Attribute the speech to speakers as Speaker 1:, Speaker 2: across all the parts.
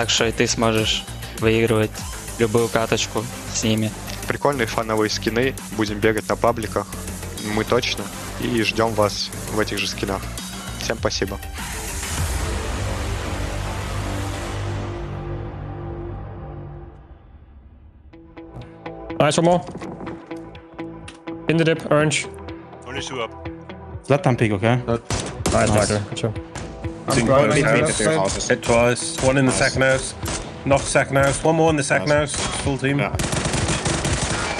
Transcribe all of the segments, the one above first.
Speaker 1: Так что и ты сможешь выигрывать любую каточку с ними.
Speaker 2: Прикольные фановые скины, будем бегать на пабликах, мы точно, и ждем вас в этих же скинах. Всем спасибо.
Speaker 3: Nice, one more. In the dip, orange.
Speaker 4: Only 2 up.
Speaker 5: Let them pick, okay?
Speaker 3: Nice, Michael. Good job.
Speaker 6: Hit twice. One in the second house. Knock second house. One more in the second house. Full team.
Speaker 4: Yeah.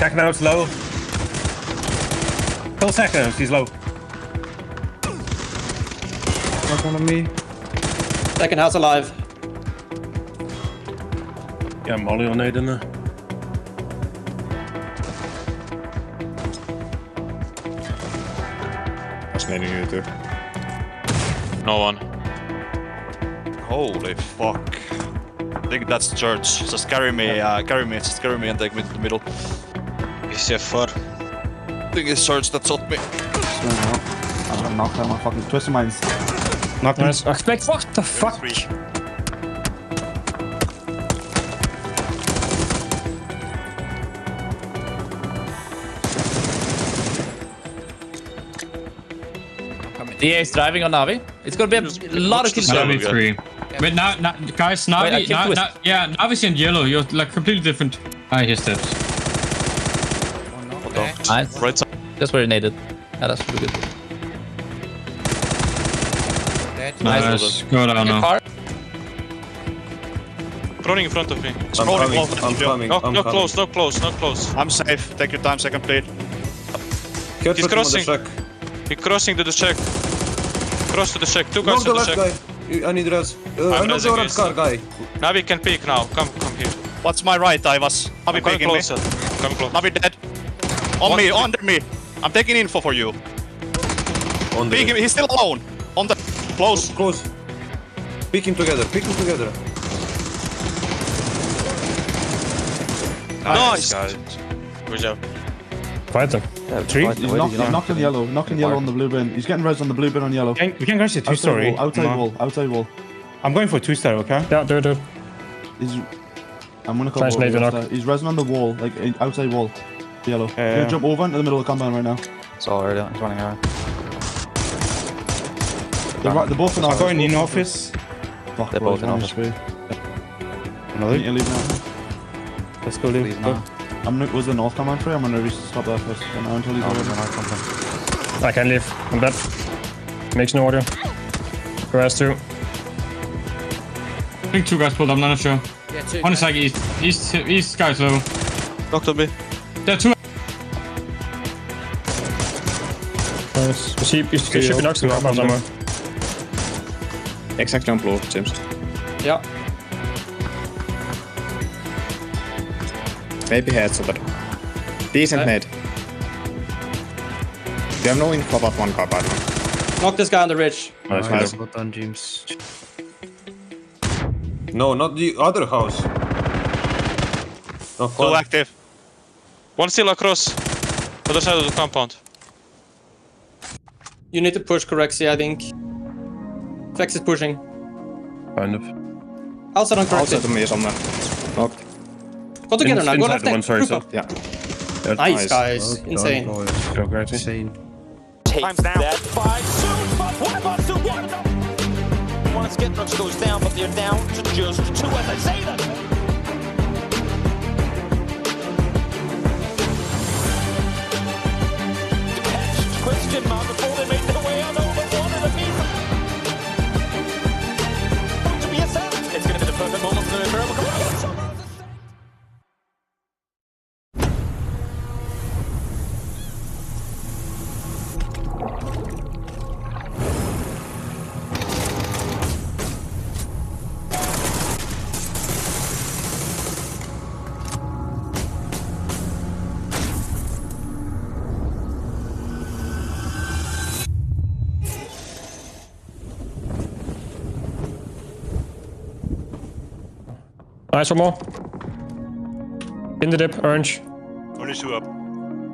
Speaker 6: Second house low. Kill second house. He's low.
Speaker 5: Knock one on me.
Speaker 7: Second house alive.
Speaker 6: Yeah, Molly on nade in there.
Speaker 4: That's nading you too.
Speaker 8: No one.
Speaker 4: Holy fuck. I think that's church. Just carry me, just carry me and take me to the middle.
Speaker 8: Visst jag för.
Speaker 4: I think it's church that shot me.
Speaker 5: I'm gonna knock down my fucking twisted mines. Knock him.
Speaker 3: Nice. Wait, what the fuck?
Speaker 7: DA is driving on Navi. It's gonna be a lot of kills.
Speaker 8: Navi 3.
Speaker 3: Wait, now, guys, Navi, yeah, Navi's in yellow. You're like completely different. I hear steps.
Speaker 7: Okay. Nice.
Speaker 8: Right side.
Speaker 7: That's where he naded. Yeah, that's really good.
Speaker 3: Nice. Go down now.
Speaker 7: Car.
Speaker 8: Running in front of me.
Speaker 4: I'm coming.
Speaker 8: No close, no close, no close.
Speaker 4: I'm safe. Take your time, second plate.
Speaker 8: He's crossing. He's crossing to the check. Cross to the check. Two guys to the check.
Speaker 9: I need res.
Speaker 8: I'm
Speaker 9: I know the red car guy.
Speaker 8: Navi can peek now. Come here.
Speaker 4: What's my right, Ivas? Navi
Speaker 8: Come
Speaker 4: peeking me.
Speaker 8: closer. Come close.
Speaker 4: Navi dead. On me, under me. I'm taking info for you. Peeking, he's still alone. On the close.
Speaker 9: Close. Peeking together. Peeking together.
Speaker 8: Nice. Good job.
Speaker 3: Fight them.
Speaker 5: Tree? He's knocking yellow. Knocking yellow on the blue bin. He's getting res on the blue bin on yellow. We can go to two-story. Outside wall. Outside wall.
Speaker 3: I'm going for a two-star, okay? Yeah, do it.
Speaker 5: I'm gonna
Speaker 3: Nice, Nathan, knock.
Speaker 5: He's resing on the wall, like outside wall. Yellow. He's gonna jump over into the middle of the compound right now.
Speaker 1: It's all right. He's running around.
Speaker 5: They're both in office.
Speaker 3: Going in office.
Speaker 5: Fuck,
Speaker 1: They're both in office.
Speaker 5: Another? You leave now.
Speaker 3: Let's go leave.
Speaker 5: Was the north command free? I'm gonna stop that first. Until he's over.
Speaker 3: I can leave. I'm dead. Makes no audio. Grass 2. I think 2 guys pulled up, I'm not sure.
Speaker 7: Yeah, 2.
Speaker 3: One is like east guys low.
Speaker 4: Knocked on me.
Speaker 3: There are 2. Nice. You should be knocked somewhere.
Speaker 6: Exactly on blue, James.
Speaker 7: Yeah.
Speaker 6: Maybe heads, but decent nade. We have no info about one car, by the way.
Speaker 7: Knock this guy on the ridge.
Speaker 6: Nice.
Speaker 1: Well done, James.
Speaker 9: No, not the other house. Knock
Speaker 8: Two
Speaker 9: one.
Speaker 8: active. One still across. Other side of the compound.
Speaker 7: You need to push Corexy, I think. Flex is pushing.
Speaker 6: Kind of.
Speaker 7: Outside on Corexy.
Speaker 6: Outside of me somewhere. Knocked.
Speaker 7: Go together now. Go left
Speaker 6: one, sorry,
Speaker 7: there.
Speaker 6: yeah.
Speaker 7: Nice, guys. Insane.
Speaker 6: Go crazy.
Speaker 5: Insane.
Speaker 10: Times down. That 5-2, but what about 2-1? Once Skirmish goes down, but they're down to just 2 as I say that. The question mark before they make their way on over 1 meter. To be assessed. It's going to be the perfect moment for the miracle.
Speaker 3: Nice, one more. In the dip, orange.
Speaker 4: Only 2 up.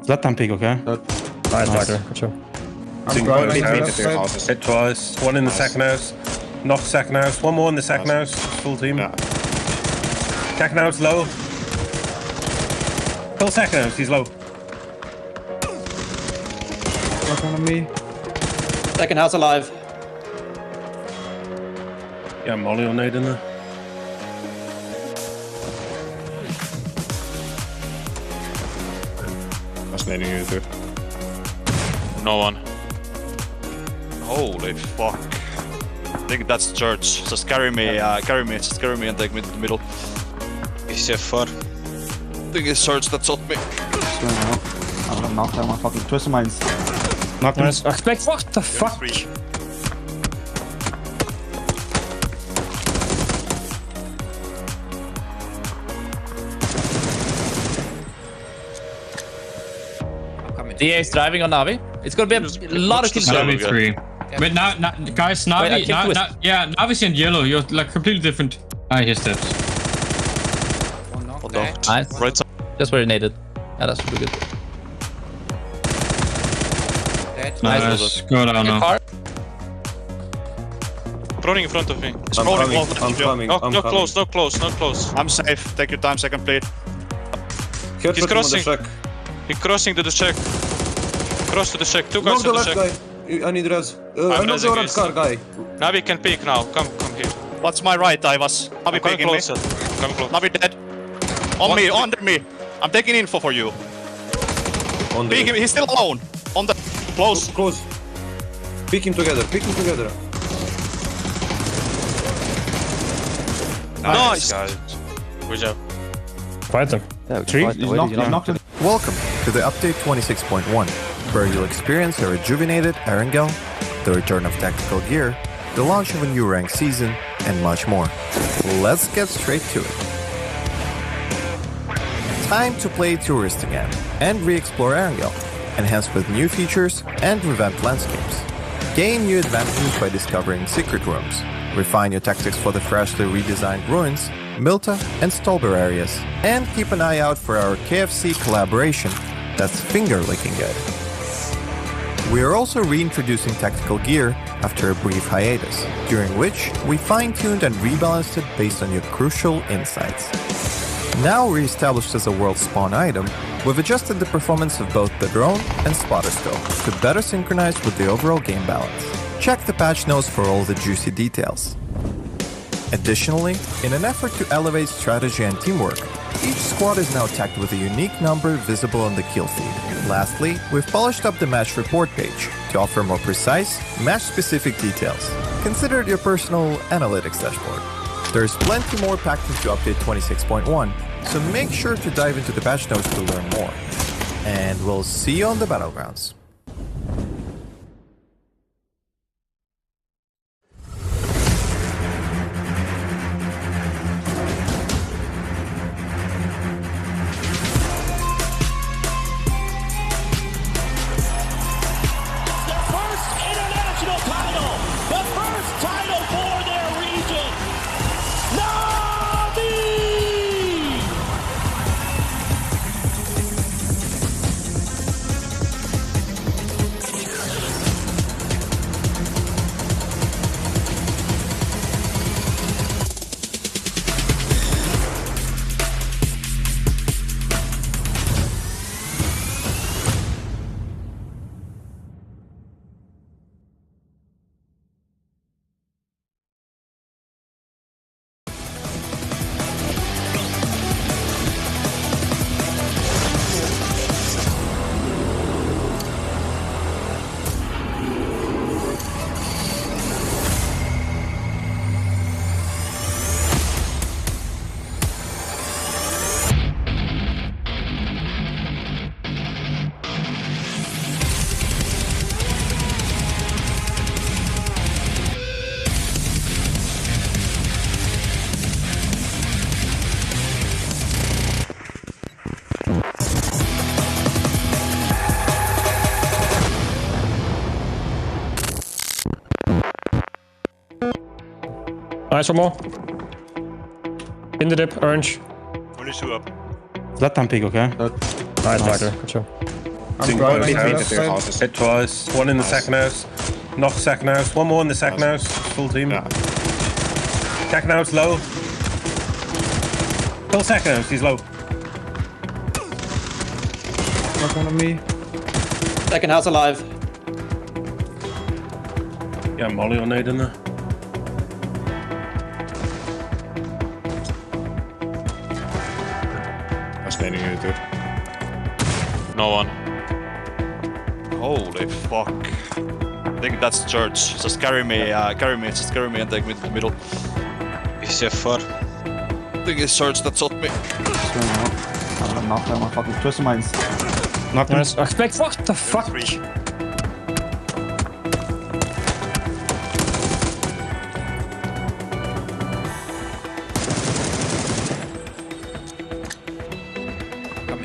Speaker 5: Let them pick, okay?
Speaker 3: Nice, Michael. Good job.
Speaker 6: Hit twice. One in the second house. Knock second house. One more in the second house. Full team.
Speaker 4: Yeah.
Speaker 6: Second house low. Kill second house, he's low.
Speaker 5: Work on me.
Speaker 7: Second house alive.
Speaker 6: Yeah, Molly on nade in there.
Speaker 8: That's nading you too. No one. Holy fuck. I think that's church. Just carry me, just carry me and take me to the middle.
Speaker 4: ECF4.
Speaker 8: I think it's church that shot me.
Speaker 5: I'm gonna knock down my fucking twister mines.
Speaker 6: Knock him.
Speaker 11: What the fuck? DA is driving on Navi. It's gonna be a lot of kills.
Speaker 3: Navi 3. Wait, now, guys, Navi, yeah, Navi's in yellow. You're like completely different. Ah, his steps.
Speaker 11: Okay. Nice.
Speaker 8: Right side.
Speaker 11: Just where he naded. Yeah, that's pretty good.
Speaker 3: Nice. Go down now.
Speaker 8: Running in front of me.
Speaker 9: I'm coming.
Speaker 8: No close.
Speaker 4: I'm safe. Take your time, second plate.
Speaker 8: He's crossing. He's crossing to the check. Cross to the check. Two guys
Speaker 9: Knock the
Speaker 8: to the
Speaker 9: left
Speaker 8: check.
Speaker 9: guy. I need res. I know the orange car guy.
Speaker 8: Navi can peek now. Come here.
Speaker 4: What's my right, Ivas? Navi
Speaker 8: Come
Speaker 4: peeking me.
Speaker 8: closer. Come close.
Speaker 4: Navi dead. On me, under me. I'm taking info for you. Peek him. He's still alone. On the close.
Speaker 9: Close. Pick him together.
Speaker 4: Nice.
Speaker 8: Guys. Good job.
Speaker 6: Fight them.
Speaker 12: Welcome to the update 26.1, where you'll experience a rejuvenated Erangel, the return of tactical gear, the launch of a new rank season, and much more. Let's get straight to it. Time to play tourist again and re-explore Erangel, enhanced with new features and revamped landscapes. Gain new advantages by discovering secret rooms, refine your tactics for the freshly redesigned ruins, Milta and Stolber areas, and keep an eye out for our KFC collaboration that's finger-licking good. We are also reintroducing tactical gear after a brief hiatus, during which we fine-tuned and rebalanced it based on your crucial insights. Now re-established as a world spawn item, we've adjusted the performance of both the drone and spotter scope to better synchronize with the overall game balance. Check the patch notes for all the juicy details. Additionally, in an effort to elevate strategy and teamwork, each squad is now tagged with a unique number visible on the kill feed. Lastly, we've polished up the match report page to offer more precise, match-specific details. Consider it your personal analytics dashboard. There's plenty more packed into update 26.1, so make sure to dive into the patch notes to learn more. And we'll see you on the battlegrounds.
Speaker 6: Nice, one more. In the dip, orange.
Speaker 4: Only two up.
Speaker 5: Let them peek, okay?
Speaker 6: Nice, Tiger. Good job. Hit twice. One in the second house. Knock second house. One more in the second house. Full team. Second house low. Kill Secnos, he's low.
Speaker 9: Knock one on me.
Speaker 7: Second house alive.
Speaker 6: Yeah, Molly or nade in there.
Speaker 9: That's nading you, dude.
Speaker 8: No one.
Speaker 4: Holy fuck. I think that's church. Just carry me, just carry me and take me to the middle.
Speaker 8: Is there far?
Speaker 4: I think it's church that shot me.
Speaker 5: Just going out. I'm gonna knock down my fucking twisted mines.
Speaker 3: Knock them. What the fuck?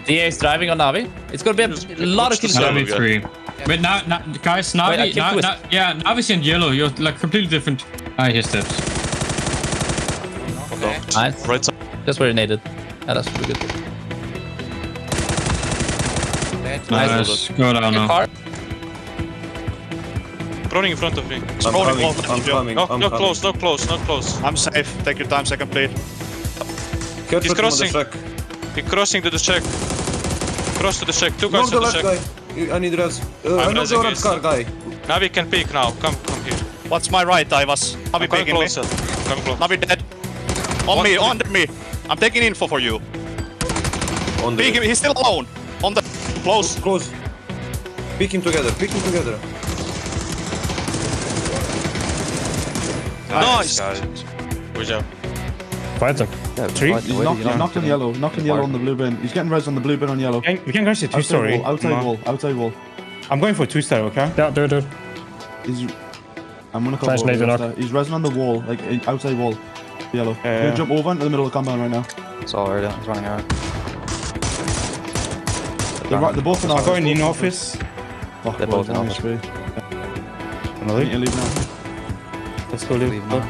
Speaker 11: DA is driving on Navi. It's gonna be a lot of kills.
Speaker 3: Navi 3. Wait, now, guys, Navi, yeah, Navi's in yellow. You're like completely different. I hear steps.
Speaker 8: Okay.
Speaker 11: Nice.
Speaker 8: Right side.
Speaker 11: That's where he naded. Yeah, that's pretty good.
Speaker 3: Nice. Go down now.
Speaker 8: Running in front of me.
Speaker 9: I'm coming.
Speaker 8: No close.
Speaker 4: I'm safe. Take your time, second bleed.
Speaker 8: He's crossing. He's crossing to the check. Cross to the check. Two guys
Speaker 9: Knock the
Speaker 8: on the
Speaker 9: left
Speaker 8: check.
Speaker 9: guy. I need res. I know the orange car guy.
Speaker 8: Navi can peek now. Come here.
Speaker 4: What's my right, Ivas? Navi peeking me.
Speaker 8: Come close.
Speaker 4: Navi dead. On me, under me. I'm taking info for you.
Speaker 9: On the
Speaker 4: He's still alone. On the close.
Speaker 9: Close. Peeking together.
Speaker 8: Nice. Good job.
Speaker 3: Fight them.
Speaker 5: Yeah, three. He's knocked in yellow. Knocked in yellow on the blue bin. He's getting res on the blue bin on yellow.
Speaker 3: We can go to two-story.
Speaker 5: Outside wall.
Speaker 3: I'm going for two-story, okay? Yeah, do it.
Speaker 5: I'm gonna come over. He's resing on the wall, like outside wall. Yellow. He's gonna jump over into the middle of the compound right now.
Speaker 1: It's all right. He's running out.
Speaker 5: They're both in office.
Speaker 3: I'm going in office.
Speaker 5: They're both in office.
Speaker 3: Another?
Speaker 5: You leave now.
Speaker 3: Let's go leave now.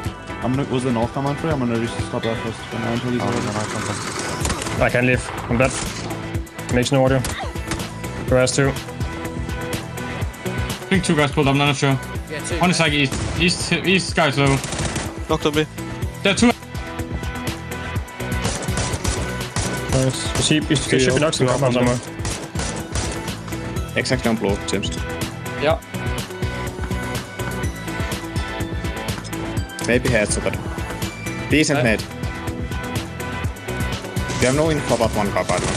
Speaker 5: I'm gonna, was the north command free? I'm gonna just stop that first for now until he's over.
Speaker 3: I can leave. I'm dead. Makes no audio. The rest two. I think two guys pulled up, I'm not sure.
Speaker 7: Yeah, two.
Speaker 3: One is like east guys low.
Speaker 8: Knocked on me.
Speaker 3: There are two. Nice. You should be knocked some compound somewhere.
Speaker 1: Exactly on blue, James.
Speaker 7: Yeah.
Speaker 1: Maybe heads of it. Decent net. We have no info about one car, by the way.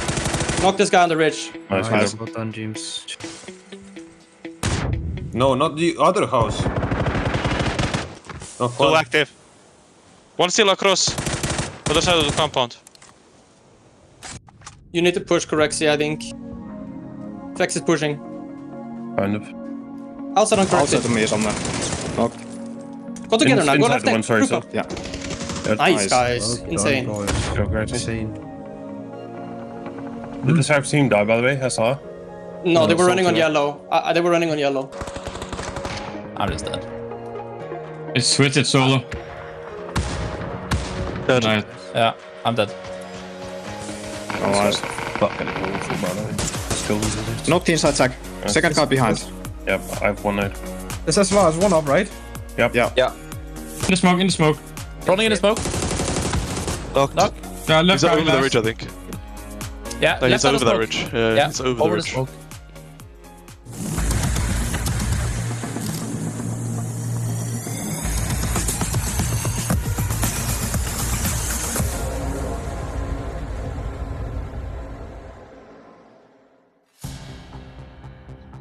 Speaker 7: Knock this guy on the ridge.
Speaker 6: Nice.
Speaker 1: Well done, James.
Speaker 9: No, not the other house. No,
Speaker 8: Two active. One still across. Other side of the compound.
Speaker 7: You need to push Corexia, I think. Flex is pushing.
Speaker 6: Kind of.
Speaker 7: Outside on Corexia.
Speaker 1: Outside of me somewhere. Knocked.
Speaker 7: Go together now, go left
Speaker 6: one, sorry, so.
Speaker 1: Yeah.
Speaker 7: Nice, guys. Insane.
Speaker 6: So great. Did this half team die, by the way? I saw.
Speaker 7: No, they were running on yellow. They were running on yellow.
Speaker 11: I'm just dead.
Speaker 3: It's switched solo.
Speaker 8: Dead.
Speaker 3: Nice.
Speaker 11: Yeah, I'm dead.
Speaker 1: Oh, nice.
Speaker 6: Fucking awful, man.
Speaker 1: Knocked inside sack. Second car behind.
Speaker 6: Yep, I have one nade.
Speaker 9: This is last one up, right?
Speaker 6: Yep.
Speaker 1: Yeah.
Speaker 3: In the smoke.
Speaker 11: Running in the smoke.
Speaker 8: Knocked.
Speaker 3: Yeah, left
Speaker 8: He's over the ridge, I think.
Speaker 11: Yeah,
Speaker 8: No, he's
Speaker 11: left
Speaker 8: over
Speaker 11: side
Speaker 8: the
Speaker 11: of
Speaker 8: ridge.
Speaker 11: smoke.
Speaker 8: Yeah, he's over the ridge.
Speaker 11: smoke.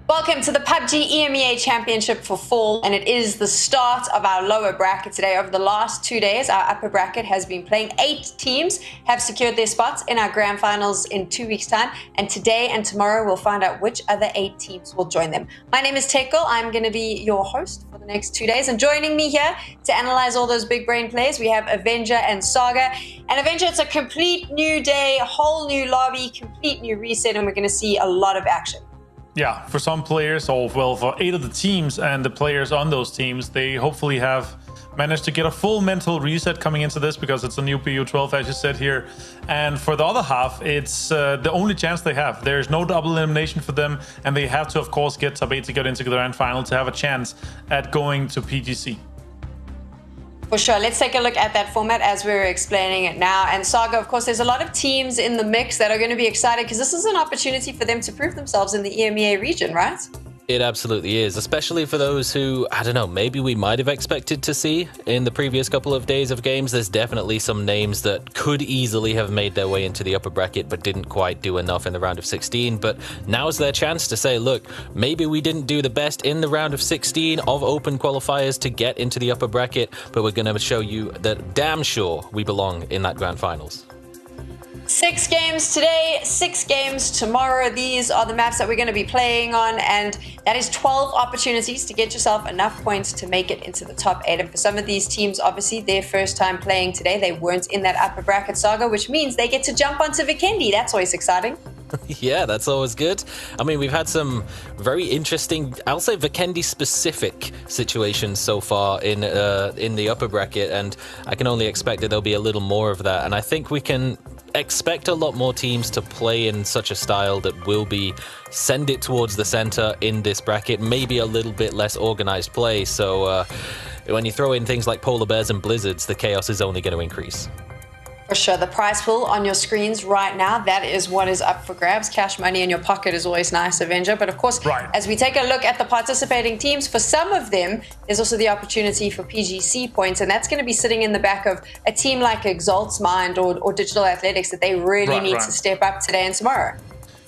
Speaker 13: Welcome to the PUBG EMEA Championship for Fall, and it is the start of our lower bracket today. Over the last 2 days, our upper bracket has been playing. 8 teams have secured their spots in our grand finals in 2 weeks' time, and today and tomorrow we'll find out which other 8 teams will join them. My name is Tekkel. I'm going to be your host for the next 2 days, and joining me here to analyze all those big brain plays, we have Avenger and Saga. And Avenger, it's a complete new day, whole new lobby, complete new reset, and we're going to see a lot of action.
Speaker 14: Yeah, for some players, or well, for 8 of the teams and the players on those teams, they hopefully have managed to get a full mental reset coming into this because it's a new PU12, as you said here. And for the other half, it's the only chance they have. There's no double elimination for them, and they have to, of course, get Tabet to get into the grand final to have a chance at going to PGC.
Speaker 13: For sure. Let's take a look at that format as we're explaining it now. And Saga, of course, there's a lot of teams in the mix that are going to be excited because this is an opportunity for them to prove themselves in the EMEA region, right?
Speaker 15: It absolutely is, especially for those who, I don't know, maybe we might have expected to see in the previous couple of days of games. There's definitely some names that could easily have made their way into the upper bracket but didn't quite do enough in the round of 16. But now's their chance to say, look, maybe we didn't do the best in the round of 16 of open qualifiers to get into the upper bracket, but we're going to show you that damn sure we belong in that grand finals.
Speaker 13: 6 games today, 6 games tomorrow. These are the maps that we're going to be playing on, and that is 12 opportunities to get yourself enough points to make it into the top 8. And for some of these teams, obviously, their first time playing today, they weren't in that upper bracket, Saga, which means they get to jump onto Vikendi. That's always exciting.
Speaker 15: Yeah, that's always good. I mean, we've had some very interesting, I'll say Vikendi-specific situations so far in the upper bracket, and I can only expect that there'll be a little more of that. And I think we can expect a lot more teams to play in such a style that will be send it towards the center in this bracket, maybe a little bit less organized play. So when you throw in things like polar bears and blizzards, the chaos is only going to increase.
Speaker 13: For sure. The prize pool on your screens right now, that is what is up for grabs. Cash money in your pocket is always nice, Avenger. But of course, as we take a look at the participating teams, for some of them, there's also the opportunity for PGC points. And that's going to be sitting in the back of a team like Exalt's Mind or Digital Athletics that they really need to step up today and tomorrow.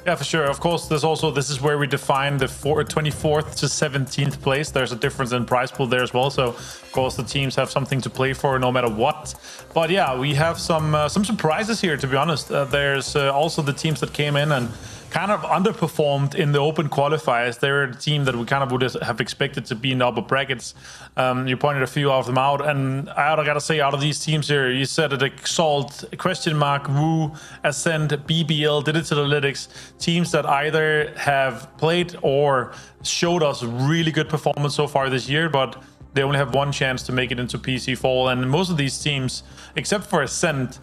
Speaker 14: Yeah, for sure. Of course, there's also, this is where we define the 24th to 17th place. There's a difference in prize pool there as well. So, of course, the teams have something to play for no matter what. But yeah, we have some surprises here, to be honest. There's also the teams that came in and kind of underperformed in the open qualifiers. They're a team that we kind of would have expected to be in the upper brackets. You pointed a few of them out, and I gotta say, out of these teams here, you said it: Exalt, Question Mark, Woo, Ascend, BBL, Digital Analytics, teams that either have played or showed us really good performance so far this year, but they only have one chance to make it into PC Fall. And most of these teams, except for Ascend,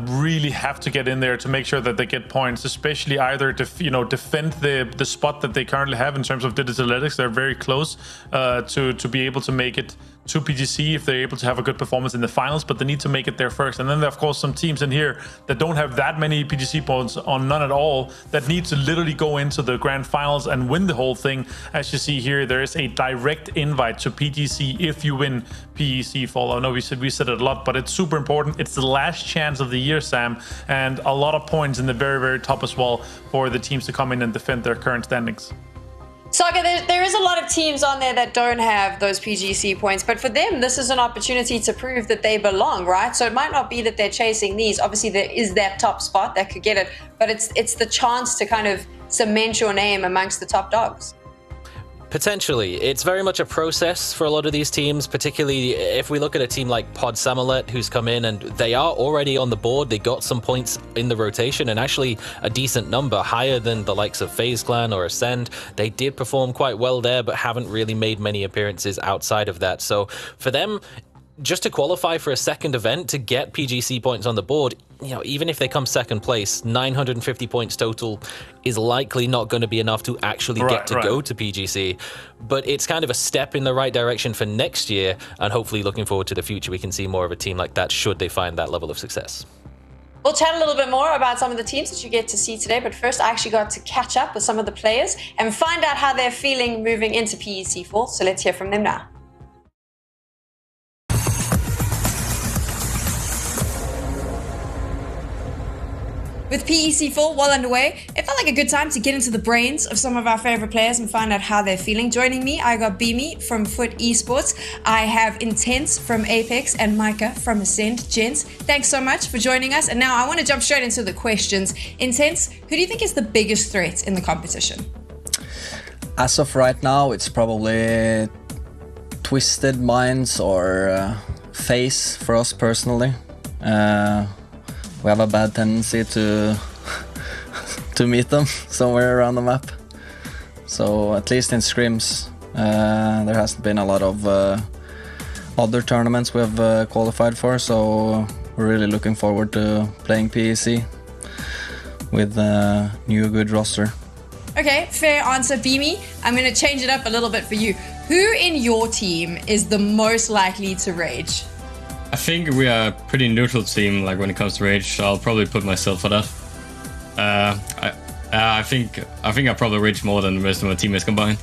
Speaker 14: really have to get in there to make sure that they get points, especially either to defend the spot that they currently have in terms of Digital Analytics. They're very close to be able to make it to PGC if they're able to have a good performance in the finals, but they need to make it there first. And then there are, of course, some teams in here that don't have that many PGC points, on none at all, that need to literally go into the grand finals and win the whole thing. As you see here, there is a direct invite to PGC if you win PEC Fall. I know we said it a lot, but it's super important. It's the last chance of the year, Sam, and a lot of points in the very, very top as well for the teams to come in and defend their current standings.
Speaker 13: Saga, there is a lot of teams on there that don't have those PGC points, but for them, this is an opportunity to prove that they belong, right? So it might not be that they're chasing these. Obviously, there is that top spot that could get it, but it's the chance to kind of cement your name amongst the top dogs.
Speaker 15: Potentially. It's very much a process for a lot of these teams, particularly if we look at a team like Pod Samolet, who's come in and they are already on the board. They got some points in the rotation, and actually a decent number, higher than the likes of FaZe Clan or Ascend. They did perform quite well there, but haven't really made many appearances outside of that. So for them, just to qualify for a second event to get PGC points on the board, even if they come second place, 950 points total is likely not going to be enough to actually get to go to PGC. But it's kind of a step in the right direction for next year, and hopefully looking forward to the future, we can see more of a team like that should they find that level of success.
Speaker 13: We'll chat a little bit more about some of the teams that you get to see today, but first I actually got to catch up with some of the players and find out how they're feeling moving into PEC Fall. So let's hear from them now. With PEC Fall well underway, it felt like a good time to get into the brains of some of our favorite players and find out how they're feeling. Joining me, I got Beamy from PUBG Esports. I have Intense from Apex and Micah from Ascend. Gents, thanks so much for joining us. And now I want to jump straight into the questions. Intense, who do you think is the biggest threat in the competition?
Speaker 16: As of right now, it's probably Twisted Minds or FaZe for us personally. We have a bad tendency to meet them somewhere around the map. So at least in scrims, there hasn't been a lot of other tournaments we have qualified for. So we're really looking forward to playing PEC with a new good roster.
Speaker 13: Okay, fair answer, Beamy. I'm going to change it up a little bit for you. Who in your team is the most likely to rage?
Speaker 3: I think we are a pretty neutral team, like when it comes to rage. So I'll probably put myself for that. I think I probably rage more than the rest of my teammates combined.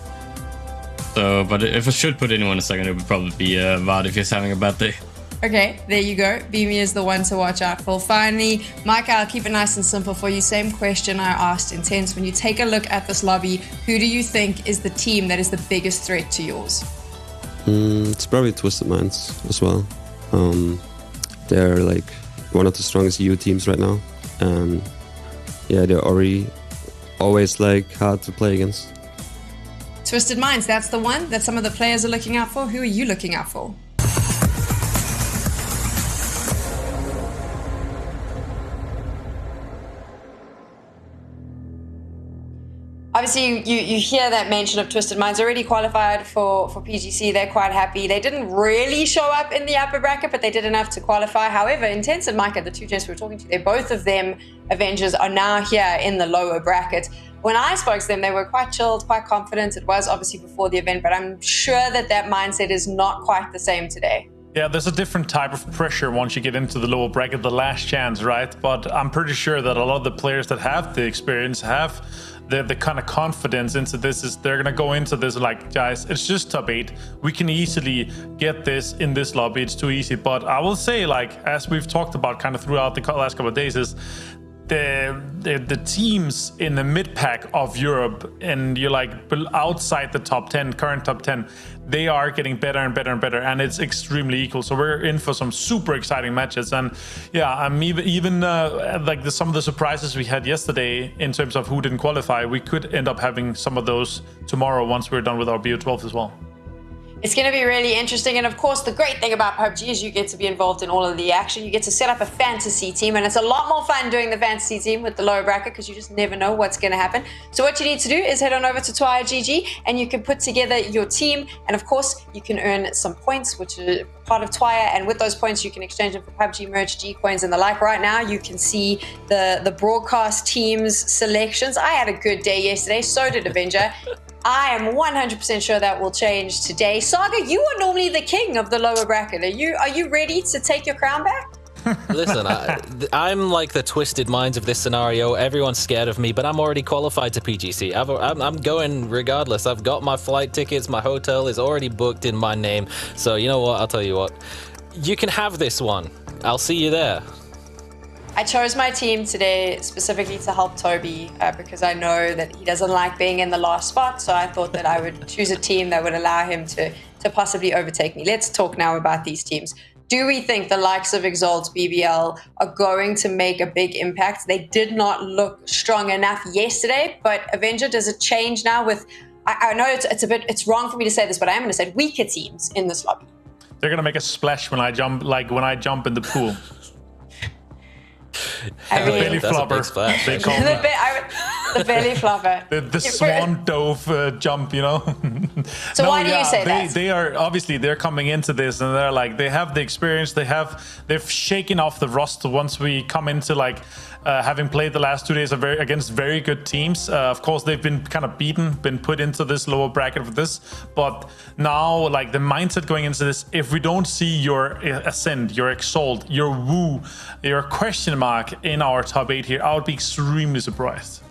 Speaker 3: So, but if I should put anyone a second, it would probably be Vard if he's having a bad day.
Speaker 13: Okay, there you go. Beamy is the one to watch out for. Finally, Mike, I'll keep it nice and simple for you. Same question I asked Intense. When you take a look at this lobby, who do you think is the team that is the biggest threat to yours?
Speaker 17: It's probably Twisted Minds as well. They're like one of the strongest EU teams right now. And yeah, they're always like hard to play against.
Speaker 13: Twisted Minds, that's the one that some of the players are looking out for. Who are you looking out for? Obviously, you hear that mention of Twisted Minds already qualified for PGC. They're quite happy. They didn't really show up in the upper bracket, but they did enough to qualify. However, Intense and Micah, the two gents we were talking to, they both of them, Avengers, are now here in the lower bracket. When I spoke to them, they were quite chilled, quite confident. It was obviously before the event, but I'm sure that mindset is not quite the same today.
Speaker 14: Yeah, there's a different type of pressure once you get into the lower bracket, the last chance, right? But I'm pretty sure that a lot of the players that have the experience have the kind of confidence into this. Is they're gonna go into this like, guys, it's just top 8. We can easily get this in this lobby. It's too easy. But I will say, like, as we've talked about kind of throughout the last couple of days, is the teams in the mid pack of Europe, and you're like outside the top 10, current top 10, they are getting better and better and better, and it's extremely equal. So we're in for some super exciting matches. And yeah, I'm even like some of the surprises we had yesterday in terms of who didn't qualify, we could end up having some of those tomorrow once we're done with our BO12 as well.
Speaker 13: It's going to be really interesting. And of course, the great thing about PUBG is you get to be involved in all of the action. You get to set up a fantasy team, and it's a lot more fun doing the fantasy team with the lower bracket because you just never know what's going to happen. So what you need to do is head on over to Twire.gg and you can put together your team. And of course, you can earn some points, which are part of Twire. And with those points, you can exchange them for PUBG merch, G-coins, and the like. Right now, you can see the broadcast teams selections. I had a good day yesterday. So did Avenger. I am 100% sure that will change today. Saga, you are normally the king of the lower bracket. Are you ready to take your crown back?
Speaker 15: Listen, I'm like the Twisted Minds of this scenario. Everyone's scared of me, but I'm already qualified to PGC. I'm going regardless. I've got my flight tickets. My hotel is already booked in my name. So you know what? I'll tell you what. You can have this one. I'll see you there.
Speaker 13: I chose my team today specifically to help Toby because I know that he doesn't like being in the last spot. So I thought that I would choose a team that would allow him to possibly overtake me. Let's talk now about these teams. Do we think the likes of Exalt, BBL are going to make a big impact? They did not look strong enough yesterday, but Avenger, does it change now with, I know it's wrong for me to say this, but I am going to say weaker teams in this lobby.
Speaker 14: They're going to make a splash when I jump, like when I jump in the pool.
Speaker 13: I mean,
Speaker 14: belly flopper. They call
Speaker 13: the belly flopper.
Speaker 14: The swan dove jump, you know.
Speaker 13: So no, why do you say that?
Speaker 14: They are obviously they're coming into this and they're like they have the experience. They've shaken off the rust once we come into like having played the last 2 days against very good teams. Of course, they've been kind of been put into this lower bracket for this. But now, like the mindset going into this, if we don't see your Ascend, your Exalt, your Woo, your question mark in our top 8 here, I would be extremely surprised.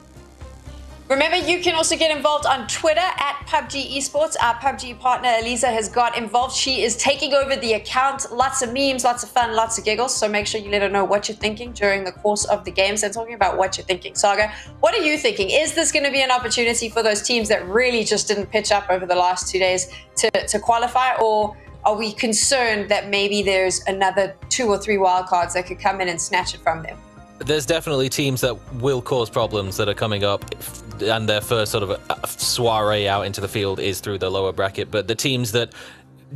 Speaker 13: Remember, you can also get involved on Twitter at PUBG Esports. Our PUBG partner, Elisa, has got involved. She is taking over the account. Lots of memes, lots of fun, lots of giggles. So make sure you let her know what you're thinking during the course of the games. And talking about what you're thinking, Saga, what are you thinking? Is this going to be an opportunity for those teams that really just didn't pitch up over the last 2 days to qualify? Or are we concerned that maybe there's another 2 or 3 wildcards that could come in and snatch it from them?
Speaker 15: There's definitely teams that will cause problems that are coming up, and their first sort of a soiree out into the field is through the lower bracket. But the teams that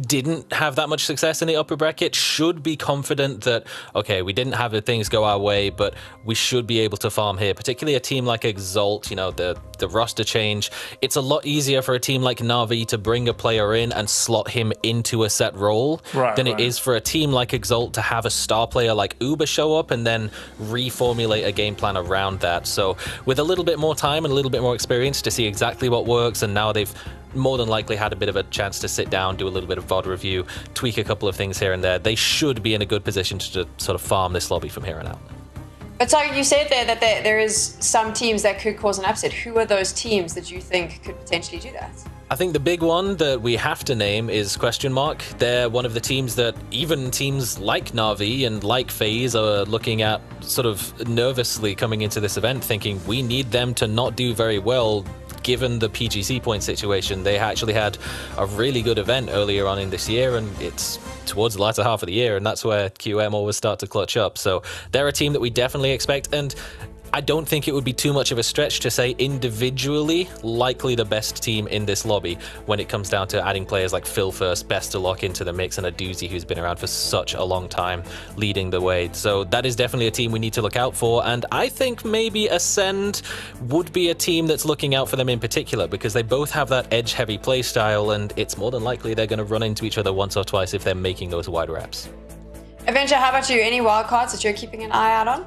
Speaker 15: didn't have that much success in the upper bracket should be confident that, okay, we didn't have the things go our way, but we should be able to farm here. Particularly a team like Exalt, you know, the roster change. It's a lot easier for a team like Na'Vi to bring a player in and slot him into a set role than it is for a team like Exalt to have a star player like Uber show up and then reformulate a game plan around that. So with a little bit more time and a little bit more experience to see exactly what works, and now they've more than likely had a bit of a chance to sit down, do a little bit of VOD review, tweak a couple of things here and there, they should be in a good position to sort of farm this lobby from here on out.
Speaker 13: But so you said there that there is some teams that could cause an upset. Who are those teams that you think could potentially do that?
Speaker 15: I think the big one that we have to name is Question Mark. They're one of the teams that even teams like Na'Vi and like FaZe are looking at sort of nervously coming into this event, thinking we need them to not do very well given the PGC point situation. They actually had a really good event earlier on in this year, and it's towards the latter half of the year, and that's where QM always start to clutch up. So they're a team that we definitely expect, and I don't think it would be too much of a stretch to say individually likely the best team in this lobby when it comes down to adding players like Phil First, Best to lock into the mix, and a doozy who's been around for such a long time leading the way. So that is definitely a team we need to look out for, and I think maybe Ascend would be a team that's looking out for them in particular because they both have that edge-heavy play style, and it's more than likely they're going to run into each other once or twice if they're making those wide reps.
Speaker 13: Avenger, how about you? Any wildcards that you're keeping an eye out on?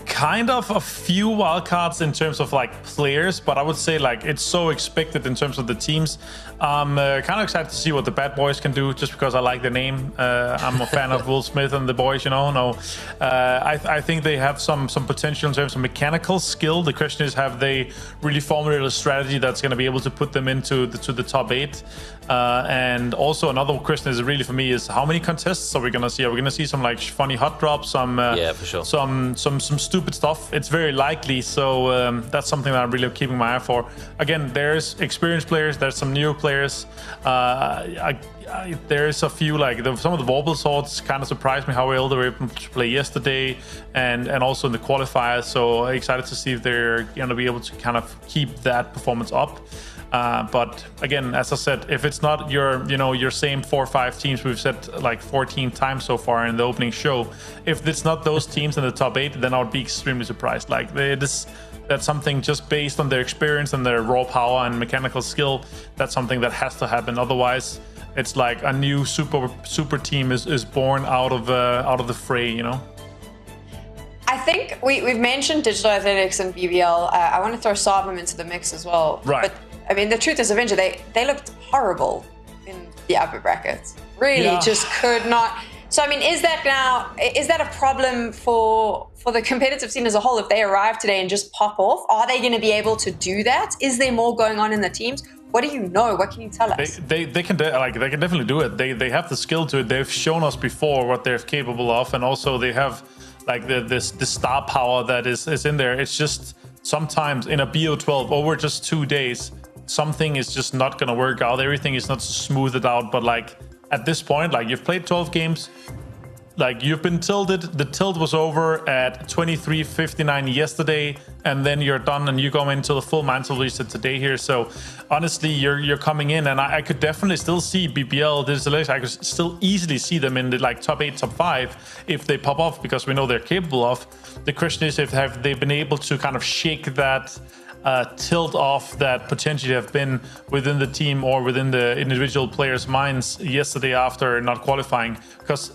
Speaker 14: Kind of a few wildcards in terms of like players, but I would say like it's so expected in terms of the teams. I'm kind of excited to see what the Bad Boys can do, just because I like the name. I'm a fan of Will Smith and the boys, you know. No, I think they have some potential in terms of mechanical skill. The question is, have they really formulated a strategy that's going to be able to put them into the top 8? And also another question is really for me is how many contests are we going to see? Are we going to see some like funny hot drops? Yeah, for sure. Some stupid stuff. It's very likely. So that's something that I'm really keeping my eye for. Again, there's experienced players. There's some new players. There's a few like some of the Warble swords kind of surprised me how well they were able to play yesterday, and also in the qualifiers. So excited to see if they're going to be able to kind of keep that performance up. But again, as I said, if it's not your same 4 or 5 teams we've said like 14 times so far in the opening show, if it's not those teams in the top 8, then I would be extremely surprised. Like that's something just based on their experience and their raw power and mechanical skill. That's something that has to happen. Otherwise, it's like a new super team is born out of the fray, you know.
Speaker 13: I think we've mentioned Digital Athletics and BBL. I want to throw Sabum into the mix as well.
Speaker 14: Right.
Speaker 13: But I mean, the truth is, Avenger, they looked horrible in the upper brackets. Really, just could not. So I mean, is that a problem for the competitive scene as a whole? If they arrive today and just pop off, are they going to be able to do that? Is there more going on in the teams? What do you know? What can you tell us?
Speaker 14: They can definitely do it. They have the skill to it. They've shown us before what they're capable of, and also they have like the star power that is in there. It's just sometimes in a BO12 over just 2 days, something is just not gonna work out. Everything is not smoothed out. But like at this point, like you've played 12 games, like you've been tilted. The tilt was over at 23:59 yesterday, and then you're done and you go into the full mantle reset today here. So honestly, you're coming in, and I could definitely still see BBL Digital. I could still easily see them in the like top 8, top 5 if they pop off, because we know they're capable of. The question is if they've been able to kind of shake that tilt off that potentially have been within the team or within the individual players' minds yesterday after not qualifying. Because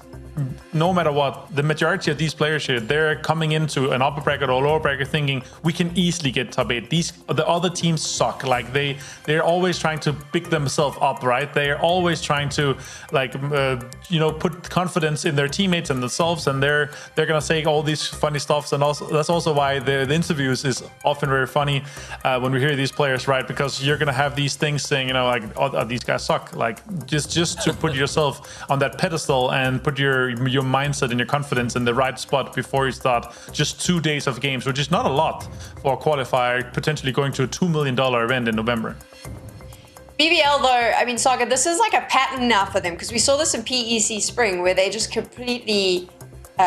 Speaker 14: no matter what, the majority of these players here, they're coming into an upper bracket or lower bracket thinking we can easily get top 8. The other teams suck. Like they're always trying to pick themselves up, right? They're always trying to like put confidence in their teammates and themselves, and they're gonna say all these funny stuffs. And also that's also why the interviews is often very funny when we hear these players, right? Because you're gonna have these things saying, like, oh, these guys suck. Like just to put yourself on that pedestal and put your mindset and your confidence in the right spot before you start just 2 days of games, which is not a lot for a qualifier potentially going to a $2 million event in November.
Speaker 13: BBL though, I mean, Saga, this is like a pattern now for them, because we saw this in PEC Spring where they just completely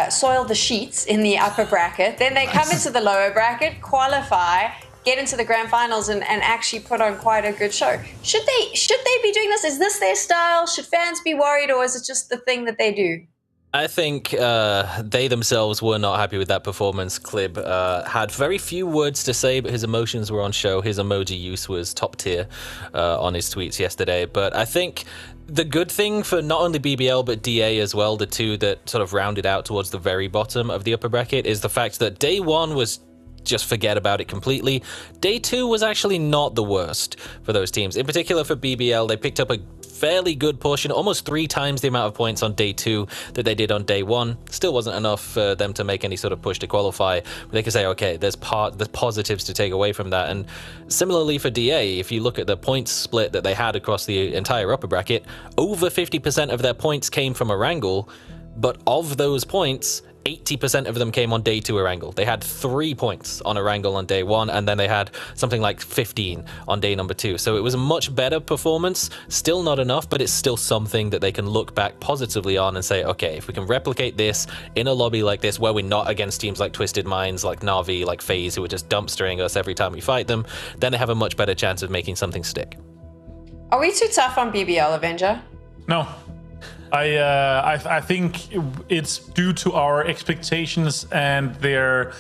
Speaker 13: soil the sheets in the upper bracket. Then they come into the lower bracket, qualify, get into the grand finals and actually put on quite a good show. Should they be doing this? Is this their style? Should fans be worried, or is it just the thing that they do?
Speaker 15: I think they themselves were not happy with that performance. Clib had very few words to say, but his emotions were on show. His emoji use was top tier on his tweets yesterday. But I think the good thing for not only BBL but DA as well, the two that sort of rounded out towards the very bottom of the upper bracket, is the fact that day one was just forget about it completely. Day 2 was actually not the worst for those teams. In particular for BBL, they picked up a fairly good portion, almost 3 times the amount of points on day 2 that they did on day 1. Still wasn't enough for them to make any sort of push to qualify. But they could say, okay, there's positives to take away from that. And similarly for DA, if you look at the points split that they had across the entire upper bracket, over 50% of their points came from Erangel, but of those points, 80% of them came on day 2 Erangel. They had 3 points on Erangel on day 1, and then they had something like 15 on day number 2. So it was a much better performance. Still not enough, but it's still something that they can look back positively on and say, okay, if we can replicate this in a lobby like this, where we're not against teams like Twisted Minds, like Na'Vi, like FaZe, who are just dumpstering us every time we fight them, then they have a much better chance of making something stick.
Speaker 13: Are we too tough on BBL, Avenger?
Speaker 14: No. I think it's due to our expectations and their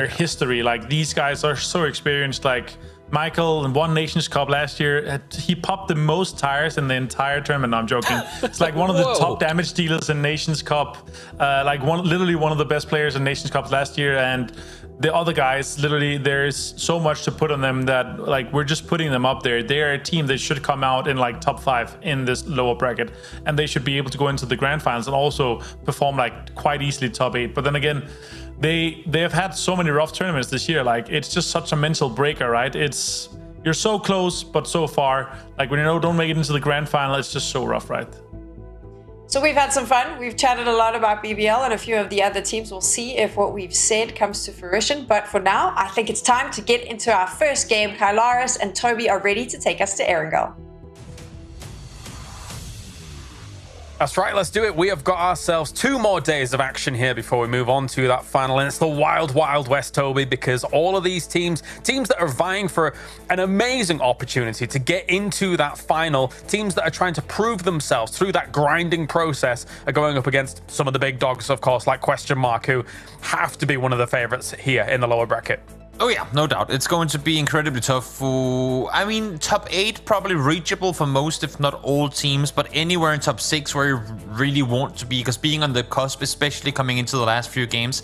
Speaker 14: history. Like, these guys are so experienced. Like Michael in one Nations Cup last year, he popped the most tires in the entire tournament. No, I'm joking. It's like one of the top damage dealers in Nations Cup. Literally one of the best players in Nations Cup last year. And the other guys, literally, there's so much to put on them that, like, we're just putting them up there. They're a team that should come out in like top 5 in this lower bracket, and they should be able to go into the grand finals and also perform like quite easily top 8. But then again, they have had so many rough tournaments this year. Like, it's just such a mental breaker, right? You're so close but so far. Like, when you don't make it into the grand final, it's just so rough, right?
Speaker 13: So we've had some fun. We've chatted a lot about BBL and a few of the other teams. We'll see if what we've said comes to fruition. But for now, I think it's time to get into our first game. Kylaris and Toby are ready to take us to Erangel.
Speaker 18: That's right, let's do it. We have got ourselves 2 more days of action here before we move on to that final. And it's the wild, wild west, Toby, because all of these teams that are vying for an amazing opportunity to get into that final, teams that are trying to prove themselves through that grinding process, are going up against some of the big dogs, of course, like Question Mark, who have to be one of the favorites here in the lower bracket.
Speaker 8: Oh yeah, no doubt. It's going to be incredibly tough for, I mean, top 8 probably reachable for most, if not all teams, but anywhere in top 6 where you really want to be, because being on the cusp, especially coming into the last few games,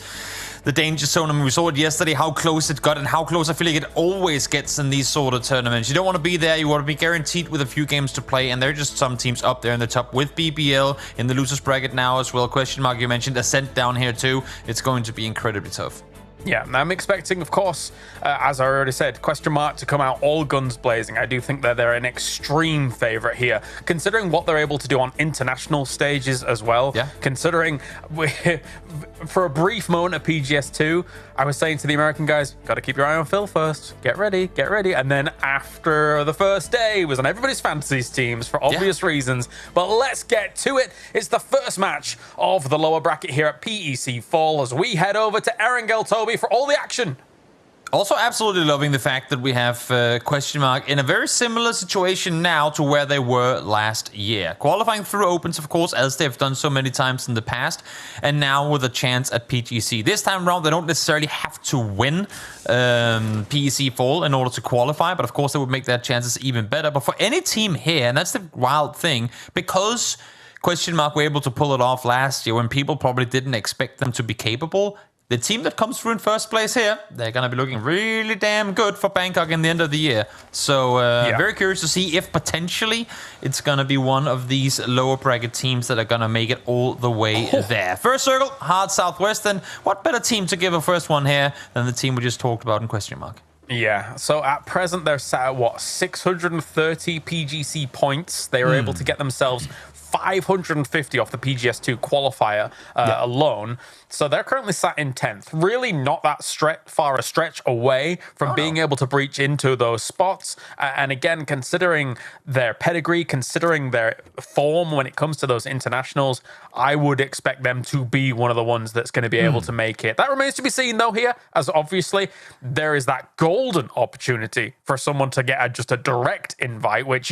Speaker 8: the danger zone, I mean, we saw it yesterday, how close it got and how close I feel like it always gets in these sort of tournaments. You don't want to be there, you want to be guaranteed with a few games to play, and there are just some teams up there in the top with BBL in the losers bracket now as well. Question Mark, you mentioned Ascent down here too. It's going to be incredibly tough.
Speaker 18: Yeah, I'm expecting, of course, as I already said, Question Mark to come out all guns blazing. I do think that they're an extreme favorite here, considering what they're able to do on international stages as well. Yeah. Considering, for a brief moment at PGS2, I was saying to the American guys, got to keep your eye on Phil first. Get ready, get ready. And then after the first day, it was on everybody's fantasies teams for obvious reasons. But let's get to it. It's the first match of the lower bracket here at PEC Fall as we head over to Erangel, Toby, for all the action.
Speaker 8: Also absolutely loving the fact that we have Question Mark in a very similar situation now to where they were last year. Qualifying through opens, of course, as they've done so many times in the past, and now with a chance at PGC. This time around, they don't necessarily have to win PEC Fall in order to qualify, but of course they would make their chances even better. But for any team here, and that's the wild thing, because Question Mark were able to pull it off last year when people probably didn't expect them to be capable, the team that comes through in first place here, they're going to be looking really damn good for Bangkok in the end of the year. So very curious to see if potentially it's going to be one of these lower bracket teams that are going to make it all the way there. First circle, hard Southwest. And what better team to give a first one here than the team we just talked about in Question Mark?
Speaker 18: Yeah, so at present they're sat at what, 630 PGC points. They were able to get themselves 550 off the PGS2 qualifier alone. So they're currently sat in 10th. Really not that far a stretch away from being able to breach into those spots. And again, considering their pedigree, considering their form when it comes to those internationals, I would expect them to be one of the ones that's going to be able to make it. That remains to be seen, though, here, as obviously there is that golden opportunity for someone to get just a direct invite, which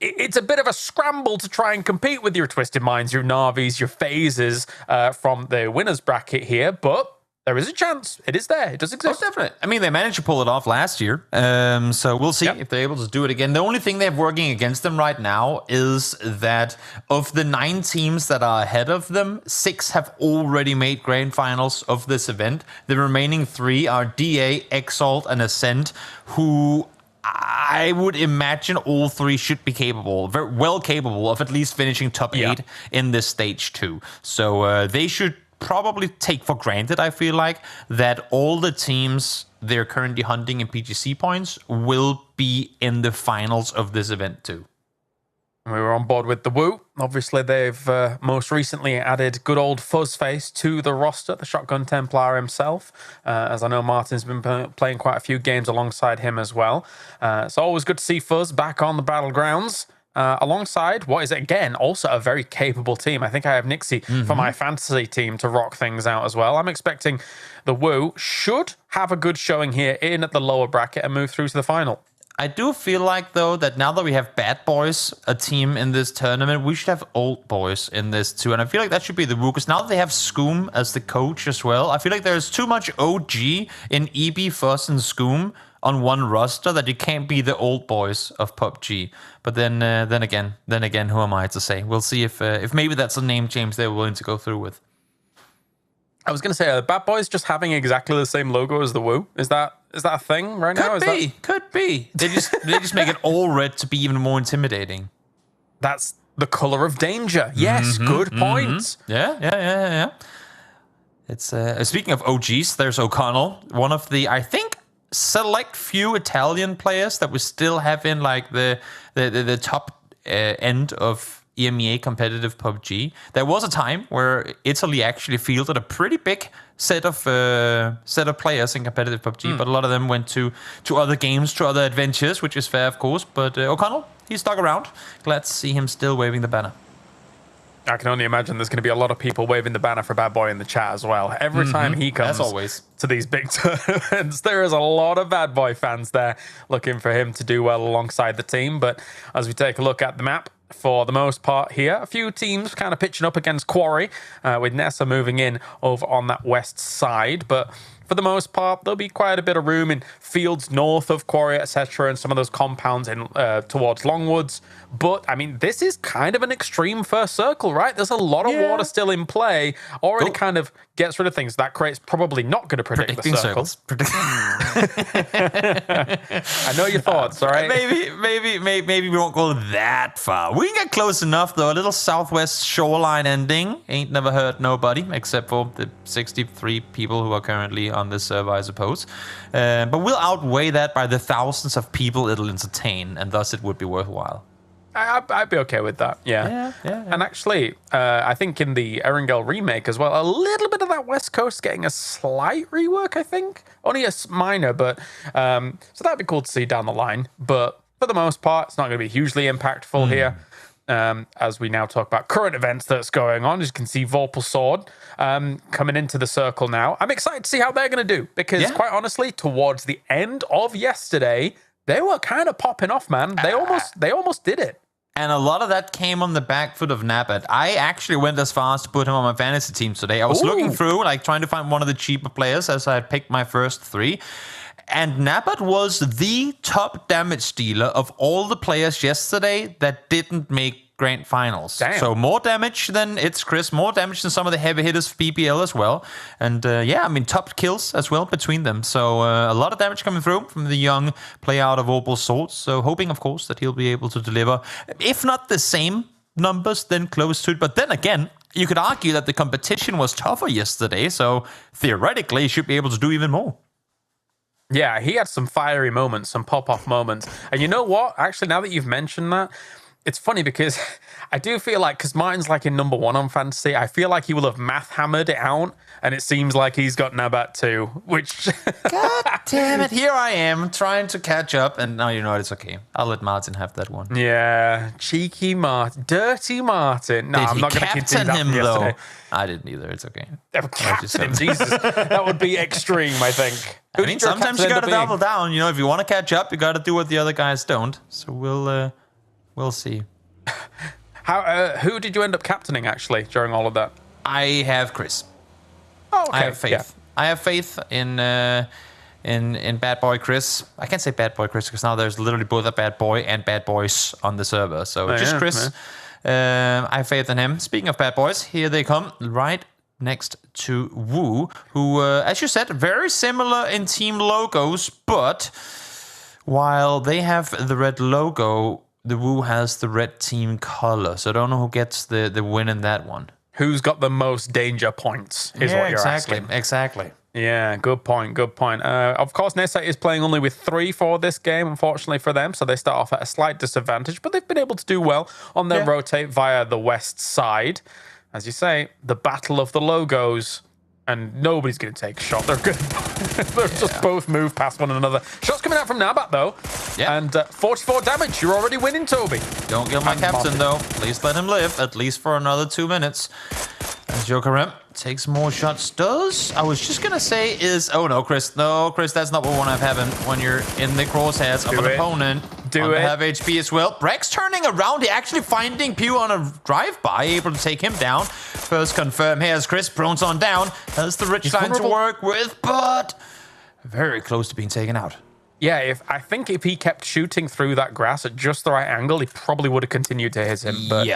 Speaker 18: it's a bit of a scramble to try and compete with your Twisted Minds, your Na'Vis, your Phases from the winners bracket here, but there is a chance. It is there. It does exist.
Speaker 8: Oh, definitely. I mean, they managed to pull it off last year. So we'll see if they're able to do it again. The only thing they have working against them right now is that of the 9 teams that are ahead of them, 6 have already made grand finals of this event. The remaining 3 are DA, Exalt, and Ascent, who I would imagine all 3 should be capable, very well capable of at least finishing top 8 in this stage 2. So they should probably take for granted, I feel like, that all the teams they're currently hunting in PGC points will be in the finals of this event too.
Speaker 18: We were on board with the Woo. Obviously, they've most recently added good old Fuzzface to the roster, the Shotgun Templar himself, as I know Martin's been playing quite a few games alongside him as well. It's always good to see Fuzz back on the battlegrounds. Alongside what is, again, also a very capable team. I think I have Nixie for my fantasy team to rock things out as well. I'm expecting the Woo should have a good showing here in at the lower bracket and move through to the final.
Speaker 8: I do feel like, though, that now that we have Bad Boys, a team in this tournament, we should have Old Boys in this too. And I feel like that should be the Woo, because now that they have Scoom as the coach as well, I feel like there's too much OG in EB, Fuzz, and Scoom on one roster that you can't be the Old Boys of PUBG. But then again, who am I to say? We'll see if maybe that's a name change they're willing to go through with.
Speaker 18: I was going to say, are Bad Boys just having exactly the same logo as the Woo? Is that a thing right now?
Speaker 8: Could be. They just make it all red to be even more intimidating.
Speaker 18: That's the color of danger. Yes, good point.
Speaker 8: Yeah. It's speaking of OGs, there's O'Connell, one of the, I think, select few Italian players that we still have in like the top end of EMEA competitive PUBG. There was a time where Italy actually fielded a pretty big set of players in competitive PUBG, but a lot of them went to other games, to other adventures, which is fair, of course. But O'Connell, he stuck around. Glad to see him still waving the banner.
Speaker 18: I can only imagine there's going to be a lot of people waving the banner for Bad Boy in the chat as well. Every time he comes to these big tournaments, there is a lot of Bad Boy fans there looking for him to do well alongside the team. But as we take a look at the map, for the most part here, a few teams kind of pitching up against Quarry, with Nessa moving in over on that west side. But for the most part, there'll be quite a bit of room in fields north of Quarry, etc., and some of those compounds in towards Longwoods. But, I mean, this is kind of an extreme first circle, right? There's a lot of water still in play. Already kind of gets rid of things. That crate's probably not going to predict the circles. I know your thoughts, all right?
Speaker 8: Maybe we won't go that far. We can get close enough, though. A little southwest shoreline ending. Ain't never hurt nobody, except for the 63 people who are currently on this server, I suppose. But we'll outweigh that by the thousands of people it'll entertain, and thus it would be worthwhile.
Speaker 18: I'd be okay with that, yeah. And actually, I think in the Erangel remake as well, a little bit of that West Coast getting a slight rework, I think. Only a minor, but so that'd be cool to see down the line. But for the most part, it's not going to be hugely impactful here. As we now talk about current events that's going on, as you can see, Vorpal Sword coming into the circle now. I'm excited to see how they're going to do, because quite honestly, towards the end of yesterday, they were kind of popping off, man. They almost did it.
Speaker 8: And a lot of that came on the back foot of Nabat. I actually went as far as to put him on my fantasy team today. I was looking through, like trying to find one of the cheaper players as I had picked my first 3. And Nabat was the top damage dealer of all the players yesterday that didn't make grand finals.
Speaker 18: Damn.
Speaker 8: So more damage than It's Chris, more damage than some of the heavy hitters for BBL as well. And yeah, I mean, top kills as well between them. So a lot of damage coming through from the young player out of Opal Swords. So hoping, of course, that he'll be able to deliver, if not the same numbers, then close to it. But then again, you could argue that the competition was tougher yesterday. So theoretically, he should be able to do even more.
Speaker 18: Yeah, he had some fiery moments, some pop-off moments. And you know what? Actually, now that you've mentioned that, it's funny because I do feel like, because Martin's like in number 1 on fantasy, I feel like he will have math hammered it out, and it seems like he's got Nabat too, which...
Speaker 8: God damn it, here I am trying to catch up, and now you know it's okay. I'll let Martin have that one.
Speaker 18: Yeah, cheeky Martin, dirty Martin. No, I'm not going to continue that
Speaker 8: him,
Speaker 18: yesterday.
Speaker 8: Though. I didn't either, it's okay.
Speaker 18: Captain him, Jesus. That would be extreme, I think.
Speaker 8: I mean, sometimes you got to double down. You know, if you want to catch up, you got to do what the other guys don't. So we'll see.
Speaker 18: Who did you end up captaining, actually, during all of that?
Speaker 8: I have Chris.
Speaker 18: Oh, okay.
Speaker 8: I have faith. I have faith in Bad Boy Chris. I can't say Bad Boy Chris because now there's literally both a Bad Boy and Bad Boys on the server. So just Chris. I have faith in him. Speaking of Bad Boys, here they come right next to Wu, who, as you said, very similar in team logos, but while they have the red logo, the Wu has the red team color. So I don't know who gets the win in that one.
Speaker 18: Who's got the most danger points is what you're asking.
Speaker 8: Exactly.
Speaker 18: Yeah, good point. Of course, Nessa is playing only with 3 for this game, unfortunately for them, so they start off at a slight disadvantage, but they've been able to do well on their rotate via the west side. As you say, the battle of the logos, and nobody's going to take a shot. They're good. They'll just both move past one another. Shots coming out from Nabat, though. Yeah. And 44 damage. You're already winning, Toby.
Speaker 8: Don't kill my captain, though. Please let him live, at least for another 2 minutes. As Jokerem takes more shots. I was just going to say oh, no, Chris. No, Chris, that's not what we want to have happen when you're in the crosshairs of an opponent. Have HP as well. Brex turning around. He actually finding Pew on a drive-by, able to take him down. First confirm here as Chris Brones on down. Has the rich line to work with, but very close to being taken out.
Speaker 18: Yeah, I think if he kept shooting through that grass at just the right angle, he probably would have continued to hit him. But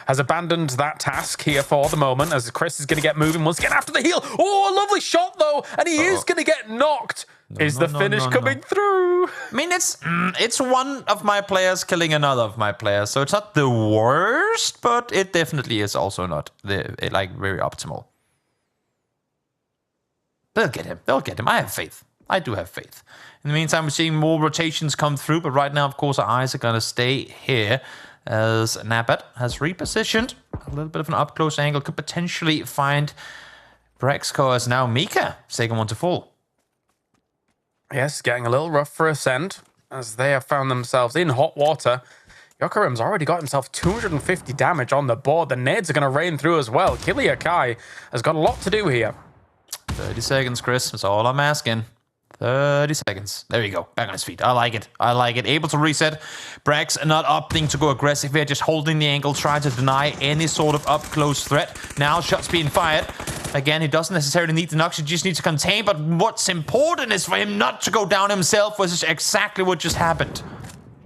Speaker 18: has abandoned that task here for the moment, as Chris is going to get moving once again after the heal. Oh, a lovely shot, though, and he is going to get knocked. Is the finish coming through?
Speaker 8: I mean, it's one of my players killing another of my players, so it's not the worst, but it definitely is also not very optimal. They'll get him. I have faith. I do have faith. In the meantime, we're seeing more rotations come through, but right now, of course, our eyes are going to stay here as Nabat has repositioned. A little bit of an up-close angle could potentially find Brexco, as now Mika, second one to fall.
Speaker 18: Yes, getting a little rough for Ascend, as they have found themselves in hot water. Yokarem's already got himself 250 damage on the board. The nades are going to rain through as well. Kilia Kai has got a lot to do here.
Speaker 8: 30 seconds, Chris. That's all I'm asking. 30 seconds. There you go. Back on his feet. I like it. Able to reset. Brax not opting to go aggressive here, just holding the angle, trying to deny any sort of up-close threat. Now shots being fired. Again, he doesn't necessarily need the knocks, he just needs to contain, but what's important is for him not to go down himself, which is exactly what just happened.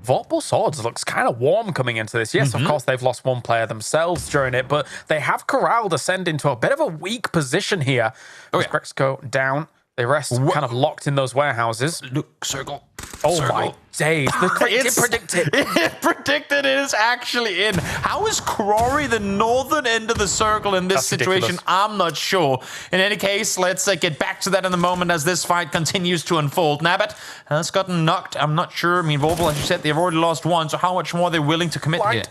Speaker 18: Vorpal Swords looks kind of warm coming into this. Yes, of course, they've lost one player themselves during it, but they have corralled Ascend into a bit of a weak position here. As go down. They rest kind of locked in those warehouses.
Speaker 8: Look, circle.
Speaker 18: Oh my days. The did predict it.
Speaker 8: It predicted it is actually in. How is Crory the northern end of the circle in this situation? Ridiculous. I'm not sure. In any case, let's get back to that in a moment as this fight continues to unfold. Nabat has gotten knocked. I'm not sure. I mean, Vorpal, as you said, they've already lost one, so how much more are they willing to commit here?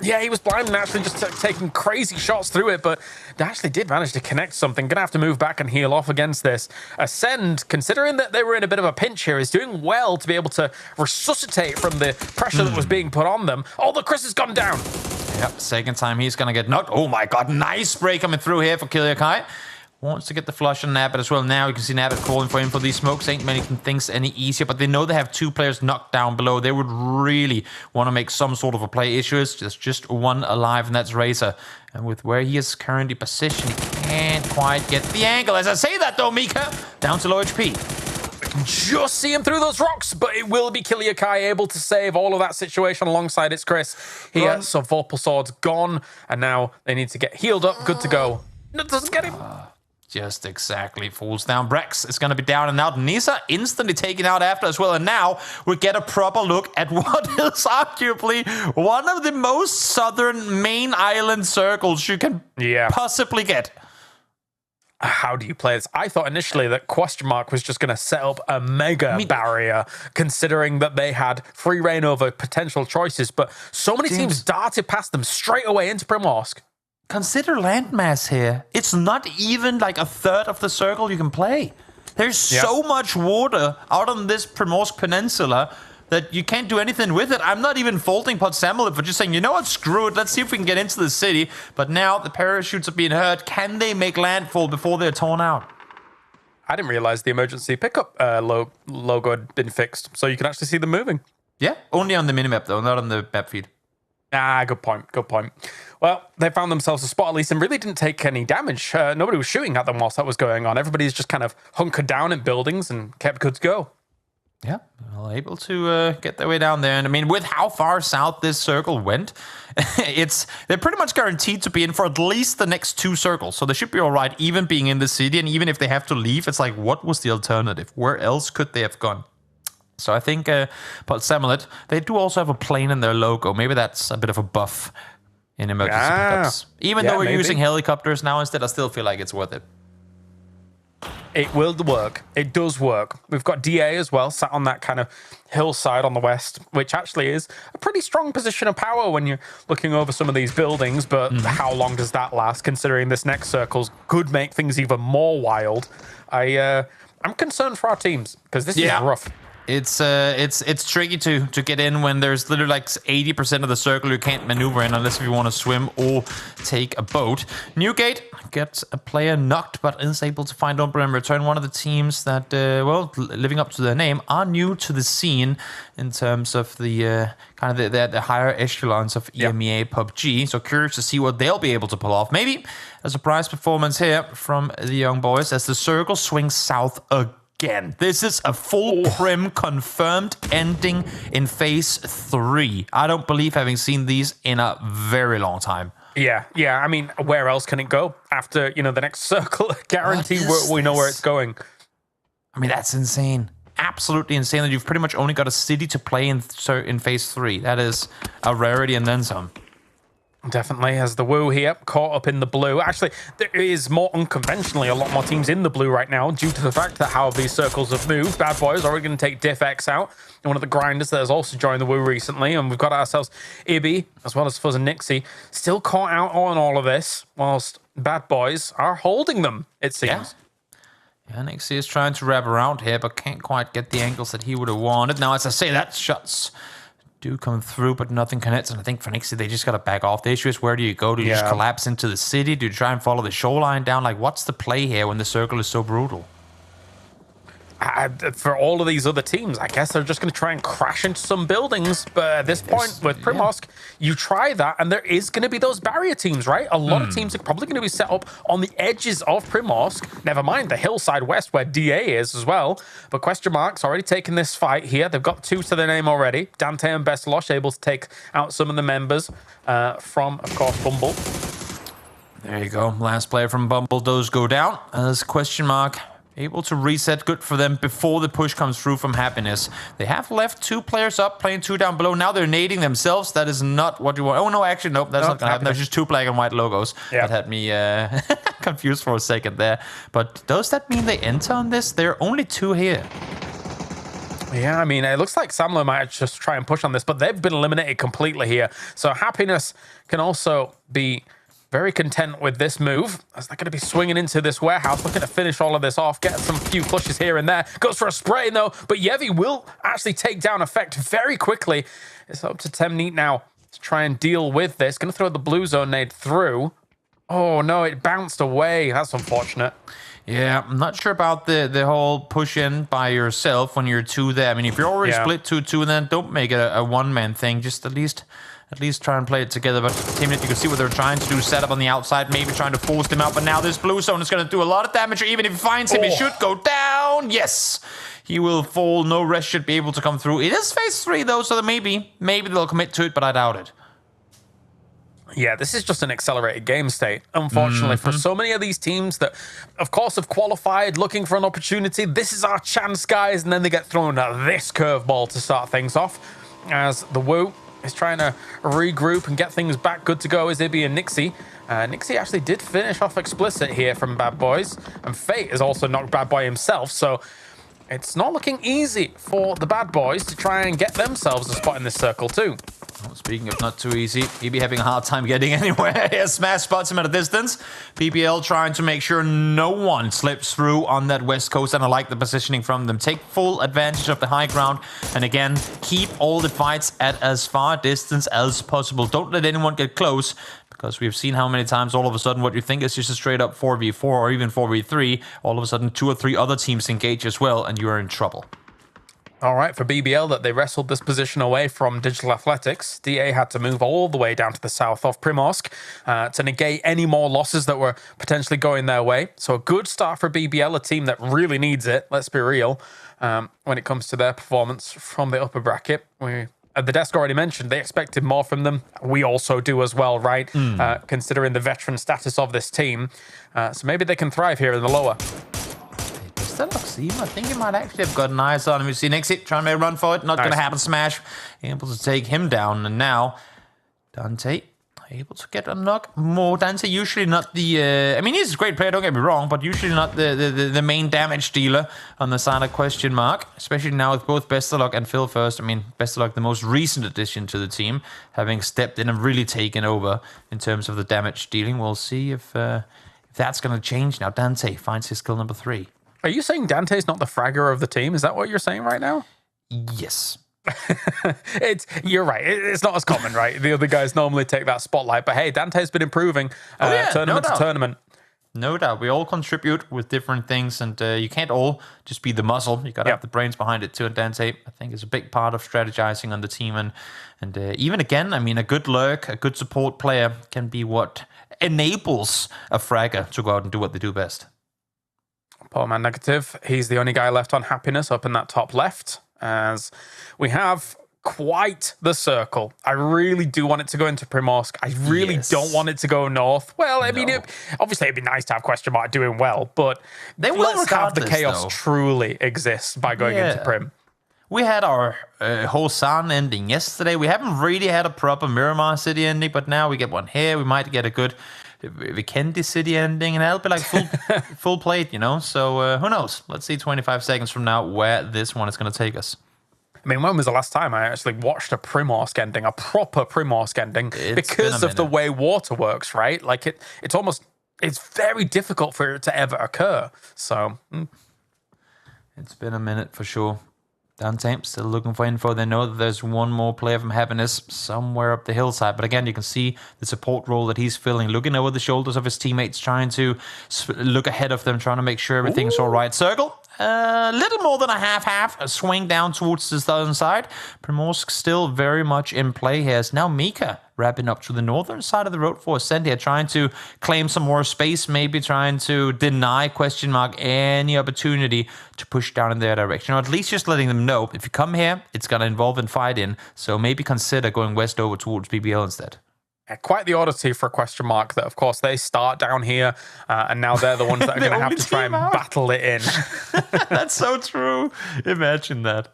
Speaker 18: Yeah, he was blind and actually just taking crazy shots through it, but they actually did manage to connect something. Gonna have to move back and heal off against this. Ascend, considering that they were in a bit of a pinch here, is doing well to be able to resuscitate from the pressure that was being put on them. Oh, the Chris has gone down.
Speaker 8: Yep, second time he's gonna get knocked. Oh my god, nice spray coming through here for Kilia Kai. Wants to get the flush on Nabat as well. Now you can see Nabat calling for him for these smokes. Ain't making things any easier, but they know they have 2 players knocked down below. They would really want to make some sort of a play. Issue is just one alive, and that's Razor. And with where he is currently positioned, he can't quite get the angle. As I say that though, Mika, down to low HP.
Speaker 18: Just see him through those rocks, but it will be Kilia Kai able to save all of that situation alongside its Chris here. So Vorpal Sword's gone, and now they need to get healed up, good to go. No, it doesn't get him.
Speaker 8: Just exactly. Falls down. Brex is going to be down and out. Nisa instantly taken out after as well. And now we get a proper look at what is arguably one of the most southern main island circles you can possibly get.
Speaker 18: How do you play this? I thought initially that Question Mark was just going to set up a mega barrier, considering that they had free reign over potential choices. But so many teams darted past them straight away into Primorsk.
Speaker 8: Consider landmass here. It's not even like a third of the circle you can play. There's so much water out on this Primorsk Peninsula that you can't do anything with it. I'm not even faulting Podsamulet for just saying, you know what, screw it. Let's see if we can get into the city. But now the parachutes are being hurt. Can they make landfall before they're torn out?
Speaker 18: I didn't realize the emergency pickup logo had been fixed, so you can actually see them moving.
Speaker 8: Yeah, only on the minimap though, not on the map feed.
Speaker 18: Good point. Good point. Well, they found themselves a spot at least and really didn't take any damage. Nobody was shooting at them whilst that was going on. Everybody's just kind of hunkered down in buildings and kept good to go.
Speaker 8: Yeah, well, able to get their way down there. And I mean, with how far south this circle went, they're pretty much guaranteed to be in for at least the next 2 circles. So they should be all right, even being in the city. And even if they have to leave, it's like, what was the alternative? Where else could they have gone? So I think, but Samulet, they do also have a plane in their logo. Maybe that's a bit of a buff in emergency pickups. Even though we're using helicopters now instead, I still feel like it's worth it.
Speaker 18: It will work. It does work. We've got DA as well, sat on that kind of hillside on the west, which actually is a pretty strong position of power when you're looking over some of these buildings. But how long does that last, considering this next circle's could make things even more wild? I'm concerned for our teams, because this is rough.
Speaker 8: It's tricky to get in when there's literally like 80% of the circle you can't maneuver in unless you want to swim or take a boat. Newgate gets a player knocked, but is able to find Umbra and return. One of the teams that, well, living up to their name, are new to the scene in terms of the kind of the higher echelons of EMEA PUBG. So curious to see what they'll be able to pull off. Maybe a surprise performance here from the young boys as the circle swings south again. This is a full Prim confirmed ending in phase 3. I don't believe having seen these in a very long time.
Speaker 18: Yeah. I mean, where else can it go after, the next circle? Guarantee we know where it's going.
Speaker 8: I mean, that's insane. Absolutely insane that you've pretty much only got a city to play in phase 3. That is a rarity and then some.
Speaker 18: Definitely, as the Woo here caught up in the blue. Actually, there is more unconventionally a lot more teams in the blue right now due to the fact that how these circles have moved. Bad Boys already going to take Diff X out, and one of the grinders that has also joined the Woo recently. And we've got ourselves Ibby as well as Fuzz and Nixie still caught out on all of this, whilst Bad Boys are holding them, it seems.
Speaker 8: Yeah, Nixie is trying to wrap around here, but can't quite get the angles that he would have wanted. Now, as I say, that shots do come through, but nothing connects. And I think for Nixie, they just got to back off. The issue is, where do you go? Do you just collapse into the city? Do you try and follow the shoreline down? Like, what's the play here when the circle is so brutal?
Speaker 18: For all of these other teams, I guess they're just going to try and crash into some buildings. But at this point, with Primosk, you try that, and there is going to be those barrier teams, right? A lot of teams are probably going to be set up on the edges of Primosk. Never mind the hillside west where DA is as well. But Question Mark's already taken this fight here. They've got 2 to their name already. Dante and Bestlosh able to take out some of the members from, of course, Bumble.
Speaker 8: There you go. Last player from Bumble does go down as Question Mark able to reset. Good for them before the push comes through from Happiness. They have left 2 players up, playing 2 down below. Now they're nading themselves. That is not what you want. Oh, no, actually, nope. That's not going to happen. There's just 2 black and white logos. That had me confused for a second there. But does that mean they enter on this? There are only 2 here.
Speaker 18: Yeah, I mean, it looks like Samlo might just try and push on this, but they've been eliminated completely here. So Happiness can also be very content with this move, as they're going to be swinging into this warehouse, looking to finish all of this off, get some few pushes here and there. Goes for a spray, though, but Yevi will actually take down Effect very quickly. It's up to Temneat now to try and deal with this. Going to throw the blue zone nade through. Oh, no, it bounced away. That's unfortunate.
Speaker 8: Yeah, I'm not sure about the whole push in by yourself when you're 2 there. I mean, if you're already split 2-2, then don't make it a one-man thing. Just at least try and play it together. But Teamnet, you can see what they're trying to do. Set up on the outside, maybe trying to force them out. But now this blue zone is going to do a lot of damage. Or even if he finds him, he should go down. Yes, he will fall. No rest should be able to come through. It is phase 3, though, so maybe they'll commit to it, but I doubt it.
Speaker 18: Yeah, this is just an accelerated game state, unfortunately, for so many of these teams that, of course, have qualified, looking for an opportunity. This is our chance, guys, and then they get thrown at this curveball to start things off, as the Woo is trying to regroup and get things back good to go as Ibby and Nixie. Nixie actually did finish off Explicit here from Bad Boys, and Fate is also knocked Bad Boy himself, so it's not looking easy for the Bad Boys to try and get themselves a spot in this circle too.
Speaker 8: Well, speaking of not too easy, Ibby having a hard time getting anywhere. Smash spots him at a distance. PPL trying to make sure no one slips through on that west coast, and I like the positioning from them. Take full advantage of the high ground, and again, keep all the fights at as far distance as possible. Don't let anyone get close, because we've seen how many times all of a sudden what you think is just a straight up 4v4 or even 4v3, all of a sudden 2 or 3 other teams engage as well, and you're in trouble.
Speaker 18: All right, for BBL, that they wrestled this position away from Digital Athletics. DA had to move all the way down to the south of Primorsk to negate any more losses that were potentially going their way. So a good start for BBL, a team that really needs it, let's be real, when it comes to their performance from the upper bracket. We, at the desk already mentioned, they expected more from them. We also do as well, right? Considering the veteran status of this team. So maybe they can thrive here in the lower.
Speaker 8: I think he might actually have gotten eyes on him. You see Nixie trying to make a run for it. Not going to happen. Smash. Able to take him down. And now Dante able to get a knock more. Dante usually not the... I mean, he's a great player, don't get me wrong, but usually not the main damage dealer on the side of question mark. Especially now with both Bestalog and Phil First. I mean, Bestalog, the most recent addition to the team, having stepped in and really taken over in terms of the damage dealing. We'll see if that's going to change now. Dante finds his skill number 3.
Speaker 18: Are you saying Dante's not the fragger of the team? Is that what you're saying right now?
Speaker 8: Yes.
Speaker 18: You're right. It's not as common, right? The other guys normally take that spotlight. But hey, Dante's been improving tournament to tournament.
Speaker 8: No doubt. We all contribute with different things, and you can't all just be the muscle. You got to have the brains behind it too. And Dante, I think, is a big part of strategizing on the team. And even again, I mean, a good lurk, a good support player can be what enables a fragger to go out and do what they do best.
Speaker 18: Poor man Negative. He's the only guy left on happiness up in that top left, as we have quite the circle. I really do want it to go into Primorsk. I really don't want it to go north. Well, I mean, obviously it'd be nice to have question mark doing well, but
Speaker 8: they
Speaker 18: let's have the chaos truly exist by going into Prim.
Speaker 8: We had our Hosan ending yesterday. We haven't really had a proper Miramar City ending, but now we get one here. We might get a good Vikendi City ending, and that'll be like full plate, you know? So who knows? Let's see 25 seconds from now where this one is going to take us.
Speaker 18: I mean, when was the last time I actually watched a Primorsk ending, a proper Primorsk ending, because of the way water works, right? Like it's very difficult for it to ever occur. So
Speaker 8: it's been a minute for sure. Dante still looking for info. They know that there's one more player from Happiness somewhere up the hillside. But again, you can see the support role that he's filling, looking over the shoulders of his teammates, trying to look ahead of them, trying to make sure everything's all right. Circle. A little more than a half, a swing down towards the southern side. Primorsk still very much in play here. It's now Mika wrapping up to the northern side of the road for Ascent here, trying to claim some more space, maybe trying to deny question mark any opportunity to push down in their direction, or at least just letting them know, if you come here, it's going to involve and fight in, so maybe consider going west over towards BBL instead.
Speaker 18: Quite the oddity for a question mark that, of course, they start down here, and now they're the ones that are going to have to try and battle it in.
Speaker 8: That's so true. Imagine that.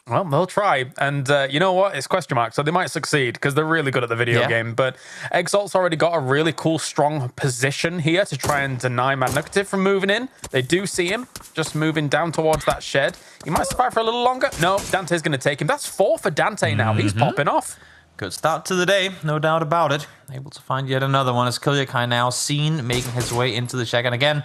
Speaker 18: Well, they'll try. And you know what? It's question mark, so they might succeed because they're really good at the video game. But Exalt's already got a really cool, strong position here to try and deny Mad Nugative from moving in. They do see him just moving down towards that shed. He might survive for a little longer. No, Dante's going to take him. That's 4 for Dante now. He's popping off.
Speaker 8: Good start to the day, no doubt about it. Able to find yet another one as Kilyakai now seen making his way into the shack. And again,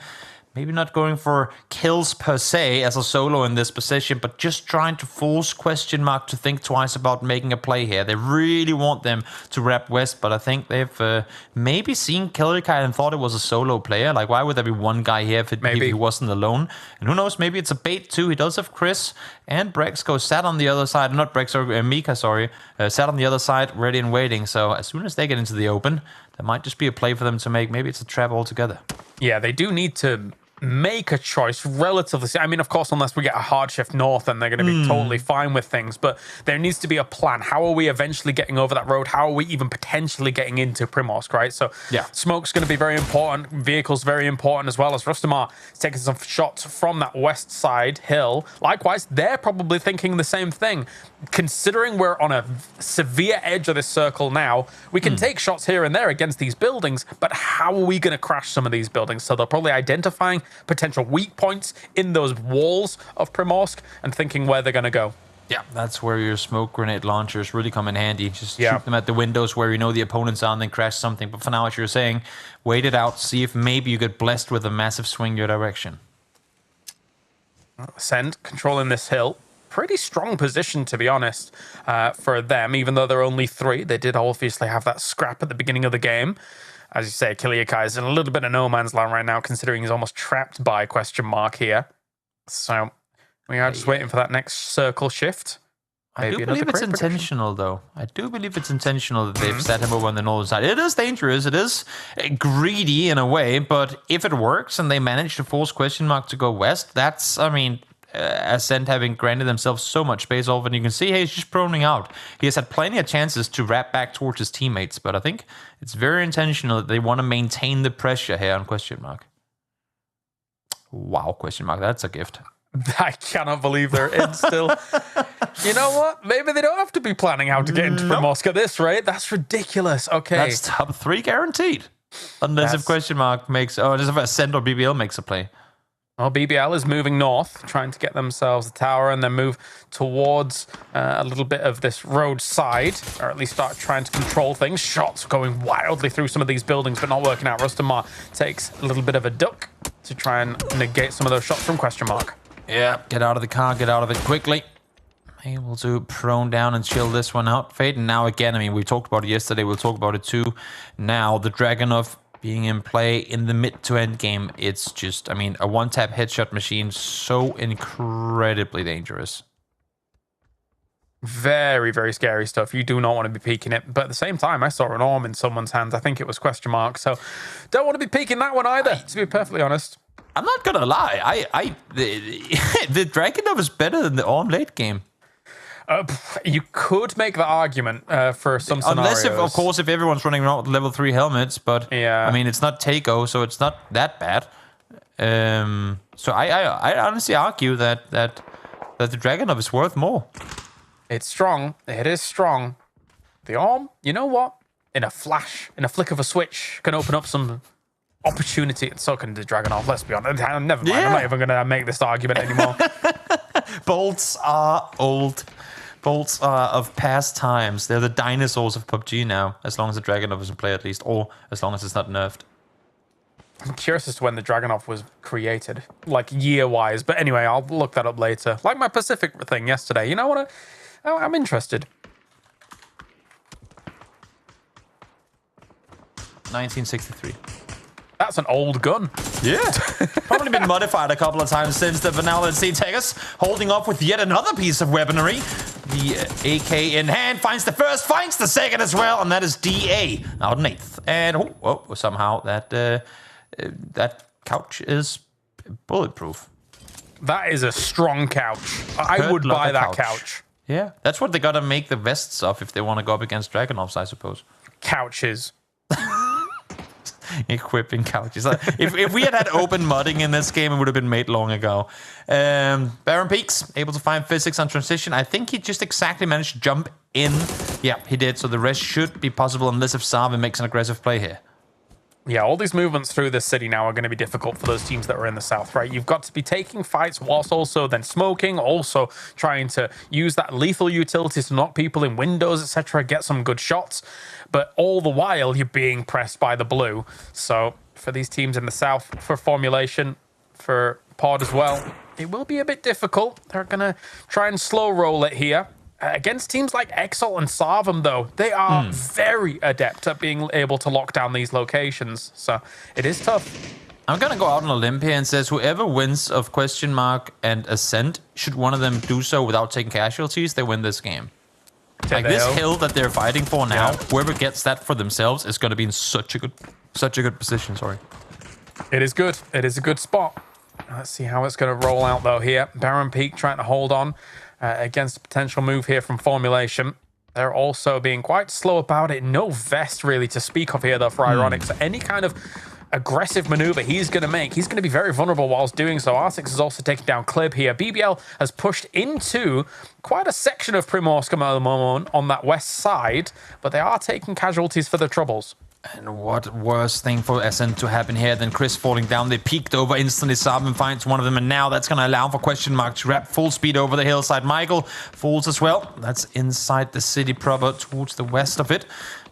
Speaker 8: maybe not going for kills per se as a solo in this position, but just trying to force question mark to think twice about making a play here. They really want them to wrap west, but I think they've maybe seen Kilyakai and thought it was a solo player. Like, why would there be one guy here if he wasn't alone? And who knows, maybe it's a bait too. He does have Chris and Brexco sat on the other side. Not Brexco, Mika, sorry. Sat on the other side, ready and waiting. So as soon as they get into the open, there might just be a play for them to make. Maybe it's a trap altogether.
Speaker 18: Yeah, they do need to make a choice relatively. I mean, of course, unless we get a hard shift north, then they're going to be totally fine with things. But there needs to be a plan. How are we eventually getting over that road? How are we even potentially getting into Primorsk, right? So smoke's going to be very important. Vehicles very important as well, as Rustamar is taking some shots from that west side hill. Likewise, they're probably thinking the same thing. Considering we're on a severe edge of this circle now, we can take shots here and there against these buildings, but how are we going to crash some of these buildings? So they're probably identifying potential weak points in those walls of Primorsk and thinking where they're going to go.
Speaker 8: Yeah, that's where your smoke grenade launchers really come in handy. Just shoot them at the windows where you know the opponent's on, then crash something. But for now, as you're saying, wait it out, see if maybe you get blessed with a massive swing your direction.
Speaker 18: Send, controlling this hill. Pretty strong position, to be honest, for them, even though they're only 3. They did obviously have that scrap at the beginning of the game. As you say, Kilyakai is in a little bit of no man's land right now, considering he's almost trapped by question mark here. So We are just waiting for that next circle shift.
Speaker 8: I do believe it's intentional, though. I do believe it's intentional that they've set him over on the northern side. It is dangerous. It is greedy in a way, but if it works and they manage to force question mark to go west, that's, I mean, Ascent having granted themselves so much space off, and you can see, hey, he's just proning out. He has had plenty of chances to wrap back towards his teammates, but I think it's very intentional that they want to maintain the pressure here on question mark. Wow, question mark. That's a gift.
Speaker 18: I cannot believe they're in still. You know what? Maybe they don't have to be planning how to get into Primorsk at this rate. That's ridiculous. Okay.
Speaker 8: That's top 3 guaranteed. Unless if question mark makes... Oh, unless if Ascent or BBL makes a play.
Speaker 18: Well, BBL is moving north, trying to get themselves a tower and then move towards a little bit of this road side, or at least start trying to control things. Shots going wildly through some of these buildings, but not working out. Rustamar takes a little bit of a duck to try and negate some of those shots from question mark.
Speaker 8: Yeah, get out of the car, get out of it quickly. Able to prone down and chill this one out. Fade, and now again, I mean, we talked about it yesterday, we'll talk about it too. Now, the Dragunov being in play in the mid to end game, it's just, I mean, a one-tap headshot machine, so incredibly dangerous.
Speaker 18: Very, very scary stuff. You do not want to be peeking it. But at the same time, I saw an arm in someone's hands. I think it was question mark. So don't want to be peeking that one either, to be perfectly honest.
Speaker 8: I'm not gonna lie. The Dragunov is better than the Orm late game.
Speaker 18: You could make the argument for some scenarios.
Speaker 8: Unless, of course, if everyone's running around with level 3 helmets. But yeah, I mean, it's not Takeo, so it's not that bad. So I honestly argue that the Dragunov is worth more.
Speaker 18: It's strong. It is strong. The Orm, you know what? In a flash, in a flick of a switch, can open up some opportunity, and so can the Dragunov. Let's be honest. Never mind. Yeah. I'm not even going to make this argument anymore.
Speaker 8: Bolts are old. Bolts are of past times. They're the dinosaurs of PUBG now, as long as the Dragunov is in play at least, or as long as it's not nerfed.
Speaker 18: I'm curious as to when the Dragunov was created, like year-wise. But anyway, I'll look that up later. Like my Pacific thing yesterday. You know what? I'm interested.
Speaker 8: 1963.
Speaker 18: That's an old gun.
Speaker 8: Yeah. Probably been modified a couple of times since then, but now let's see Tegas holding up with yet another piece of weaponry. The AK in hand, finds the first, finds the second as well, and that is DA out in 8th. And somehow that couch is bulletproof.
Speaker 18: That is a strong couch. I would buy that couch.
Speaker 8: Yeah, that's what they gotta make the vests of if they want to go up against Dragunovs, I suppose.
Speaker 18: Couches.
Speaker 8: Equipping couches. If we had open modding in this game, it would have been made long ago. Baron Peaks, able to find physics on transition. I think he just exactly managed to jump in. Yeah, he did. So the rest should be possible unless if Sarvin makes an aggressive play here.
Speaker 18: Yeah, all these movements through this city now are going to be difficult for those teams that are in the south, right? You've got to be taking fights whilst also then smoking, also trying to use that lethal utility to knock people in windows, etc., get some good shots. But all the while, you're being pressed by the blue. So for these teams in the south, for formulation, for pod as well, it will be a bit difficult. They're going to try and slow roll it here. Against teams like Exalt and Sarvum, though, they are very adept at being able to lock down these locations. So it is tough.
Speaker 8: I'm going to go out on a limb here and says whoever wins of question mark and Ascent, should one of them do so without taking casualties, they win this game. Like this hill that they're fighting for now, whoever gets that for themselves is going to be in such a good position. Sorry.
Speaker 18: It is good. It is a good spot. Let's see how it's going to roll out though here. Baron Peak trying to hold on against a potential move here from formulation. They're also being quite slow about it. No vest really to speak of here though for Ironic. So any kind of aggressive maneuver he's going to make, he's going to be very vulnerable whilst doing so. R6 is also taking down Klib here. BBL has pushed into quite a section of Primorsk at the moment on that west side, but they are taking casualties for the Troubles.
Speaker 8: And what worse thing for Ascent to happen here than Chris falling down? They peeked over instantly. Sarvin finds one of them, and now that's going to allow for question mark to wrap full speed over the hillside. Michael falls as well. That's inside the city proper towards the west of it.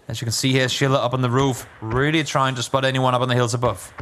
Speaker 8: As you can see here, Schiller up on the roof, really trying to spot anyone up on the hills above.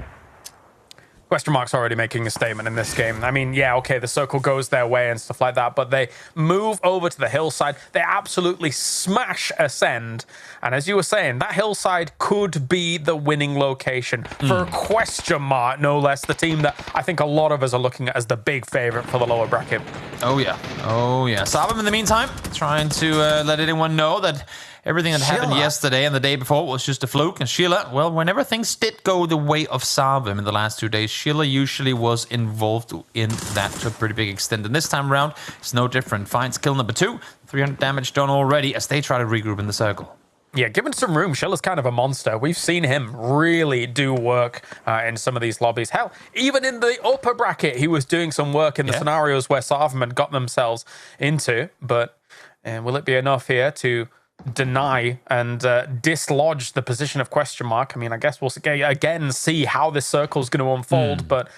Speaker 18: Question Mark's already making a statement in this game. I mean, yeah, okay, the circle goes their way and stuff like that, but they move over to the hillside. They absolutely smash Ascend. And as you were saying, that hillside could be the winning location for Question Mark, no less, the team that I think a lot of us are looking at as the big favorite for the lower bracket.
Speaker 8: Oh, yeah. Oh, yeah. Sabam, in the meantime, trying to let anyone know that everything that happened yesterday and the day before was just a fluke. And Sheila, well, whenever things did go the way of Sabam in the last 2 days, Sheila usually was involved in that to a pretty big extent. And this time around, it's no different. Finds kill number 2, 300 damage done already as they try to regroup in the circle.
Speaker 18: Yeah, given some room, Sheila's kind of a monster. We've seen him really do work in some of these lobbies. Hell, even in the upper bracket, he was doing some work in the scenarios where Sarvum had got themselves into. But will it be enough here to deny and dislodge the position of Question Mark? I mean, I guess we'll again see how this circle is going to unfold, but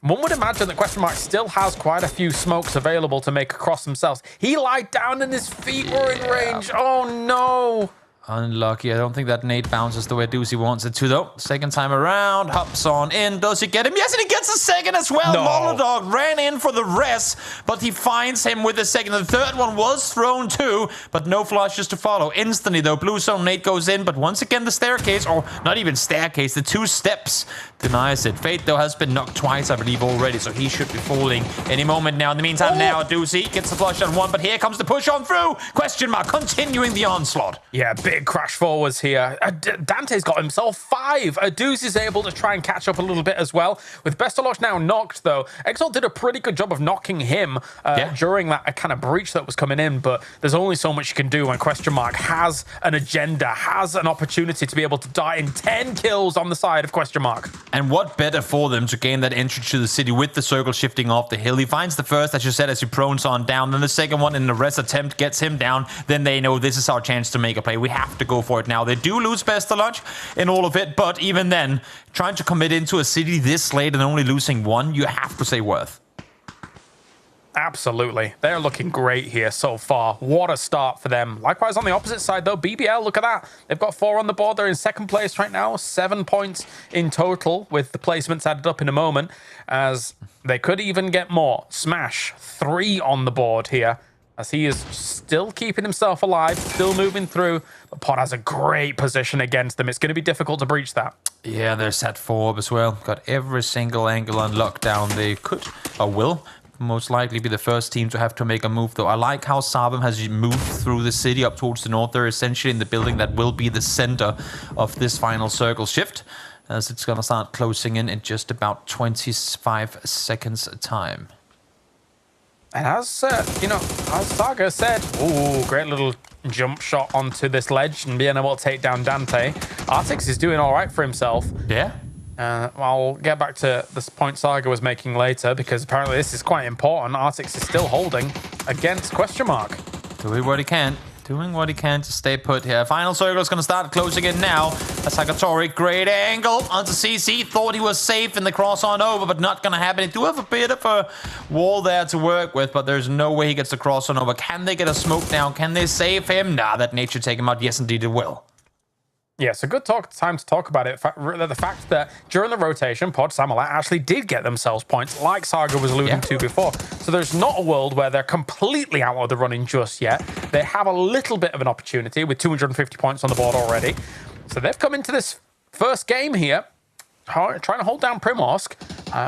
Speaker 18: one would imagine that Question Mark still has quite a few smokes available to make across themselves. He lied down and his feet were in range. Oh no!
Speaker 8: Unlucky. I don't think that nade bounces the way Doozy wants it to, though. Second time around, hops on in. Does he get him? Yes, and he gets a second as well.
Speaker 18: No.
Speaker 8: Molodog ran in for the rest, but he finds him with the second. The third one was thrown too, but no flushes to follow. Instantly, though, Blue Zone nade goes in, but once again, the staircase, or not even staircase, the 2 steps denies it. Fate, though, has been knocked twice, I believe, already, so he should be falling any moment now. In the meantime, now, Doozy gets the flush on 1, but here comes the push on through. Question Mark continuing the onslaught.
Speaker 18: Yeah, big crash forwards here. Dante's got himself 5. Doozy is able to try and catch up a little bit as well. With Bestalosh now knocked, though, Exalt did a pretty good job of knocking him during that kind of breach that was coming in, but there's only so much you can do when Question Mark has an agenda, has an opportunity to be able to die in 10 kills on the side of Question Mark.
Speaker 8: And what better for them to gain that entry to the city with the circle shifting off the hill. He finds the first, as you said, as he prones on down. Then the second one in the rest attempt gets him down. Then they know this is our chance to make a play. We have to go for it now. They do lose Pestalunch in all of it, but even then, trying to commit into a city this late and only losing 1, you have to say worth.
Speaker 18: Absolutely. They're looking great here so far. What a start for them. Likewise, on the opposite side, though, BBL, look at that. They've got 4 on the board. They're in second place right now. 7 points in total, with the placements added up in a moment, as they could even get more. Smash, 3 on the board here, as he is still keeping himself alive, still moving through. But Pod has a great position against them. It's going to be difficult to breach that.
Speaker 8: Yeah, they're set 4 as well. Got every single angle on lockdown. They could, or will, most likely be the first team to have to make a move, though. I like how Sabam has moved through the city up towards the north. They're essentially in the building that will be the center of this final circle shift, as it's going to start closing in just about 25 seconds time.
Speaker 18: And as, as Saga said, ooh, great little jump shot onto this ledge and being able to take down Dante. Artix is doing all right for himself.
Speaker 8: Yeah.
Speaker 18: I'll get back to this point Saga was making later, because apparently this is quite important. Artix is still holding against Question Mark.
Speaker 8: Doing what he can. Doing what he can to stay put here. Final circle is going to start closing in now. Sakatori, great angle onto CC. Thought he was safe in the cross on over, but not going to happen. He do have a bit of a wall there to work with, but there's no way he gets the cross on over. Can they get a smoke down? Can they save him? Nah, that nade should take him out. Yes, indeed it will.
Speaker 18: Yeah, it's a good time to talk about it. The fact that during the rotation, Pod Samulat actually did get themselves points, like Saga was alluding to before. So there's not a world where they're completely out of the running just yet. They have a little bit of an opportunity with 250 points on the board already. So they've come into this first game here, trying to hold down Primorsk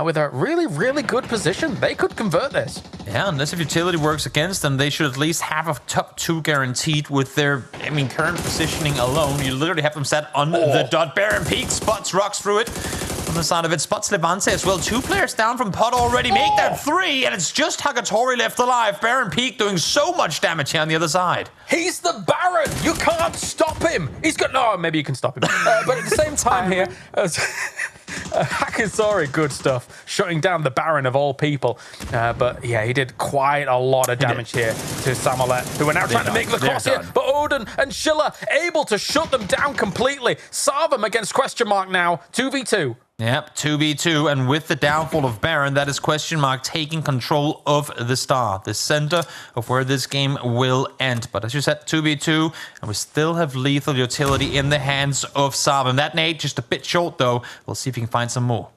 Speaker 18: with a really, really good position. They could convert this.
Speaker 8: Yeah, unless if utility works against them, they should at least have a top 2 guaranteed with their, current positioning alone. You literally have them set on the dot. Baron Peak spots rocks through it. On the side of it, spots Levante as well. 2 players down from Pod already. Make that 3, and it's just Hagatori left alive. Baron Peak doing so much damage here on the other side.
Speaker 18: He's the Baron! You can't stop him! He's got... No, maybe you can stop him. But at the same time here... Hagatori, good stuff. Shutting down the Baron of all people. But yeah, he did quite a lot of damage here to Samolet, who are now trying to make the cross here. But Odin and Schiller able to shut them down completely. Sarvum against Question Mark now. 2v2.
Speaker 8: Yep, 2v2, and with the downfall of Baron, that is Question Mark taking control of the star, the center of where this game will end. But as you said, 2v2, and we still have lethal utility in the hands of Sabam. That nade just a bit short, though. We'll see if he can find some more.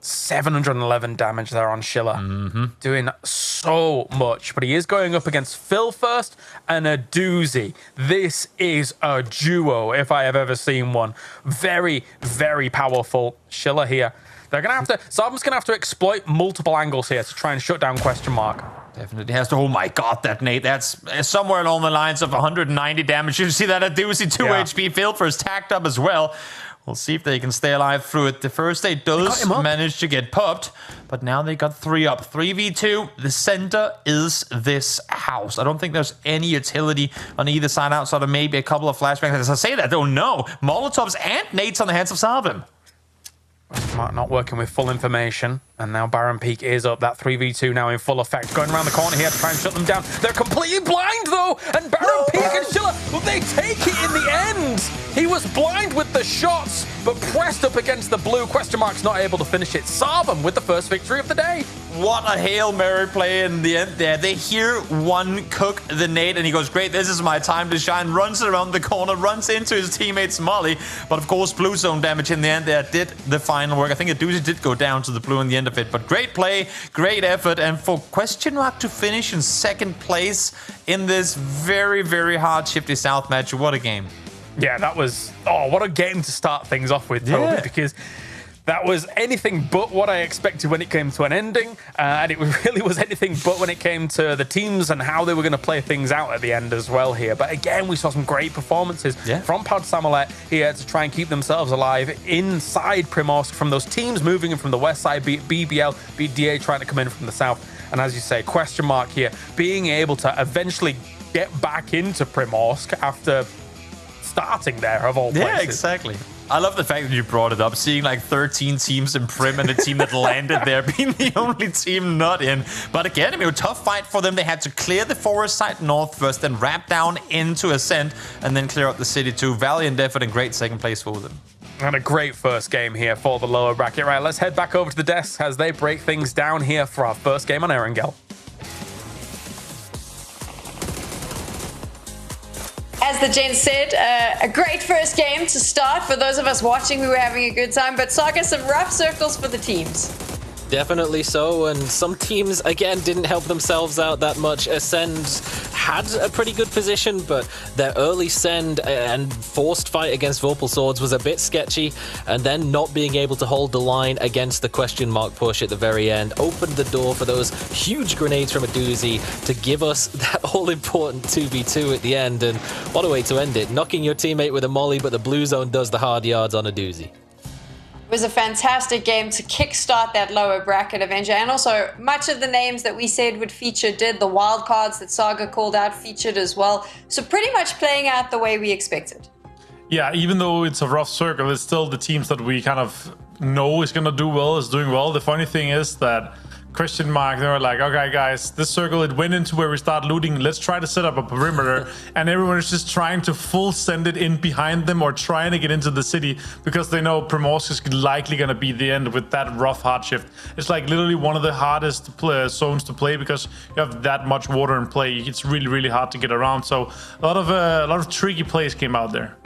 Speaker 18: 711 damage there on Schiller. Doing so much. But he is going up against Phil first and a doozy. This is a duo, if I have ever seen one. Very, very powerful. Schiller here. They're going to have to... Zarben's going to have to exploit multiple angles here to try and shut down question mark.
Speaker 8: Definitely has to. Oh my god, that nade. That's somewhere along the lines of 190 damage. You see that a doozy 2 HP. Phil first tacked up as well. We'll see if they can stay alive through it. The first aid does manage to get popped, but now they got 3 up. 3v2. The center is this house. I don't think there's any utility on either side outside of maybe a couple of flashbangs. As I say that, oh no. Molotovs and nades on the hands of Sarvim.
Speaker 18: Not working with full information. And now Baron Peak is up. That 3v2 now in full effect. Going around the corner here to try and shut them down. They're completely blind, though. And Baron Peak and Schiller, well, they take it in the end. He was blind with the shots, but pressed up against the blue. Question mark's not able to finish it. Sarvim with the first victory of the day.
Speaker 8: What a Hail Mary play in the end there. They hear one cook the nade, and he goes, great, this is my time to shine. Runs around the corner, runs into his teammate's molly. But of course, blue zone damage in the end there did the final work. I think a doozy did go down to the blue in the end of it. But great play, great effort. And for question mark to finish in second place in this very, very hard Shifty South match, what a game.
Speaker 18: Yeah, that was... Oh, what a game to start things off with, Toby, because... that was anything but what I expected when it came to an ending, and it really was anything but when it came to the teams and how they were going to play things out at the end as well here. But again, we saw some great performances from PUBG Samolet here to try and keep themselves alive inside Primorsk, from those teams moving in from the west side, be it BBL, be it DA trying to come in from the south. And as you say, question mark here, being able to eventually get back into Primorsk after starting there, of all places.
Speaker 8: Yeah, exactly. I love the fact that you brought it up, seeing like 13 teams in Prim and a team that landed there being the only team not in. But again, I mean, a tough fight for them. They had to clear the forest side north first, then wrap down into Ascent, and then clear up the city too. Valiant effort and great second place for them.
Speaker 18: And a great first game here for the lower bracket. Right, let's head back over to the desk as they break things down here for our first game on Erangel.
Speaker 13: As the gent said, a great first game to start. For those of us watching, we were having a good time. But Saga, some rough circles for the teams.
Speaker 15: Definitely so, and some teams, again, didn't help themselves out that much. Ascend had a pretty good position, but their early send and forced fight against Vorpal Swords was a bit sketchy, and then not being able to hold the line against the question mark push at the very end opened the door for those huge grenades from a doozy to give us that all-important 2v2 at the end, and what a way to end it. Knocking your teammate with a molly, but the blue zone does the hard yards on a doozy.
Speaker 13: It was a fantastic game to kickstart that lower bracket, Avenger, and also much of the names that we said would feature did. The wildcards that Saga called out featured as well. So pretty much playing out the way we expected.
Speaker 14: Yeah, even though it's a rough circle, it's still the teams that we kind of know is going to do well, is doing well. The funny thing is that question mark, they were like, okay guys, this circle, it went into where we start looting, let's try to set up a perimeter, and everyone is just trying to full send it in behind them or trying to get into the city because they know Primorsk is likely going to be the end with that rough hard shift. It's like literally one of the hardest zones to play because you have that much water in play. It's really, really hard to get around. So a lot of tricky plays came out there.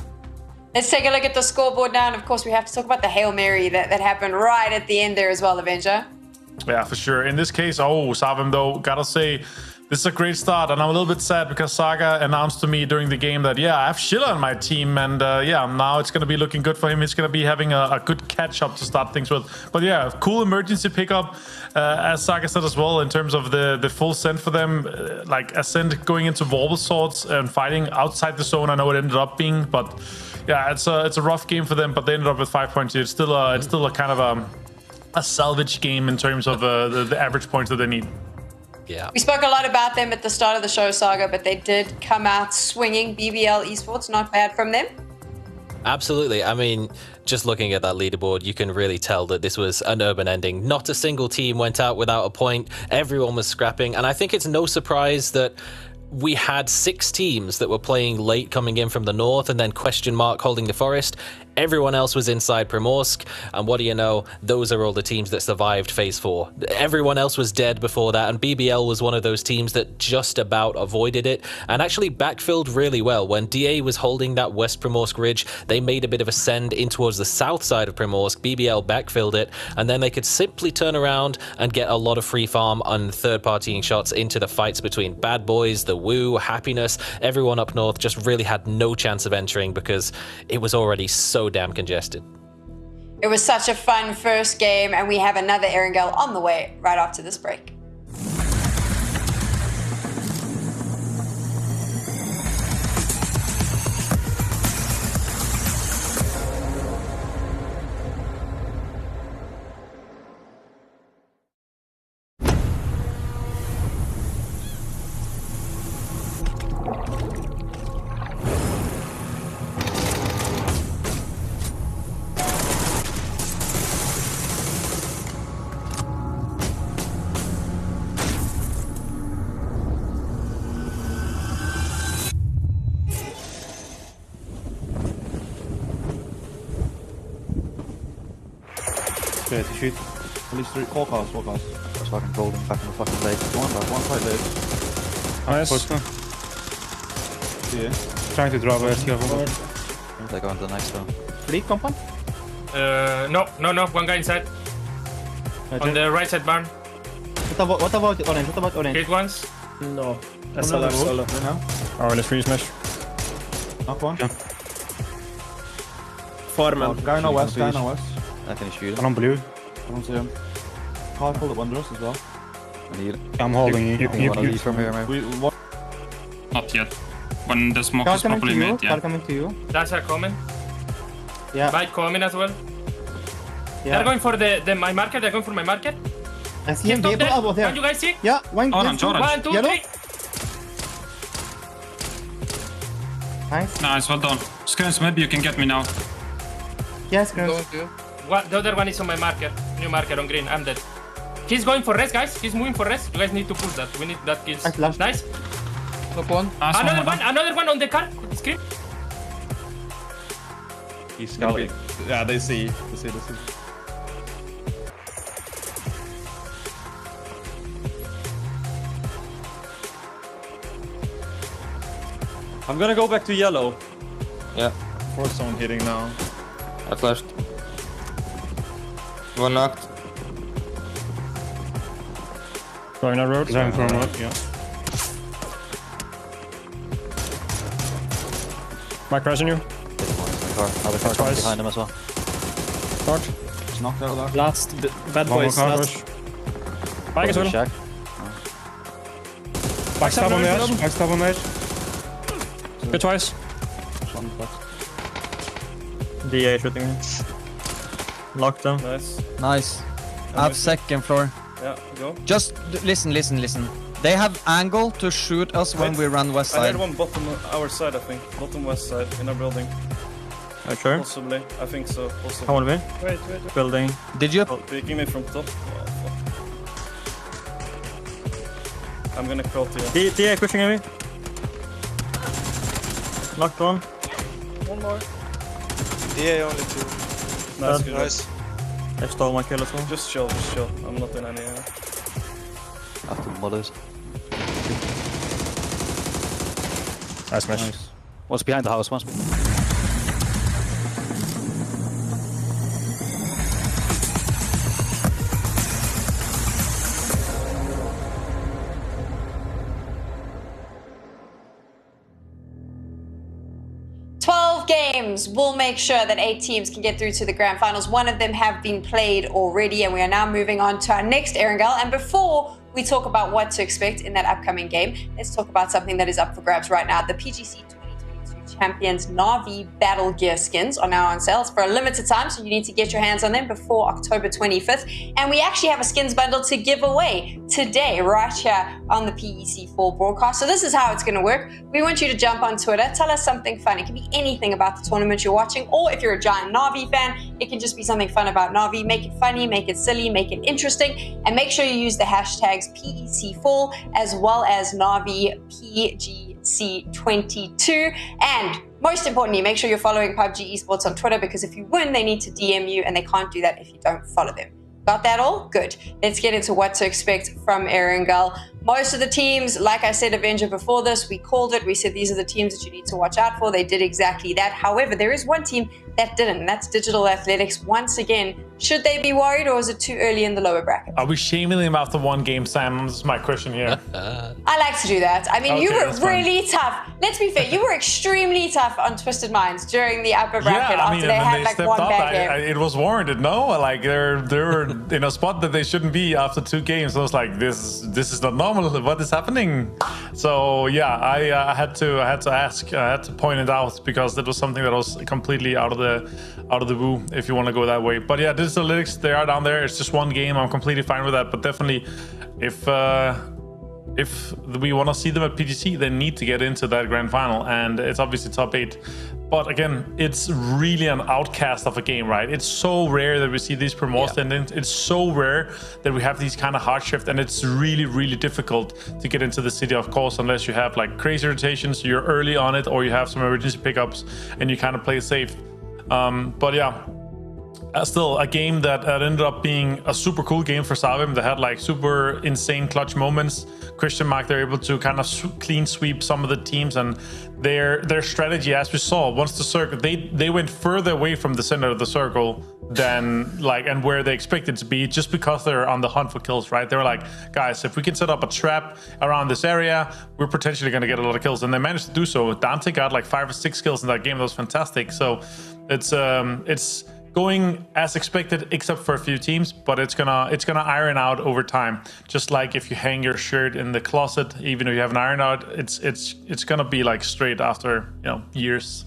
Speaker 13: Let's take a look at the scoreboard now, and of course we have to talk about the Hail Mary that happened right at the end there as well, Avenger.
Speaker 14: Yeah, for sure. In this case, Sarvim, though, gotta say, this is a great start. And I'm a little bit sad because Saga announced to me during the game that, yeah, I have Schiller on my team. And yeah, now it's going to be looking good for him. He's going to be having a good catch-up to start things with. But yeah, cool emergency pickup, as Saga said as well, in terms of the full send for them. Like Ascent going into Vorpal Swords and fighting outside the zone. I know it ended up being, but yeah, it's a rough game for them. But they ended up with 5 points. It's still a kind of a salvage game in terms of the average points that they need.
Speaker 15: Yeah.
Speaker 13: We spoke a lot about them at the start of the show, Saga, but they did come out swinging. BBL Esports, not bad from them.
Speaker 15: Absolutely. I mean, just looking at that leaderboard, you can really tell that this was an urban ending. Not a single team went out without a point. Everyone was scrapping. And I think it's no surprise that we had 6 teams that were playing late coming in from the north and then question mark holding the forest. Everyone else was inside Primorsk, and what do you know? Those are all the teams that survived Phase 4. Everyone else was dead before that, and BBL was one of those teams that just about avoided it, and actually backfilled really well. When DA was holding that West Primorsk ridge, they made a bit of a send in towards the south side of Primorsk. BBL backfilled it, and then they could simply turn around and get a lot of free farm on third-partying shots into the fights between Bad Boys, the Woo, Happiness. Everyone up north just really had no chance of entering because it was already so damn congested.
Speaker 13: It was such a fun first game, and we have another Erangel on the way right after this break.
Speaker 5: Okay, to shoot. At least 4 cars. That's fucking golden back in the fucking lake. One side lake.
Speaker 6: Nice.
Speaker 5: Yeah.
Speaker 6: Trying to drop it.
Speaker 1: They go on to the next one.
Speaker 5: Fleet compound?
Speaker 19: No. One guy inside. On the right side barn.
Speaker 5: What about orange?
Speaker 19: Hit once.
Speaker 7: No. SLR solo.
Speaker 11: Oh, let's free smash.
Speaker 5: Knock one.
Speaker 7: Foreman.
Speaker 5: Guy no west.
Speaker 1: I can shoot
Speaker 6: I'm on blue.
Speaker 5: I don't see him. Car pulled up under us as well.
Speaker 1: I need it.
Speaker 6: I'm holding you.
Speaker 1: One of these from here, maybe.
Speaker 19: Not yet. When the smoke is properly made, yeah.
Speaker 5: Coming to you.
Speaker 19: That's a coming.
Speaker 5: Yeah.
Speaker 19: Bite coming as well.
Speaker 5: Yeah.
Speaker 19: They're going for my market. They're going for my market.
Speaker 5: I see him.
Speaker 19: Can you guys see?
Speaker 5: Yeah.
Speaker 19: Orange. 1, 2, 3.
Speaker 5: Nice.
Speaker 19: Well done. Skirmish, maybe you can get me now.
Speaker 5: Yes, Chris.
Speaker 19: The other one is on my marker. New marker on green. I'm dead. He's going for rest, guys. He's moving for rest. You guys need to push that. We need that kills. Nice.
Speaker 5: Top one.
Speaker 19: Another one on the car. Scream.
Speaker 5: He's scouting. Yeah, they see.
Speaker 1: I'm gonna go back to yellow.
Speaker 5: Yeah. Fourth zone hitting now.
Speaker 1: I flashed. One knocked.
Speaker 11: Going that road.
Speaker 6: Going for a road, yeah.
Speaker 11: Mike crashing you.
Speaker 1: Other car coming behind him as well.
Speaker 11: Start.
Speaker 5: He's knocked out of there.
Speaker 7: Last bad boys. Last.
Speaker 11: Mike as well.
Speaker 6: Backstab on edge.
Speaker 11: Hit twice.
Speaker 1: DA shooting me. Locked them.
Speaker 16: Nice. I have second floor.
Speaker 19: Yeah, go.
Speaker 16: Just listen. They have angle to shoot us when we run west side.
Speaker 19: I had one bottom our side, I think. Bottom west side in our building.
Speaker 1: Are you sure?
Speaker 19: Possibly. I think so. Possibly.
Speaker 1: Come on, me.
Speaker 19: Wait.
Speaker 1: Building.
Speaker 16: Did you?
Speaker 19: Peeking me from top. Oh, fuck. I'm gonna crawl to you.
Speaker 1: DA pushing at me. Knocked one.
Speaker 19: One more.
Speaker 5: DA only 2.
Speaker 19: Nice, good. Nice.
Speaker 1: I stole my kill as well.
Speaker 19: Just chill. I'm not in any.
Speaker 1: After mothers.
Speaker 11: Nice smash.
Speaker 1: Nice. One's behind the house, once.
Speaker 13: Games will make sure that 8 teams can get through to the grand finals. One of them have been played already, and we are now moving on to our next Erangel. And before we talk about what to expect in that upcoming game, let's talk about something that is up for grabs right now. The PGC 2022 champions Na'Vi Battle Gear skins are now on sale for a limited time, so you need to get your hands on them before October 25th. And we actually have a skins bundle to give away today, right here on the PEC4 broadcast. So this is how it's going to work. We want you to jump on Twitter, tell us something fun. It can be anything about the tournament you're watching, or if you're a giant Na'Vi fan, it can just be something fun about Na'Vi. Make it funny, make it silly, make it interesting, and make sure you use the hashtags PEC4 as well as Na'Vi PG PUBGC22. And most importantly, make sure you're following PUBG Esports on Twitter, because if you win, they need to DM you, and they can't do that if you don't follow them. Got that all? Good. Let's get into what to expect from Erangel. Most of the teams, like I said, Avenger, before this, we called it. We said these are the teams that you need to watch out for. They did exactly that. However, there is one team that didn't, and that's Digital Athletics. Once again, should they be worried, or is it too early in the lower bracket?
Speaker 14: Are we shaming them after one game, Sam? This is my question here.
Speaker 13: I like to do that. I mean, you were really tough. Let's be fair, you were extremely tough on Twisted Minds during the upper bracket after they had like one bad game.
Speaker 14: It was warranted, no? Like they were in a spot that they shouldn't be after 2 games. I was like, this is not normal. What is happening? So yeah, I had to ask. I had to point it out, because that was something that was completely out of the blue, if you want to go that way. But yeah, Digital Analytics, they are down there. It's just one game. I'm completely fine with that. But definitely, if we want to see them at PGC, they need to get into that grand final, and it's obviously top 8. But again, it's really an outcast of a game, right? It's so rare that we see these promotions, and it's so rare that we have these kind of hard shift, and it's really, really difficult to get into the city, of course, unless you have like crazy rotations, you're early on it, or you have some emergency pickups, and you kind of play safe. But yeah, still a game that ended up being a super cool game for Savim. They had like super insane clutch moments. Christian Mark, they're able to kind of clean sweep some of the teams, and their strategy, as we saw, once the circle, they went further away from the center of the circle than like, and where they expected to be, just because they're on the hunt for kills, right? They were like, guys, if we can set up a trap around this area, we're potentially going to get a lot of kills, and they managed to do so. Dante got like 5 or 6 kills in that game. That was fantastic. So it's going as expected, except for a few teams, but it's gonna iron out over time. Just like if you hang your shirt in the closet, even if you haven't ironed out, it's gonna be like straight after, you know, years.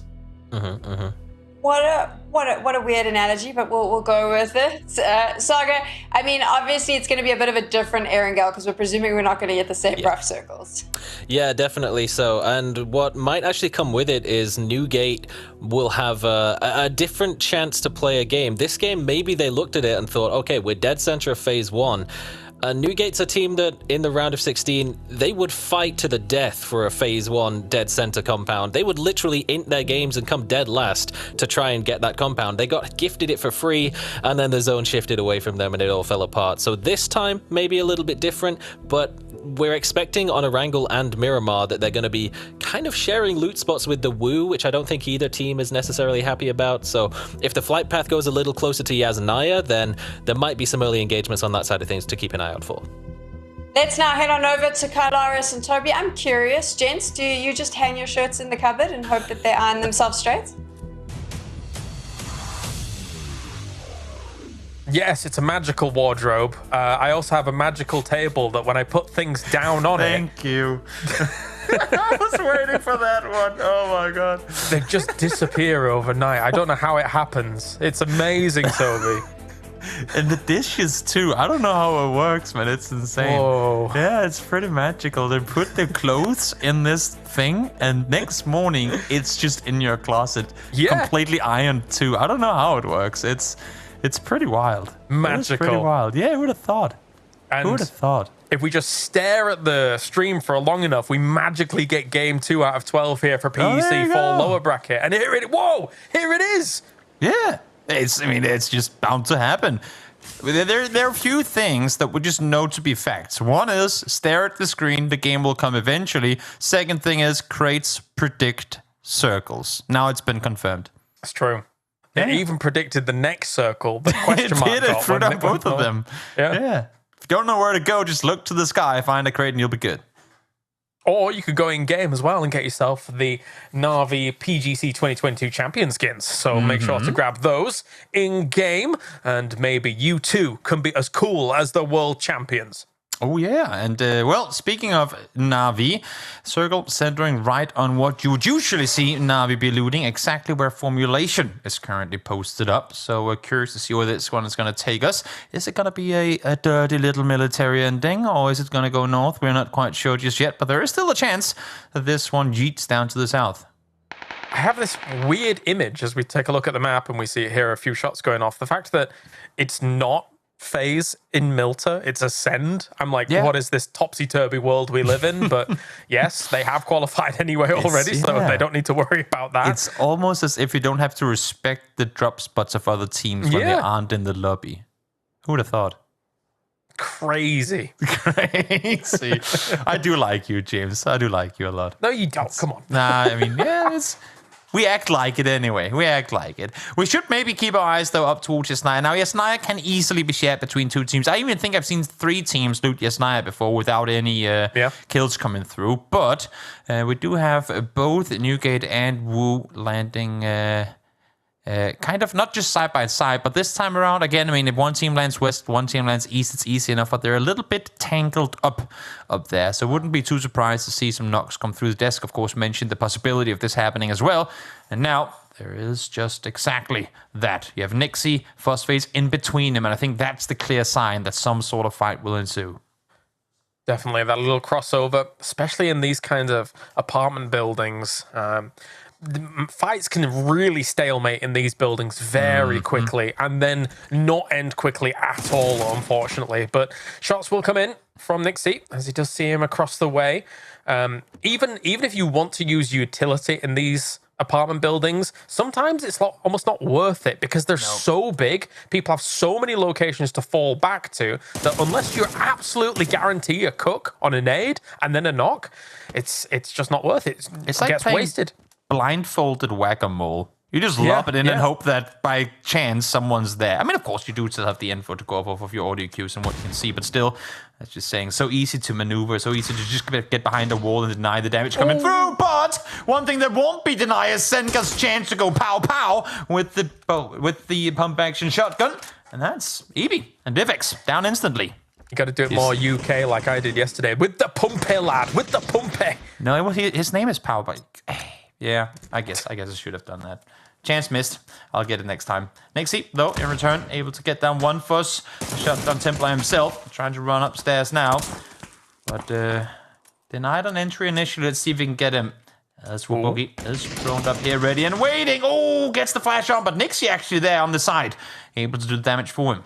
Speaker 13: What a weird analogy, but we'll go with it. Saga, I mean, obviously it's going to be a bit of a different Erangel, because we're presuming we're not going to get the same rough circles.
Speaker 15: Yeah, definitely so. And what might actually come with it is Newgate will have a different chance to play a game. This game, maybe they looked at it and thought, okay, we're dead center of phase 1. Newgate's a team that, in the round of 16, they would fight to the death for a phase 1 dead center compound. They would literally int their games and come dead last to try and get that compound. They got gifted it for free, and then the zone shifted away from them and it all fell apart. So this time, maybe a little bit different, but we're expecting on Erangel and Miramar that they're going to be kind of sharing loot spots with the Wu, which I don't think either team is necessarily happy about. So if the flight path goes a little closer to Yasnaya, then there might be some early engagements on that side of things to keep an eye out for.
Speaker 13: Let's now head on over to Kylaris and Toby. I'm curious, gents, do you just hang your shirts in the cupboard and hope that they iron themselves straight?
Speaker 18: Yes, it's a magical wardrobe. I also have a magical table that when I put things down on
Speaker 8: Thank you. I was waiting for that one. Oh my god.
Speaker 18: They just disappear overnight. I don't know how it happens. It's amazing, Toby.
Speaker 8: And the dishes too. I don't know how it works, man. It's insane.
Speaker 18: Whoa.
Speaker 8: Yeah, it's pretty magical. They put their clothes in this thing, and next morning it's just in your closet, completely ironed too. I don't know how it works. It's pretty wild.
Speaker 18: Magical.
Speaker 8: Pretty wild. Yeah, who would have thought?
Speaker 18: And
Speaker 8: who would have thought?
Speaker 18: If we just stare at the stream for long enough, we magically get game 2 out of 12 here for PEC for lower bracket. And here it is.
Speaker 8: Yeah. It's just bound to happen. There are a few things that we just know to be facts. One is stare at the screen, the game will come eventually. Second thing is crates predict circles. Now it's been confirmed.
Speaker 18: That's true. It even predicted the next circle. The question mark.
Speaker 8: It put up both of them. Yeah. If you don't know where to go, just look to the sky, find a crate, and you'll be good.
Speaker 18: Or you could go in game as well and get yourself the Na'Vi PGC 2022 champion skins. So make sure to grab those in game, and maybe you too can be as cool as the world champions.
Speaker 8: Oh yeah, and well, speaking of Na'Vi, Circle centering right on what you would usually see Na'Vi be looting, exactly where formulation is currently posted up. So we're curious to see where this one is going to take us. Is it going to be a dirty little military ending, or is it going to go north? We're not quite sure just yet, but there is still a chance that this one yeets down to the south.
Speaker 18: I have this weird image as we take a look at the map and we see here a few shots going off. The fact that it's not phase in Milta. It's Ascend. I'm like, what is this topsy-turvy world we live in? But yes, they have qualified anyway already, so they don't need to worry about that.
Speaker 8: It's almost as if you don't have to respect the drop spots of other teams when they aren't in the lobby. Who would have thought?
Speaker 18: Crazy.
Speaker 8: Crazy. I do like you, James. I do like you a lot.
Speaker 18: No, you don't. Come on.
Speaker 8: Nah, I mean, we act like it anyway. We act like it. We should maybe keep our eyes, though, up towards Yasnaya. Now, Yasnaya can easily be shared between two teams. I even think I've seen 3 teams loot Yasnaya before without any kills coming through. But we do have both Newgate and Wu landing kind of not just side by side, but this time around, again, I mean, if one team lands west, one team lands east, it's easy enough, but they're a little bit tangled up there. So wouldn't be too surprised to see some knocks come through the desk. Of course, mentioned the possibility of this happening as well. And now there is just exactly that. You have Nixie, Phosphate in between them, and I think that's the clear sign that some sort of fight will ensue.
Speaker 18: Definitely, that little crossover, especially in these kinds of apartment buildings. The fights can really stalemate in these buildings very quickly and then not end quickly at all, unfortunately. But shots will come in from Nixie as he does see him across the way. Even if you want to use utility in these apartment buildings, sometimes it's almost not worth it because they're so big. People have so many locations to fall back to that unless you absolutely guarantee a cook on a nade and then a knock, it's just not worth it. It
Speaker 8: like
Speaker 18: gets wasted.
Speaker 8: Blindfolded whack-a-mole. You just lob it in and hope that by chance someone's there. I mean, of course, you do still have the info to go off of your audio cues and what you can see, but still, that's just saying, so easy to maneuver, so easy to just get behind a wall and deny the damage coming through. But one thing that won't be denied is Senka's chance to go pow-pow with the pump-action shotgun, and that's Eevee and Divix down instantly.
Speaker 18: You got to do it more UK like I did yesterday. With the Pumpe, lad. With the Pumpe.
Speaker 8: No, his name is Pow, but... Yeah, I guess I should have done that. Chance missed. I'll get it next time. Nixie, though, in return, able to get down one fuss. Shotgun Templar himself, trying to run upstairs now. But denied on entry initially. Let's see if we can get him. As Boogie is thrown up here, ready and waiting. Oh, gets the flash on, but Nixie actually there on the side. Able to do the damage for him.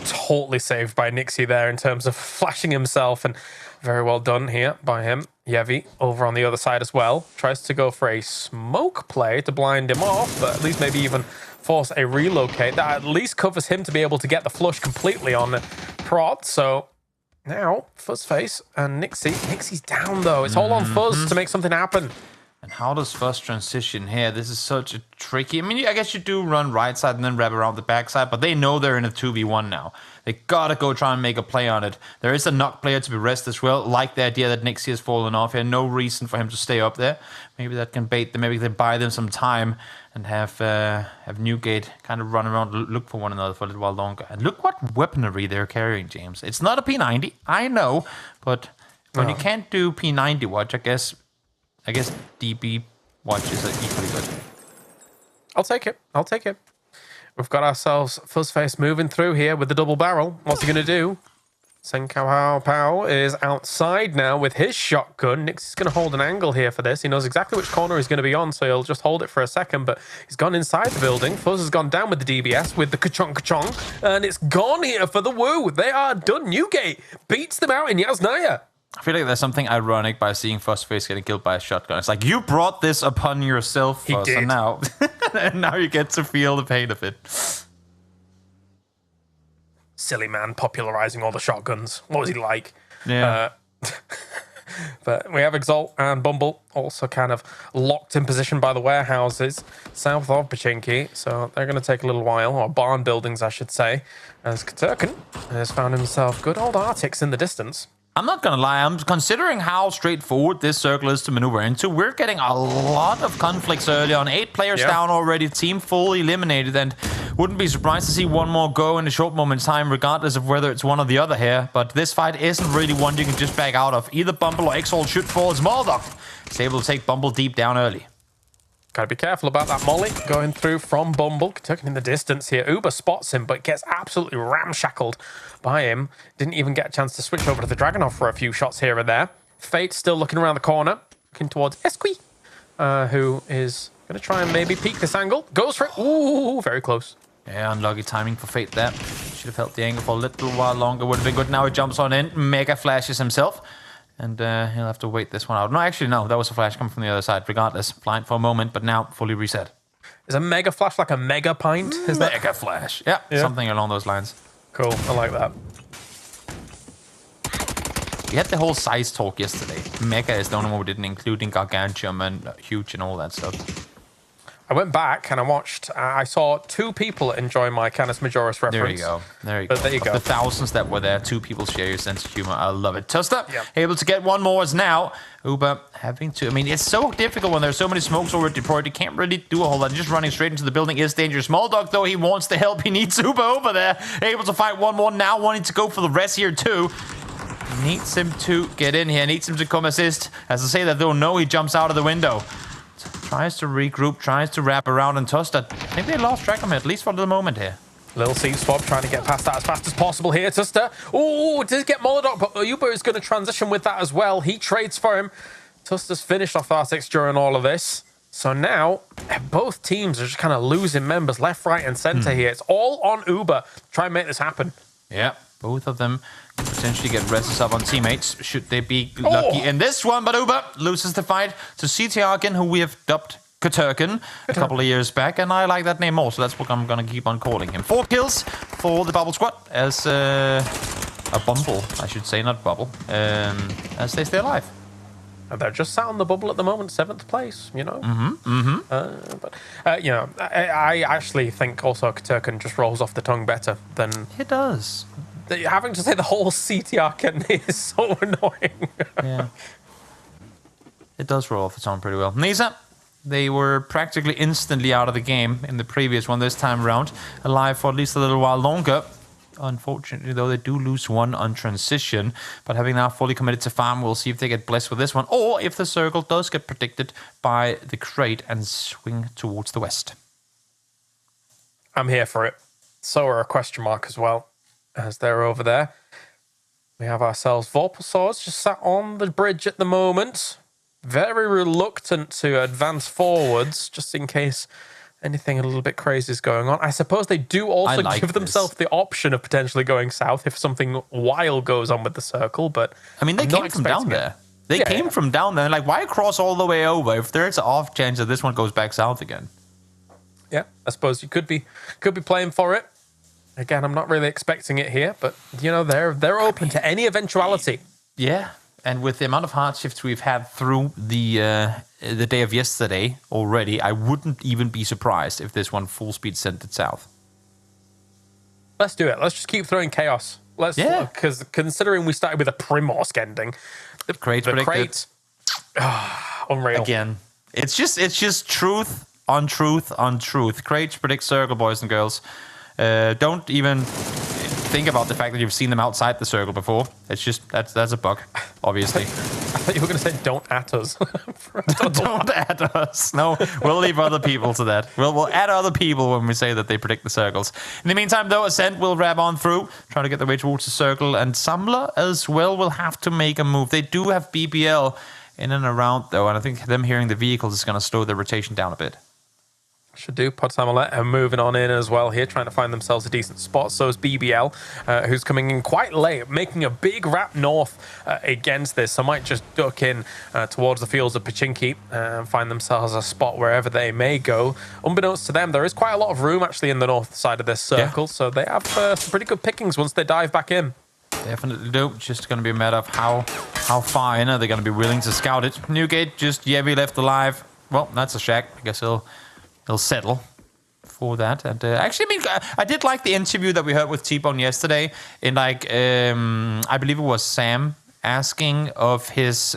Speaker 18: Totally saved by Nixie there in terms of flashing himself, and very well done here by him. Yevi over on the other side as well. Tries to go for a smoke play to blind him off, but at least maybe even force a relocate. That at least covers him to be able to get the flush completely on Prod. So now Fuzzface and Nixie. Nixie's down though. It's all on Fuzz to make something happen.
Speaker 8: And how does Fuzz transition here? This is such a tricky... I mean, I guess you do run right side and then wrap around the back side, but they know they're in a 2v1 now. They gotta go try and make a play on it. There is a knock player to be rest as well. Like the idea that Nixie has fallen off here. No reason for him to stay up there. Maybe that can bait them. Maybe they buy them some time and have Newgate kind of run around, look for one another for a little while longer. And look what weaponry they're carrying, James. It's not a P90, I know, but when you can't do P90 watch, I guess DB watches are equally good.
Speaker 18: I'll take it. I'll take it. We've got ourselves Fuzzface moving through here with the double barrel. What's he going to do? Senkao Pow is outside now with his shotgun. Nix is going to hold an angle here for this. He knows exactly which corner he's going to be on, so he'll just hold it for a second, but he's gone inside the building. Fuzz has gone down with the DBS with the ka-chong, and it's gone here for the Woo. They are done. Newgate beats them out in Yasnaya.
Speaker 8: I feel like there's something ironic by seeing Fuzzface getting killed by a shotgun. It's like, you brought this upon yourself, Fuzz, and now, and now you get to feel the pain of it.
Speaker 18: Silly man popularizing all the shotguns. What was he like?
Speaker 8: Yeah.
Speaker 18: But we have Exalt and Bumble also kind of locked in position by the warehouses south of Pachinki. So they're going to take a little while, or barn buildings, I should say, as Katurkan has found himself good old Arctics in the distance.
Speaker 8: I'm not going to lie, I'm considering how straightforward this circle is to maneuver into. We're getting a lot of conflicts early on. 8 players down already, team fully eliminated, and wouldn't be surprised to see one more go in a short moment in time, regardless of whether it's one or the other here. But this fight isn't really one you can just back out of. Either Bumble or Exalt should fall as Mordok is able to take Bumble deep down early.
Speaker 18: Gotta be careful about that molly going through from Bumble. Taken in the distance here. Uber spots him, but gets absolutely ramshackled by him. Didn't even get a chance to switch over to the Dragunov for a few shots here and there. Fate still looking around the corner, looking towards Esqui, who is going to try and maybe peek this angle. Goes for it. Ooh, very close.
Speaker 8: Yeah, unlucky timing for Fate there. should have held the angle for a little while longer. Would have been good. Now he jumps on in. Mega flashes himself. And he'll have to wait this one out. No, actually, no. That was a flash coming from the other side. Regardless, blind for a moment, but now fully reset.
Speaker 18: Is a mega flash like a mega pint? Is that
Speaker 8: mega flash? Yeah, something along those lines.
Speaker 18: Cool. I like that.
Speaker 8: We had the whole size talk yesterday. Mega is the only one we didn't include in Gargantuan and huge and all that stuff.
Speaker 18: I went back and I watched. I saw 2 people enjoy my Canis Majoris reference.
Speaker 8: There you go. There you go.
Speaker 18: There you go.
Speaker 8: Of the thousands that were there, 2 people share your sense of humor. I love it. Tuster, able to get one more as now. Uber having to. I mean, it's so difficult when there's so many smokes over deployed. You can't really do a whole lot. Just running straight into the building is dangerous. Small Dog, though, he wants the help. He needs Uber over there. Able to fight one more now, wanting to go for the rest here, too. Needs him to get in here. Needs him to come assist. As I say that, though, no, he jumps out of the window. Tries to regroup, tries to wrap around and Tuster. I think they lost track of him, at least for the moment here.
Speaker 18: Little seat swap, trying to get past that as fast as possible here. Tuster. Oh, did get Molodok, but Uber is going to transition with that as well. He trades for him. Tuster's finished off R6 during all of this. So now, both teams are just kind of losing members left, right, and center here. It's all on Uber to try and make this happen.
Speaker 8: Yeah, both of them could potentially get rests up on teammates, should they be lucky in this one. But Uber loses the fight to CTRkin, who we have dubbed Katurkin a couple of years back, and I like that name more, so that's what I'm going to keep on calling him. 4 kills for the Bubble Squad as a Bumble, I should say, not Bubble, as they stay alive.
Speaker 18: They're just sat on the bubble at the moment, 7th place, you know. You know, I actually think also Katurkin just rolls off the tongue better than...
Speaker 8: It does.
Speaker 18: Having to say the whole CTRkin is so annoying.
Speaker 8: Yeah. It does roll off the tongue pretty well. Nisa, they were practically instantly out of the game in the previous one this time around. Alive for at least a little while longer. Unfortunately, though, they do lose one on transition. But having now fully committed to farm, we'll see if they get blessed with this one. Or if the circle does get predicted by the crate and swing towards the west.
Speaker 18: I'm here for it. So are a question mark as well, as they're over there. We have ourselves Vorpalsaurs just sat on the bridge at the moment. Very reluctant to advance forwards, just in case anything a little bit crazy is going on. I suppose they do also give themselves the option of potentially going south if something wild goes on with the circle, but...
Speaker 8: I mean, they came from down there. They came from down there. Like, why cross all the way over if there's an off chance that this one goes back south again?
Speaker 18: Yeah, I suppose you could be playing for it. Again, I'm not really expecting it here, but, you know, they're open to any eventuality.
Speaker 8: Yeah, and with the amount of hard shifts we've had through the day of yesterday already, I wouldn't even be surprised if this one full speed sent it south.
Speaker 18: Let's do it. Let's just keep throwing chaos. Because considering we started with a Primorsk ending, the crate, unreal.
Speaker 8: Again, it's just truth on truth on truth. Crates predict circle, boys and girls. Don't even think about the fact that you've seen them outside the circle before. It's just that's a bug, obviously.
Speaker 18: I thought you were going to say don't at us.
Speaker 8: Don't at us. No, we'll leave other people to that. We'll add other people when we say that they predict the circles. In the meantime, though, Ascent will wrap on through, trying to get their way towards the circle, and Samler as well will have to make a move. They do have BBL in and around, though, and I think them hearing the vehicles is going to slow their rotation down a bit.
Speaker 18: Should do. Podsamolet are moving on in as well here, trying to find themselves a decent spot. So is BBL, who's coming in quite late, making a big wrap north against this. So might just duck in towards the fields of Pachinki and find themselves a spot wherever they may go. Unbeknownst to them, there is quite a lot of room actually in the north side of this circle. So they have some pretty good pickings once they dive back in.
Speaker 8: Definitely do. Just going to be a matter of how far in are they going to be willing to scout it. Newgate, just Yevi left alive. Well, that's a shack. I guess he'll settle for that. And actually, I mean, I did like the interview that we heard with T-Bone yesterday. In like, I believe it was Sam asking of his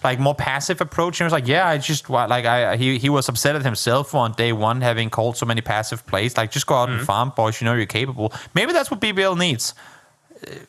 Speaker 8: like more passive approach. He was like, "Yeah, I just like he was upset at himself on day one having called so many passive plays. Like, just go out and farm, boys. You know you're capable. Maybe that's what BBL needs."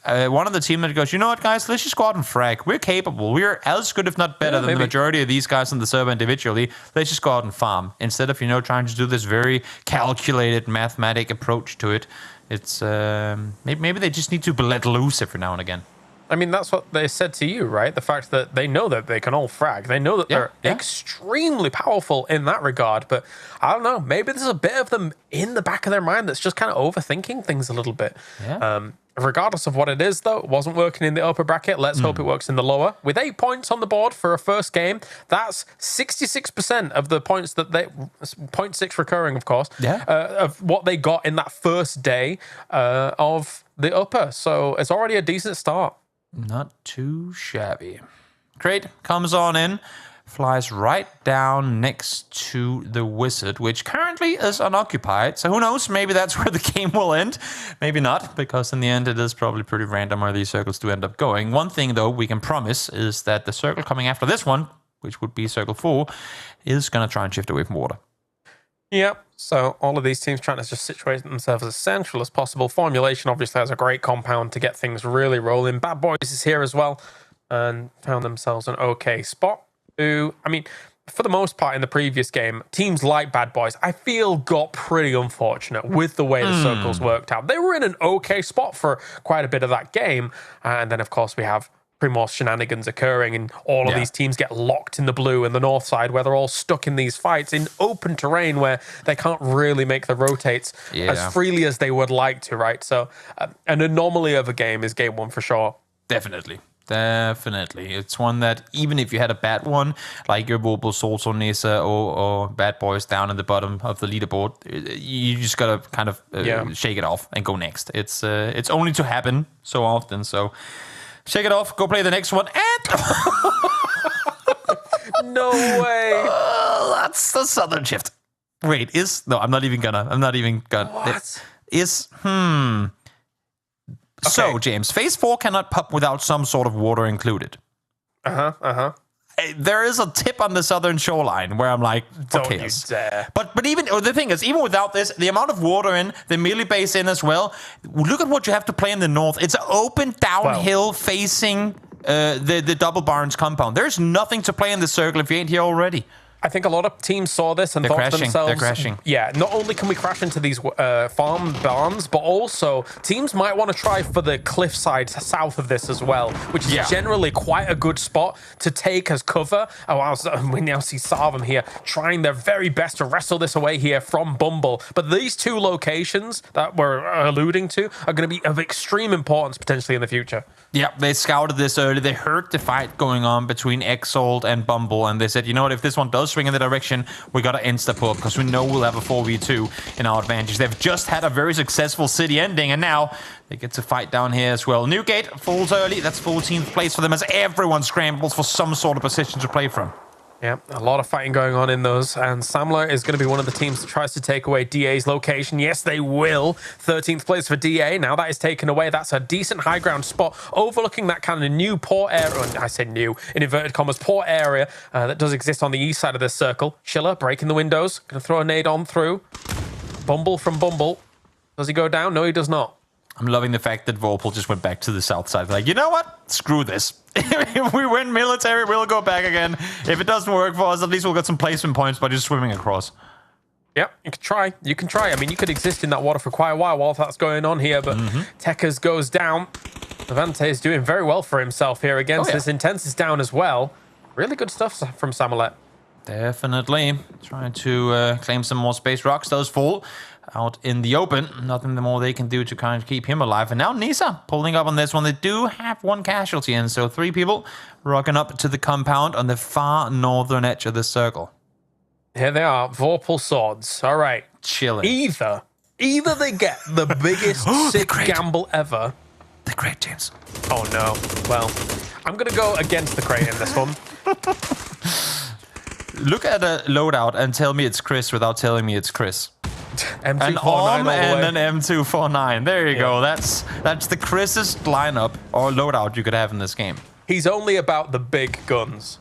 Speaker 8: One of the team that goes, you know what, guys, let's just go out and frag. We're capable. We're as good, if not better, than the majority of these guys on the server individually. Let's just go out and farm. Instead of, trying to do this very calculated, mathematic approach to it. It's maybe they just need to be let loose every now and again.
Speaker 18: I mean, that's what they said to you, right? The fact that they know that they can all frag. They know that they're extremely powerful in that regard. But I don't know. Maybe there's a bit of them in the back of their mind that's just kind of overthinking things a little bit.
Speaker 8: Yeah.
Speaker 18: Regardless of what it is, though, it wasn't working in the upper bracket. Let's hope it works in the lower. With 8 points on the board for a first game, that's 66% of the points that they... 0.6 recurring, of course.
Speaker 8: Yeah.
Speaker 18: Of what they got in that first day of the upper. So it's already a decent start.
Speaker 8: Not too shabby. Crate comes on in, flies right down next to the wizard, which currently is unoccupied. So who knows? Maybe that's where the game will end. Maybe not, because in the end it is probably pretty random where these circles do end up going. One thing, though, we can promise is that the circle coming after this one, which would be circle 4, is going to try and shift away from water.
Speaker 18: Yep. So all of these teams trying to just situate themselves as central as possible. Formulation obviously has a great compound to get things really rolling. Bad Boys is here as well and found themselves an okay spot. Who, I mean, for the most part in the previous game, teams like Bad Boys, I feel, got pretty unfortunate with the way the circles worked out. They were in an okay spot for quite a bit of that game. And then, of course, we have pretty more shenanigans occurring, and all of these teams get locked in the blue and the north side, where they're all stuck in these fights in open terrain where they can't really make the rotates as freely as they would like to, right? So an anomaly of a game is game 1 for sure.
Speaker 8: Definitely. It's one that even if you had a bad one, like your Vorpal, Solso, Nisa, or Bad Boys down at the bottom of the leaderboard, you just gotta kind of shake it off and go next. It's only to happen so often, so shake it off, go play the next one, and...
Speaker 18: No way!
Speaker 8: That's the Southern Shift. Wait, no, I'm not even gonna.
Speaker 18: What?
Speaker 8: Okay. So, James, phase 4 cannot pop without some sort of water included. There is a tip on the southern shoreline where I'm like,
Speaker 18: don't you dare.
Speaker 8: But even the thing is, even without this, the amount of water in, the melee base in as well, look at what you have to play in the north. It's an open downhill facing the Double Barns compound. There's nothing to play in the circle if you ain't here already.
Speaker 18: I think a lot of teams saw this and thought to themselves,
Speaker 8: they're crashing.
Speaker 18: Yeah, not only can we crash into these farm barns, but also teams might want to try for the cliffside south of this as well, which is generally quite a good spot to take as cover. We now see Sarvam here trying their very best to wrestle this away here from Bumble. But these two locations that we're alluding to are going to be of extreme importance potentially in the future.
Speaker 8: Yeah, they scouted this early. They heard the fight going on between Exalt and Bumble, and they said, you know what, if this one does swing in the direction, we got to insta-pull, because we know we'll have a 4v2 in our advantage. They've just had a very successful city ending, and now they get to fight down here as well. Newgate falls early. That's 14th place for them as everyone scrambles for some sort of position to play from.
Speaker 18: Yeah, a lot of fighting going on in those, and Samler is going to be one of the teams that tries to take away DA's location. Yes, they will. 13th place for DA. Now that is taken away. That's a decent high ground spot overlooking that kind of new port area. I say new, in inverted commas, port area that does exist on the east side of this circle. Schiller breaking the windows. Going to throw a nade on through. Bumble from Bumble. Does he go down? No, he does not.
Speaker 8: I'm loving the fact that Vorpal just went back to the south side. Like, you know what? Screw this. If we win military, we'll go back again. If it doesn't work for us, at least we'll get some placement points by just swimming across.
Speaker 18: Yeah, you can try. You can try. I mean, you could exist in that water for quite a while that's going on here, but Tekers goes down. Levante is doing very well for himself here against this. Intense is down as well. Really good stuff from Samolet.
Speaker 8: Definitely. Trying to claim some more space. Rocks does fall out in the open. Nothing more they can do to kind of keep him alive. And now Nisa pulling up on this one. They do have one casualty in, so 3 people rocking up to the compound on the far northern edge of the circle.
Speaker 18: Here they are, Vorpal swords. All right.
Speaker 8: Chilling.
Speaker 18: Either they get the biggest sick gamble ever.
Speaker 8: The crate, James.
Speaker 18: Oh, no. Well, I'm going to go against the crate in this one.
Speaker 8: Look at a loadout and tell me it's Chris without telling me it's Chris.
Speaker 18: M249
Speaker 8: an OM and an M249. There you go. That's the Chrisest lineup or loadout you could have in this game.
Speaker 18: He's only about the big guns.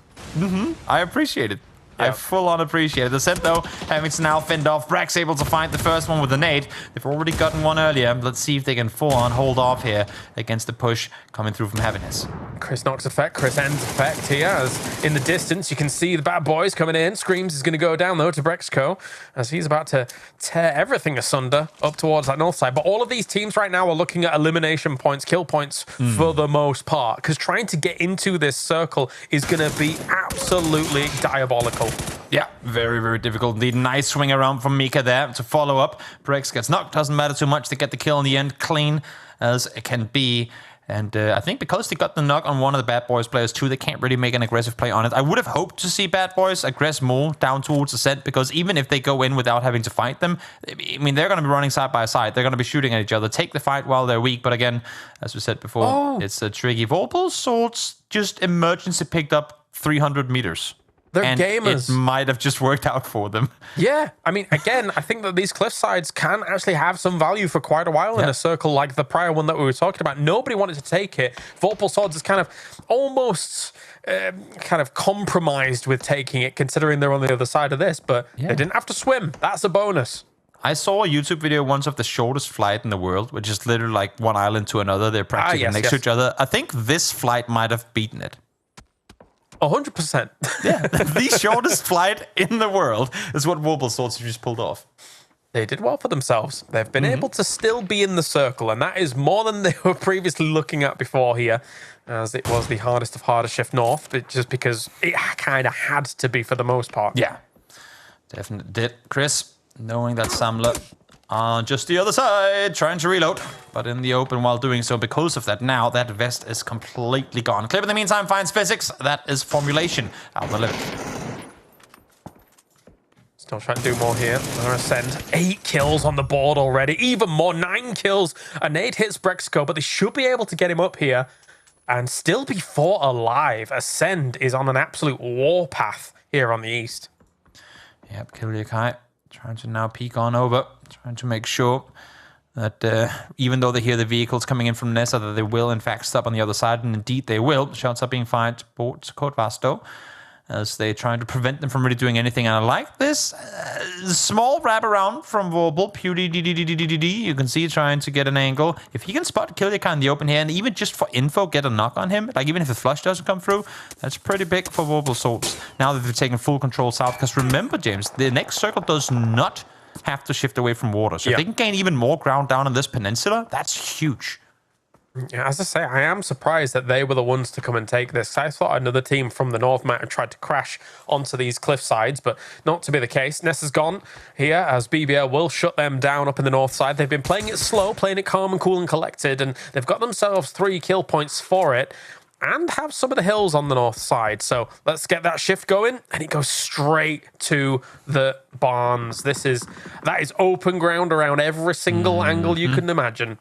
Speaker 8: I appreciate it. I full on appreciate it. The set, though, having to now fend off. Brack's able to find the first one with a nade. They've already gotten one earlier. Let's see if they can full on hold off here against the push coming through from Happiness.
Speaker 18: Chris Knox effect, Chris Ends effect here. As in the distance, you can see the bad boys coming in. Screams is going to go down, though, to Brexco, as he's about to tear everything asunder up towards that north side. But all of these teams right now are looking at elimination points, kill points for the most part, because trying to get into this circle is going to be absolutely diabolical.
Speaker 8: Yeah, very, very difficult indeed. Nice swing around from Mika there to follow up. Brex gets knocked. Doesn't matter too much to get the kill in the end. Clean as it can be. And I think because they got the knock on one of the Bad Boys players too, they can't really make an aggressive play on it. I would have hoped to see Bad Boys aggress more down towards the set, because even if they go in without having to fight them, I mean, they're going to be running side by side. They're going to be shooting at each other. Take the fight while they're weak. But again, as we said before, it's a tricky. Vorpal Swords just emergency picked up 300 meters.
Speaker 18: They're
Speaker 8: and
Speaker 18: gamers.
Speaker 8: It might have just worked out for them.
Speaker 18: Yeah, I mean, again, I think that these cliff sides can actually have some value for quite a while in a circle like the prior one that we were talking about. Nobody wanted to take it. Vorpal Swords is kind of almost kind of compromised with taking it, considering they're on the other side of this, but they didn't have to swim. That's a bonus.
Speaker 8: I saw a YouTube video once of the shortest flight in the world, which is literally like one island to another. They're practically next to each other. I think this flight might have beaten it.
Speaker 18: 100%.
Speaker 8: Yeah, the shortest flight in the world is what Vorpal Swords just pulled off.
Speaker 18: They did well for themselves. They've been able to still be in the circle, and that is more than they were previously looking at before here, as it was the hardest of harder shift north, but just because it kind of had to be for the most part.
Speaker 8: Yeah, definitely did. Chris, knowing that Samler on just the other side, trying to reload, but in the open while doing so. Because of that, now that vest is completely gone. Clip in the meantime finds physics. That is formulation out the limit.
Speaker 18: Still trying to do more here. They're going to send 8 kills on the board already. Even more, 9 kills. A nade hits Brexco, but they should be able to get him up here and still be 4 alive. Ascend is on an absolute warpath here on the east.
Speaker 8: Yep, Kiliakai trying to now peek on over, trying to make sure that even though they hear the vehicles coming in from Nessa, that they will in fact stop on the other side, and indeed they will. Shots are being fired towards Code Vasto as they try to prevent them from really doing anything. And I like this small wraparound from Vorpal. PUDDDDDDD. You can see trying to get an angle. If he can spot Kiliakai in the open here, and even just for info, get a knock on him, like even if the flush doesn't come through, that's pretty big for Vorpal Swords. Now that they've taken full control south, because remember, James, the next circle does not have to shift away from water. So if they can gain even more ground down on this peninsula, that's huge.
Speaker 18: Yeah, as I say, I am surprised that they were the ones to come and take this. I thought another team from the north might have tried to crash onto these cliff sides, but not to be the case. Nessa's gone here as BBL will shut them down up in the north side. They've been playing it slow, playing it calm and cool and collected, and they've got themselves 3 kill points for it and have some of the hills on the north side. So let's get that shift going, and it goes straight to the barns. That is open ground around every single angle you can imagine.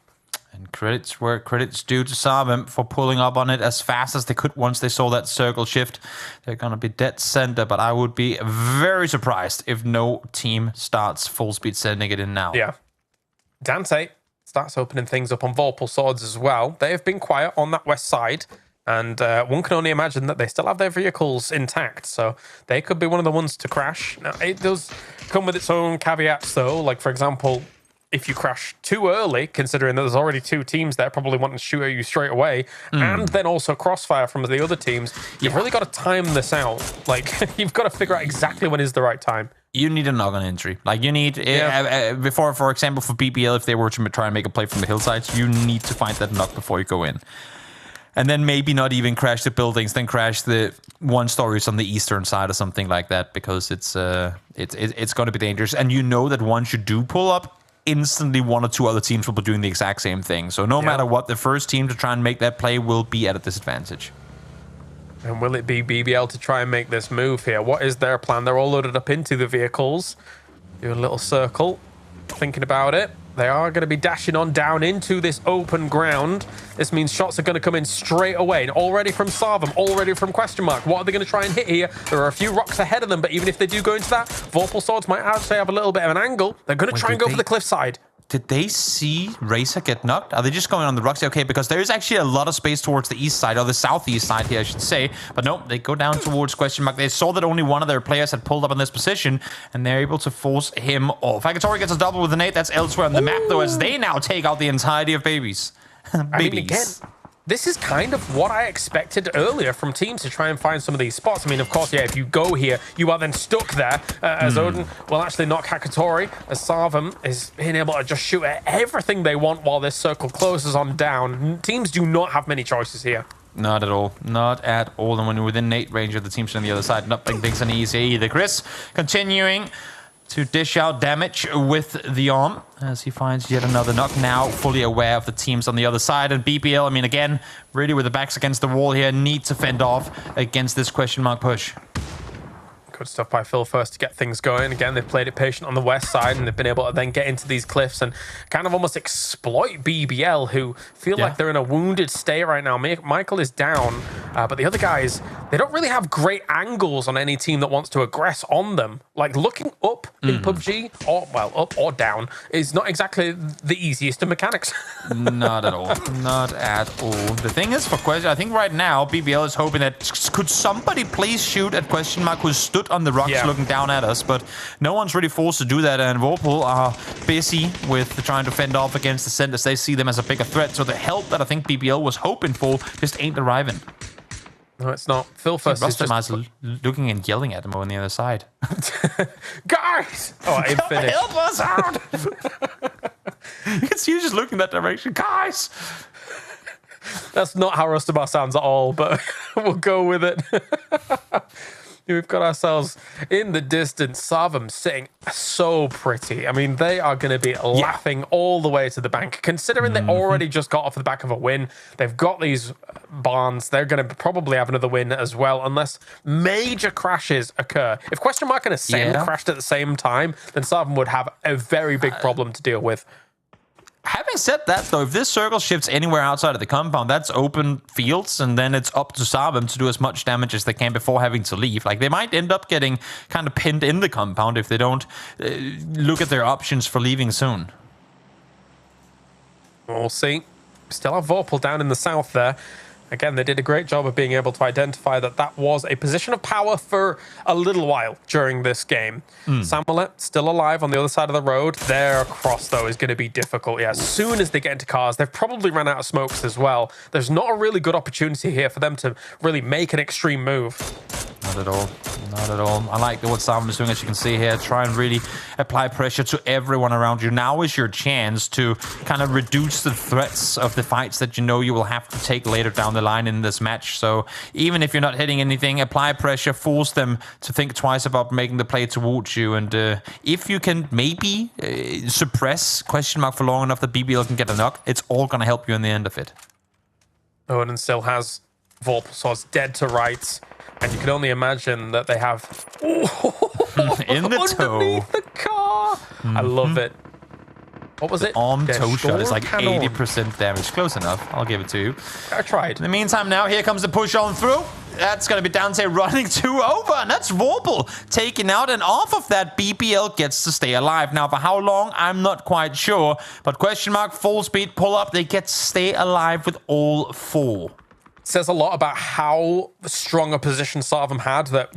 Speaker 8: And credits where credits due to Sarvim for pulling up on it as fast as they could once they saw that circle shift. They're going to be dead center, but I would be very surprised if no team starts full speed sending it in now.
Speaker 18: Yeah. Dante starts opening things up on Vorpal Swords as well. They have been quiet on that west side, and one can only imagine that they still have their vehicles intact, so they could be one of the ones to crash. Now, it does come with its own caveats, though. Like, for example, if you crash too early, considering that there's already 2 teams there probably wanting to shoot at you straight away, and then also crossfire from the other teams, you've really got to time this out. Like, you've got to figure out exactly when is the right time.
Speaker 8: You need a knock-on entry. Like, you need, before, for example, for BBL, if they were to try and make a play from the hillsides, you need to find that knock before you go in. And then maybe not even crash the buildings, then crash the 1 stories on the eastern side or something like that, because it's going to be dangerous. And you know that once you do pull up, instantly 1 or 2 other teams will be doing the exact same thing. So no matter what, the first team to try and make that play will be at a disadvantage.
Speaker 18: And will it be BBL to try and make this move here? What is their plan? They're all loaded up into the vehicles. Do a little circle, thinking about it. They are going to be dashing on down into this open ground. This means shots are going to come in straight away. And already from Sarvim, already from Question Mark. What are they going to try and hit here? There are a few rocks ahead of them, but even if they do go into that, Vorpal Swords might actually have a little bit of an angle. They're going to try and go for the cliffside.
Speaker 8: Did they see Racer get knocked? Are they just going on the rocks? Okay, because there is actually a lot of space towards the east side, or the southeast side here, I should say. But no, they go down towards Question Mark. They saw that only one of their players had pulled up in this position, and they're able to force him off. Fagatori gets a double with an 8. That's elsewhere on the map, though, as they now take out the entirety of babies.
Speaker 18: I mean, again, this is kind of what I expected earlier from teams to try and find some of these spots. I mean, of course, yeah, if you go here, you are then stuck there as Odin will actually knock Hakatori, as Sarvam is being able to just shoot at everything they want while this circle closes on down. Teams do not have many choices here.
Speaker 8: Not at all. Not at all. And when you're within nade range of the teams on the other side, nothing things any easier either. Chris continuing to dish out damage with the arm as he finds yet another knock, now fully aware of the teams on the other side. And BBL, I mean, again, really with the backs against the wall here, need to fend off against this question mark push.
Speaker 18: Good stuff by Phil first to get things going. Again, they've played it patient on the west side, and they've been able to then get into these cliffs and kind of almost exploit BBL, who feel like they're in a wounded state right now. Michael is down, but the other guys, they don't really have great angles on any team that wants to aggress on them. Like, looking up in PUBG, or, well, up or down, is not exactly the easiest of mechanics.
Speaker 8: Not at all. Not at all. The thing is, for Question, I think right now, BBL is hoping that could somebody please shoot at Question Mark, who stood on the rocks looking down at us, but no one's really forced to do that, and Vorpal are busy with trying to fend off against the centers. They see them as a bigger threat, so the help that I think BBL was hoping for just ain't arriving.
Speaker 18: No, it's not. Phil first is just
Speaker 8: looking and yelling at him on the other side.
Speaker 18: Guys! Oh, I'm finished.
Speaker 8: Help us out! It's you just looking that direction. Guys!
Speaker 18: That's not how Rustamar sounds at all, but we'll go with it. We've got ourselves in the distance. Sarvam sitting so pretty. I mean, they are going to be laughing all the way to the bank. Considering they already just got off the back of a win, they've got these barns. They're going to probably have another win as well, unless major crashes occur. If Question Mark and Ascend crashed at the same time, then Sarvam would have a very big problem to deal with.
Speaker 8: Having said that, though, if this circle shifts anywhere outside of the compound, that's open fields, and then it's up to Sarvam to do as much damage as they can before having to leave. Like, they might end up getting kind of pinned in the compound if they don't look at their options for leaving soon.
Speaker 18: We'll see. Still have Vorpal down in the south there. Again, they did a great job of being able to identify that that was a position of power for a little while during this game. Samulet still alive on the other side of the road. Their cross, though, is going to be difficult. Yeah, as soon as they get into cars, they've probably run out of smokes as well. There's not a really good opportunity here for them to really make an extreme move.
Speaker 8: Not at all. Not at all. I like what Sarvam is doing, as you can see here. Try and really apply pressure to everyone around you. Now is your chance to kind of reduce the threats of the fights that you know you will have to take later down the line in this match. So even if you're not hitting anything, apply pressure, force them to think twice about making the play towards you. And if you can maybe suppress Question Mark for long enough that BBL can get a knock, it's all going to help you in the end of it.
Speaker 18: Odin still has Vorpal Swords dead to rights. And you can only imagine that they have
Speaker 8: in the toe
Speaker 18: underneath the car. I love it. What was it?
Speaker 8: Arm toe shot is like 80% damage. Close enough. I'll give it to you.
Speaker 18: I tried.
Speaker 8: In the meantime, now here comes the push on through. That's going to be Dante running 2 over, and that's Vorpal taken out, and off of that, BBL gets to stay alive. Now, for how long, I'm not quite sure, but Question Mark, full speed, pull up, they get to stay alive with all 4.
Speaker 18: Says a lot about how strong a position Sarvam had, that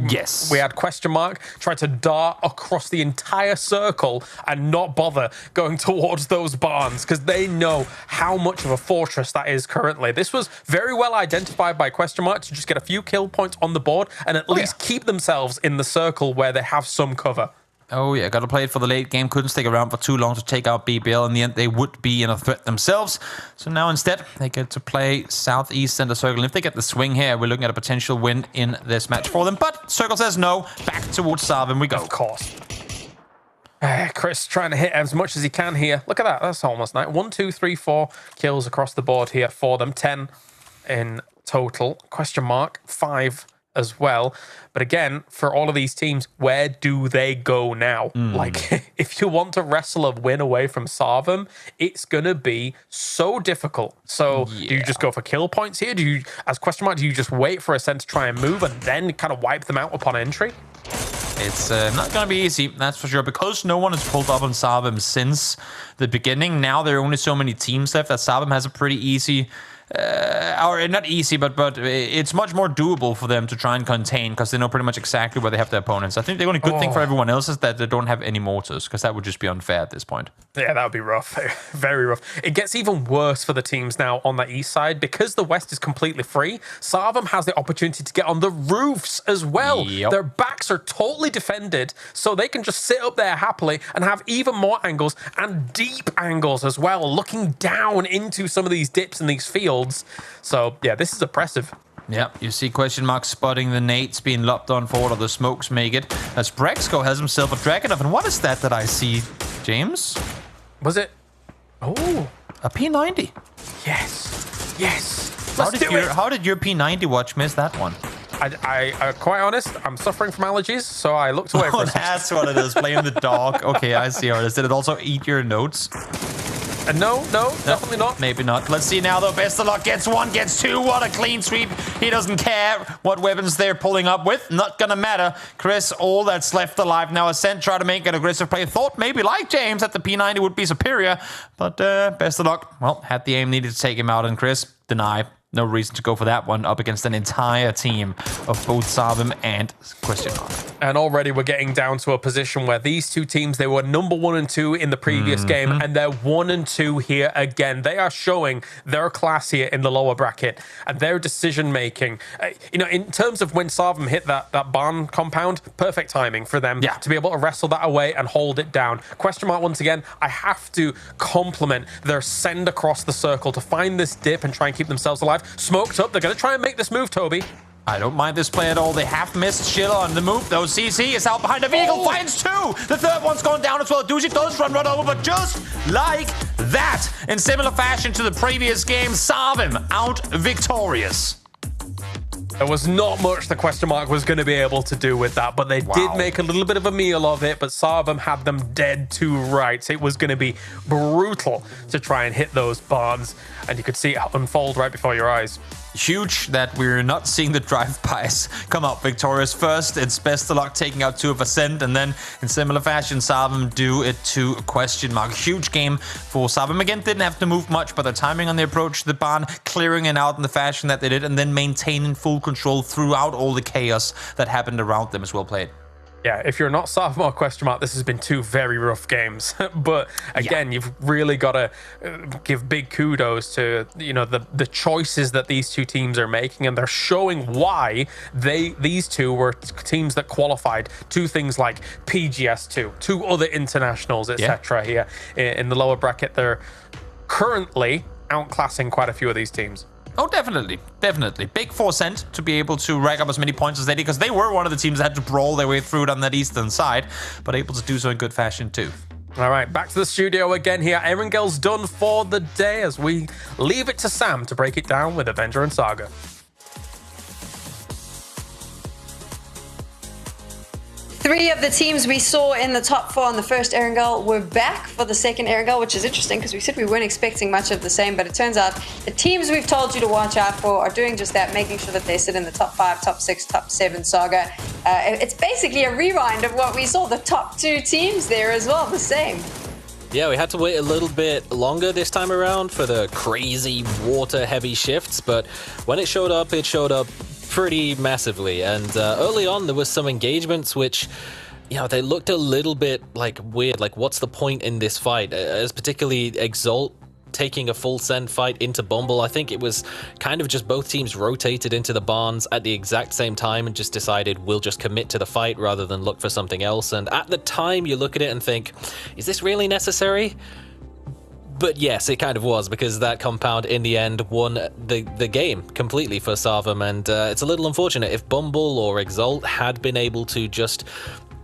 Speaker 18: we had Question Mark try to dart across the entire circle and not bother going towards those barns, because they know how much of a fortress that is currently. This was very well identified by Question Mark to just get a few kill points on the board and at least keep themselves in the circle where they have some cover.
Speaker 8: Oh yeah, got to play it for the late game. Couldn't stick around for too long to take out BBL. In the end, they would be in a threat themselves. So now instead, they get to play southeast center circle. And if they get the swing here, we're looking at a potential win in this match for them. But Circle says no. Back towards Sarvam we go.
Speaker 18: Of course. Chris trying to hit as much as he can here. Look at that. That's almost nice. 1, 2, 3, 4 kills across the board here for them. 10 in total. Question Mark, 5 as well. But again, for all of these teams, where do they go now? Like, if you want to wrestle a win away from Sarvam, it's going to be so difficult. So do you just go for kill points here? Do you, as Question Mark, do you just wait for Ascent to try and move and then kind of wipe them out upon entry?
Speaker 8: It's not going to be easy, that's for sure, because no one has pulled up on Sarvam since the beginning. Now there are only so many teams left that Sarvam has a pretty easy or not easy, but it's much more doable for them to try and contain because they know pretty much exactly where they have their opponents. I think the only good thing for everyone else is that they don't have any mortars, because that would just be unfair at this point.
Speaker 18: Yeah, that would be rough. Very rough. It gets even worse for the teams now on the east side because the west is completely free. Some of them has the opportunity to get on the roofs as well.
Speaker 8: Yep.
Speaker 18: Their backs are totally defended, so they can just sit up there happily and have even more angles and deep angles as well, looking down into some of these dips in these fields. So yeah, this is oppressive.
Speaker 8: Yeah, you see question mark spotting the nades being lopped on forward, or the smokes make it. As Brexco has himself a Dragonov. And what is that I see, James?
Speaker 18: Was it? Oh,
Speaker 8: a P90.
Speaker 18: Yes. Yes.
Speaker 8: How did your P90 watch miss that one?
Speaker 18: I quite honest, I'm suffering from allergies, so I looked away from it.
Speaker 8: That's what it is. Blame the dog. Okay, I see how it is. Did it also eat your notes?
Speaker 18: No, definitely not.
Speaker 8: Maybe not. Let's see now, though. Best of luck gets one, gets two. What a clean sweep. He doesn't care what weapons they're pulling up with. Not gonna matter. Chris, all that's left alive now. Ascent try to make an aggressive play. Thought maybe, like James, that the P90 would be superior. But best of luck. Well, had the aim needed to take him out, and Chris, deny. No reason to go for that one up against an entire team of both Sarvim and Question Mark.
Speaker 18: And already we're getting down to a position where these two teams, they were number 1 and 2 in the previous game, and they're 1 and 2 here again. They are showing their class here in the lower bracket and their decision making. In terms of when Sarvim hit that barn compound, perfect timing for them to be able to wrestle that away and hold it down. Question Mark, once again, I have to compliment their send across the circle to find this dip and try and keep themselves alive. Smoked up. They're going to try and make this move, Toby.
Speaker 8: I don't mind this play at all. They have missed Chill on the move, though. CC is out behind the vehicle, finds 2. The third one's gone down as well. Doozy does run over, but just like that, in similar fashion to the previous game, Sarvim out victorious.
Speaker 18: There was not much the Question Mark was going to be able to do with that, but they did make a little bit of a meal of it, but Sarvim had them dead to rights. It was going to be brutal to try and hit those barns, and you could see it unfold right before your eyes.
Speaker 8: Huge that we're not seeing the drive-bys come out victorious first. It's best of luck taking out 2 of Ascent, and then in similar fashion, Sarvim do it to Question Mark. Huge game for Sarvim. Again, didn't have to move much, but the timing on the approach to the barn, clearing it out in the fashion that they did, and then maintaining full control throughout all the chaos that happened around them is well played.
Speaker 18: Yeah, if you're not sophomore Question Mark, this has been 2 very rough games. But again, you've really got to give big kudos to the choices that these 2 teams are making, and they're showing why these 2 were teams that qualified to things like PGS2, 2 other internationals, etc. Here in the lower bracket. They're currently outclassing quite a few of these teams.
Speaker 8: Oh, definitely. Definitely. Big for Ascent to be able to rack up as many points as they did, because they were one of the teams that had to brawl their way through it on that eastern side, but able to do so in good fashion too.
Speaker 18: All right, back to the studio again here. Erengel's done for the day as we leave it to Sam to break it down with Avenger and Saga.
Speaker 13: 3 of the teams we saw in the top 4 on the first Erangel were back for the second Erangel, which is interesting because we said we weren't expecting much of the same, but it turns out the teams we've told you to watch out for are doing just that, making sure that they sit in the top 5, top 6, top 7 Saga. It's basically a rewind of what we saw, the top 2 teams there as well, the same.
Speaker 15: Yeah, we had to wait a little bit longer this time around for the crazy water-heavy shifts, but when it showed up pretty massively. And early on, there was some engagements which, they looked a little bit weird. Like, what's the point in this fight? As particularly Exalt taking a full send fight into Bumble. I think it was kind of just both teams rotated into the barns at the exact same time and just decided we'll just commit to the fight rather than look for something else. And at the time, you look at it and think, is this really necessary? But yes, it kind of was, because that compound in the end won the game completely for Sarvim, and it's a little unfortunate. If Bumble or Exalt had been able to just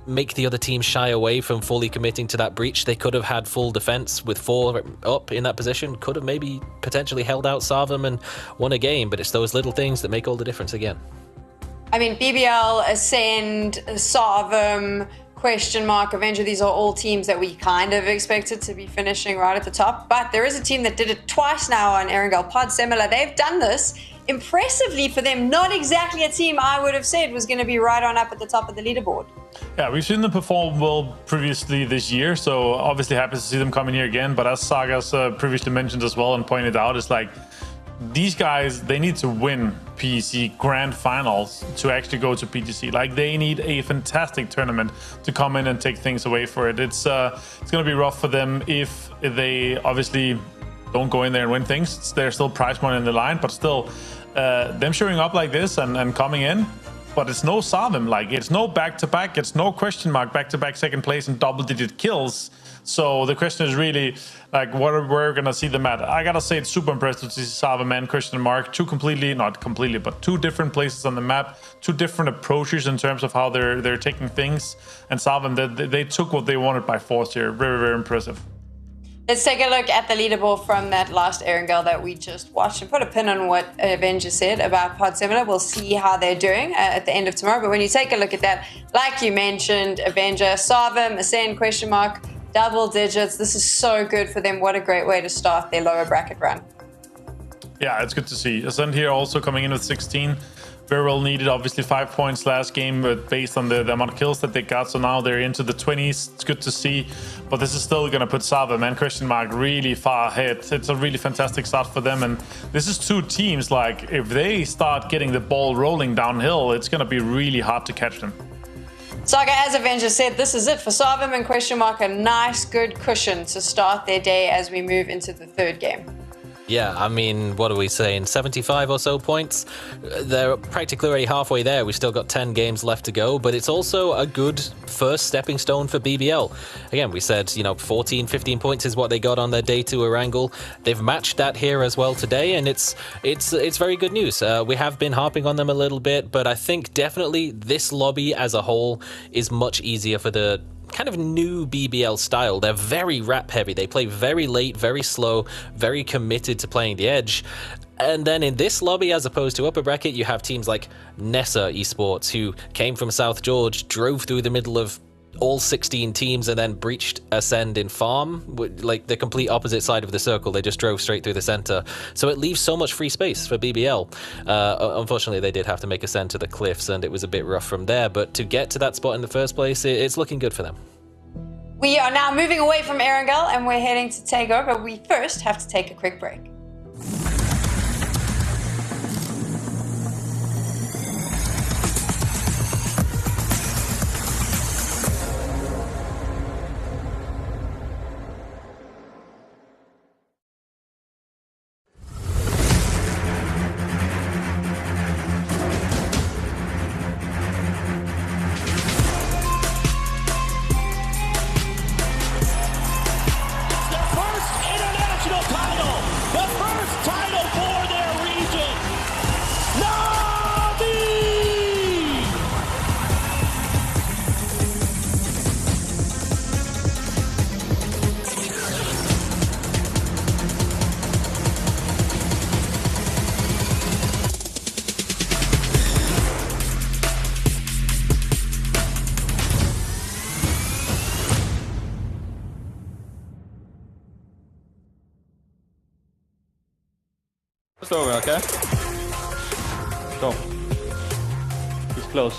Speaker 15: make the other team shy away from fully committing to that breach, they could have had full defense with 4 up in that position, could have maybe potentially held out Sarvim and won a game, but it's those little things that make all the difference again.
Speaker 13: I mean, BBL, Ascend, Sarvim, Question Mark, Avenger, these are all teams that we kind of expected to be finishing right at the top. But there is a team that did it twice now on Erangel, Pod Similar. They've done this impressively for them. Not exactly a team I would have said was going to be right on up at the top of the leaderboard.
Speaker 14: Yeah, we've seen them perform well previously this year, so obviously happy to see them coming here again. But as Saga's previously mentioned as well and pointed out, it's like these guys, they need to win PEC Grand Finals to actually go to PGC. Like, they need a fantastic tournament to come in and take things away for it. It's going to be rough for them if they obviously don't go in there and win things. There's still prize money in the line, but still, them showing up like this and coming in. But it's no Savim, like, it's no back-to-back, it's no question mark back-to-back second place and double-digit kills. So the question is really, like, what we're going to see them at. I got to say, it's super impressive to see Savim and question mark, two different places on the map, two different approaches in terms of how they're taking things. And Savim, they took what they wanted by force here. Very, very impressive.
Speaker 13: Let's take a look at the leaderboard from that last Erangel that we just watched and put a pin on what Avenger said about Pod Similar. We'll see how they're doing at the end of tomorrow. But when you take a look at that, like you mentioned, Avenger, Savim, Ascend, question mark, double digits. This is so good for them. What a great way to start their lower bracket run. Yeah, it's good to see. Ascend here also coming in with 16. Very well needed. Obviously 5 points last game, but based on the amount of kills that they got, so now they're into the 20s. It's good to see, but this is still going to put Savim and question mark really far ahead. It's a really fantastic start for them, and this is two teams, like, if they start getting the ball rolling downhill, it's going to be really hard to catch them. Saga, as Avenger said, this is it for Savim and question mark. A nice, good cushion to start their day as we move into the third game.
Speaker 15: Yeah, I mean, what are we saying? 75 or so points? They're practically already halfway there. We've still got 10 games left to go, but it's also a good first stepping stone for BBL. Again, we said, 14, 15 points is what they got on their day 2 Erangel. They've matched that here as well today, and it's very good news. We have been harping on them a little bit, but I think definitely this lobby as a whole is much easier for the kind of new BBL style. They're very rap heavy. They play very late, very slow, very committed to playing the edge. And then in this lobby, as opposed to upper bracket, you have teams like Nessa Esports, who came from South George, drove through the middle of all 16 teams and then breached Ascend in farm, like the complete opposite side of the circle. They just drove straight through the center. So it leaves so much free space for BBL. Unfortunately, they did have to make Ascend to the cliffs, and it was a bit rough from there. But to get to that spot in the first place, it's looking good for them.
Speaker 13: We are now moving away from Erangel, and we're heading to Takeover, but we first have to take a quick break.
Speaker 7: Just over, okay? Go. He's close.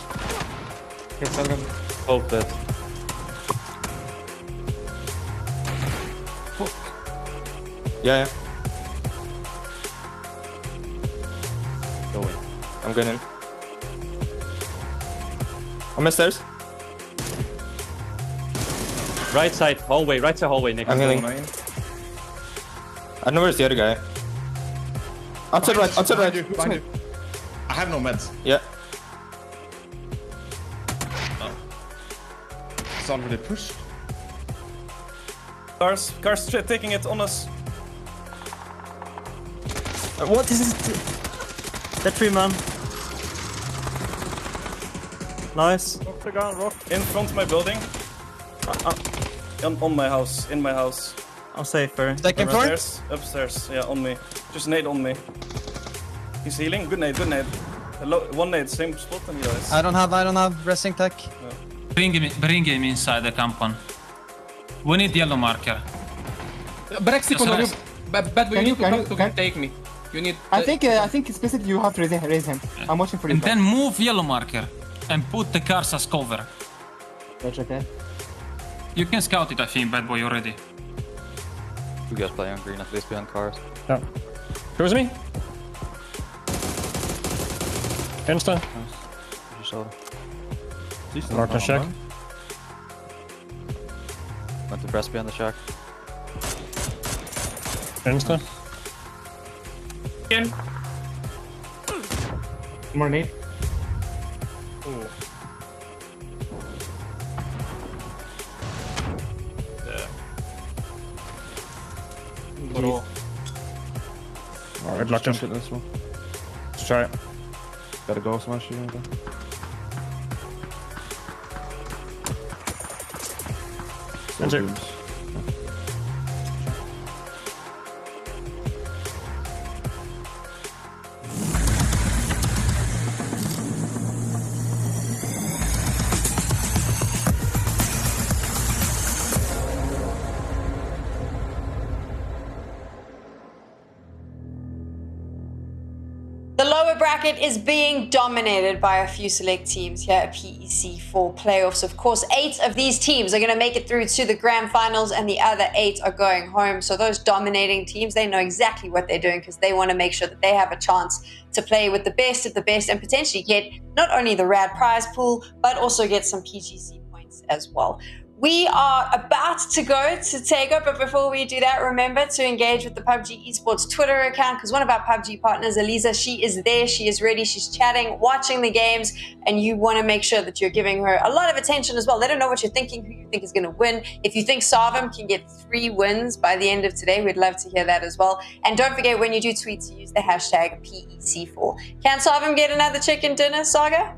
Speaker 7: Hope that. Yeah. Go away. I'm going in. I'm upstairs. Right side hallway, Nick. I'm healing. I know where's the other guy. Outside right.
Speaker 20: Behind you. I have no meds.
Speaker 7: Yeah.
Speaker 20: It's already pushed.
Speaker 21: Cars taking it on us.
Speaker 7: What is this? That 3 man. Nice.
Speaker 21: Rock the gun, rock. In front of my building. On my house, in my house.
Speaker 7: I'm safer.
Speaker 21: Second floor? Upstairs, yeah, on me. Just nade on me. He's healing. Good nade. One nade, same spot on you guys.
Speaker 22: I don't have resting tech.
Speaker 21: No.
Speaker 23: Bring him inside the compound. We need yellow marker.
Speaker 19: Brexit, but you need to take me. You need.
Speaker 22: I think specifically you have to raise him. Yeah. I'm watching for you.
Speaker 23: And then move yellow marker and put the cars as cover.
Speaker 22: That's okay.
Speaker 23: You can scout it, I think, bad boy already.
Speaker 7: You guys play on green, at least behind cars.
Speaker 22: Yeah.
Speaker 2: Goes me. Insta. Mark the shack.
Speaker 1: Went to breast behind the shack.
Speaker 2: Insta.
Speaker 19: Again.
Speaker 22: More nade.
Speaker 19: Oh.
Speaker 5: Bro.
Speaker 2: Alright, locked in.
Speaker 5: This one.
Speaker 2: Let's try it.
Speaker 5: Gotta go smash you.
Speaker 2: Enter.
Speaker 13: The lower bracket is being dominated by a few select teams here at PEC for playoffs. Of course, 8 of these teams are going to make it through to the grand finals and the other 8 are going home. So those dominating teams, they know exactly what they're doing because they want to make sure that they have a chance to play with the best of the best and potentially get not only the rad prize pool, but also get some PGC points as well. We are about to go to Takeoff, but before we do that, remember to engage with the PUBG Esports Twitter account because one of our PUBG partners, Elisa, she is there, she is ready, she's chatting, watching the games, and you want to make sure that you're giving her a lot of attention as well. Let her know what you're thinking, who you think is going to win. If you think Sarvam can get 3 wins by the end of today, we'd love to hear that as well. And don't forget, when you do tweet, to use the hashtag PEC4. Can Sarvam get another chicken dinner, Saga?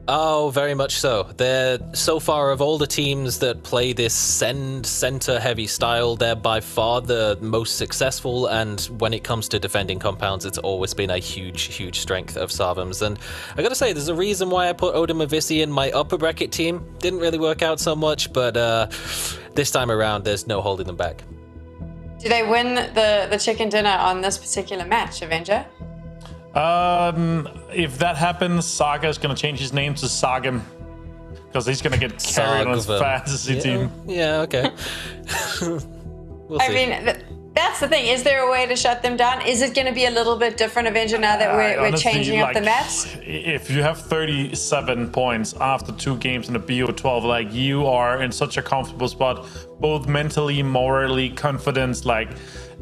Speaker 15: Oh, very much so. They're, so far, of all the teams that play this center-heavy style, they're by far the most successful, and when it comes to defending compounds, it's always been a huge strength of Sarvam's. And I gotta say, there's a reason why I put Odin Mavisi in my upper bracket team. Didn't really work out so much, but this time around, there's no holding them back.
Speaker 13: Do they win the chicken dinner on this particular match, Avenger?
Speaker 14: If that happens, Saga is gonna change his name to Sagam because he's gonna get carried on his fantasy team.
Speaker 15: Yeah, okay. We'll see.
Speaker 13: I mean, that's the thing. Is there a way to shut them down? Is it going to be a little bit different, Avenger, now that we're
Speaker 14: honestly,
Speaker 13: changing up the maps?
Speaker 14: If you have 37 points after 2 games in the BO12, like, you are in such a comfortable spot, both mentally, morally, confidence, like,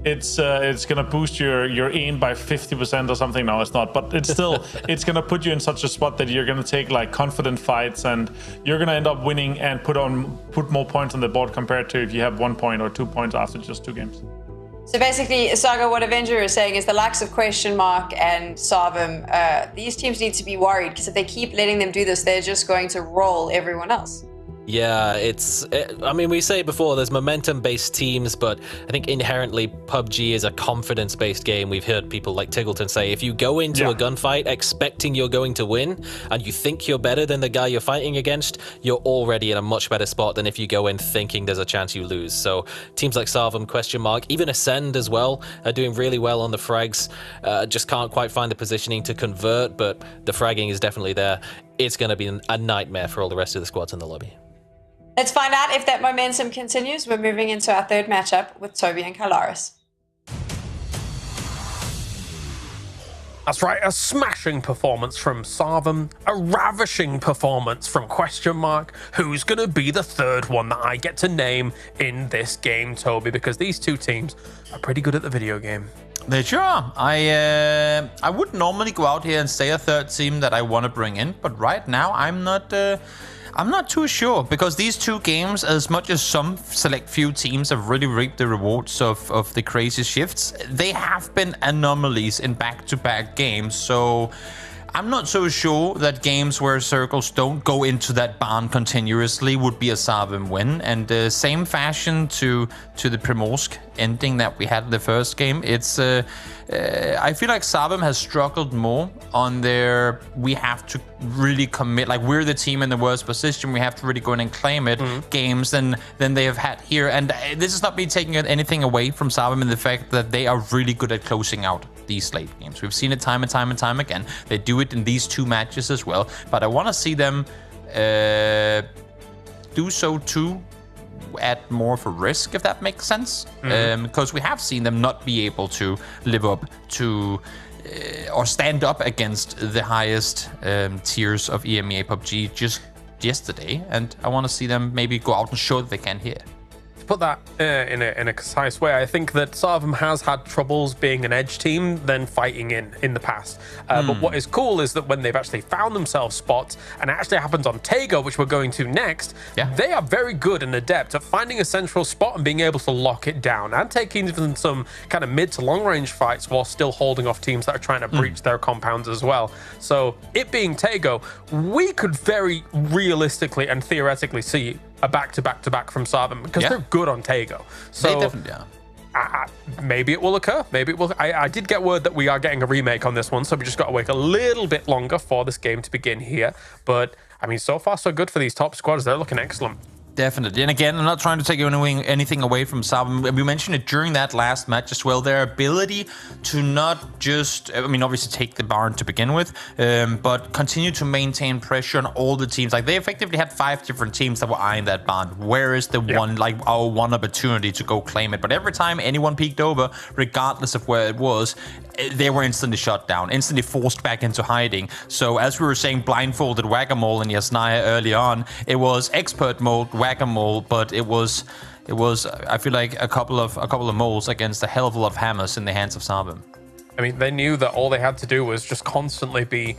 Speaker 14: it's gonna boost your aim by 50% or something. No, it's not, but it's still it's gonna put you in such a spot that you're gonna take like confident fights and you're gonna end up winning and put more points on the board compared to if you have 1 point or 2 points after just 2 games.
Speaker 13: So basically, Saga, what Avenger is saying is the likes of Question Mark and Sarvam, these teams need to be worried because if they keep letting them do this, they're just going to roll everyone else.
Speaker 15: Yeah, I mean, we say before, there's momentum-based teams, but I think inherently PUBG is a confidence-based game. We've heard people like Tiggleton say, if you go into a gunfight expecting you're going to win, and you think you're better than the guy you're fighting against, you're already in a much better spot than if you go in thinking there's a chance you lose. So teams like Sarvam, Question Mark, even Ascend as well, are doing really well on the frags. Just can't quite find the positioning to convert, but the fragging is definitely there. It's going to be a nightmare for all the rest of the squads in the lobby.
Speaker 13: Let's find out if that momentum continues. We're moving into our third matchup with Toby and Kylaris.
Speaker 18: That's right, a smashing performance from Sarvam, a ravishing performance from Question Mark. Who's going to be the third one that I get to name in this game, Toby? Because these two teams are pretty good at the video game.
Speaker 8: They sure are. I would normally go out here and say a third team that I want to bring in, but right now I'm not too sure, because these 2 games, as much as some select few teams have really reaped the rewards of the crazy shifts, they have been anomalies in back-to-back games. So I'm not so sure that games where circles don't go into that barn continuously would be a Sarvam win. And the same fashion to the Primorsk ending that we had in the first game. It's I feel like Sarvam has struggled more on their we have to really commit, like we're the team in the worst position, we have to really go in and claim it games than they have had here. And this is not me taking anything away from Sarvam in the fact that they are really good at closing out these late games. We've seen it time and time again. They do it in these 2 matches as well, but I want to see them do so too at more of a risk, if that makes sense. Because we have seen them not be able to live up to or stand up against the highest tiers of EMEA PUBG just yesterday, and I want to see them maybe go out and show that they can here.
Speaker 18: Put that in a concise way, I think that Sarvum has had troubles being an edge team than fighting in the past. But what is cool is that when they've actually found themselves spots, and it actually happens on Tego, which we're going to next, they are very good and adept at finding a central spot and being able to lock it down and taking even some kind of mid to long range fights while still holding off teams that are trying to breach their compounds as well. So it being Tego, we could very realistically and theoretically see a back-to-back-to-back from Sarvum because they're good on Tego. So
Speaker 8: they definitely are.
Speaker 18: Maybe it will occur. Maybe it will. I did get word that we are getting a remake on this one, so we just got to wait a little bit longer for this game to begin here. But I mean, so far so good for these top squads. They're looking excellent.
Speaker 8: Definitely. And again, I'm not trying to take anything away from Sarvum. We mentioned it during that last match as well. Their ability to not just, I mean, obviously take the barn to begin with, but continue to maintain pressure on all the teams. Like, they effectively had 5 different teams that were eyeing that barn. Where is the one, like, our one opportunity to go claim it? But every time anyone peeked over, regardless of where it was, they were instantly shut down, instantly forced back into hiding. So as we were saying, blindfolded whack-a-mole in Yasnaya early on, it was expert mode whack-a-mole, but it was I feel like a couple of moles against a hell of a lot of hammers in the hands of Sarvum.
Speaker 18: I mean, they knew that all they had to do was just constantly be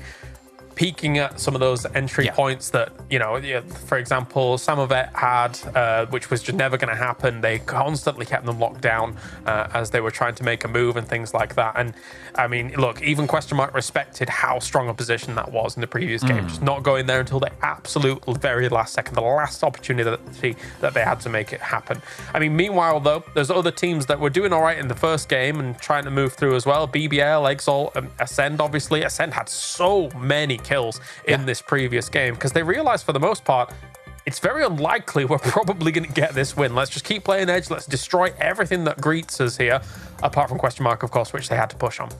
Speaker 18: peeking at some of those entry points that, you know, for example, Samovet had, which was just never going to happen. They constantly kept them locked down as they were trying to make a move and things like that. And I mean, look, even Question Mark respected how strong a position that was in the previous game, just not going there until the absolute very last second, the last opportunity that they had to make it happen. I mean, meanwhile, though, there's other teams that were doing all right in the first game and trying to move through as well. BBL, Exalt, Ascend, obviously. Ascend had so many kills in this previous game because they realized for the most part it's very unlikely we're probably going to get this win. Let's just keep playing edge. Let's destroy everything that greets us here, apart from Question Mark, of course, which they had to push on.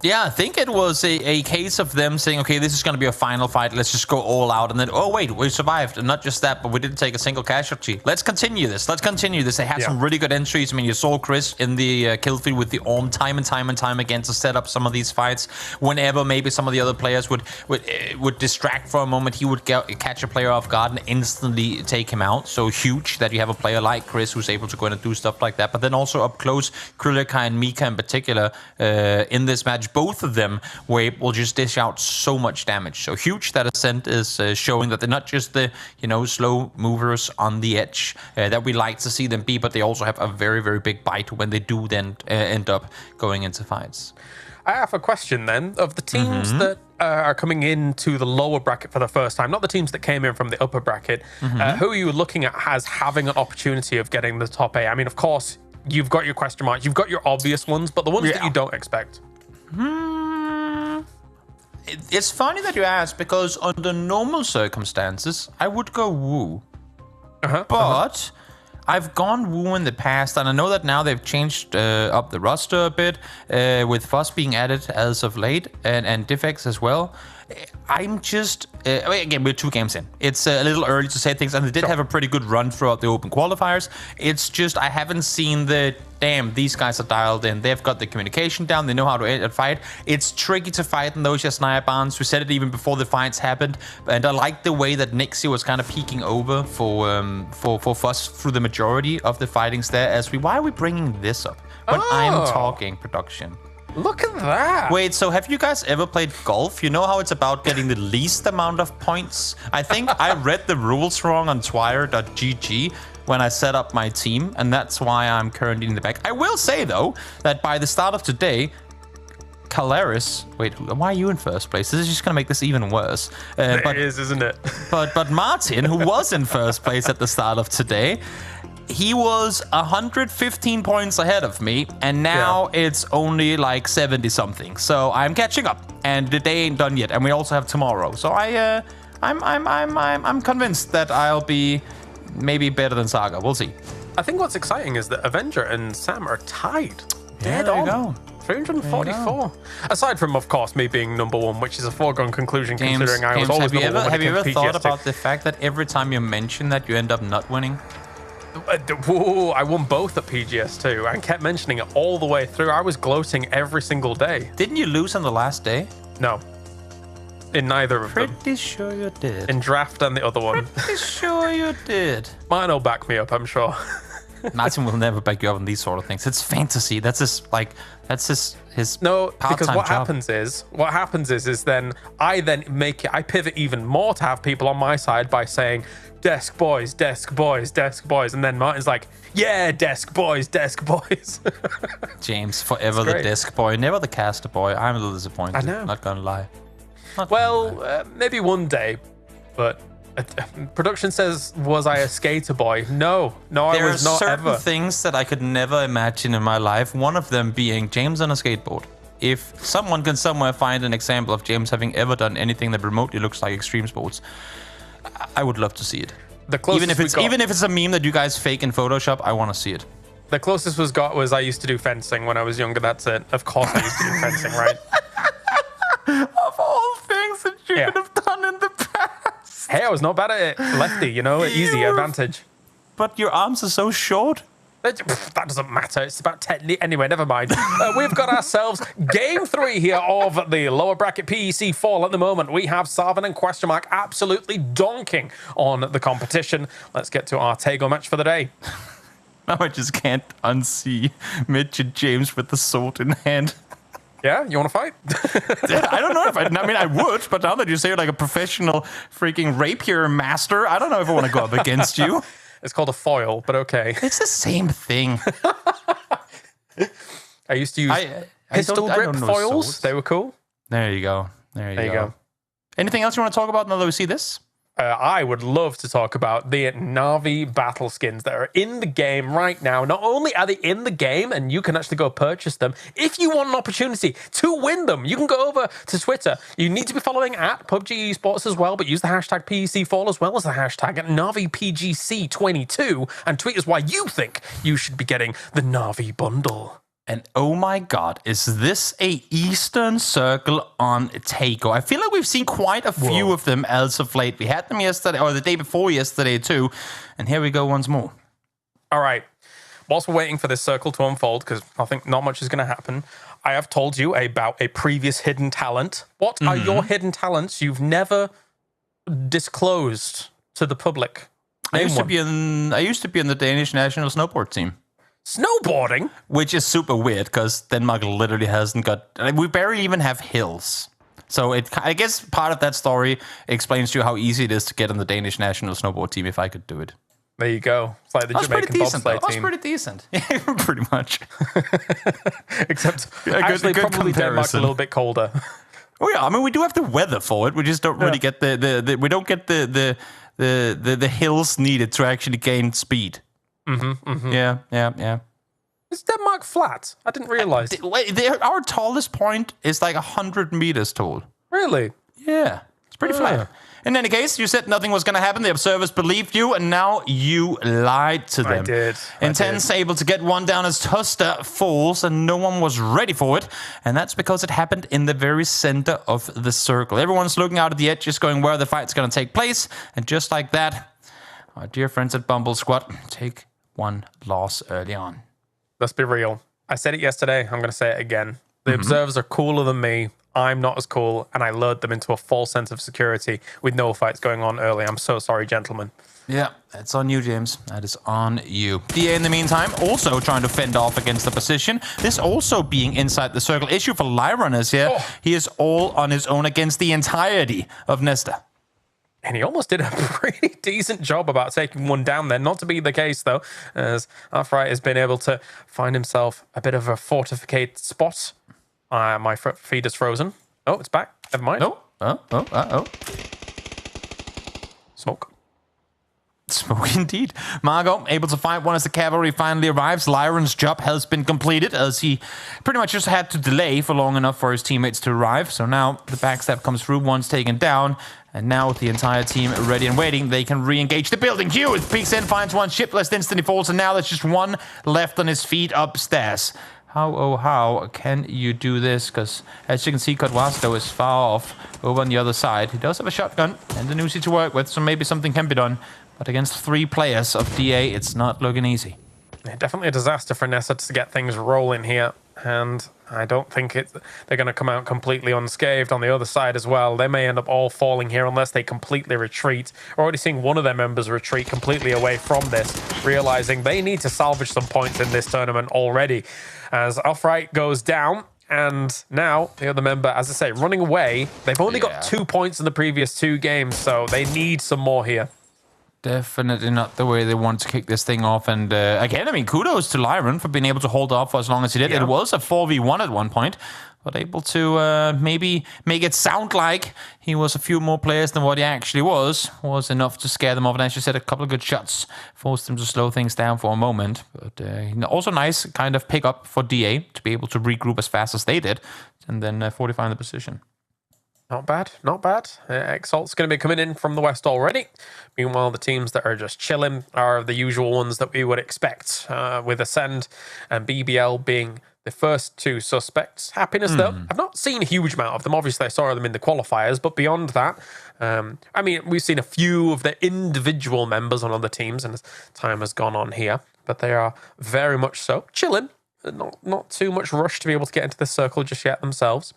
Speaker 8: Yeah, I think it was a case of them saying, okay, this is going to be a final fight. Let's just go all out. And then, oh, wait, we survived. And not just that, but we didn't take a single casualty. Let's continue this. Let's continue this. They had some really good entries. I mean, you saw Chris in the kill feed with the Orm time and time again to set up some of these fights. Whenever maybe some of the other players would distract for a moment, he would catch a player off guard and instantly take him out. So huge that you have a player like Chris who's able to go in and do stuff like that. But then also up close, Krillika and Mika in particular in this match, both of them were able to just dish out so much damage. So huge that Ascent is showing that they're not just the, you know, slow movers on the edge that we like to see them be, but they also have a very, very big bite when they do then end up going into fights.
Speaker 18: I have a question then. Of the teams that are coming into the lower bracket for the first time, not the teams that came in from the upper bracket, who are you looking at as having an opportunity of getting the top 8? I mean, of course, you've got your question marks, you've got your obvious ones, but the ones that you don't expect.
Speaker 8: It's funny that you ask, because under normal circumstances, I would go Wu. But I've gone Wu in the past, and I know that now they've changed up the roster a bit, with Fuss being added as of late, and Diffex as well. I'm just, again, we're 2 games in. It's a little early to say things, and they did have a pretty good run throughout the open qualifiers. It's just, I haven't seen the, damn, these guys are dialed in. They've got the communication down. They know how to fight. It's tricky to fight in those Yasnaya barns. We said it even before the fights happened. And I like the way that Nixie was kind of peeking over for Fuss through the majority of the fightings there. Why are we bringing this up when I'm talking production?
Speaker 18: Look at that.
Speaker 8: Wait, so have you guys ever played golf? You know how it's about getting the least amount of points? I think I read the rules wrong on twire.gg when I set up my team, and that's why I'm currently in the back. I will say, though, that by the start of today, Calaris... Wait, why are you in first place? This is just going to make this even worse.
Speaker 18: It is, isn't it?
Speaker 8: But Martin, who was in first place at the start of today... He was 115 points ahead of me, and now it's only like 70 something. So I'm catching up, and the day ain't done yet, and we also have tomorrow. So I'm convinced that I'll be maybe better than Saga. We'll see.
Speaker 18: I think what's exciting is that Avenger and Sam are tied.
Speaker 8: Dead on. There you go.
Speaker 18: 344. Aside from, of course, me being #1, which is a foregone conclusion, considering I was always
Speaker 8: have you ever
Speaker 18: PGS2.
Speaker 8: thought about the fact that every time you mention that, you end up not winning?
Speaker 18: I won both at PGS2 and kept mentioning it all the way through. I was gloating every single day.
Speaker 8: Didn't you lose on the last day?
Speaker 18: No. In neither of them.
Speaker 8: Pretty sure you did.
Speaker 18: In draft and the other one.
Speaker 8: Pretty sure you did.
Speaker 18: Martin will back me up, I'm sure.
Speaker 8: Martin will never back you up on these sort of things. It's fantasy. That's his
Speaker 18: no, because what
Speaker 8: job.
Speaker 18: happens is then I pivot even more to have people on my side by saying desk boys, desk boys, desk boys, and then Martin's like, yeah, desk boys, desk boys.
Speaker 8: James, forever the desk boy, never the caster boy. I'm a little disappointed.
Speaker 18: I know.
Speaker 8: Not gonna lie.
Speaker 18: Maybe one day, but production says, was I a skater boy? No, I was not ever.
Speaker 8: There are certain things that I could never imagine in my life, one of them being James on a skateboard. If someone can somewhere find an example of James having ever done anything that remotely looks like extreme sports, I would love to see it. Even if it's a meme that you guys fake in Photoshop, I want to see it.
Speaker 18: The closest was I used to do fencing when I was younger. That's it. Of course I used to do fencing, right?
Speaker 8: Of all things that you could have done in the past.
Speaker 18: Hey, I was not bad at it. Lefty, easy advantage.
Speaker 8: But your arms are so short.
Speaker 18: That doesn't matter. It's about technique. Anyway, never mind. We've got ourselves game 3 here of the lower bracket PEC fall. At the moment, we have Sarvan and Question Mark absolutely donking on the competition. Let's get to our Tego match for the day.
Speaker 8: Now I just can't unsee Mitch and James with the sword in hand.
Speaker 18: Yeah, you want to fight?
Speaker 8: I don't know if I mean, I would, but now that you say you're like a professional freaking rapier master, I don't know if I want to go up against you.
Speaker 18: It's called a foil, but okay.
Speaker 8: It's the same thing.
Speaker 18: I used to use pistol grip foils. They were cool.
Speaker 8: There you go. There you go. Anything else you want to talk about now that we see this?
Speaker 18: I would love to talk about the Na'Vi battle skins that are in the game right now. Not only are they in the game and you can actually go purchase them, if you want an opportunity to win them, you can go over to Twitter. You need to be following at PUBG Esports as well, but use the hashtag PECFall as well as the hashtag Na'ViPGC22 and tweet us why you think you should be getting the Na'Vi bundle.
Speaker 8: And oh my god, is this a Eastern Circle on Taco? I feel like we've seen quite a few of them as of late. We had them yesterday, or the day before yesterday too. And here we go once more.
Speaker 18: All right. Whilst we're waiting for this circle to unfold, because I think not much is going to happen, I have told you about a previous hidden talent. What are your hidden talents you've never disclosed to the public?
Speaker 8: I used to be in the Danish national snowboard team.
Speaker 18: Snowboarding?
Speaker 8: Which is super weird because Denmark literally hasn't got... we barely even have hills. So I guess part of that story explains to you how easy it is to get on the Danish national snowboard team if I could do it.
Speaker 18: There you go. It's like the Jamaican bobsleigh team.
Speaker 8: That's pretty decent. Yeah, pretty much.
Speaker 18: Except actually
Speaker 8: good
Speaker 18: probably Denmark's a little bit colder.
Speaker 8: Oh yeah, I mean we do have the weather for it. We just don't really get we don't get the hills needed to actually gain speed. Yeah.
Speaker 18: Is Denmark flat? I didn't realize.
Speaker 8: Our tallest point is like 100 meters tall.
Speaker 18: Really?
Speaker 8: Yeah. It's pretty flat. In any case, you said nothing was going to happen. The observers believed you, and now you lied to them.
Speaker 18: I did.
Speaker 8: Intense able to get one down as Tuster falls, and no one was ready for it. And that's because it happened in the very center of the circle. Everyone's looking out at the edges, going where the fight's going to take place. And just like that, our dear friends at Bumble Squad take one loss early on.
Speaker 18: Let's be real. I said it yesterday. I'm going to say it again. The observers are cooler than me. I'm not as cool, and I lured them into a false sense of security with no fights going on early. I'm so sorry, gentlemen.
Speaker 8: Yeah, that's on you, James. That is on you. DA, in the meantime, also trying to fend off against the position. This also being inside the circle. Issue for Lyron is here. He is all on his own against the entirety of Nesta.
Speaker 18: And he almost did a pretty decent job about taking one down there. Not to be the case, though, as Arthright has been able to find himself a bit of a fortificated spot. My feed is frozen. Oh, it's back. Never mind. Smoke.
Speaker 8: Smoke indeed. Margot able to find one as the cavalry finally arrives. Lyron's job has been completed as he pretty much just had to delay for long enough for his teammates to arrive. So now the backstab comes through, one's taken down. And now with the entire team ready and waiting, they can re-engage the building. Hughes peeks in, finds one shipless, instantly falls, and now there's just one left on his feet upstairs. How can you do this? Because as you can see, Kodwasto is far off over on the other side. He does have a shotgun and an Uzi to work with, so maybe something can be done. But against 3 players of DA, it's not looking easy.
Speaker 18: Yeah, definitely a disaster for Nessa to get things rolling here. And I don't think they're going to come out completely unscathed on the other side as well. They may end up all falling here unless they completely retreat. We're already seeing one of their members retreat completely away from this, realizing they need to salvage some points in this tournament already. As Off-Right goes down, and now the other member, as I say, running away. They've only got 2 points in the previous 2 games, so they need some more here.
Speaker 8: Definitely not the way they want to kick this thing off. And again, I mean, kudos to Lyron for being able to hold off for as long as he did. It was a 4v1 at one point, but able to maybe make it sound like he was a few more players than what he actually was enough to scare them off. And as you said, a couple of good shots forced them to slow things down for a moment. But also nice kind of pick up for DA to be able to regroup as fast as they did and then fortify the position.
Speaker 18: Not bad, not bad. Exalt's going to be coming in from the west already. Meanwhile, the teams that are just chilling are the usual ones that we would expect, with Ascend and BBL being the first 2 suspects. Happiness, though, I've not seen a huge amount of them. Obviously, I saw them in the qualifiers, but beyond that, I mean, we've seen a few of the individual members on other teams, and as time has gone on here, but they are very much so chilling. Not too much rush to be able to get into this circle just yet themselves.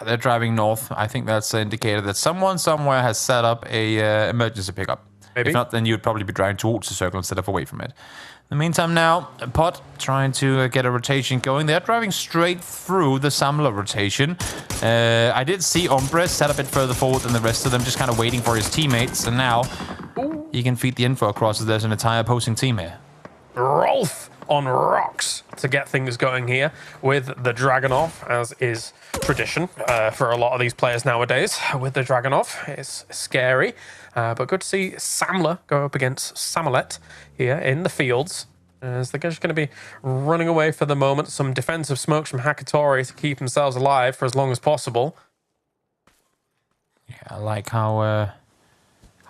Speaker 8: They're driving north. I think that's an indicator that someone somewhere has set up a emergency pickup. Maybe. If not, then you'd probably be driving towards the circle instead of away from it. In the meantime now, Pot trying to get a rotation going. They're driving straight through the Samler rotation. I did see Ombre set a bit further forward than the rest of them, just kind of waiting for his teammates. And now he can feed the info across as there's an entire opposing team here.
Speaker 18: Rolf on rocks to get things going here with the Dragonov, as is tradition for a lot of these players nowadays. With the Dragonov, it's scary, but good to see Samler go up against Samolet here in the fields, as they're just going to be running away for the moment. Some defensive smokes from Hakatori to keep themselves alive for as long as possible.
Speaker 8: Yeah, I like how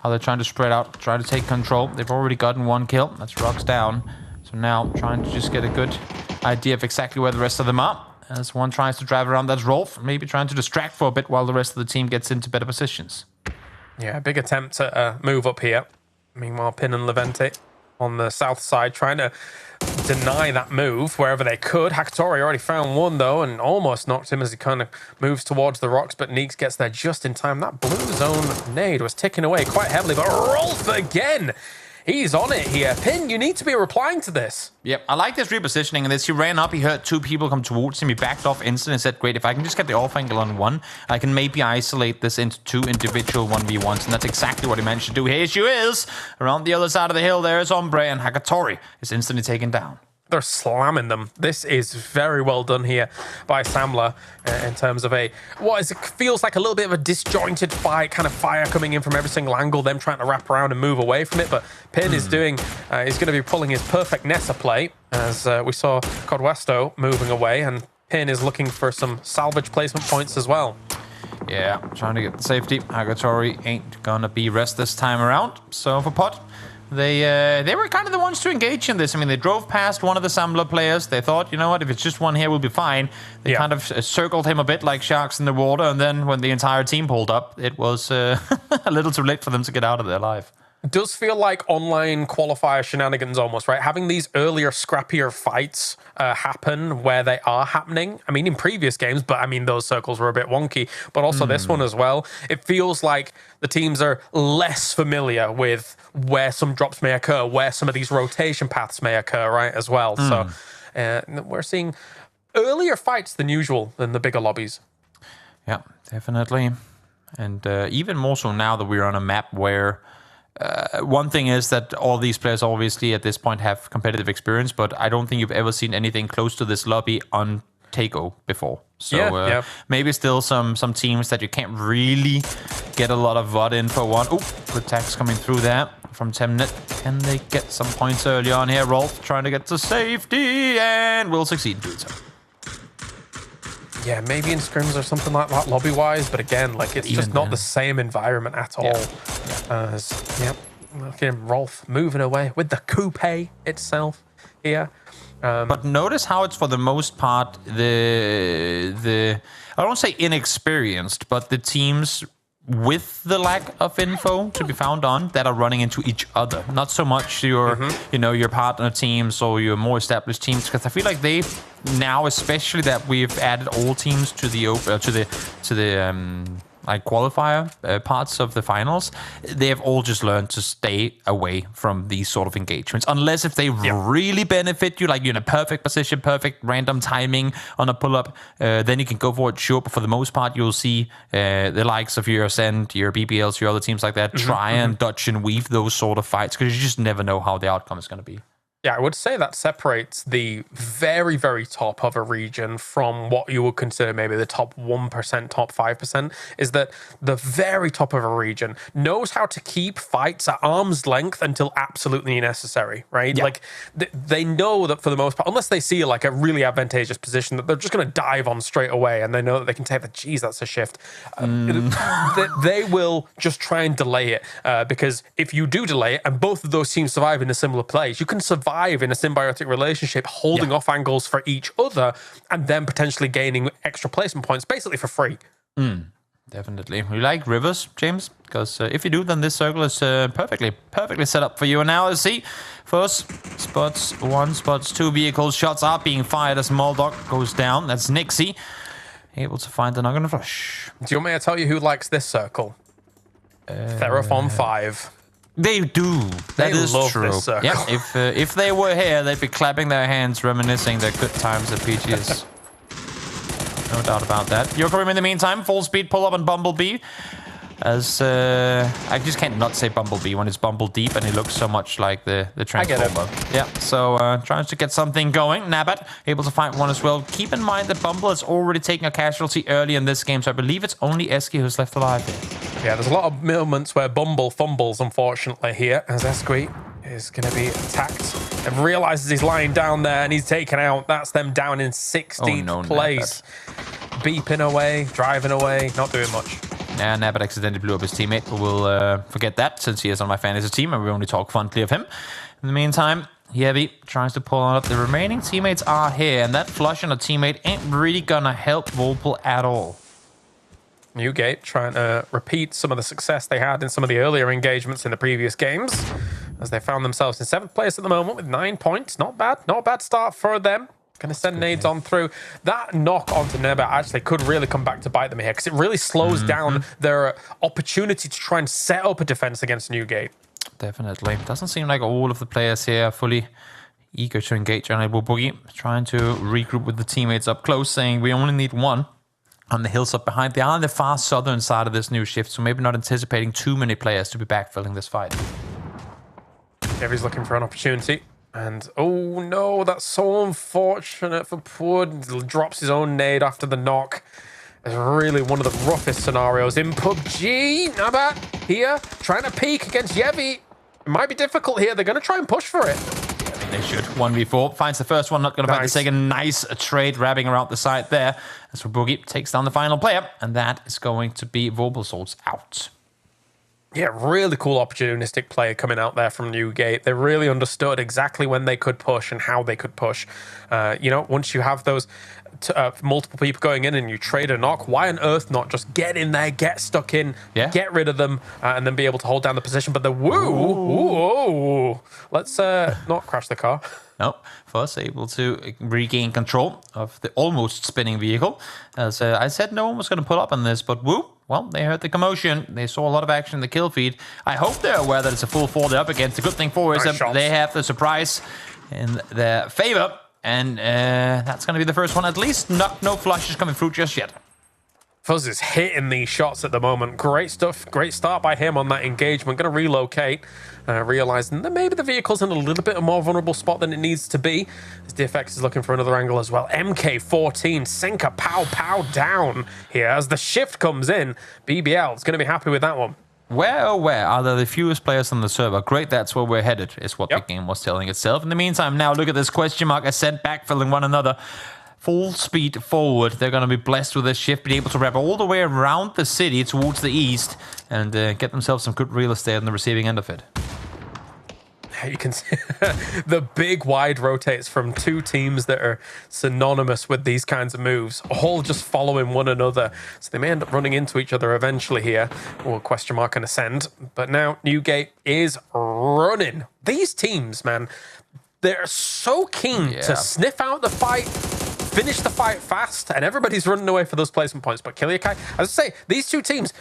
Speaker 8: they're trying to spread out, try to take control. They've already gotten 1 kill. That's rocks down. So now trying to just get a good idea of exactly where the rest of them are. As one tries to drive around, that's Rolf, maybe trying to distract for a bit while the rest of the team gets into better positions.
Speaker 18: Yeah, big attempt at move up here. Meanwhile, Pin and Levente on the south side trying to deny that move wherever they could. Hakatori already found one, though, and almost knocked him as he kind of moves towards the rocks, but Neeks gets there just in time. That blue zone nade was ticking away quite heavily, but Rolf again! He's on it here. Pin, you need to be replying to this.
Speaker 8: Yep, I like this repositioning and this. He ran up, he heard 2 people come towards him, he backed off instantly and said, great, if I can just get the off angle on 1, I can maybe isolate this into 2 individual 1v1s, and that's exactly what he managed to do. Here she is! Around the other side of the hill, there's Ombre, and Hakatori is instantly taken down.
Speaker 18: They're slamming them. This is very well done here by Samler in terms of it feels like a little bit of a disjointed fight, kind of fire coming in from every single angle, them trying to wrap around and move away from it. But Pin is doing, he's going to be pulling his perfect Nessa play, as we saw Codwesto moving away, and Pin is looking for some salvage placement points as well.
Speaker 8: Yeah, trying to get the safety. Hakatori ain't gonna be rest this time around. So for Pot, they were kind of the ones to engage in this. I mean, they drove past one of the Samler players. They thought, you know what, if it's just one here, we'll be fine. They kind of circled him a bit like sharks in the water, and then when the entire team pulled up, it was a little too late for them to get out of there alive.
Speaker 18: It does feel like online qualifier shenanigans almost, right? Having these earlier, scrappier fights happen where they are happening. I mean, in previous games, but I mean, those circles were a bit wonky, but also this one as well. It feels like the teams are less familiar with where some drops may occur, where some of these rotation paths may occur, right, as well. So we're seeing earlier fights than usual in the bigger lobbies.
Speaker 8: Yeah, definitely. And even more so now that we're on a map where one thing is that all these players obviously at this point have competitive experience, but I don't think you've ever seen anything close to this lobby on Takeo before. So maybe still some teams that you can't really get a lot of VOD in for one. Oh, good tax coming through there from Temnet. Can they get some points early on here? Rolf trying to get to safety and will succeed in doing so.
Speaker 18: Yeah, maybe in scrims or something like that lobby-wise, but again, like it's just not the same environment at all. Look at him, Rolf moving away with the coupe itself here.
Speaker 8: But notice how it's for the most part the I don't say inexperienced, but the teams with the lack of info to be found on that are running into each other. Not so much your your partner teams or your more established teams, because I feel like they now, especially that we've added all teams to the like qualifier parts of the finals, they have all just learned to stay away from these sort of engagements, unless if they really benefit you, like you're in a perfect position, perfect random timing on a pull-up, then you can go for it, sure. But for the most part, you'll see the likes of your Ascent, your BBLs, your other teams like that try and dodge and weave those sort of fights, because you just never know how the outcome is going to be.
Speaker 18: Yeah, I would say that separates the very, very top of a region from what you would consider maybe the top 1%, top 5%, is that the very top of a region knows how to keep fights at arm's length until absolutely necessary, right? Yeah. Like, they know that for the most part, unless they see like a really advantageous position, that they're just going to dive on straight away, and they know that they can take the, geez, that's a shift. They will just try and delay it, because if you do delay it, and both of those teams survive in a similar place, you can survive in a symbiotic relationship, holding off angles for each other, and then potentially gaining extra placement points, basically for free.
Speaker 8: Definitely. You like rivers, James? Because if you do, then this circle is perfectly set up for you. And now let's see. First, spots 1, spots 2 vehicles. Shots are being fired as Moldog goes down. That's Nixie. Able to find the knock on the flush.
Speaker 18: Do you want me to tell you who likes this circle? Theraphon 5.
Speaker 8: They do. That is true.
Speaker 18: This circle.
Speaker 8: Yeah, if they were here, they'd be clapping their hands, reminiscing their good times at PGS. No doubt about that. You're coming in the meantime. Full speed pull up on Bumblebee. As I just can't not say Bumblebee when it's Bumble Deep, and it looks so much like the Transformer. Yeah, so trying to get something going. Nabat able to find one as well. Keep in mind that Bumble has already taken a casualty early in this game, so I believe it's only Eski who's left alive here.
Speaker 18: Yeah, there's a lot of moments where Bumble fumbles, unfortunately, here, as Eski is going to be attacked and realizes he's lying down there and he's taken out. That's them down in 16th place. Nabat. Beeping away, driving away, not doing much.
Speaker 8: Yeah, Nabat accidentally blew up his teammate, but we'll forget that since he is on my fantasy team and we only talk fondly of him. In the meantime, Heavy tries to pull on up. The remaining teammates are here, and that flush on a teammate ain't really gonna help Volpel at all.
Speaker 18: Newgate trying to repeat some of the success they had in some of the earlier engagements in the previous games, as they found themselves in 7th place at the moment with 9 points. Not bad. Not a bad start for them. Going to send nades on through. That knock onto Neba actually could really come back to bite them here, because it really slows down their opportunity to try and set up a defense against Newgate.
Speaker 8: Definitely. Doesn't seem like all of the players here are fully eager to engage on Elbow Boogie. Trying to regroup with the teammates up close, saying we only need one on the hills up behind. They are on the far southern side of this new shift, so maybe not anticipating too many players to be backfilling this fight.
Speaker 18: Heavy's looking for an opportunity. And, oh no, that's so unfortunate for Pud. Drops his own nade after the knock. It's really one of the roughest scenarios in PUBG. Nabat here, trying to peek against Yevi. It might be difficult here. They're going to try and push for it.
Speaker 8: They should. 1v4. Finds the first one, not going to find the second. Nice trade wrapping around the side there. As for Boogie, takes down the final player. And that is going to be Vorbelsolds out.
Speaker 18: Yeah, really cool opportunistic play coming out there from Newgate. They really understood exactly when they could push and how they could push. You know, once you have those multiple people going in and you trade a knock, why on earth not just get in there, get stuck in, get rid of them, and then be able to hold down the position? But the let's not crash the car.
Speaker 8: Nope. First, able to regain control of the almost spinning vehicle. As I said, no one was going to pull up on this, but well, they heard the commotion. They saw a lot of action in the kill feed. I hope they're aware that it's a full 4 they're up against. The good thing for is that they have the surprise in their favor, and that's going to be the first one. At least no flushes coming through just yet.
Speaker 18: Fuzz is hitting these shots at the moment. Great stuff. Great start by him on that engagement. Going to relocate, realizing that maybe the vehicle's in a little bit more vulnerable spot than it needs to be. As DFX is looking for another angle as well. MK14, Senka pow down here. As the shift comes in, BBL is going to be happy with that one.
Speaker 8: Where are there the fewest players on the server? Great, that's where we're headed, is what the game was telling itself. In the meantime, now look at this question mark. Ascent backfilling one another. Full speed forward. They're going to be blessed with this shift, be able to wrap all the way around the city towards the east and get themselves some good real estate on the receiving end of it.
Speaker 18: You can see the big wide rotates from two teams that are synonymous with these kinds of moves, all just following one another. So they may end up running into each other eventually here. Or question mark and ascend. But now Newgate is running. These teams, man, they're so keen to sniff out the fight, finish the fight fast, and everybody's running away for those placement points. But Kiliakai, as I say, these two teams,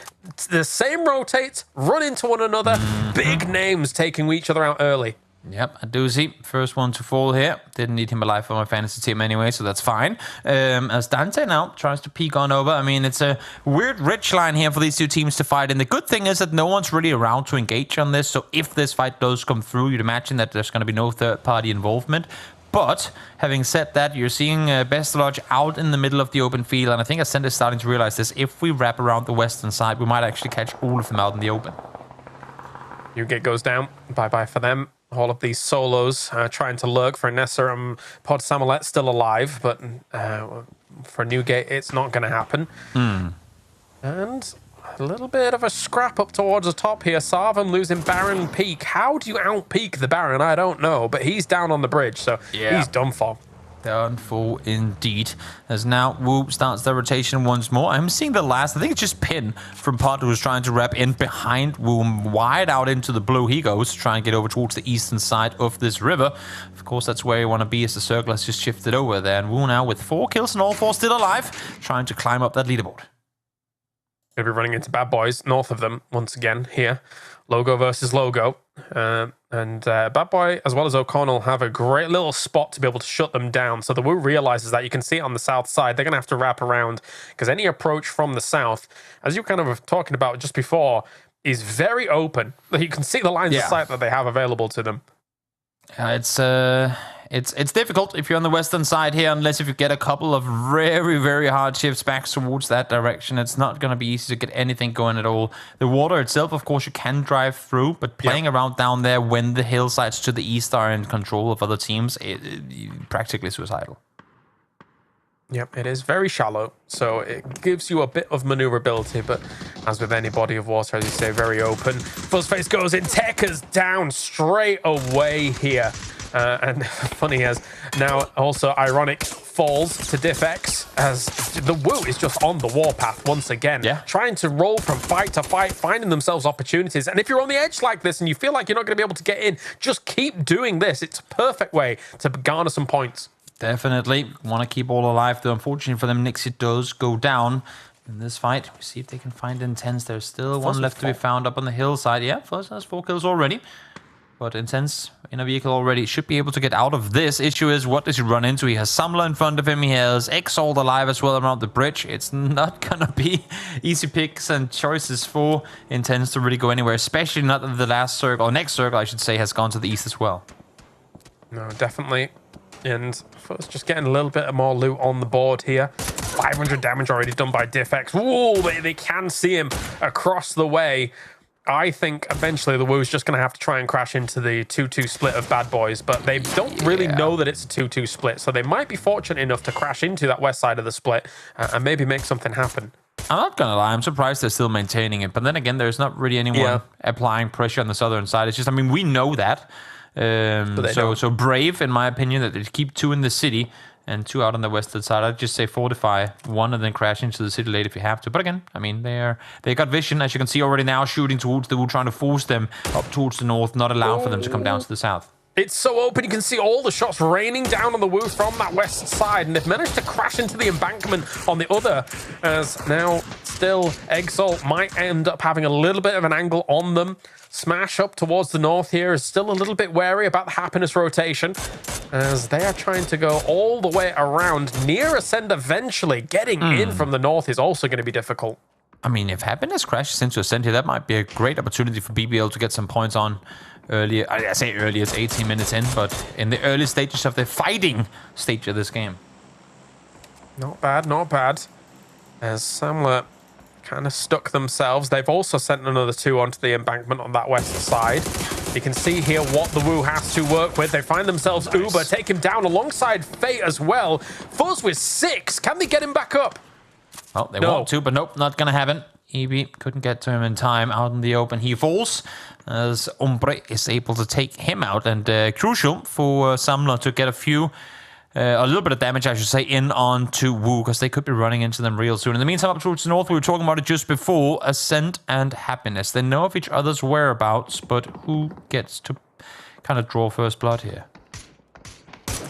Speaker 18: the same rotates, run into one another, big names taking each other out early.
Speaker 8: Yep, a doozy. First one to fall here. Didn't need him alive for my fantasy team anyway, so that's fine. As Dante now tries to peek on over. I mean, it's a weird rich line here for these two teams to fight. And the good thing is that no one's really around to engage on this. So if this fight does come through, you'd imagine that there's going to be no third-party involvement. But having said that, you're seeing Best Lodge out in the middle of the open field. And I think Ascent is starting to realize this. If we wrap around the western side, we might actually catch all of them out in the open.
Speaker 18: Newgate goes down. Bye-bye for them. All of these solos trying to lurk for Nessa and Pod Samolet still alive, but for Newgate, it's not going to happen. And a little bit of a scrap up towards the top here. Sarvan losing Baron Peak. How do you out-peak the Baron? I don't know, but he's down on the bridge, so he's done for.
Speaker 8: Done for indeed. As now Wu starts the rotation once more. I'm seeing the last, I think it's just Pin from Pod who's trying to wrap in behind Wu, wide out into the blue he goes, trying to get over towards the eastern side of this river. Of course, that's where you want to be as the circle has just shifted over there. And Wu now with 4 kills and all 4 still alive, trying to climb up that leaderboard.
Speaker 18: They'll be running into Bad Boys north of them once again here. Logo versus Logo. Bad Boy, as well as O'Connell, have a great little spot to be able to shut them down. So the Wu realizes that. You can see it on the south side. They're going to have to wrap around because any approach from the south, as you kind of were talking about just before, is very open. You can see the lines of sight that they have available to them.
Speaker 8: It's difficult if you're on the western side here, unless if you get a couple of very, very hard shifts back towards that direction. It's not going to be easy to get anything going at all. The water itself, of course, you can drive through, but playing around down there when the hillsides to the east are in control of other teams, it practically suicidal.
Speaker 18: Yep, it is very shallow, so it gives you a bit of maneuverability, but as with any body of water, as you say, very open. Fuzzface goes in, Tekka's down straight away here. And funny as now also Ironic falls to DiffX as the Wu is just on the warpath once again, trying to roll from fight to fight, finding themselves opportunities. And if you're on the edge like this and you feel like you're not going to be able to get in, just keep doing this. It's a perfect way to garner some points.
Speaker 8: Definitely. Want to keep all alive, though. Unfortunately for them, Nixie does go down in this fight. We see if they can find Intense. There's still one left to be found up on the hillside. Yeah, Fuzz has 4 kills already. But Intense in a vehicle already should be able to get out of this. Issue is, what does he run into? He has Samla in front of him. He has Exalt alive as well around the bridge. It's not going to be easy picks and choices for Intense to really go anywhere, especially not that the last circle, or next circle, I should say, has gone to the east as well.
Speaker 18: No, definitely. And first, just getting a little bit more loot on the board here. 500 damage already done by DiffX. Whoa, they can see him across the way. I think eventually the Wu's just going to have to try and crash into the 2-2 split of Bad Boys, but they don't really know that it's a 2-2 split, so they might be fortunate enough to crash into that west side of the split and maybe make something happen.
Speaker 8: I'm not going to lie, I'm surprised they're still maintaining it, but then again, there's not really anyone applying pressure on the southern side. It's just, I mean, we know that. So brave, in my opinion, that they keep 2 in the city and 2 out on the western side. I'd just say fortify 1 and then crash into the city late if you have to. But again, I mean, they got vision, as you can see already now, shooting towards the Wu, trying to force them up towards the north, not allow for them to come down to the south.
Speaker 18: It's so open, you can see all the shots raining down on the Wu from that west side, and they've managed to crash into the embankment on the other, as now still Exalt might end up having a little bit of an angle on them. Smash up towards the north here is still a little bit wary about the Happiness rotation, as they are trying to go all the way around near Ascend eventually. Getting in from the north is also going to be difficult.
Speaker 8: I mean, if Happiness crashes into Ascend here, that might be a great opportunity for BBL to get some points on earlier. I say earlier, it's 18 minutes in, but in the early stages of the fighting stage of this game.
Speaker 18: Not bad, not bad. As Samler kind of stuck themselves. They've also sent another 2 onto the embankment on that west side. You can see here what the Wu has to work with. They find themselves Uber, take him down alongside Fate as well. Fuzz with 6. Can they get him back up?
Speaker 8: Well, they want to, but nope, not going to happen. EB couldn't get to him in time. Out in the open, he falls as Ombre is able to take him out. And crucial for Samler to get a little bit of damage, I should say, in onto Wu, because they could be running into them real soon. In the meantime, up towards the north, we were talking about it just before, Ascent and Happiness. They know of each other's whereabouts, but who gets to kind of draw first blood here?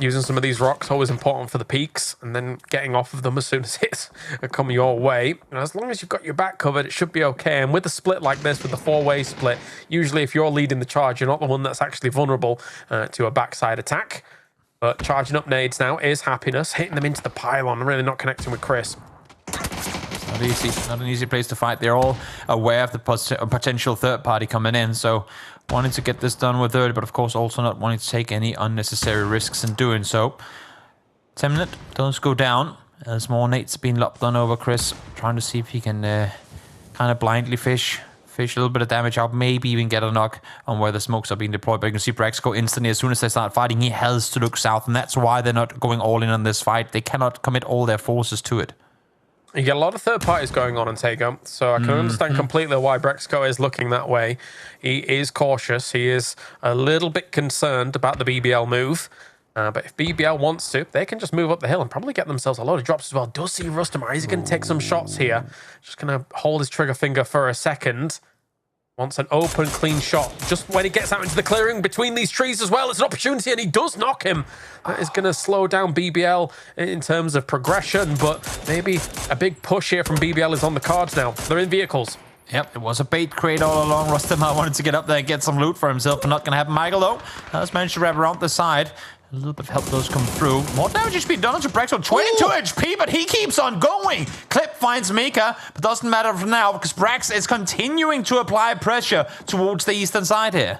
Speaker 18: Using some of these rocks, always important for the peaks, and then getting off of them as soon as it's come your way. And as long as you've got your back covered, it should be okay. And with a split like this, with the 4-way split, usually if you're leading the charge, you're not the one that's actually vulnerable to a backside attack. But charging up nades now is Happiness, hitting them into the pylon, really not connecting with Chris.
Speaker 8: Not easy, not an easy place to fight. They're all aware of the potential third party coming in, so wanting to get this done with early, but of course also not wanting to take any unnecessary risks in doing so. Temnet does go down as more nades being lopped on over Chris, trying to see if he can kind of blindly fish a little bit of damage out, maybe even get a knock on where the smokes are being deployed. But you can see Brax go instantly as soon as they start fighting. He has to look south, and that's why they're not going all in on this fight. They cannot commit all their forces to it.
Speaker 18: You get a lot of third parties going on in Taker, so I can understand completely why Brexco is looking that way. He is cautious. He is a little bit concerned about the BBL move. But if BBL wants to, they can just move up the hill and probably get themselves a load of drops as well. Does see Rustamar. Is he going to take some shots here? Just going to hold his trigger finger for a second. Wants an open, clean shot. Just when he gets out into the clearing between these trees as well, it's an opportunity, and he does knock him. That is going to slow down BBL in terms of progression, but maybe a big push here from BBL is on the cards now. They're in vehicles.
Speaker 8: Yep, it was a bait crate all along. Rustamar wanted to get up there and get some loot for himself, but not going to happen. Michael, though, has managed to wrap around the side. A little bit of help does come through. More damage has been done to Brexo. 22 HP, but he keeps on going. Clip finds Mika, but doesn't matter for now because Brax is continuing to apply pressure towards the eastern side here.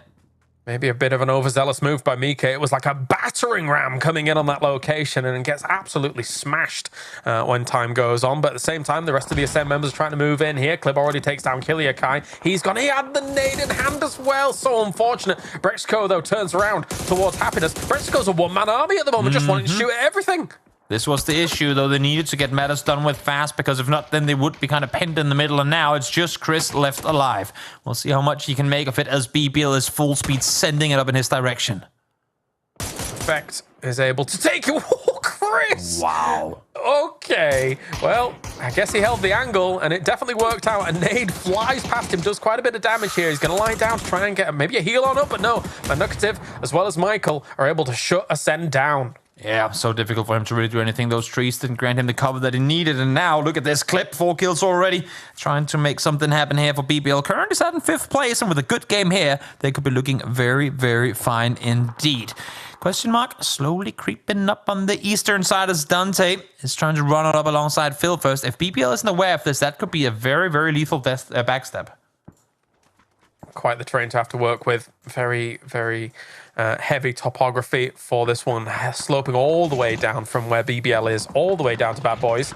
Speaker 18: Maybe a bit of an overzealous move by Mika. It was like a battering ram coming in on that location and gets absolutely smashed when time goes on. But at the same time, the rest of the Ascent members are trying to move in here. Clib already takes down Kiliakai. He's gone. He had the nade in hand as well. So unfortunate. Brexco, though, turns around towards Happiness. Brexco's a one-man army at the moment, just wanting to shoot at everything.
Speaker 8: This was the issue, though. They needed to get matters done with fast, because if not, then they would be kind of pinned in the middle, and now it's just Chris left alive. We'll see how much he can make of it as BBL is full speed, sending it up in his direction.
Speaker 18: Effect is able to take it. Oh, Chris!
Speaker 8: Wow.
Speaker 18: Okay. Well, I guess he held the angle, and it definitely worked out. A nade flies past him, does quite a bit of damage here. He's going to lie down to try and get maybe a heal on up, but no. Manducative, as well as Michael, are able to shut Ascend down.
Speaker 8: Yeah, so difficult for him to really do anything. Those trees didn't grant him the cover that he needed. And now, look at this clip. 4 kills already. Trying to make something happen here for BBL. Currently sat in 5th place. And with a good game here, they could be looking very, very fine indeed. Question mark slowly creeping up on the eastern side as Dante is trying to run it up alongside Phil first. If BBL isn't aware of this, that could be a very, very lethal backstab.
Speaker 18: Quite the terrain to have to work with. Very, very heavy topography for this one. Sloping all the way down from where BBL is, all the way down to Bad Boys.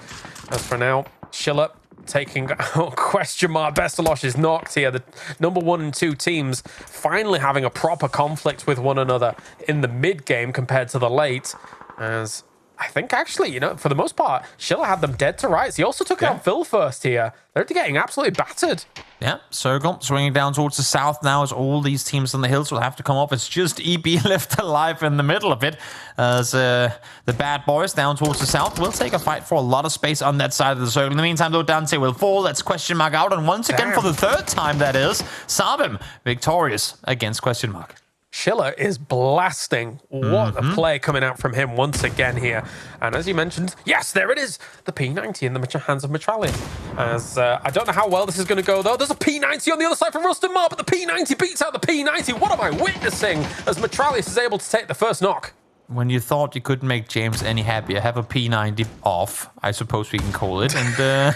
Speaker 18: As for now, Schiller taking out question mark. Bestalosh is knocked here. The number 1 and 2 teams finally having a proper conflict with one another in the mid game compared to the late. As I think actually, you know, for the most part, Schiller had them dead to rights. He also took out Phil first here. They're getting absolutely battered.
Speaker 8: Yeah, Circle swinging down towards the south now as all these teams on the hills will have to come up. It's just EB left alive in the middle of it as the Bad Boys down towards the south will take a fight for a lot of space on that side of the circle. In the meantime, though, Dante will fall. That's question mark out. And once again, for the 3rd time, that is, Sabim victorious against question mark.
Speaker 18: Schiller is blasting. What a play coming out from him once again here. And as you mentioned, yes, there it is. The P90 in the hands of Metralian. As I don't know how well this is going to go, though. There's a P90 on the other side from Rustamar, but the P90 beats out the P90. What am I witnessing as Metralius is able to take the first knock?
Speaker 8: When you thought you couldn't make James any happier, have a P90 off, I suppose we can call it. And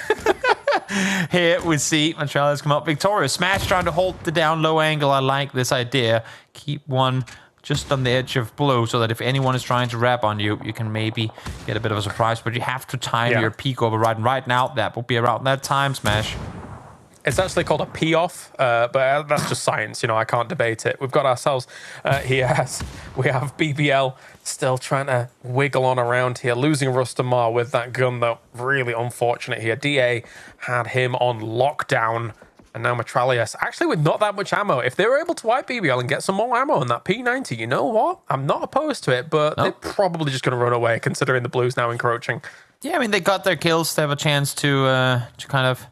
Speaker 8: here we see Metralius come up victorious. Smash trying to hold the down low angle. I like this idea. Keep one just on the edge of blue so that if anyone is trying to wrap on you, you can maybe get a bit of a surprise, but you have to time your peek over right. And right now, that will be around that time, Smash.
Speaker 18: It's actually called a P-off, but that's just science. You know, I can't debate it. We've got ourselves here as we have BBL still trying to wiggle on around here, losing Rustamar with that gun, though. Really unfortunate here. DA had him on lockdown. And now Metralius, actually with not that much ammo. If they were able to wipe BBL and get some more ammo on that P90, you know what? I'm not opposed to it, but they're probably just going to run away, considering the Blues now encroaching.
Speaker 8: Yeah, I mean, they got their kills. They have a chance to kind of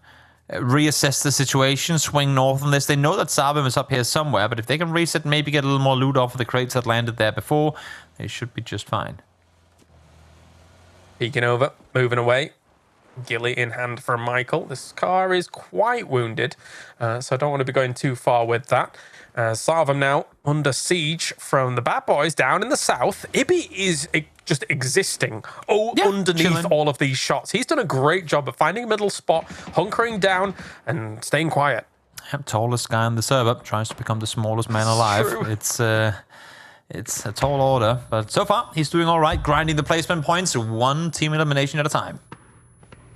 Speaker 8: reassess the situation, swing north on this. They know that Sabim is up here somewhere, but if they can reset and maybe get a little more loot off of the crates that landed there before, they should be just fine.
Speaker 18: Peeking over, moving away. Gilly in hand for Michael. This car is quite wounded, so I don't want to be going too far with that. Sarvam now under siege from the bad boys down in the south. Ibby is just existing underneath all of these shots. He's done a great job of finding a middle spot, hunkering down and staying quiet.
Speaker 8: Tallest guy on the server tries to become the smallest man alive. It's a tall order, but so far he's doing all right, grinding the placement points, one team elimination at a time.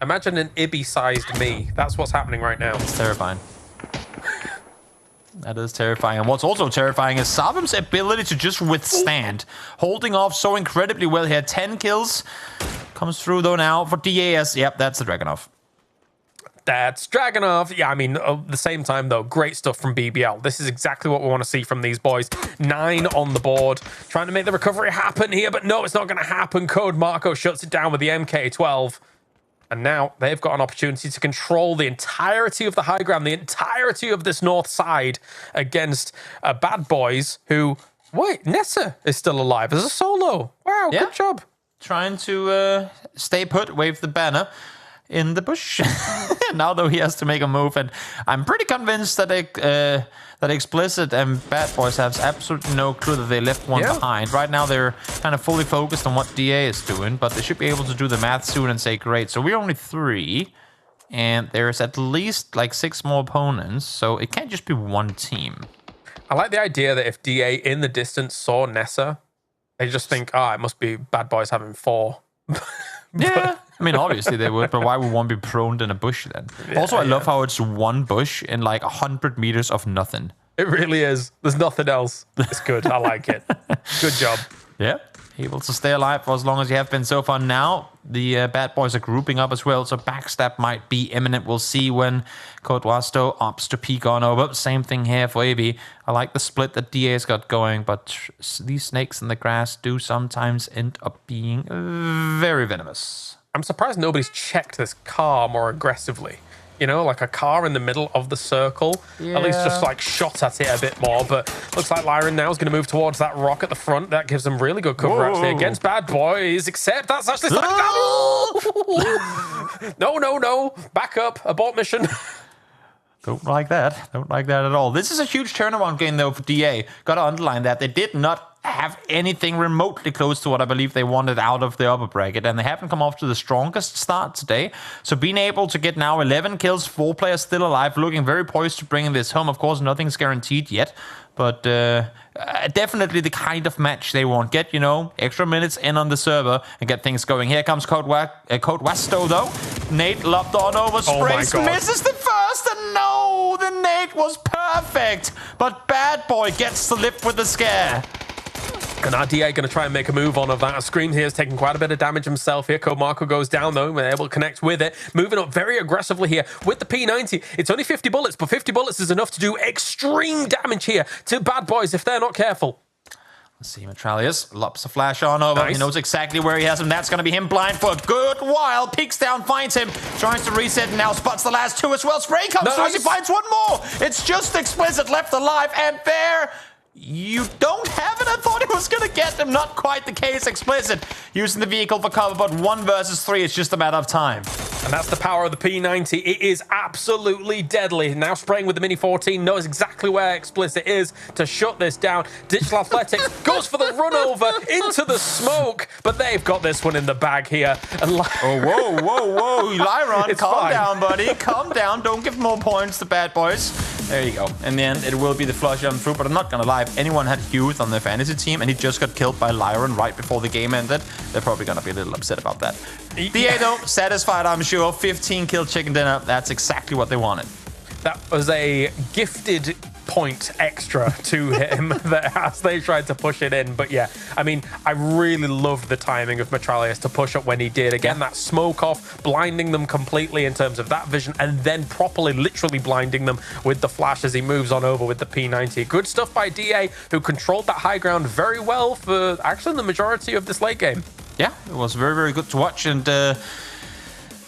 Speaker 18: Imagine an Ibby-sized me. That's what's happening right now.
Speaker 8: It's terrifying. That is terrifying. And what's also terrifying is Sabim's ability to just withstand. Holding off so incredibly well here. 10 kills. Comes through, though, now for DAS. Yep, that's the Dragunov.
Speaker 18: That's Dragunov. Yeah, I mean, at the same time, though, great stuff from BBL. This is exactly what we want to see from these boys. 9 on the board. Trying to make the recovery happen here, but no, it's not going to happen. Code Marco shuts it down with the MK12. And now they've got an opportunity to control the entirety of the high ground, the entirety of this north side against bad boys who... Wait, Nessa is still alive as a solo. Wow, good job.
Speaker 8: Trying to stay put, wave the banner in the bush. Now, though, he has to make a move. And I'm pretty convinced that that Explicit and Bad Boys have absolutely no clue that they left one behind. Right now, they're kind of fully focused on what DA is doing, but they should be able to do the math soon and say, great. So we're only 3, and there's at least like 6 more opponents, so it can't just be one team.
Speaker 18: I like the idea that if DA in the distance saw Nessa, they just think, it must be Bad Boys having 4.
Speaker 8: Yeah, I mean, obviously they would, but why would one be prone in a bush then? Also, I love how it's one bush in like 100 meters of nothing.
Speaker 18: It really is. There's nothing else. It's good. I like it. Good job.
Speaker 8: Yeah, able to stay alive for as long as you have been so far. Now, the bad boys are grouping up as well, so backstab might be imminent. We'll see when Code Wasto opts to peek on over. Same thing here for AB. I like the split that DA's got going, but these snakes in the grass do sometimes end up being very venomous.
Speaker 18: I'm surprised nobody's checked this car more aggressively. You know, like a car in the middle of the circle. Yeah. At least just like shot at it a bit more. But looks like Lyron now is going to move towards that rock at the front. That gives them really good cover actually against Bad Boys. Except that's actually... No. Back up. Abort mission.
Speaker 8: Don't like that. Don't like that at all. This is a huge turnaround game, though, for DA. Got to underline that. They did not have anything remotely close to what I believe they wanted out of the upper bracket, and they haven't come off to the strongest start today. So being able to get now 11 kills, 4 players still alive, looking very poised to bring this home. Of course, nothing's guaranteed yet, but definitely the kind of match they want. Get, you know, extra minutes in on the server and get things going. Here comes Code Wasto, though. Nate lobbed on over, sprays, misses the first, and no, the Nate was perfect. But Bad Boy gets to live with the scare.
Speaker 18: And RDA going to try and make a move on of that. Scream here is taking quite a bit of damage himself here. Code Marco goes down, though. We're able to connect with it. Moving up very aggressively here with the P90. It's only 50 bullets, but 50 bullets is enough to do extreme damage here to Bad Boys if they're not careful.
Speaker 8: Let's see, Metralius lops a flash on over. Nice. He knows exactly where he has him. That's going to be him blind for a good while. Peeks down, finds him, tries to reset, and now spots the last 2 as well. Spray comes through as he finds one more. It's just Explicit left alive, and there... You don't have it. I thought he was going to get him. Not quite the case. Explicit using the vehicle for cover, but 1 versus 3. It's just a matter of time.
Speaker 18: And that's the power of the P90. It is absolutely deadly. Now spraying with the Mini 14, knows exactly where Explicit is to shut this down. Digital Athletics goes for the run over into the smoke, but they've got this one in the bag here. And
Speaker 8: whoa. Lyron, calm down, buddy. Calm down. Don't give more points to Bad Boys. There you go. In the end, it will be the flush on through, but I'm not going to lie. If anyone had youth on their fantasy team and he just got killed by Lyron right before the game ended, they're probably going to be a little upset about that. DA, though, satisfied, I'm sure. 15 kill chicken dinner. That's exactly what they wanted.
Speaker 18: that was a gifted point extra to him as they tried to push it in. But yeah, I mean, I really loved the timing of Metralius to push up when he did. Again, that smoke off, blinding them completely in terms of that vision, and then properly, literally blinding them with the flash as he moves on over with the P90. Good stuff by DA, who controlled that high ground very well for actually the majority of this late game.
Speaker 8: Yeah, it was very, very good to watch. And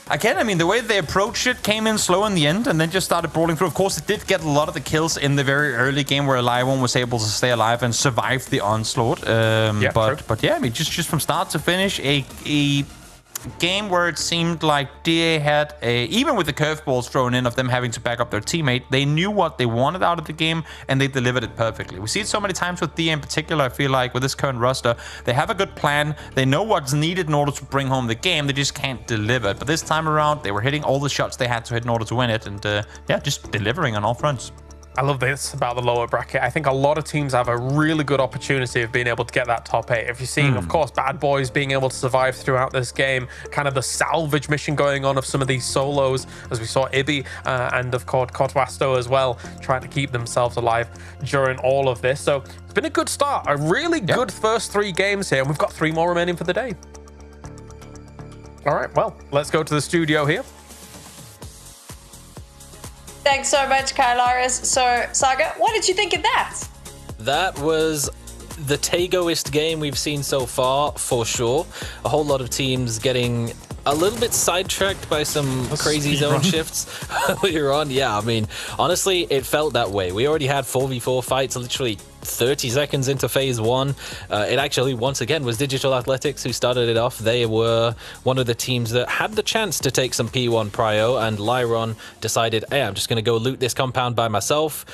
Speaker 8: again, I mean, the way they approached it came in slow in the end and then just started brawling through. Of course, it did get a lot of the kills in the very early game where Lyron was able to stay alive and survive the onslaught. But yeah, I mean, just from start to finish, a game where it seemed like DA had even with the curveballs thrown in of them having to back up their teammate, they knew what they wanted out of the game and they delivered it perfectly. We see it so many times with DA in particular. I feel like with this current roster, they have a good plan, they know what's needed in order to bring home the game, they just can't deliver it. But this time around, they were hitting all the shots they had to hit in order to win it, and yeah, just delivering on all fronts.
Speaker 18: I love this about the lower bracket. I think a lot of teams have a really good opportunity of being able to get that top 8. If you're seeing, of course, Bad Boys being able to survive throughout this game, kind of the salvage mission going on of some of these solos, as we saw Ibi and, of course, Kotwasto as well, trying to keep themselves alive during all of this. So it's been a good start, a really good first 3 games here, and we've got 3 more remaining for the day. All right, well, let's go to the studio here.
Speaker 13: Thanks so much, Kylaris. So, Saga, what did you think of that?
Speaker 15: That was the Tagoist game we've seen so far, for sure. A whole lot of teams getting a little bit sidetracked by some crazy zone shifts earlier on. Yeah, I mean, honestly, it felt that way. We already had 4v4 fights literally 30 seconds into phase 1. It actually, once again, was Digital Athletics who started it off. They were one of the teams that had the chance to take some P1 prio, and Lyron decided, hey, I'm just going to go loot this compound by myself.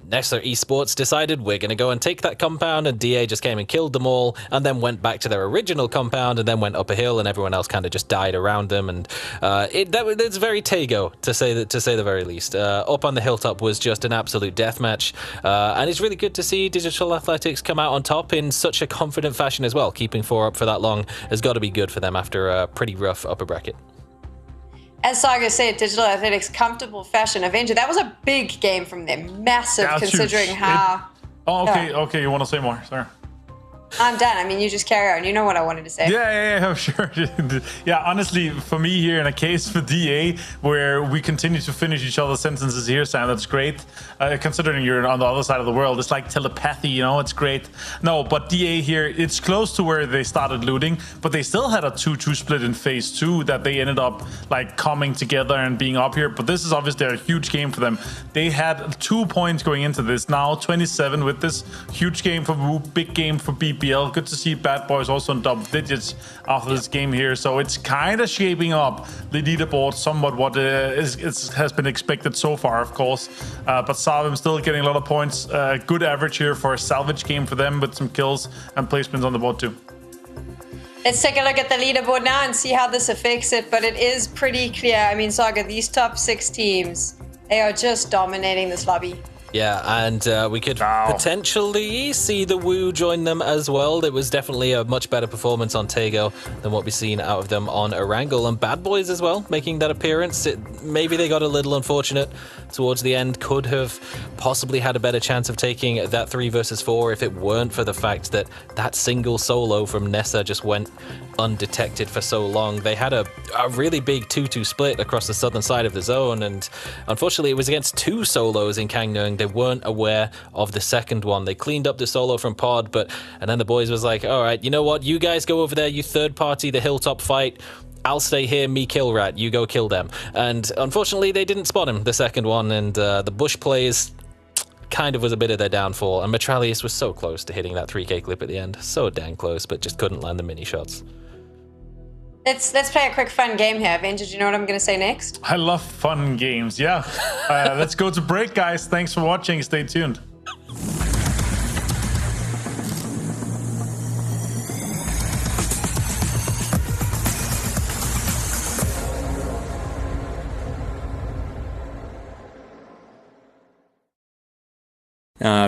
Speaker 15: Nessa Esports decided we're going to go and take that compound, and DA just came and killed them all, and then went back to their original compound, and then went up a hill, and everyone else kind of just died around them. And it's very Tago, to say the very least. Up on the hilltop was just an absolute deathmatch, and it's really good to see Digital Athletics come out on top in such a confident fashion as well. Keeping 4 up for that long has got to be good for them after a pretty rough upper bracket.
Speaker 13: As Saga said, Digital Athletics, comfortable fashion. Avenger, that was a big game from them. Massive, considering how...
Speaker 14: Okay, you want to say more? Sorry.
Speaker 13: I'm done. I mean, you just carry on. You know what I wanted to say.
Speaker 14: Yeah, sure. Yeah, honestly, for me here, in a case for DA, where we continue to finish each other's sentences here, Sam, that's great. Considering you're on the other side of the world, it's like telepathy, you know, it's great. No, but DA here, it's close to where they started looting, but they still had a 2-2 split in phase 2 that they ended up like coming together and being up here. But this is obviously a huge game for them. They had 2 points going into this, now 27 with this huge game for Whoop, big game for BBL. Good to see Bad Boys also in double digits after this game here. So it's kind of shaping up the leaderboard somewhat what has been expected so far, of course. But Savim still getting a lot of points. Good average here for a salvage game for them with some kills and placements on the board too.
Speaker 13: Let's take a look at the leaderboard now and see how this affects it. But it is pretty clear. I mean, Saga, these top 6 teams, they are just dominating this lobby.
Speaker 15: Yeah, and we could potentially see the Woo join them as well. It was definitely a much better performance on Tago than what we've seen out of them on Erangel. And Bad Boys as well, making that appearance. Maybe they got a little unfortunate towards the end. Could have possibly had a better chance of taking that 3 versus 4 if it weren't for the fact that that single solo from Nessa just went undetected for so long. They had a really big 2-2 split across the southern side of the zone, and unfortunately it was against 2 solos in Gangneung. They weren't aware of the second one. They cleaned up the solo from Pod, and then the boys was like, all right, you know what, you guys go over there, you third party the hilltop fight, I'll stay here, me kill Rat, you go kill them. And unfortunately they didn't spot him the second one, and the bush plays kind of was a bit of their downfall, and Metralius was so close to hitting that 3k clip at the end, so dang close, but just couldn't land the mini shots.
Speaker 13: Let's play a quick fun game here. Avenger, do you know what I'm going to say next?
Speaker 14: I love fun games, yeah. Let's go to break, guys. Thanks for watching. Stay tuned.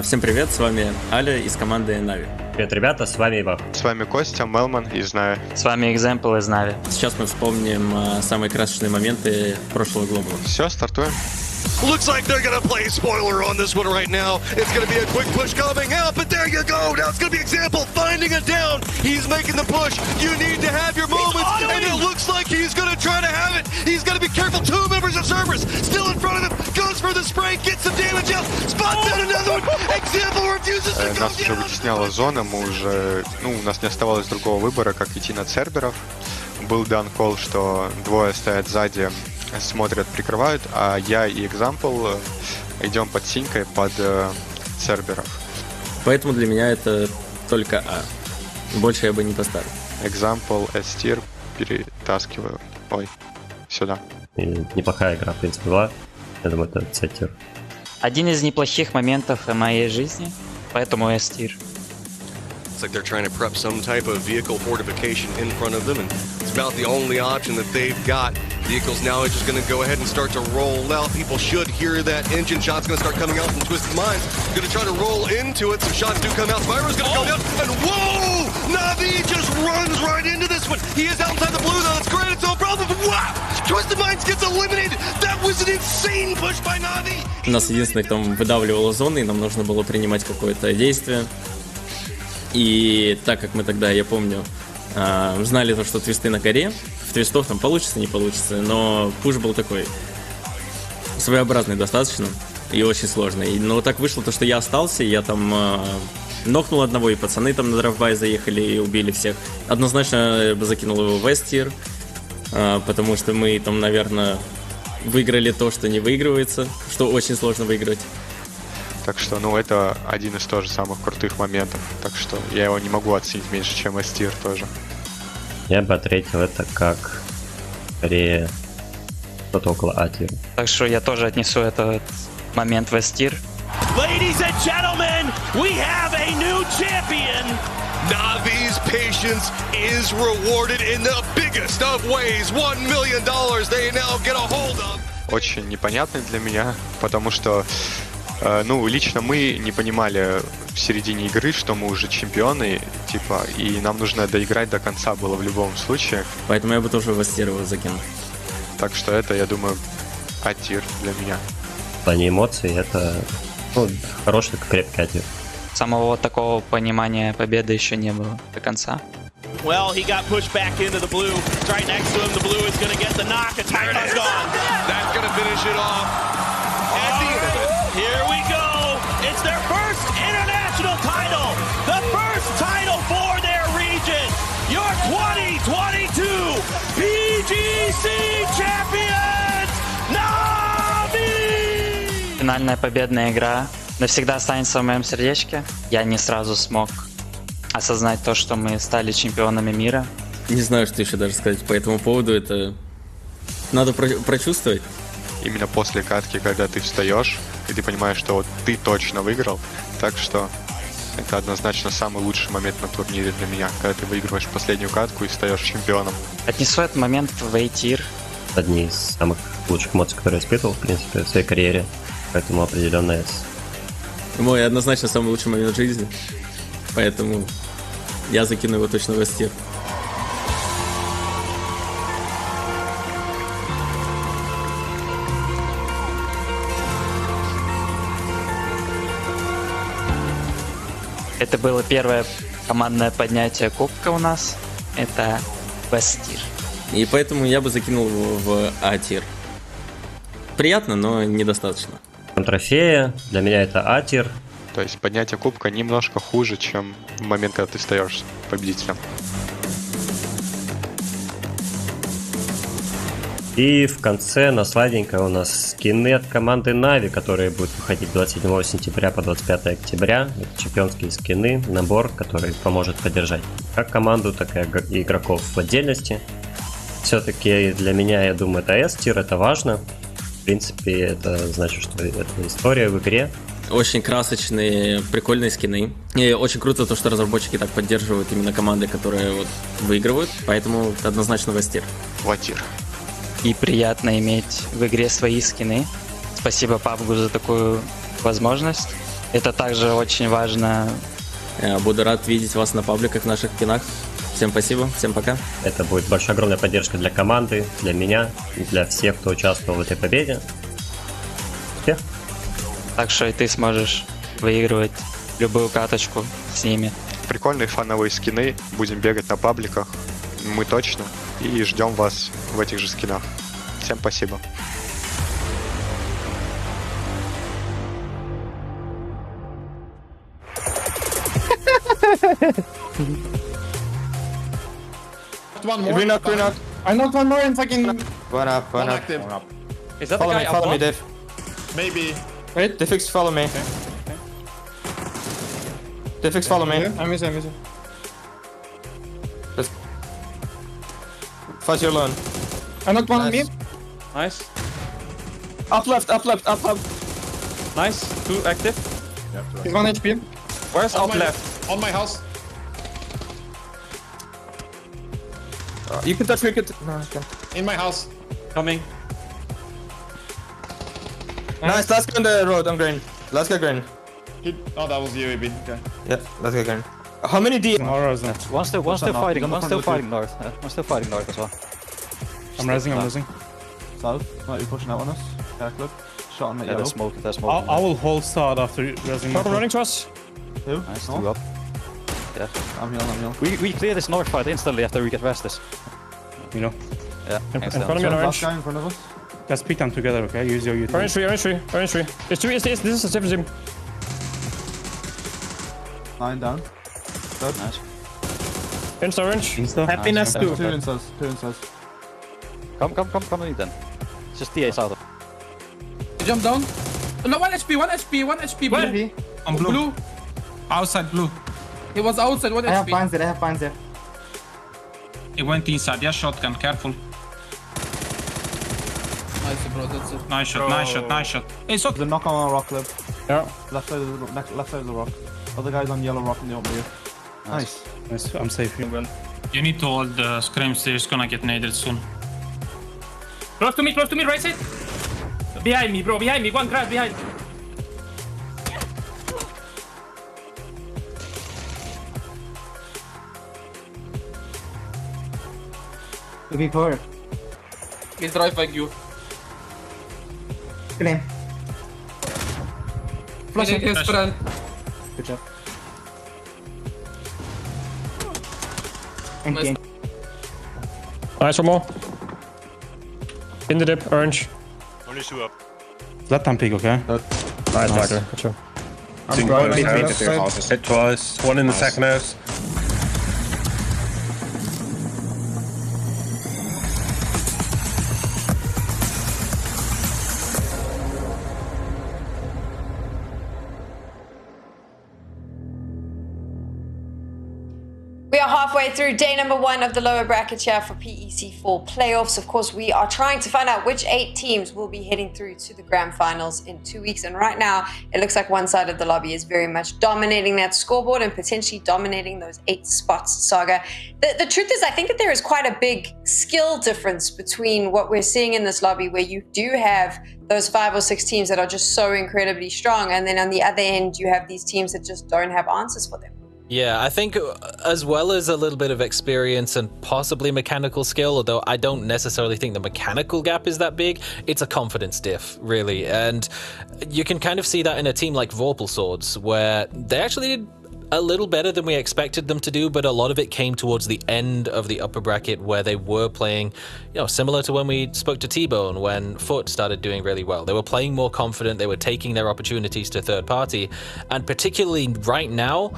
Speaker 4: Всем привет, с вами Аля из команды Navi.
Speaker 10: Привет, ребята, с вами Иван.
Speaker 12: С вами Костя, Мелман из Нави.
Speaker 1: С вами Example из Нави.
Speaker 4: Сейчас мы вспомним самые красочные моменты прошлого глобала.
Speaker 12: Все, стартуем.
Speaker 3: Looks like they're gonna play spoiler on this one right now. It's gonna be a quick push coming out, but there you go. Now it's gonna be Example finding it down. He's making the push. You need to have your moments, and it looks like he's gonna try to have it. He's gonna be careful. 2 members of Cerberus still in front of him. Goes for the spray, gets some damage out. Spots out another one. Example refuses to go
Speaker 12: Нас уже вытесняла зона, мы уже, у нас не оставалось другого выбора, как идти на Церберов. Был дан кол, что двое стоят сзади, смотрят, прикрывают, а я и Example идем под синькой под Церберов.
Speaker 4: Поэтому для меня это только А. Больше я бы не поставил.
Speaker 12: Example, S-тир, перетаскиваю. Ой, сюда.
Speaker 9: И неплохая игра, в принципе, была. Я думаю, это C-тир.
Speaker 1: Один из неплохих моментов в моей жизни, поэтому S-тир.
Speaker 3: It's like they're trying to prep some type of vehicle fortification in front of them, and it's about the only option that they've got. Vehicles now are just going to go ahead and start to roll out. People should hear that engine shot's going to start coming out from Twisted Minds. Going to try to roll into it. Some shots do come out. Spyro's going to go down, and whoa! Navi just runs right into this one. He is outside the blue, though. It's great. It's no problem. Wow! Twisted Minds gets eliminated. That was an insane push by Navi.
Speaker 4: Нас единственный, кто выдавливал зоны, и нам нужно было принимать какое-то действие. И так как мы тогда, я помню, знали то, что твисты на горе, в твистов там получится, не получится, но пуш был такой своеобразный достаточно и очень сложный. Но так вышло то, что я остался, я там нокнул одного, и пацаны там на драйвбай заехали и убили всех. Однозначно закинул его в S-тир, потому что мы там, наверное, выиграли то, что не выигрывается, что очень сложно выиграть.
Speaker 12: Так что, это один из тоже самых крутых моментов. Так что я его не могу оценить меньше, чем S-тир тоже.
Speaker 9: Я бы ответил это как скорее что-то около А-тира.
Speaker 1: Так что я тоже отнесу этот момент в S-тир.
Speaker 3: Ladies and gentlemen, we have a new champion. Navi's patience is rewarded in the biggest of ways. $1 million they now get a hold of.
Speaker 12: Очень непонятный для меня, потому что лично мы не понимали в середине игры, что мы уже чемпионы, и нам нужно доиграть до конца было в любом случае.
Speaker 4: Поэтому я бы тоже в S-тир его закинул.
Speaker 12: Так что это, я думаю, А-тир для меня.
Speaker 9: В плане эмоций это хороший, крепкий А-тир.
Speaker 1: Самого такого понимания победы еще не было до конца.
Speaker 3: Well, he got pushed back into the blue. Right next to him, the blue is going to get the knock. A time has gone. That's going to finish it off. At the end of it. Here we go. It's their first international title. The first title for their region. Your 2022 PGC champions, Navi!
Speaker 1: Финальная победная игра навсегда останется в моем сердечке. Я не сразу смог осознать то, что мы стали чемпионами мира.
Speaker 4: Не знаю, что еще даже сказать по этому поводу. Это надо прочувствовать.
Speaker 12: Именно после катки, когда ты встаешь, и ты понимаешь, что ты точно выиграл. Так что это однозначно самый лучший момент на турнире для меня, когда ты выигрываешь последнюю катку и встаешь чемпионом.
Speaker 1: Отнесу этот момент в A-тир.
Speaker 9: Одни из самых лучших эмоций, которые я испытывал, в принципе, в своей карьере. Поэтому определенно S.
Speaker 4: Мой однозначно самый лучший момент в жизни. Поэтому я закину его точно в S-тир.
Speaker 1: Это было первое командное поднятие кубка у нас. Это S-тир.
Speaker 4: И поэтому я бы закинул его в А-тир. Приятно, но недостаточно.
Speaker 9: Трофея, для меня это А-тир.
Speaker 12: То есть поднятие кубка немножко хуже, чем в момент, когда ты встаешь победителем.
Speaker 9: И в конце на сладенькое у нас скины от команды Na'Vi, которые будут выходить 27 сентября по 25 октября. Это чемпионские скины, набор, который поможет поддержать как команду, так и игроков в отдельности. Все-таки для меня, я думаю, это S-тир, это важно. В принципе, это значит, что это история в игре.
Speaker 4: Очень красочные, прикольные скины. И очень круто то, что разработчики так поддерживают именно команды, которые выигрывают. Поэтому однозначно в S-тир.
Speaker 12: В А-тир.
Speaker 1: И приятно иметь в игре свои скины. Спасибо PUBG за такую возможность. Это также очень важно.
Speaker 4: Я буду рад видеть вас на пабликах, в наших пинах. Всем спасибо, всем пока.
Speaker 9: Это будет большая, огромная поддержка для команды, для меня и для всех, кто участвовал в этой победе.
Speaker 1: так что и ты сможешь выигрывать любую каточку с ними.
Speaker 12: Прикольные фановые скины, будем бегать на пабликах, мы точно, и ждем вас в этих же скинах. Всем спасибо.
Speaker 20: One more.
Speaker 22: Green knock. I knocked one more in fucking...
Speaker 7: One up.
Speaker 20: Active.
Speaker 19: Is that
Speaker 7: Follow
Speaker 19: the
Speaker 7: me,
Speaker 19: guy
Speaker 7: follow me,
Speaker 19: up?
Speaker 7: Dave.
Speaker 20: Maybe.
Speaker 22: Wait.
Speaker 7: Defix, follow me. Defix, follow me.
Speaker 22: I'm missing.
Speaker 7: Fuzz, you're alone.
Speaker 22: I knocked one on me.
Speaker 7: Nice. Up left.
Speaker 6: Nice. 2 active.
Speaker 22: He's 1 HP.
Speaker 7: Where's
Speaker 20: On
Speaker 7: up
Speaker 20: my
Speaker 7: left?
Speaker 20: On my house.
Speaker 7: You can touch me, No, I can't.
Speaker 20: In my house.
Speaker 6: Coming.
Speaker 7: Nice, let's go on the road, I'm green. Let's get green.
Speaker 20: Oh, that was UAB. Okay.
Speaker 7: Yeah, let's get green. How many D?
Speaker 6: One still fighting. One still fighting north. One still fighting north as well.
Speaker 2: I'm resing.
Speaker 5: South, might be pushing out on us. Yeah, good. Shot on the
Speaker 6: Yeah,
Speaker 5: yellow.
Speaker 6: they're smoking.
Speaker 2: I will hold start after resing.
Speaker 5: Purple
Speaker 2: running to us.
Speaker 5: Two.
Speaker 6: Nice,
Speaker 5: No.
Speaker 6: 2 up. Yeah.
Speaker 5: I'm healing.
Speaker 6: We clear this north fight instantly after we get rested.
Speaker 2: You know.
Speaker 6: Yeah.
Speaker 2: In
Speaker 6: thanks,
Speaker 2: front of
Speaker 6: Dan.
Speaker 2: me,
Speaker 5: Last
Speaker 2: orange.
Speaker 5: guy in front of us.
Speaker 2: Let's pick them together, okay? Use your utility. Orange tree. This is a different team.
Speaker 5: 9 down. Good.
Speaker 6: Nice.
Speaker 2: Insta orange.
Speaker 5: Happiness too. Two instas.
Speaker 6: Come to me then. It's just DA south.
Speaker 22: He jumped down. No, 1 HP.
Speaker 19: Where?
Speaker 23: On blue. Outside blue.
Speaker 22: He was outside, 1 HP. I have fans there.
Speaker 23: He went inside. Yeah, shotgun. Careful.
Speaker 22: Nice, bro, that's it.
Speaker 23: Nice shot. Hey, so
Speaker 5: There's a knock on our rock clip.
Speaker 2: Yeah.
Speaker 5: Left side of the rock. Other guy's on yellow rock in the open view. Nice.
Speaker 2: I'm safe here.
Speaker 23: you need to hold the scrims. They're just gonna get naded soon.
Speaker 19: Close to me, right side. Behind me, bro. Behind me. One grass behind.
Speaker 22: To be poor. He's driving you. Kill him. Flashing his friend. Good job.
Speaker 2: Nice. Nice, one more. In the dip, orange.
Speaker 10: Only 2 up.
Speaker 2: Let them pick, okay? Nice, Michael. Good job.
Speaker 10: Hit twice. One in the second house.
Speaker 13: We are halfway through day number 1 of the lower bracket here for PEC4 playoffs. Of course, we are trying to find out which 8 teams will be heading through to the grand finals in 2 weeks. And right now, it looks like one side of the lobby is very much dominating that scoreboard and potentially dominating those 8 spots, Saga. The truth is, I think that there is quite a big skill difference between what we're seeing in this lobby, where you do have those 5 or 6 teams that are just so incredibly strong. And then on the other end, you have these teams that just don't have answers for them.
Speaker 15: Yeah, I think as well as a little bit of experience and possibly mechanical skill, although I don't necessarily think the mechanical gap is that big, it's a confidence diff, really. And you can kind of see that in a team like Vorpal Swords, where they actually did a little better than we expected them to do, but a lot of it came towards the end of the upper bracket where they were playing, similar to when we spoke to T-Bone, when Foot started doing really well. They were playing more confident, they were taking their opportunities to third party, and particularly right now,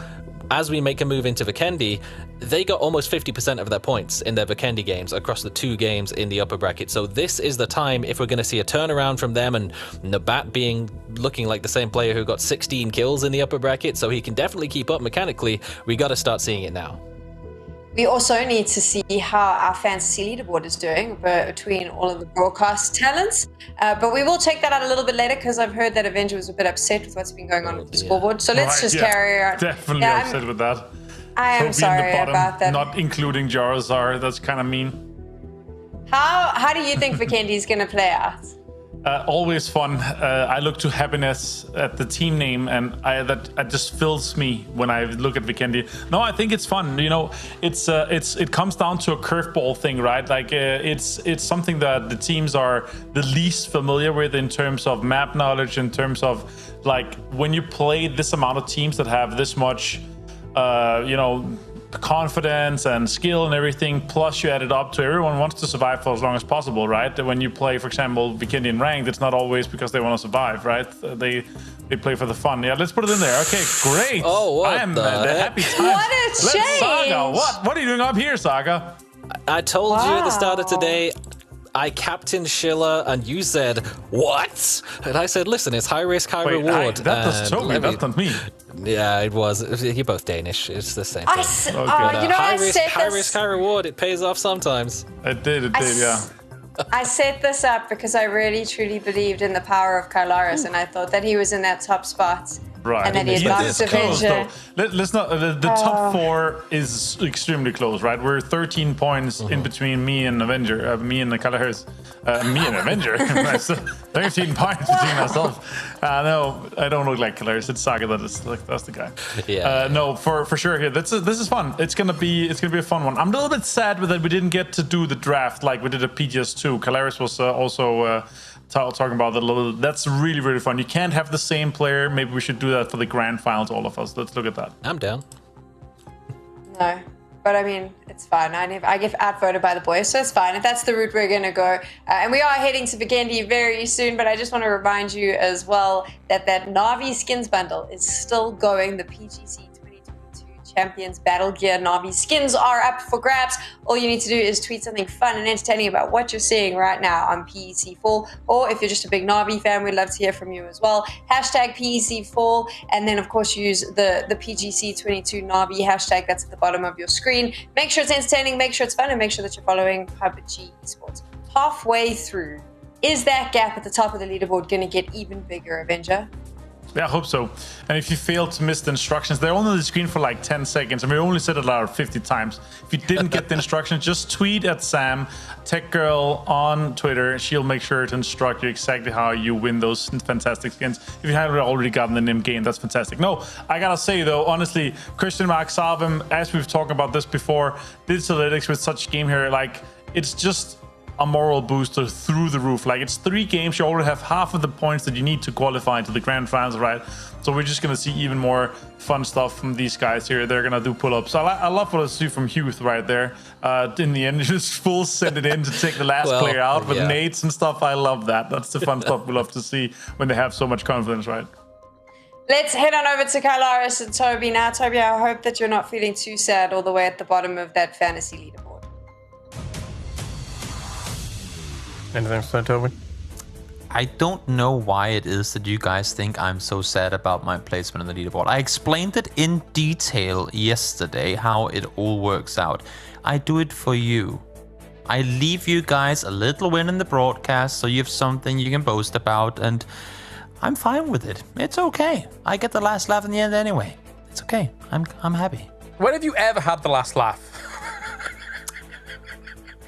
Speaker 15: as we make a move into Vikendi, they got almost 50% of their points in their Vikendi games across the 2 games in the upper bracket. So this is the time, if we're going to see a turnaround from them, and Nabat looking like the same player who got 16 kills in the upper bracket, so he can definitely keep up mechanically, we got to start seeing it now.
Speaker 13: We also need to see how our fantasy leaderboard is doing between all of the broadcast talents. But we will take that out a little bit later, because I've heard that Avenger was a bit upset with what's been going on with the scoreboard. So let's just carry on.
Speaker 14: Definitely upset with that.
Speaker 13: I am sorry about that.
Speaker 14: Not including Jarazar, that's kind of mean.
Speaker 13: How do you think Vikendi is going to play out?
Speaker 14: Always fun. I look to happiness at the team name, and that just fills me when I look at Vikendi. No, I think it's fun. You know, it comes down to a curveball thing, right? Like it's something that the teams are the least familiar with in terms of map knowledge, in terms of like when you play this amount of teams that have this much, you know, confidence and skill and everything, plus you add it up to everyone wants to survive for as long as possible, right? When you play, for example, Vikendi in ranked, it's not always because they want to survive, right? They play for the fun. Yeah, let's put it in there. Okay, great.
Speaker 15: Oh, what
Speaker 14: I am
Speaker 15: the
Speaker 14: happy time.
Speaker 13: What a change!
Speaker 14: Saga, what are you doing up here, Saga?
Speaker 15: I told you at the start of today, I captained Schiller, and you said, what? And I said, listen, it's high risk, high reward.
Speaker 14: That was Toby, that's not me.
Speaker 15: Yeah, it was. You're both Danish. It's the same thing.
Speaker 13: You know,
Speaker 15: high risk, high reward. It pays off sometimes.
Speaker 14: It did, yeah.
Speaker 13: I set this up because I really, truly believed in the power of Kylaris, and I thought that he was in that top spot.
Speaker 14: Right.
Speaker 13: And then he had lost Avenger.
Speaker 14: Let's not. The top 4 is extremely close, right? We're 13 points in between me and Avenger. Me and the Kalahars. Me and Avenger. 13 points between ourselves. No, I don't look like Kalahars. It's Saga that's the guy.
Speaker 15: Yeah.
Speaker 14: No, for sure. Here, this is fun. It's gonna be a fun one. I'm a little bit sad with that we didn't get to do the draft like we did at PGS2. Kalahars was also. Talking about that a little. That's really, really fun. You can't have the same player. Maybe we should do that for the grand finals, all of us. Let's look at that.
Speaker 15: I'm down.
Speaker 13: No, but I mean, it's fine. I get outvoted by the boys, so it's fine. If that's the route we're going to go. And we are heading to Vikendi very soon, but I just want to remind you as well that Na'Vi skins bundle is still going. The PGC 2022 Champions Battle Gear Na'Vi skins are up for grabs. All you need to do is tweet something fun and entertaining about what you're seeing right now on PEC Fall. Or if you're just a big Na'Vi fan, we'd love to hear from you as well. Hashtag PEC Fall. And then, of course, use the PGC 22 Na'Vi hashtag that's at the bottom of your screen. Make sure it's entertaining, make sure it's fun, and make sure that you're following PUBG Esports. Halfway through, is that gap at the top of the leaderboard going to get even bigger, Avenger?
Speaker 14: Yeah, I hope so. And if you fail to miss the instructions, they're only on the screen for like 10 seconds, and we only said it out 50 times. If you didn't get the instructions, just tweet at Sam, Tech Girl on Twitter. She'll make sure to instruct you exactly how you win those fantastic skins. If you haven't already gotten them in game, that's fantastic. No, I gotta say though, honestly, Christian Mark Salvem, as we've talked about this before, Digitalytics with such game here, like, it's just a moral booster through the roof. Like, it's 3 games, you already have half of the points that you need to qualify into the grand finals, right? So we're just gonna see even more fun stuff from these guys here. They're gonna do pull-ups. I love what I see from Huth right there. In the end, just full send it in to take the last player out with nades and stuff. I love that. That's the fun stuff we love to see when they have so much confidence, right?
Speaker 13: Let's head on over to Kylaris and Toby now. Toby, I hope that you're not feeling too sad all the way at the bottom of that fantasy leaderboard.
Speaker 18: Anything to say, Toby?
Speaker 8: I don't know why it is that you guys think I'm so sad about my placement on the leaderboard. I explained it in detail yesterday, how it all works out. I do it for you. I leave you guys a little win in the broadcast, so you have something you can boast about, and I'm fine with it. It's okay. I get the last laugh in the end anyway. It's okay. I'm happy.
Speaker 18: When have you ever had the last laugh?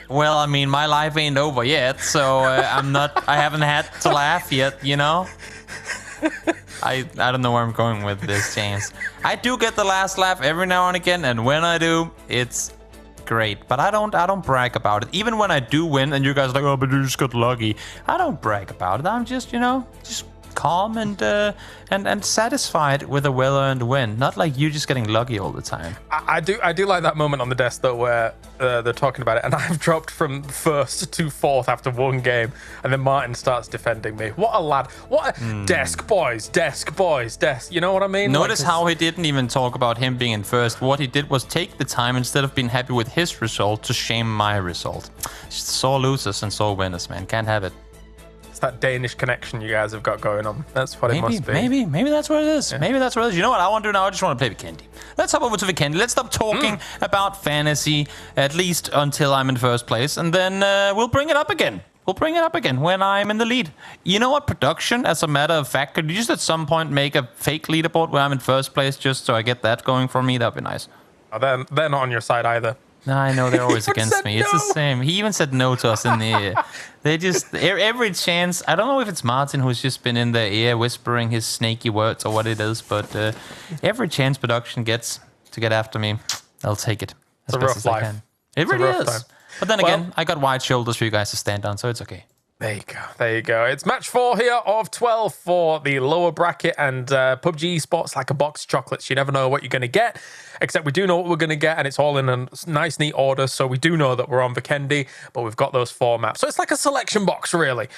Speaker 8: Well, I mean, my life ain't over yet, so I haven't had to laugh yet, you know? I don't know where I'm going with this, James. I do get the last laugh every now and again, and when I do, it's great. But I don't brag about it. Even when I do win, and you guys are like, oh, but you just got lucky. I don't brag about it. I'm just, you know, just calm and satisfied with a well-earned win. Not like you just getting lucky all the time.
Speaker 18: I do like that moment on the desk though where they're talking about it, and I've dropped from first to fourth after one game, and then Martin starts defending me. What a lad! What a desk boys. You know what I mean?
Speaker 8: Notice how he didn't even talk about him being in first. What he did was take the time, instead of being happy with his result, to shame my result. Sore losers and sore winners, man. Can't have it.
Speaker 18: That Danish connection you guys have got going on. That's what it must be.
Speaker 8: Maybe that's what it is. Yeah. Maybe that's what it is. You know what I want to do now? I just want to play Vikendi. Let's hop over to Vikendi. Let's stop talking about fantasy, at least until I'm in first place, and then we'll bring it up again. We'll bring it up again when I'm in the lead. You know what, production, as a matter of fact, could you just at some point make a fake leaderboard where I'm in first place, just so I get that going for me? That'd be nice.
Speaker 18: Oh, they're not on your side either.
Speaker 8: No, I know they're always against me. It's the same. He even said no to us in the ear. They just every chance. I don't know if it's Martin who's just been in the ear whispering his snaky words or what it is, but every chance production gets to get after me, I'll take it as best as I can. It really is. But then again, I got wide shoulders for you guys to stand on, so it's okay.
Speaker 18: There you go. There you go. It's match 4 here of 12 for the lower bracket, and PUBG Esports, like a box of chocolates. You never know what you're going to get, except we do know what we're going to get, and it's all in a nice, neat order. So we do know that we're on Vikendi, but we've got those 4 maps. So it's like a selection box, really,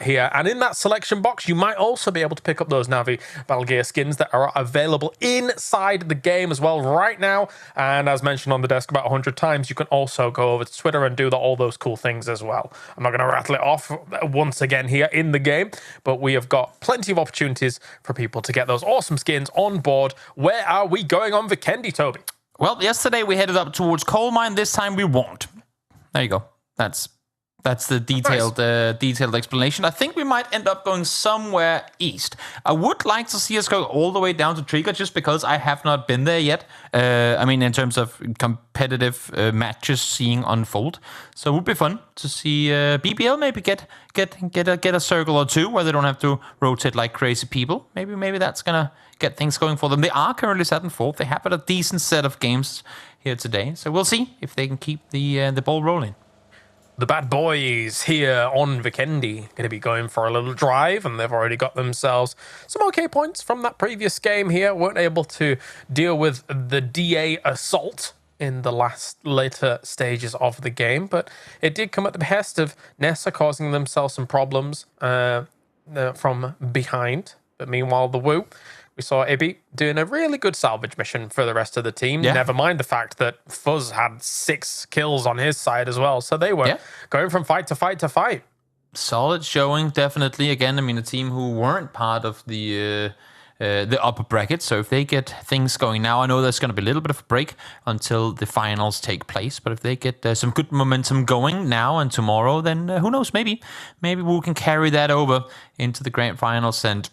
Speaker 18: here. And in that selection box, you might also be able to pick up those Navi Battle Gear skins that are available inside the game as well right now. And as mentioned on the desk about 100 times, you can also go over to Twitter and do all those cool things as well. I'm not going to rattle it off once again here in the game, but we have got plenty of opportunities for people to get those awesome skins on board. Where are we going on Vikendi, Toby?
Speaker 8: Well, yesterday we headed up towards Coal Mine. This time we won't. There you go. That's the detailed detailed explanation. I think we might end up going somewhere east. I would like to see us go all the way down to Trigger just because I have not been there yet. I mean, in terms of competitive matches seeing unfold. So it would be fun to see BBL maybe get a circle or two where they don't have to rotate like crazy people. Maybe that's gonna get things going for them. They are currently set in 4th. They have a decent set of games here today. So we'll see if they can keep the ball rolling.
Speaker 18: The bad boys here on Vikendi going to be going for a little drive, and they've already got themselves some okay points from that previous game here. Weren't able to deal with the DA assault in the later stages of the game, but it did come at the behest of Nessa causing themselves some problems from behind. But meanwhile, the Woo, we saw Ibby doing a really good salvage mission for the rest of the team. Yeah. Never mind the fact that Fuzz had 6 kills on his side as well. So they were going from fight to fight to fight.
Speaker 8: Solid showing, definitely. Again, I mean, a team who weren't part of the upper bracket. So if they get things going now, I know there's going to be a little bit of a break until the finals take place. But if they get some good momentum going now and tomorrow, then who knows? Maybe we can carry that over into the grand finals. And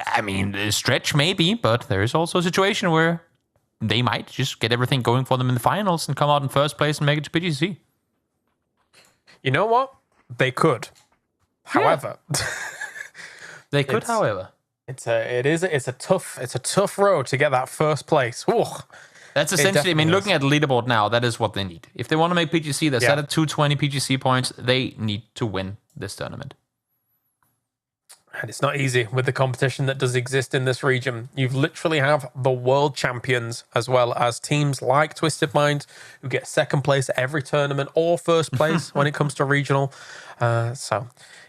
Speaker 8: I mean, stretch maybe, but there is also a situation where they might just get everything going for them in the finals and come out in first place and make it to PGC.
Speaker 18: You know what? They could. However,
Speaker 8: they could. However,
Speaker 18: it's a tough road to get that first place. Ooh,
Speaker 8: that's essentially. I mean, looking at the leaderboard now, that is what they need. If they want to make PGC, they're set at 220 PGC points. They need to win this tournament.
Speaker 18: And it's not easy with the competition that does exist in this region. You literally have the world champions as well as teams like Twisted Mind who get second place at every tournament or first place when it comes to regional. So,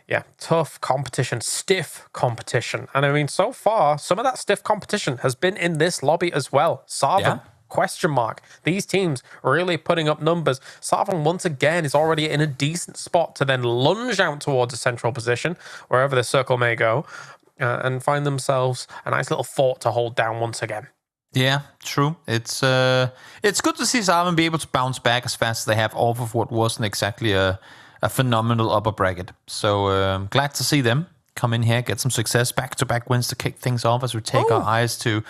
Speaker 18: yeah, tough competition, stiff competition. And I mean, so far, some of that stiff competition has been in this lobby as well. Sarvan, question mark. These teams really putting up numbers. Sarvan, once again, is already in a decent spot to then lunge out towards a central position, wherever the circle may go, and find themselves a nice little fort to hold down once again.
Speaker 8: Yeah, true. It's good to see Sarvan be able to bounce back as fast as they have off of what wasn't exactly a phenomenal upper bracket. So glad to see them come in here, get some success, back-to-back wins to kick things off as we take our eyes to...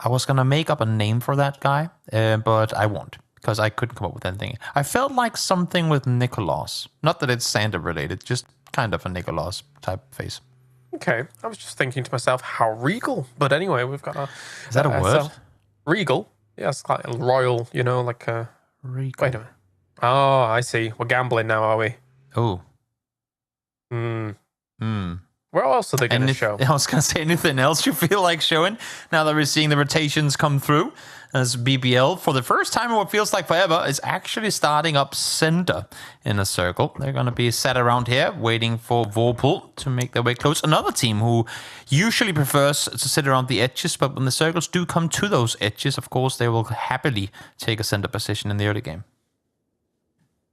Speaker 8: I was going to make up a name for that guy, but I won't, because I couldn't come up with anything. I felt like something with Nicholas. Not that it's Santa related, just kind of a Nicholas type face.
Speaker 18: Okay, I was just thinking to myself, how regal. But anyway, we've got a...
Speaker 8: Is that a word?
Speaker 18: So, regal? Yeah, it's like royal, you know, like a...
Speaker 8: Regal.
Speaker 18: Wait a minute. Oh, I see. We're gambling now, are we?
Speaker 8: Oh.
Speaker 18: Where else are they going to show?
Speaker 8: I was going to say, anything else you feel like showing now that we're seeing the rotations come through? As BBL, for the first time in what feels like forever, is actually starting up center in a circle. They're going to be sat around here waiting for Vorpal to make their way close. Another team who usually prefers to sit around the edges, but when the circles do come to those edges, of course, they will happily take a center position in the early game.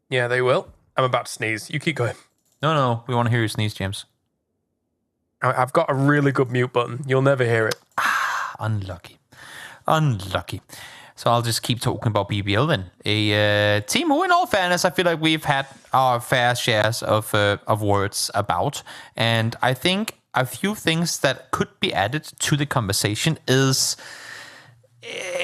Speaker 18: Yeah, they will. I'm about to sneeze. You keep going.
Speaker 8: No, we want to hear you sneeze, James.
Speaker 18: I've got a really good mute button. You'll never hear it.
Speaker 8: Unlucky. So I'll just keep talking about BBL then. A team who, in all fairness, I feel like we've had our fair shares of words about. And I think a few things that could be added to the conversation is...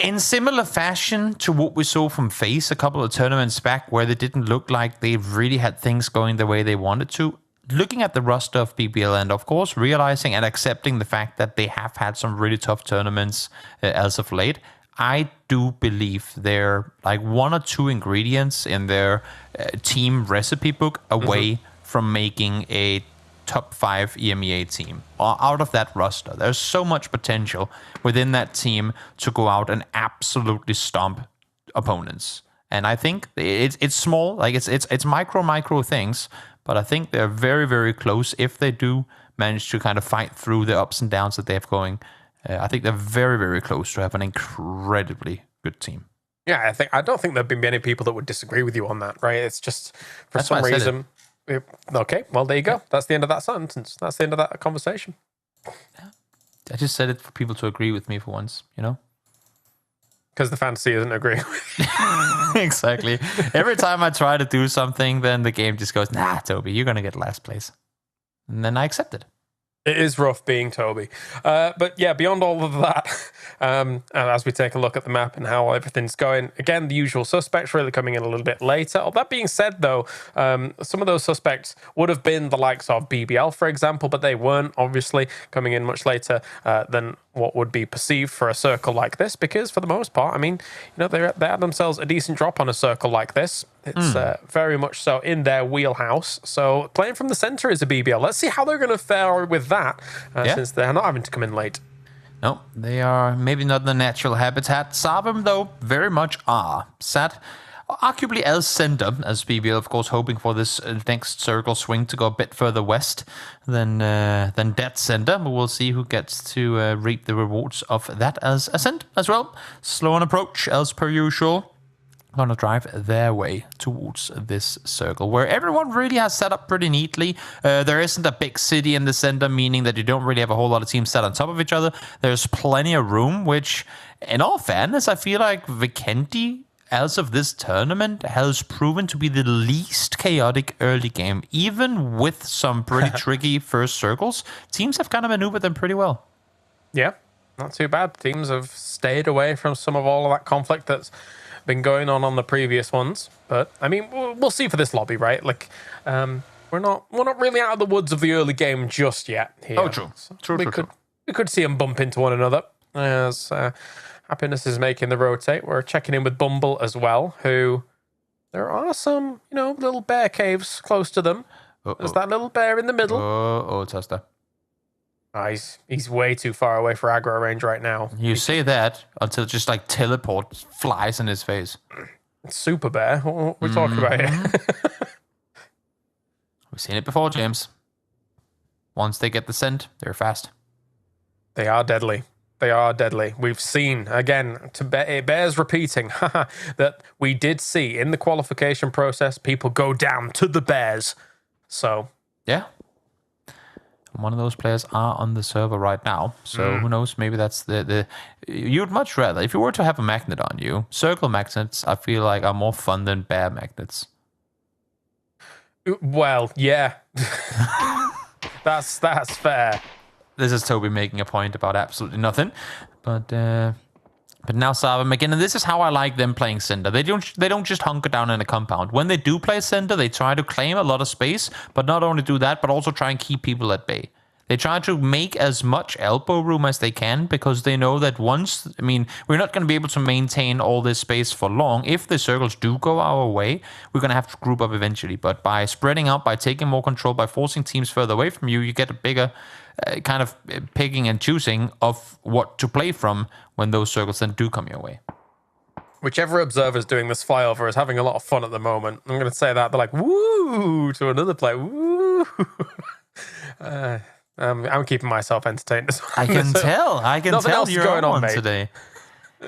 Speaker 8: in similar fashion to what we saw from FaZe a couple of tournaments back, where they didn't look like they really had things going the way they wanted to, looking at the roster of BBL and, of course, realizing and accepting the fact that they have had some really tough tournaments as of late, I do believe they're like one or two ingredients in their team recipe book away from making a top 5 EMEA team out of that roster. There's so much potential within that team to go out and absolutely stomp opponents. And I think it's small, like it's micro things, but I think they're very, very close if they do manage to kind of fight through the ups and downs that they have going. I think they're very, very close to have an incredibly good team.
Speaker 2: Yeah, I don't think there'd be many people that would disagree with you on that, right? It's just for some reason. Okay, well, there you go. That's the end of that sentence. That's the end of that conversation.
Speaker 8: I just said it for people to agree with me for once, you know?
Speaker 2: Because the fantasy isn't agreeing with you.
Speaker 8: Exactly. Every time I try to do something, then the game just goes, nah, Toby, you're going to get last place. And then I accept it.
Speaker 2: It is rough being Toby. But yeah, beyond all of that, and as we take a look at the map and how everything's going, again, the usual suspects really coming in a little bit later. All that being said, though, some of those suspects would have been the likes of BBL, for example, but they weren't, obviously, coming in much later than what would be perceived for a circle like this, because for the most part, I mean, you know, they had themselves a decent drop on a circle like this. It's very much so in their wheelhouse. So playing from the center is a BBL. Let's see how they're going to fare with that, since they're not having to come in late.
Speaker 8: No, they are maybe not the natural habitat. Sabem, though, very much are. Sat arguably as center, as BBL, of course, hoping for this next circle swing to go a bit further west than dead center. But we'll see who gets to reap the rewards of that as ascent as well. Slow on approach, as per usual. Gonna drive their way towards this circle, where everyone really has set up pretty neatly. There isn't a big city in the center, meaning that you don't really have a whole lot of teams set on top of each other. There's plenty of room, which, in all fairness, I feel like Vikendi, as of this tournament, has proven to be the least chaotic early game. Even with some pretty tricky first circles, teams have kind of maneuvered them pretty well.
Speaker 2: Yeah, not too bad. Teams have stayed away from some of all of that conflict that's been going on the previous ones. But I mean, we'll see for this lobby, right? Like, we're not really out of the woods of the early game just yet here.
Speaker 8: Oh, true. So true.
Speaker 2: We could see them bump into one another as Happiness is making the rotate. We're checking in with Bumble as well, who there are some, you know, little bear caves close to them. There's that little bear in the middle.
Speaker 8: Oh, Tuster.
Speaker 2: He's way too far away for aggro range right now.
Speaker 8: You say that until just like teleport flies in his face.
Speaker 2: Super bear. What we're talking about here.
Speaker 8: We've seen it before, James. Once they get the scent, they're fast.
Speaker 2: They are deadly. They are deadly. We've seen, again, it bears repeating, that we did see in the qualification process, people go down to the bears. So,
Speaker 8: yeah. One of those players are on the server right now. So who knows? Maybe that's the you'd much rather, if you were to have a magnet on you, circle magnets, I feel like, are more fun than bear magnets.
Speaker 2: Well, yeah. That's fair.
Speaker 8: This is Toby making a point about absolutely nothing. But now Sabem again, and this is how I like them playing Cinder. They don't just hunker down in a compound. When they do play Cinder, they try to claim a lot of space, but not only do that, but also try and keep people at bay. They try to make as much elbow room as they can, because they know that once, I mean, we're not going to be able to maintain all this space for long. If the circles do go our way, we're going to have to group up eventually. But by spreading out, by taking more control, by forcing teams further away from you, you get a bigger kind of picking and choosing of what to play from when those circles then do come your way.
Speaker 2: Whichever observer's doing this flyover is having a lot of fun at the moment. I'm going to say that. They're like, woo, to another player. Woo. I'm keeping myself entertained.
Speaker 8: I can tell you're
Speaker 2: going
Speaker 8: on
Speaker 2: mate.
Speaker 8: Today.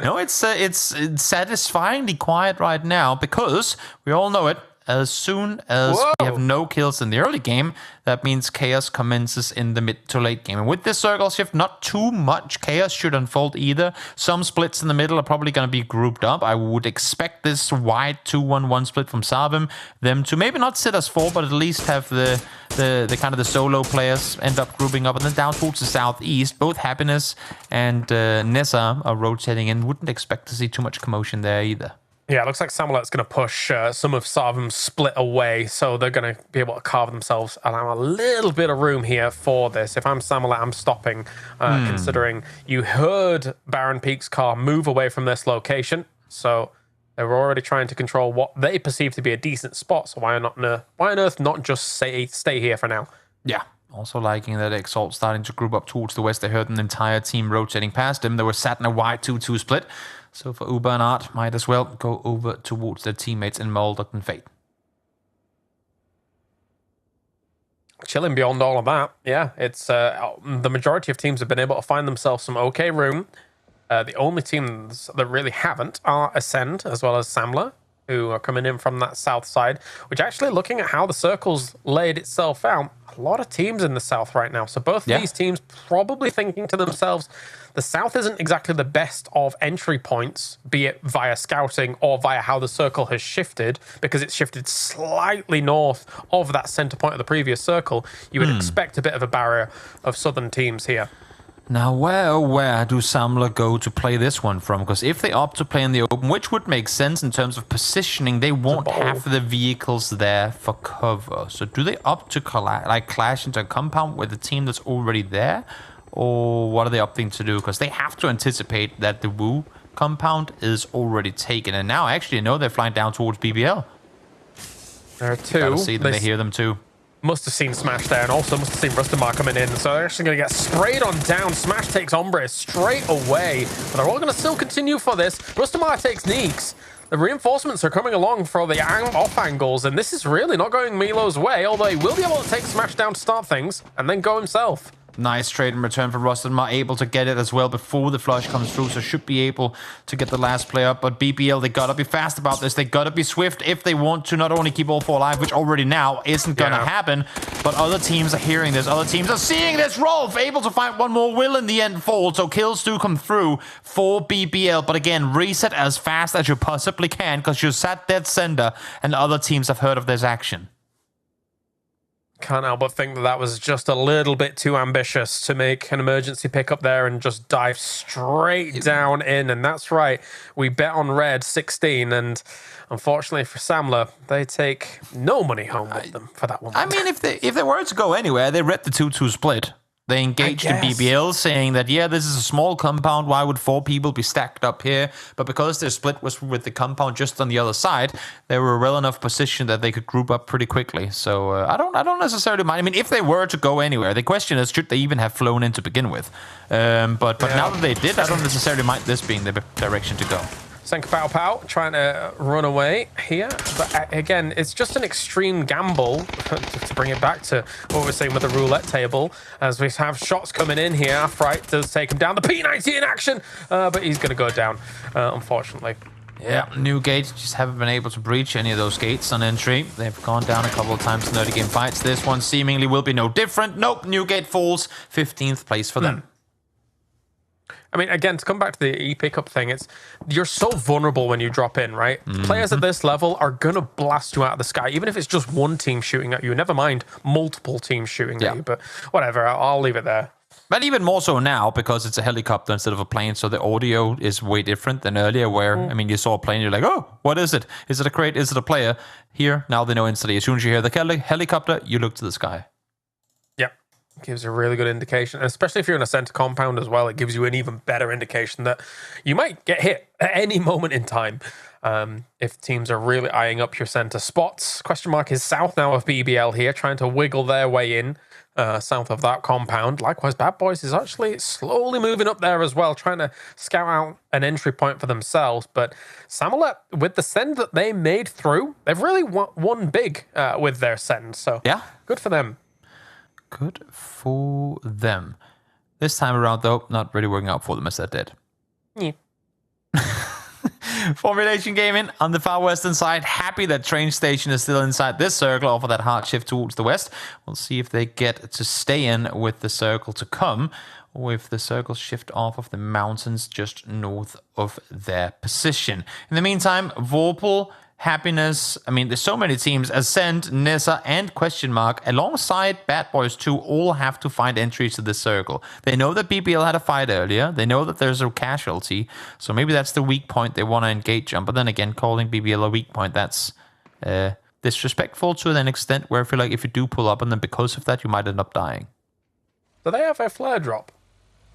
Speaker 8: No, it's satisfyingly quiet right now, because we all know it. as soon as we have no kills in the early game, that means chaos commences in the mid to late game. And with this circle shift, not too much chaos should unfold either. Some splits in the middle are probably going to be grouped up. I would expect this wide 2-1-1 split from Savim, them to maybe not sit as 4, but at least have the kind of the solo players end up grouping up. And then down towards the southeast, both Happiness and Nessa are rotating in. Wouldn't expect to see too much commotion there either.
Speaker 2: Yeah, it looks like Samulet's going to push some of Savim's split away, so they're going to be able to carve themselves allow a little bit of room here for this. If I'm Samulet, I'm stopping, considering you heard Baron Peak's car move away from this location, so they were already trying to control what they perceive to be a decent spot, so why on earth not just stay here for now?
Speaker 8: Yeah. Also liking that Exalt starting to group up towards the west. They heard an entire team rotating past him. They were sat in a wide 2-2 split. So for Uber and Art, might as well go over towards their teammates in Moldok and Fate.
Speaker 2: Chilling beyond all of that, yeah. It's the majority of teams have been able to find themselves some okay room. The only teams that really haven't are Ascend as well as Samler, who are coming in from that south side, which actually, looking at how the circle's laid itself out, a lot of teams in the south right now. So both of these teams probably thinking to themselves, the south isn't exactly the best of entry points, be it via scouting or via how the circle has shifted, because it's shifted slightly north of that center point of the previous circle. You would expect a bit of a barrier of southern teams here.
Speaker 8: Now, where do Samler go to play this one from? Because if they opt to play in the open, which would make sense in terms of positioning, they won't have the vehicles there for cover. So do they opt to clash into a compound with the team that's already there? Or what are they opting to do? Because they have to anticipate that the Wu compound is already taken. And now, actually, I know they're flying down towards BBL.
Speaker 2: There are two.
Speaker 8: Gotta see them, they hear them too.
Speaker 2: Must have seen Smash there, and also must have seen Rustamar coming in. So they're actually going to get sprayed on down. Smash takes Ombre straight away. But they're all going to still continue for this. Rustamar takes Neeks. The reinforcements are coming along for the off angles, and this is really not going Milo's way, although he will be able to take Smash down to start things, and then go himself.
Speaker 8: Nice trade in return for Rustamar, able to get it as well before the flush comes through, so should be able to get the last play up. But BBL, they gotta be fast about this. They gotta be swift if they want to not only keep all 4 alive, which already now isn't gonna happen, but other teams are hearing this. Other teams are seeing this. Rolf able to find one more, will in the end fall, so kills do come through for BBL. But again, reset as fast as you possibly can, because you're sat dead center, and other teams have heard of this action.
Speaker 2: Can't help but think that that was just a little bit too ambitious to make an emergency pickup there and just dive straight down in. And that's right, we bet on red 16, and unfortunately for Samler, they take no money home with them for that one.
Speaker 8: I mean, if they were to go anywhere, they read the 2-2 split. They engaged in BBL, saying that, yeah, this is a small compound. Why would 4 people be stacked up here? But because their split was with the compound just on the other side, they were well enough positioned that they could group up pretty quickly. So I don't necessarily mind. I mean, if they were to go anywhere, the question is, should they even have flown in to begin with? But now that they did, I don't necessarily mind this being the direction to go.
Speaker 2: Senka Pow Pow trying to run away here. But again, it's just an extreme gamble to bring it back to what we're saying with the roulette table. As we have shots coming in here. Afrite does take him down. The P90 in action. But he's going to go down, unfortunately.
Speaker 8: Yeah, new gates just haven't been able to breach any of those gates on entry. They've gone down a couple of times in early game fights. This one seemingly will be no different. Nope, new gate falls. 15th place for them.
Speaker 2: I mean, again, to come back to the e-pickup thing, you're so vulnerable when you drop in, right? Players at this level are going to blast you out of the sky, even if it's just one team shooting at you. Never mind multiple teams shooting at you, but whatever, I'll leave it there.
Speaker 8: But even more so now, because it's a helicopter instead of a plane, so the audio is way different than earlier, where, I mean, you saw a plane, you're like, oh, what is it? Is it a crate? Is it a player? Here, now they know instantly. As soon as you hear the helicopter, you look to the sky.
Speaker 2: Gives a really good indication, and especially if you're in a center compound as well, it gives you an even better indication that you might get hit at any moment in time. If teams are really eyeing up your center spots. Question mark is south now of BBL here, trying to wiggle their way in south of that compound. Likewise, Bad Boys is actually slowly moving up there as well, trying to scout out an entry point for themselves. But Samulet, with the send that they made through, they've really won big with their send. So
Speaker 8: yeah,
Speaker 2: good for them.
Speaker 8: Good for them. This time around, though, not really working out for them as that did.
Speaker 2: Yeah.
Speaker 8: Formulation game in on the far western side. Happy that train station is still inside this circle off of that hard shift towards the west. We'll see if they get to stay in with the circle to come, or if the circle shift off of the mountains just north of their position. In the meantime, Vorpal, Happiness, I mean, there's so many teams, Ascent, Nessa, and Question Mark, alongside Bad Boys 2, all have to find entries to this circle. They know that BBL had a fight earlier. They know that there's a casualty. So maybe that's the weak point they want to engage on. But then again, calling BBL a weak point, that's disrespectful to an extent where I feel like if you do pull up on them because of that, you might end up dying.
Speaker 2: Do they have a flare drop?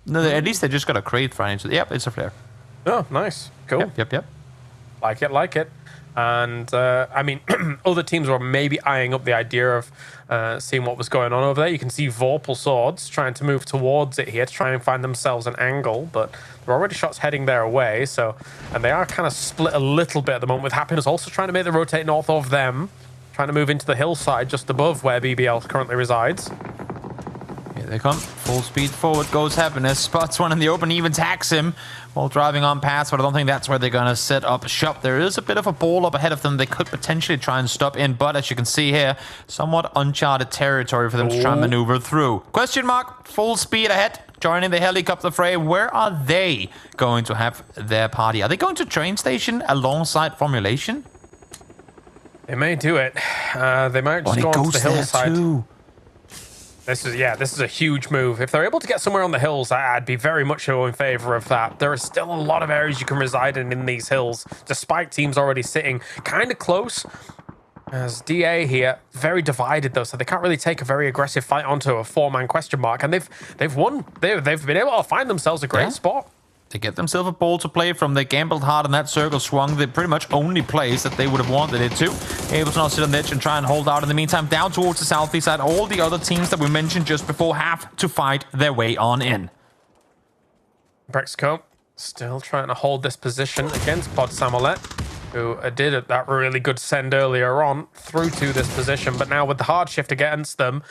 Speaker 8: No, at least they just got a crate right into Yep, it's a flare.
Speaker 2: Oh, nice. Cool.
Speaker 8: Yep.
Speaker 2: Like it. And, I mean, other teams were maybe eyeing up the idea of seeing what was going on over there. You can see Vorpal Swords trying to move towards it here to try and find themselves an angle, but there are already shots heading their way, so... And they are kind of split a little bit at the moment, with Happiness also trying to make the rotate north of them, trying to move into the hillside just above where BBL currently resides.
Speaker 8: Here they come. Full speed forward goes Happiness. Spots one in the open, even tags him while driving on past, but I don't think that's where they're going to set up shop. There is a bit of a ball up ahead of them they could potentially try and stop in, but as you can see here, somewhat uncharted territory for them to try and maneuver through. Question Mark, full speed ahead, joining the helicopter fray. Where are they going to have their party? Are they going to train station alongside Formulation?
Speaker 2: They may do it. They might just go onto the hillside.
Speaker 8: Too.
Speaker 2: This is a huge move. If they're able to get somewhere on the hills, I'd be very much so in favor of that. There are still a lot of areas you can reside in these hills, despite teams already sitting kind of close. As DA here, very divided though, so they can't really take a very aggressive fight onto a 4-man Question Mark, and they've won. They've been able to find themselves a great spot.
Speaker 8: They get themselves a ball to play from. They gambled hard on that circle, swung the pretty much only place that they would have wanted it to. Able to now sit on the edge and try and hold out. In the meantime, down towards the southeast side, all the other teams that we mentioned just before have to fight their way on in.
Speaker 2: Brexco still trying to hold this position against Pod Samolet, who did that really good send earlier on through to this position, but now with the hard shift against them,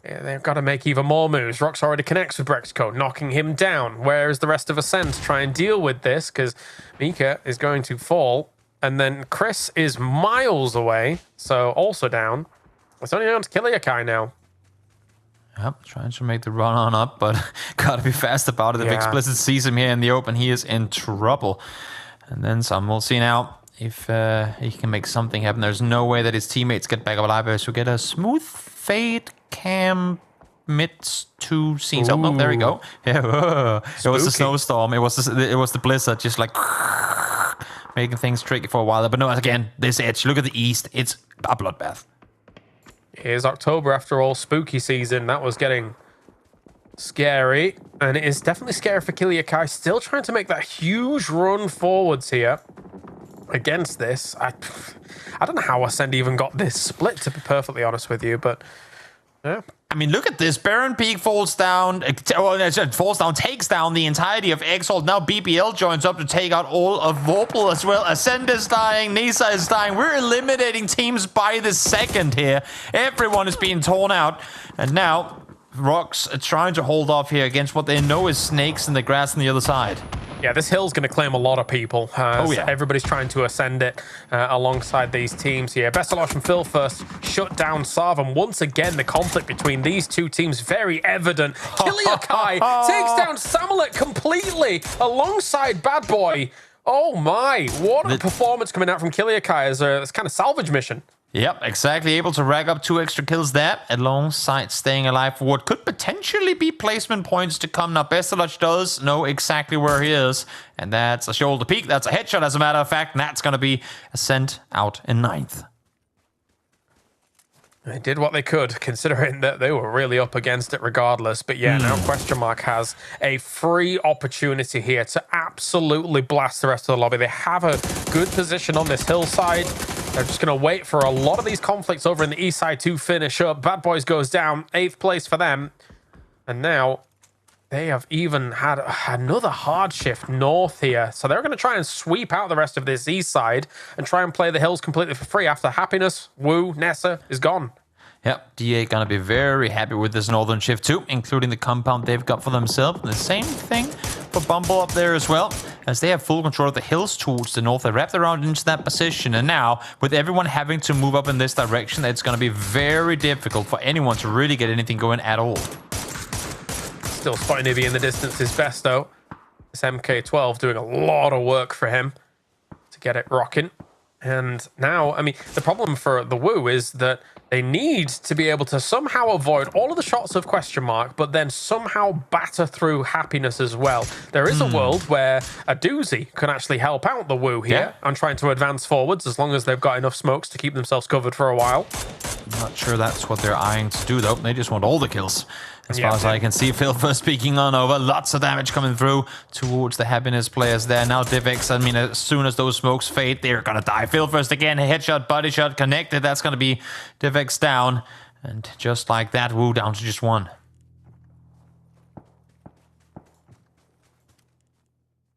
Speaker 2: they've got to make even more moves. Rox already connects with Brexco, knocking him down. Where is the rest of Ascent to try and deal with this? Because Mika is going to fall. And then Chris is miles away, so also down. It's only down to Kiliakai now.
Speaker 8: Yep, trying to make the run on up, but got to be fast about it. If Explicit sees him here in the open, he is in trouble. And then some. We'll see now if he can make something happen. There's no way that his teammates get back up alive. So get a smooth fade cam mid two scenes. Oh no, there we go. Yeah, it was the snowstorm. It was the blizzard, just like making things tricky for a while. But no, again, this edge. Look at the east. It's a bloodbath.
Speaker 2: Here's October after all, spooky season. That was getting scary, and it is definitely scary for Kiliakai. Still trying to make that huge run forwards here against this. I don't know how Ascend even got this split, to be perfectly honest with you, but yeah.
Speaker 8: I mean, look at this. Baron Peak falls down, takes down the entirety of Exalt. Now BBL joins up to take out all of Vorpal as well. Ascend is dying. Nisa is dying. We're eliminating teams by the second here. Everyone is being torn out. And now Rox are trying to hold off here against what they know is snakes in the grass on the other side.
Speaker 2: Yeah, this hill's going to claim a lot of people. So everybody's trying to ascend it alongside these teams here. Bestalosh and Phil first shut down Sarv, and once again, the conflict between these two teams very evident. Kiliakai takes down Samolet completely alongside Bad Boy. Oh my, what a performance coming out from Kiliakai as a kind of salvage mission.
Speaker 8: Yep, exactly. Able to rack up 2 extra kills there alongside staying alive for what could potentially be placement points to come. Now, Bestaloch does know exactly where he is, and that's a shoulder peek. That's a headshot, as a matter of fact, and that's going to be sent out in 9th.
Speaker 2: They did what they could, considering that they were really up against it regardless. But yeah, now Question Mark has a free opportunity here to absolutely blast the rest of the lobby. They have a good position on this hillside. They're just going to wait for a lot of these conflicts over in the east side to finish up. Bad Boys goes down, 8th place for them. And now they have even had another hard shift north here. So they're going to try and sweep out the rest of this east side and try and play the hills completely for free after Happiness, Woo, Nessa is gone.
Speaker 8: Yep, DA gonna be very happy with this northern shift too, including the compound they've got for themselves. The same thing for Bumble up there as well, as they have full control of the hills towards the north. They wrapped around into that position, and now with everyone having to move up in this direction, it's going to be very difficult for anyone to really get anything going at all.
Speaker 2: Still spotting Ivy in the distance is best though. This MK12 doing a lot of work for him to get it rocking. And now, I mean, the problem for the Wu is that they need to be able to somehow avoid all of the shots of question mark, but then somehow batter through happiness as well. There is a world where a doozy can actually help out the Wu here on trying to advance forwards, as long as they've got enough smokes to keep themselves covered for a while.
Speaker 8: Not sure that's what they're eyeing to do, though. They just want all the kills. As far as I can see, Phil first peeking on over. Lots of damage coming through towards the Happiness players there. Now Divx, I mean, as soon as those smokes fade, they're going to die. Phil first again, headshot, body shot connected. That's going to be Divx down. And just like that, Wu down to just one.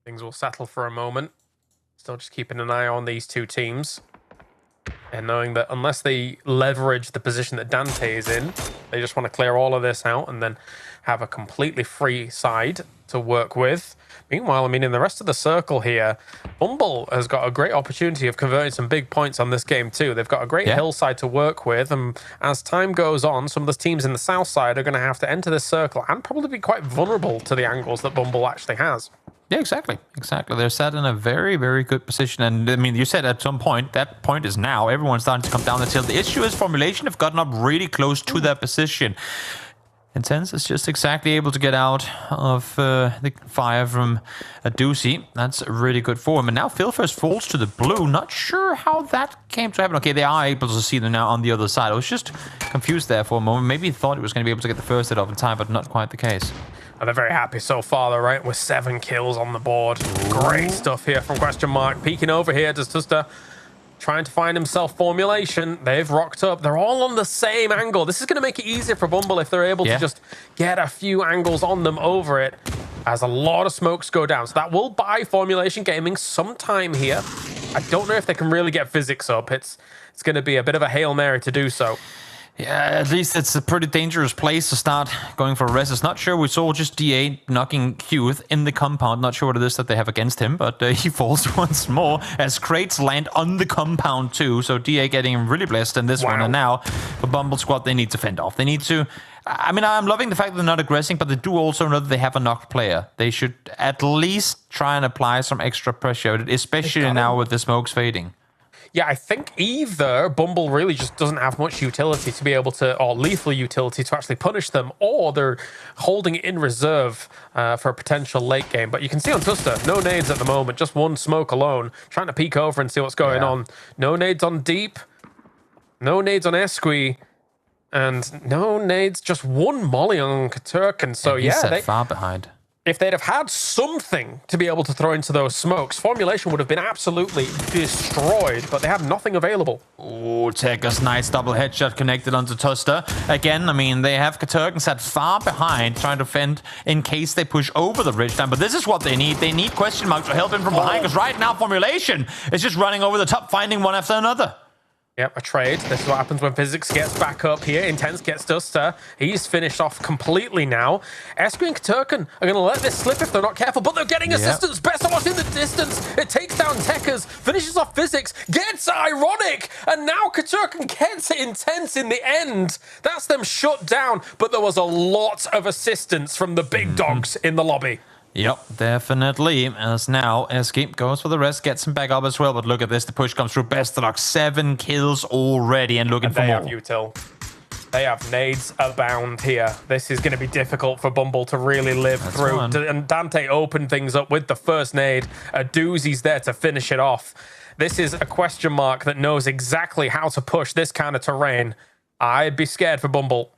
Speaker 2: Things will settle for a moment. Still just keeping an eye on these two teams. And knowing that unless they leverage the position that Dante is in, they just want to clear all of this out and then have a completely free side to work with. Meanwhile, I mean, in the rest of the circle here, Bumble has got a great opportunity of converting some big points on this game too. They've got a great hillside to work with, and as time goes on, some of the teams in the south side are going to have to enter this circle and probably be quite vulnerable to the angles that Bumble actually has.
Speaker 8: Yeah, exactly. Exactly. They're set in a very, very good position. And I mean, you said at some point, that point is now. Everyone's starting to come down the hill. The issue is formulation have gotten up really close to that position. Intense is just exactly able to get out of the fire from a doozy. That's really good for him. And now Phil first falls to the blue. Not sure how that came to happen. Okay, they are able to see them now on the other side. I was just confused there for a moment. Maybe thought it was going to be able to get the first hit off in time, but not quite the case.
Speaker 2: And they're very happy so far, though, right? With 7 kills on the board. Great stuff here from question mark. Peeking over here, just trying to find himself formulation. They've rocked up. They're all on the same angle. This is going to make it easier for Bumble if they're able to just get a few angles on them over it, as a lot of smokes go down. So that will buy Formulation Gaming some time here. I don't know if they can really get physics up. It's going to be a bit of a Hail Mary to do so.
Speaker 8: Yeah, at least it's a pretty dangerous place to start going for a res. It's not sure. We saw just DA knocking Qth in the compound. Not sure what it is that they have against him, but he falls once more as crates land on the compound too. So DA getting really blessed in this one. And now for Bumble Squad, they need to fend off. They need to... I mean, I'm loving the fact that they're not aggressing, but they do also know that they have a knocked player. They should at least try and apply some extra pressure, especially now with the smokes fading.
Speaker 2: Yeah, I think either Bumble really just doesn't have much utility to be able to, or lethal utility to actually punish them, or they're holding it in reserve for a potential late game. But you can see on Tuster, no nades at the moment, just one smoke alone, trying to peek over and see what's going on. No nades on Deep, no nades on Esqui, and no nades, just one molly on Katurk. So yeah,
Speaker 8: they're far behind.
Speaker 2: If they'd have had something to be able to throw into those smokes, Formulation would have been absolutely destroyed, but they have nothing available.
Speaker 8: Oh, Tekker's nice double headshot connected onto Tuster. Again, I mean, they have Katurk sat far behind, trying to fend in case they push over the ridge line. But this is what they need. They need question mark to help him from behind, because right now Formulation is just running over the top, finding one after another.
Speaker 2: Yep, a trade. This is what happens when Physics gets back up here. Intense gets Duster. He's finished off completely now. Esqui and Katurkan are going to let this slip if they're not careful, but they're getting assistance. Besawat in the distance. It takes down Tekkers, finishes off Physics, gets Ironic, and now Katurkan gets Intense in the end. That's them shut down, but there was a lot of assistance from the big dogs in the lobby.
Speaker 8: Yep, definitely. As now, Escape goes for the rest, gets him back up as well. But look at this, the push comes through. Best of luck, 7 kills already, and looking for more.
Speaker 2: They have util. They have nades abound here. This is going to be difficult for Bumble to really live through. And Dante opened things up with the first nade. A doozy's there to finish it off. This is a question mark that knows exactly how to push this kind of terrain. I'd be scared for Bumble.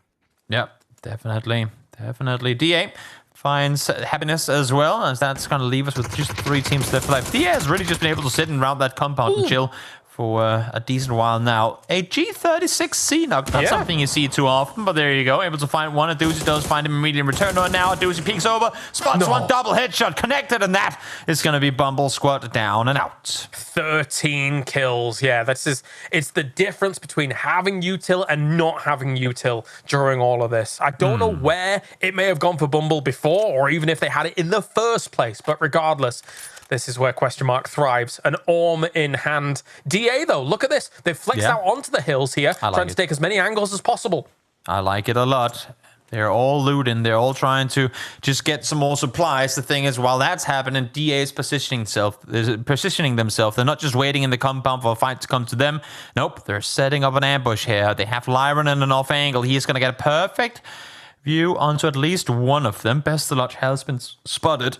Speaker 8: Yep, definitely. Definitely. DA finds Happiness as well, as that's going to leave us with just 3 teams left alive. DA has really just been able to sit and round that compound and chill for a decent while now. A G36C knock, not something you see too often, but there you go. Able to find one. Aduzi does find him immediately in return. No, now Aduzi peeks over, spots one double headshot connected, and that is going to be Bumble Squad down and out.
Speaker 2: 13 kills. Yeah, it's the difference between having util and not having util during all of this. I don't know where it may have gone for Bumble before, or even if they had it in the first place, but regardless, this is where Question Mark thrives. An Orm in hand. DA, though, look at this. They've flexed out onto the hills here, trying to take as many angles as possible.
Speaker 8: I like it a lot. They're all looting. They're all trying to just get some more supplies. The thing is, while that's happening, DA is positioning themselves. They're not just waiting in the compound for a fight to come to them. Nope, they're setting up an ambush here. They have Lyron in an off angle. He's going to get a perfect view onto at least one of them. Bestelot has been spotted.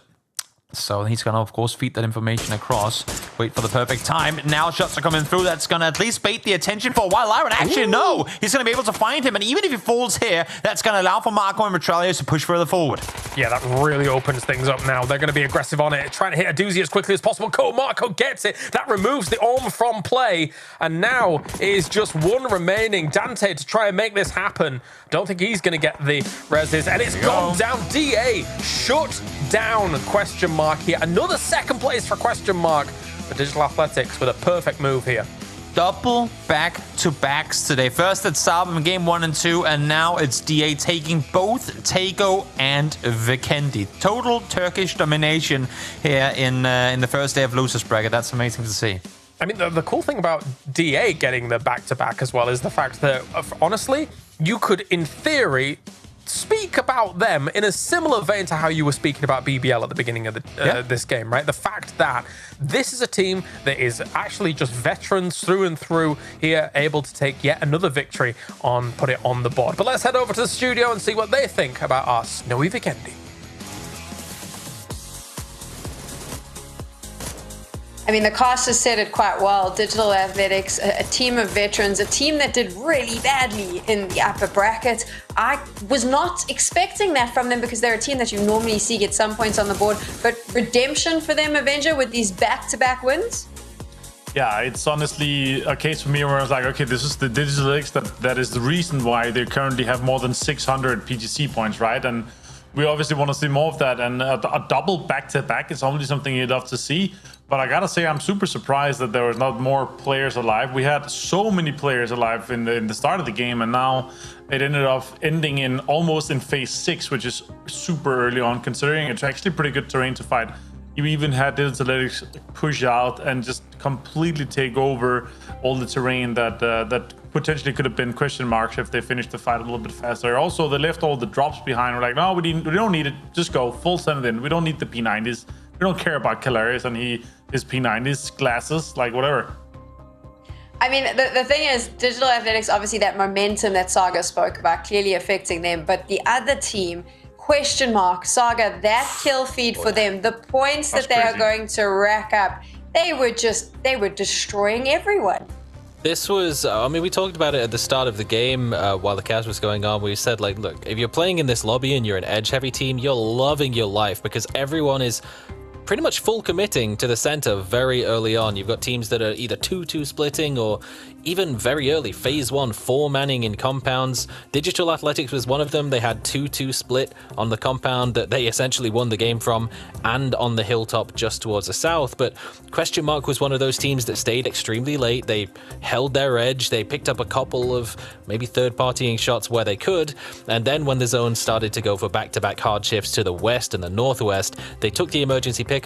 Speaker 8: So he's going to, of course, feed that information across. Wait for the perfect time. Now shots are coming through. That's going to at least bait the attention for a while. Lyron, actually, no. He's going to be able to find him. And even if he falls here, that's going to allow for Marco and Metralius to push further forward.
Speaker 2: Yeah, that really opens things up now. They're going to be aggressive on it, trying to hit Aduzi as quickly as possible. Marco gets it. That removes the Orm from play. And now it is just one remaining. Dante to try and make this happen. Don't think he's going to get the reses. And it's gone down. DA shut down. Question Mark here. Another second place for Question Mark. For Digital Athletics with a perfect move here.
Speaker 8: Double back-to-backs today. First it's Saab in game 1 and 2, and now it's DA taking both Tego and Vikendi. Total Turkish domination here in the first day of losers bracket. That's amazing to see.
Speaker 2: I mean, the cool thing about DA getting the back-to-back as well is the fact that, honestly, you could, in theory, speak about them in a similar vein to how you were speaking about BBL at the beginning of this game, right? The fact that this is a team that is actually just veterans through and through here, able to take yet another victory put it on the board. But let's head over to the studio and see what they think about our Snowy Vikendi.
Speaker 13: I mean, the cast has said it quite well. Digital Athletics, a team of veterans, a team that did really badly in the upper bracket. I was not expecting that from them because they're a team that you normally see get some points on the board. But redemption for them, Avenger, with these back-to-back wins?
Speaker 14: Yeah, it's honestly a case for me where I was like, okay, this is the Digital X that is the reason why they currently have more than 600 PGC points, right? And we obviously want to see more of that, and a double back-to-back is only something you'd love to see. But I gotta say, I'm super surprised that there was not more players alive. We had so many players alive in the start of the game, and now it ended up ending in almost in phase 6, which is super early on, considering it's actually pretty good terrain to fight. You even had Digital Athletics push out and just completely take over all the terrain that potentially could have been question marks if they finished the fight a little bit faster. Also, they left all the drops behind. We're like, no, we don't need it. Just go full send it in. We don't need the P90s. We don't care about Kalarius and his P90s, glasses, like whatever.
Speaker 13: I mean, the thing is, Digital Athletics, obviously that momentum that Saga spoke about, clearly affecting them. But the other team, question mark, Saga, that kill feed for them, the points that they are going to rack up, they were destroying everyone.
Speaker 15: This was, I mean, we talked about it at the start of the game while the cast was going on. We said, like, look, if you're playing in this lobby and you're an edge-heavy team, you're loving your life because everyone is pretty much full committing to the center very early on. You've got teams that are either 2-2 splitting or even very early, phase 1, 4-manning in compounds. Digital Athletics was one of them. They had 2-2 split on the compound that they essentially won the game from and on the hilltop just towards the south. But Question Mark was one of those teams that stayed extremely late. They held their edge. They picked up a couple of maybe third-partying shots where they could. And then when the zone started to go for back-to-back hard shifts to the west and the northwest, they took the emergency pickup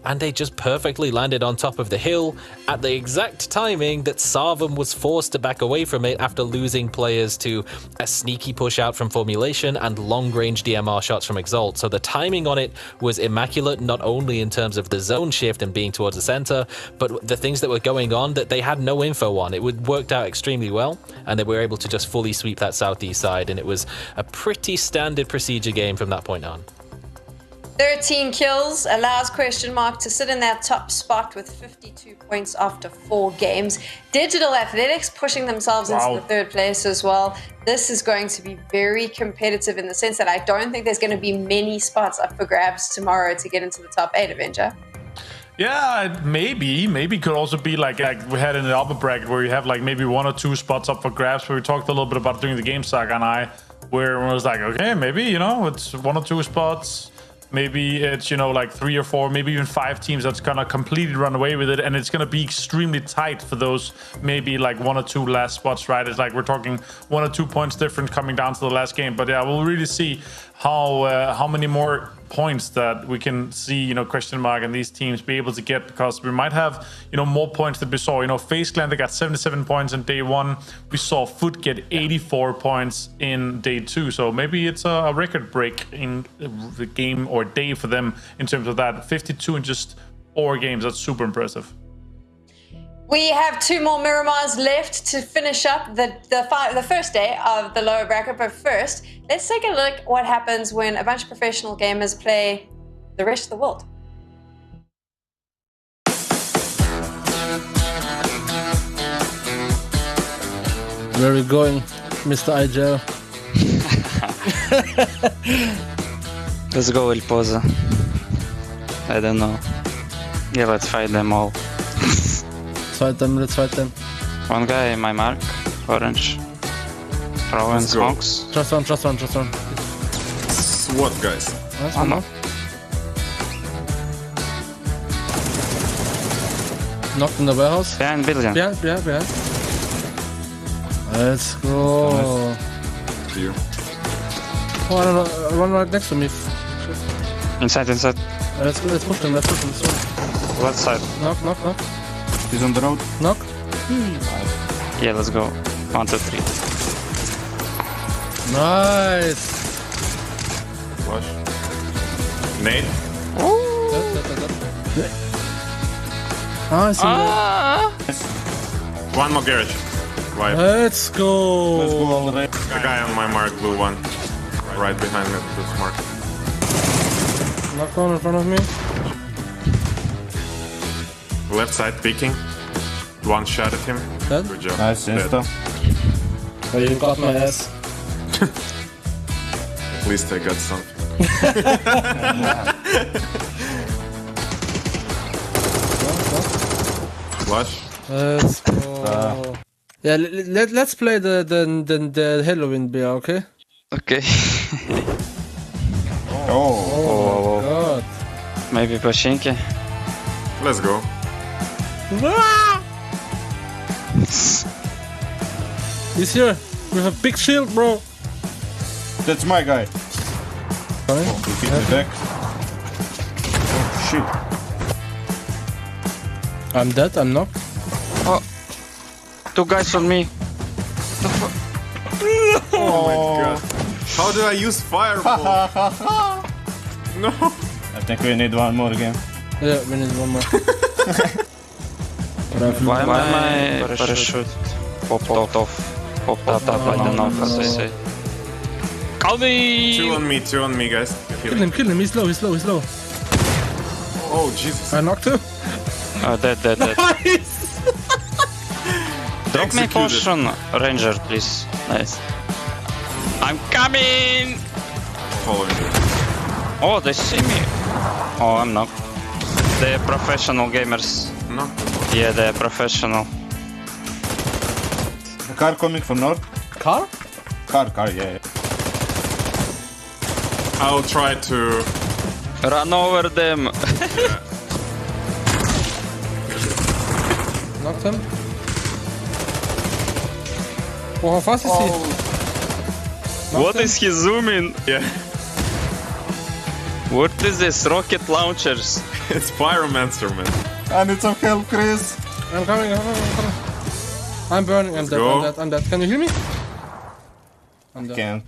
Speaker 15: and they just perfectly landed on top of the hill at the exact timing that Sarvam was forced to back away from it after losing players to a sneaky push out from Formulation and long-range DMR shots from Exalt. So the timing on it was immaculate, not only in terms of the zone shift and being towards the center, but the things that were going on that they had no info on. It worked out extremely well, and they were able to just fully sweep that southeast side, and it was a pretty standard procedure game from that point on.
Speaker 13: 13 kills allows Question Mark to sit in that top spot with 52 points after 4 games. Digital Athletics pushing themselves into the 3rd place as well. This is going to be very competitive in the sense that I don't think there's going to be many spots up for grabs tomorrow to get into the top 8, Avenger.
Speaker 14: Yeah, maybe could also be like we had in the upper bracket where you have like maybe 1 or 2 spots up for grabs. Where we talked a little bit about during the game, Saga and I, where it was like, okay, maybe it's 1 or 2 spots. Maybe it's like 3 or 4, maybe even 5 teams that's gonna completely run away with it, and it's gonna be extremely tight for those maybe like 1 or 2 last spots, right? It's like we're talking 1 or 2 points difference coming down to the last game. But yeah, we'll really see how many more points that we can see, question mark, and these teams be able to get, because we might have, more points that we saw. FaZe Clan, they got 77 points in day 1. We saw Foot get 84 points in day 2. So maybe it's a record break in the game or day for them in terms of that. 52 in just 4 games. That's super impressive.
Speaker 13: We have 2 more Miramars left to finish up the first day of the lower bracket. But first, let's take a look what happens when a bunch of professional gamers play the rest of the world.
Speaker 11: Where are we going, Mr. IGL?
Speaker 1: Let's go El Poza. I don't know. Yeah, let's fight them all.
Speaker 11: Let's fight them.
Speaker 1: One guy in my mark, orange. Throwing smokes.
Speaker 11: Just one.
Speaker 10: SWAT guys.
Speaker 11: That's one more. Knocked in the warehouse.
Speaker 1: Behind building.
Speaker 11: Behind. Let's go.
Speaker 10: To you.
Speaker 11: One right next to me.
Speaker 1: Inside.
Speaker 11: Let's push them.
Speaker 1: Left side.
Speaker 11: Knock.
Speaker 5: He's on the road.
Speaker 11: Knock.
Speaker 1: Yeah, let's go. 1, 2, 3.
Speaker 11: Nice.
Speaker 10: Flash. Nade.
Speaker 11: I see.
Speaker 10: One more garage. Right.
Speaker 11: Let's go.
Speaker 10: The guy on my mark, blue one. Right behind me, this mark.
Speaker 11: Knock one in front of me.
Speaker 10: Left side peeking. One shot at him.
Speaker 11: Dead?
Speaker 10: Good job.
Speaker 5: Nice, Insta.
Speaker 11: Oh, you got my ass.
Speaker 10: At least I got something. Flash.
Speaker 11: Let's go. Yeah, let's play the Halloween beer, okay?
Speaker 1: Okay.
Speaker 11: Oh god.
Speaker 1: Maybe Pashinki.
Speaker 10: Let's go.
Speaker 11: He's here with a big shield, bro.
Speaker 5: That's my guy.
Speaker 11: Sorry?
Speaker 5: Oh, he hit me back. Oh, shit.
Speaker 11: I'm dead, I'm knocked.
Speaker 1: Oh, 2 guys on me.
Speaker 10: Oh my god. How do I use fireball? No.
Speaker 5: I think we need one more game.
Speaker 11: Yeah, we need one more.
Speaker 1: Why my parachute popped off? Popped up, I don't know how to say. Coming!
Speaker 10: 2 on me, guys.
Speaker 11: Kill him, he's low.
Speaker 10: Oh, Jesus.
Speaker 11: I knocked him.
Speaker 1: Oh, dead.
Speaker 11: Nice!
Speaker 1: Drop me potion, Ranger, please. Nice. I'm coming!
Speaker 10: Following you.
Speaker 1: Oh, they see me. Oh, I'm not. They're professional gamers.
Speaker 10: No.
Speaker 1: Yeah, they're professional.
Speaker 5: A car coming from north.
Speaker 11: Car?
Speaker 5: Car, yeah.
Speaker 10: I'll try to
Speaker 1: Run over them.
Speaker 11: Knocked him. Oh, how fast is he?
Speaker 1: What is he zooming?
Speaker 10: Yeah.
Speaker 1: What is this? Rocket launchers.
Speaker 10: It's Pyromancer, man.
Speaker 5: I need some help, Chris.
Speaker 11: I'm coming. I'm burning. I'm dead. Can you hear me? I'm dead.
Speaker 5: Can't.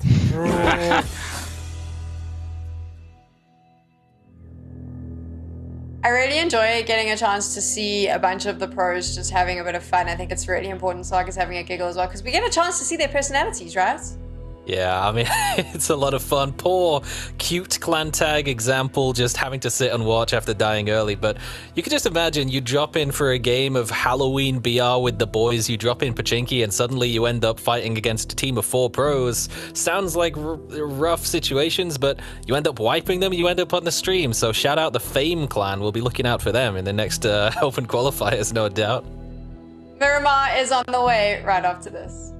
Speaker 13: I really enjoy getting a chance to see a bunch of the pros just having a bit of fun. I think it's really important Saga's having a giggle as well, because we get a chance to see their personalities, right?
Speaker 15: Yeah, I mean, it's a lot of fun. Poor, cute clan tag example, just having to sit and watch after dying early. But you can just imagine you drop in for a game of Halloween BR with the boys, you drop in Pachinki, and suddenly you end up fighting against a team of 4 pros. Sounds like rough situations, but you end up wiping them, you end up on the stream. So shout out the Fame clan. We'll be looking out for them in the next Open qualifiers, no doubt.
Speaker 13: Miramar is on the way right after this.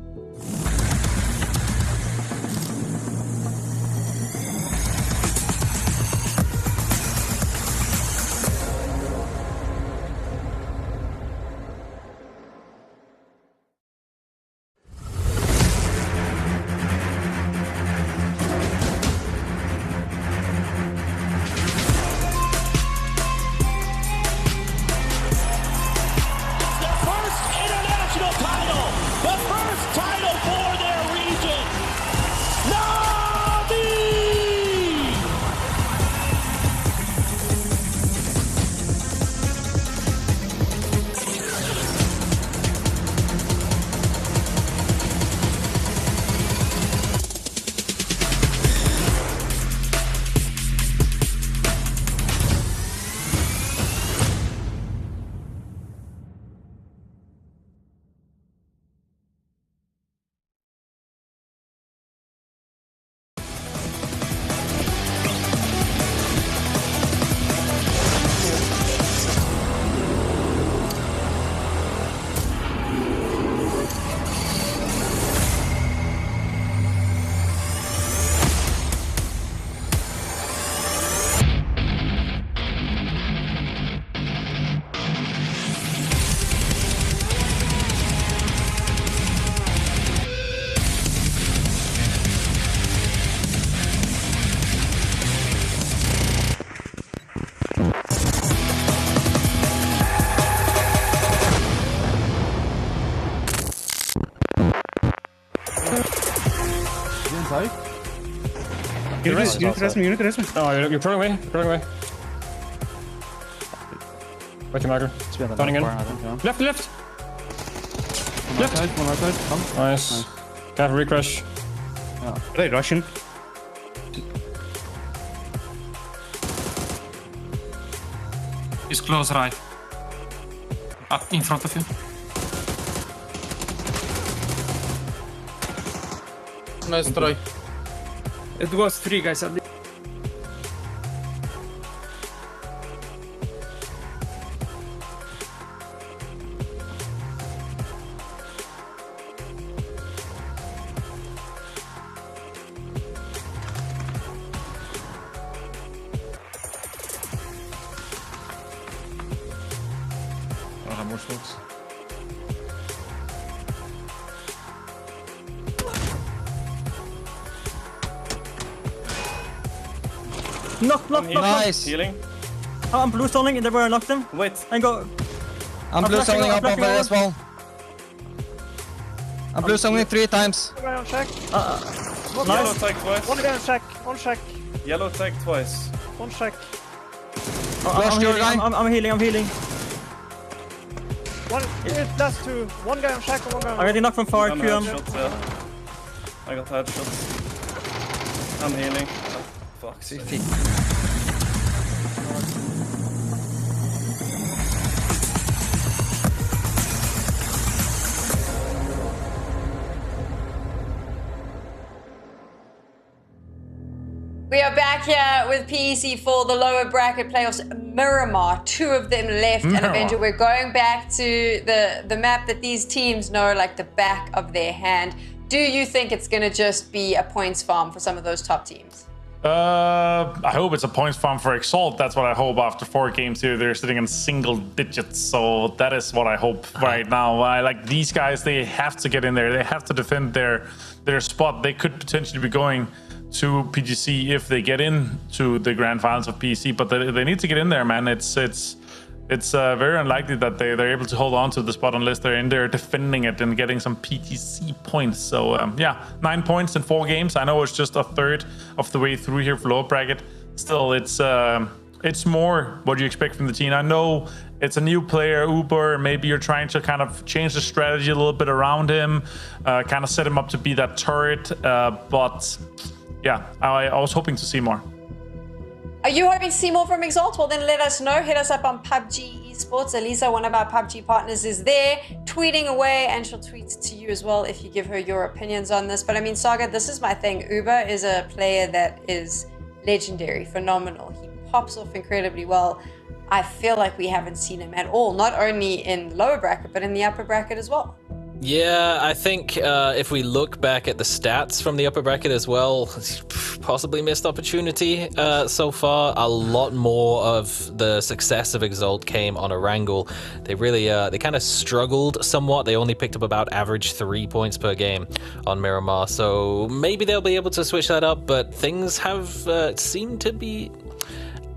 Speaker 16: You need to rest me.
Speaker 6: No, you're pulling away. Wait your marker. Turning in. Left.
Speaker 5: One right side. Come.
Speaker 6: Nice. Careful recrush.
Speaker 16: Are they rushing?
Speaker 23: He's close right. Up in front of you.
Speaker 11: Nice try.
Speaker 16: It was 3 guys at least.
Speaker 20: I don't have more smokes.
Speaker 6: Knock.
Speaker 20: Nice. Healing.
Speaker 6: I'm blue stoning, they were knocked him.
Speaker 20: Wait.
Speaker 6: And go.
Speaker 20: I'm blue stoning up over as well. I'm blue stoning 3 times.
Speaker 6: One guy on check.
Speaker 20: Yellow tag twice.
Speaker 6: One guy on check. One check.
Speaker 20: Yellow tag twice.
Speaker 6: One check.
Speaker 20: I'm
Speaker 6: healing.
Speaker 17: One, last 2. One guy on check and one guy on...
Speaker 6: I'm getting knocked from far.
Speaker 20: I got headshots. I'm healing. Fuck.
Speaker 13: We are back here with PEC for the lower bracket playoffs. Miramar, 2 of them left. And eventually we're going back to the map that these teams know like the back of their hand. Do you think it's going to just be a points farm for some of those top teams?
Speaker 14: I hope it's a points farm for Exalt. That's what I hope after 4 games here. They're sitting in single digits. So that is what I hope right now. I like these guys. They have to get in there. They have to defend their spot. They could potentially be going to PGC if they get into the grand finals of PEC, but they need to get in there, man. It's very unlikely that they're able to hold on to the spot unless they're in there defending it and getting some PTC points. So yeah, 9 points in 4 games. I know it's just a third of the way through here for lower bracket. Still, it's more what you expect from the team. I know it's a new player, Uber. Maybe you're trying to kind of change the strategy a little bit around him, kind of set him up to be that turret. But yeah, I was hoping to see more.
Speaker 13: Are you hoping to see more from Exalt? Well, then let us know. Hit us up on PUBG Esports. Elisa, one of our PUBG partners, is there tweeting away, and she'll tweet to you as well if you give her your opinions on this. But I mean, Saga, this is my thing. Uber is a player that is legendary, phenomenal. He pops off incredibly well. I feel like we haven't seen him at all, not only in the lower bracket, but in the upper bracket as well.
Speaker 15: Yeah, I think if we look back at the stats from the upper bracket as well, possibly missed opportunity so far. A lot more of the success of Exalt came on Erangel. They really, they kind of struggled somewhat. They only picked up about average 3 points per game on Miramar. So maybe they'll be able to switch that up, but things have seemed to be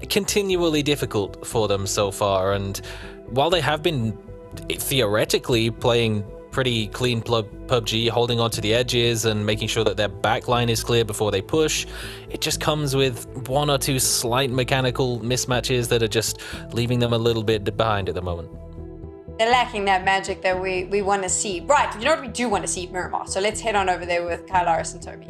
Speaker 15: continually difficult for them so far. And while they have been theoretically playing pretty clean PUBG, holding on to the edges and making sure that their backline is clear before they push, it just comes with one or two slight mechanical mismatches that are just leaving them a little bit behind at the moment.
Speaker 13: They're lacking that magic that we want to see. Right, you know what we do want to see? Miramar. So let's head on over there with Kylaris and Toby.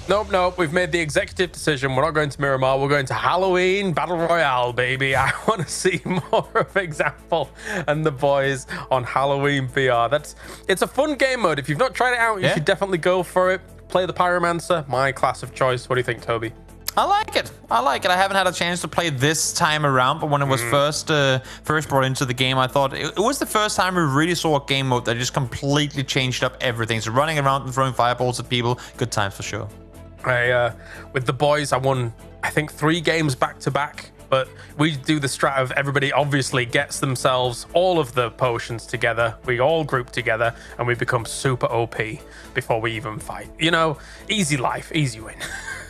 Speaker 2: Nope. We've made the executive decision. We're not going to Miramar. We're going to Halloween Battle Royale, baby. I want to see more of Example and the boys on Halloween VR. It's a fun game mode. If you've not tried it out, you should definitely go for it. Play the Pyromancer, my class of choice. What do you think, Toby?
Speaker 8: I like it. I haven't had a chance to play this time around, but when it was first brought into the game, I thought it was the first time we really saw a game mode that just completely changed up everything. So running around and throwing fireballs at people, good times for sure.
Speaker 2: With the boys, I won, I think, 3 games back to back, but we do the strat of everybody obviously gets themselves all of the potions together. We all group together and we become super OP before we even fight. You know, easy life, easy win.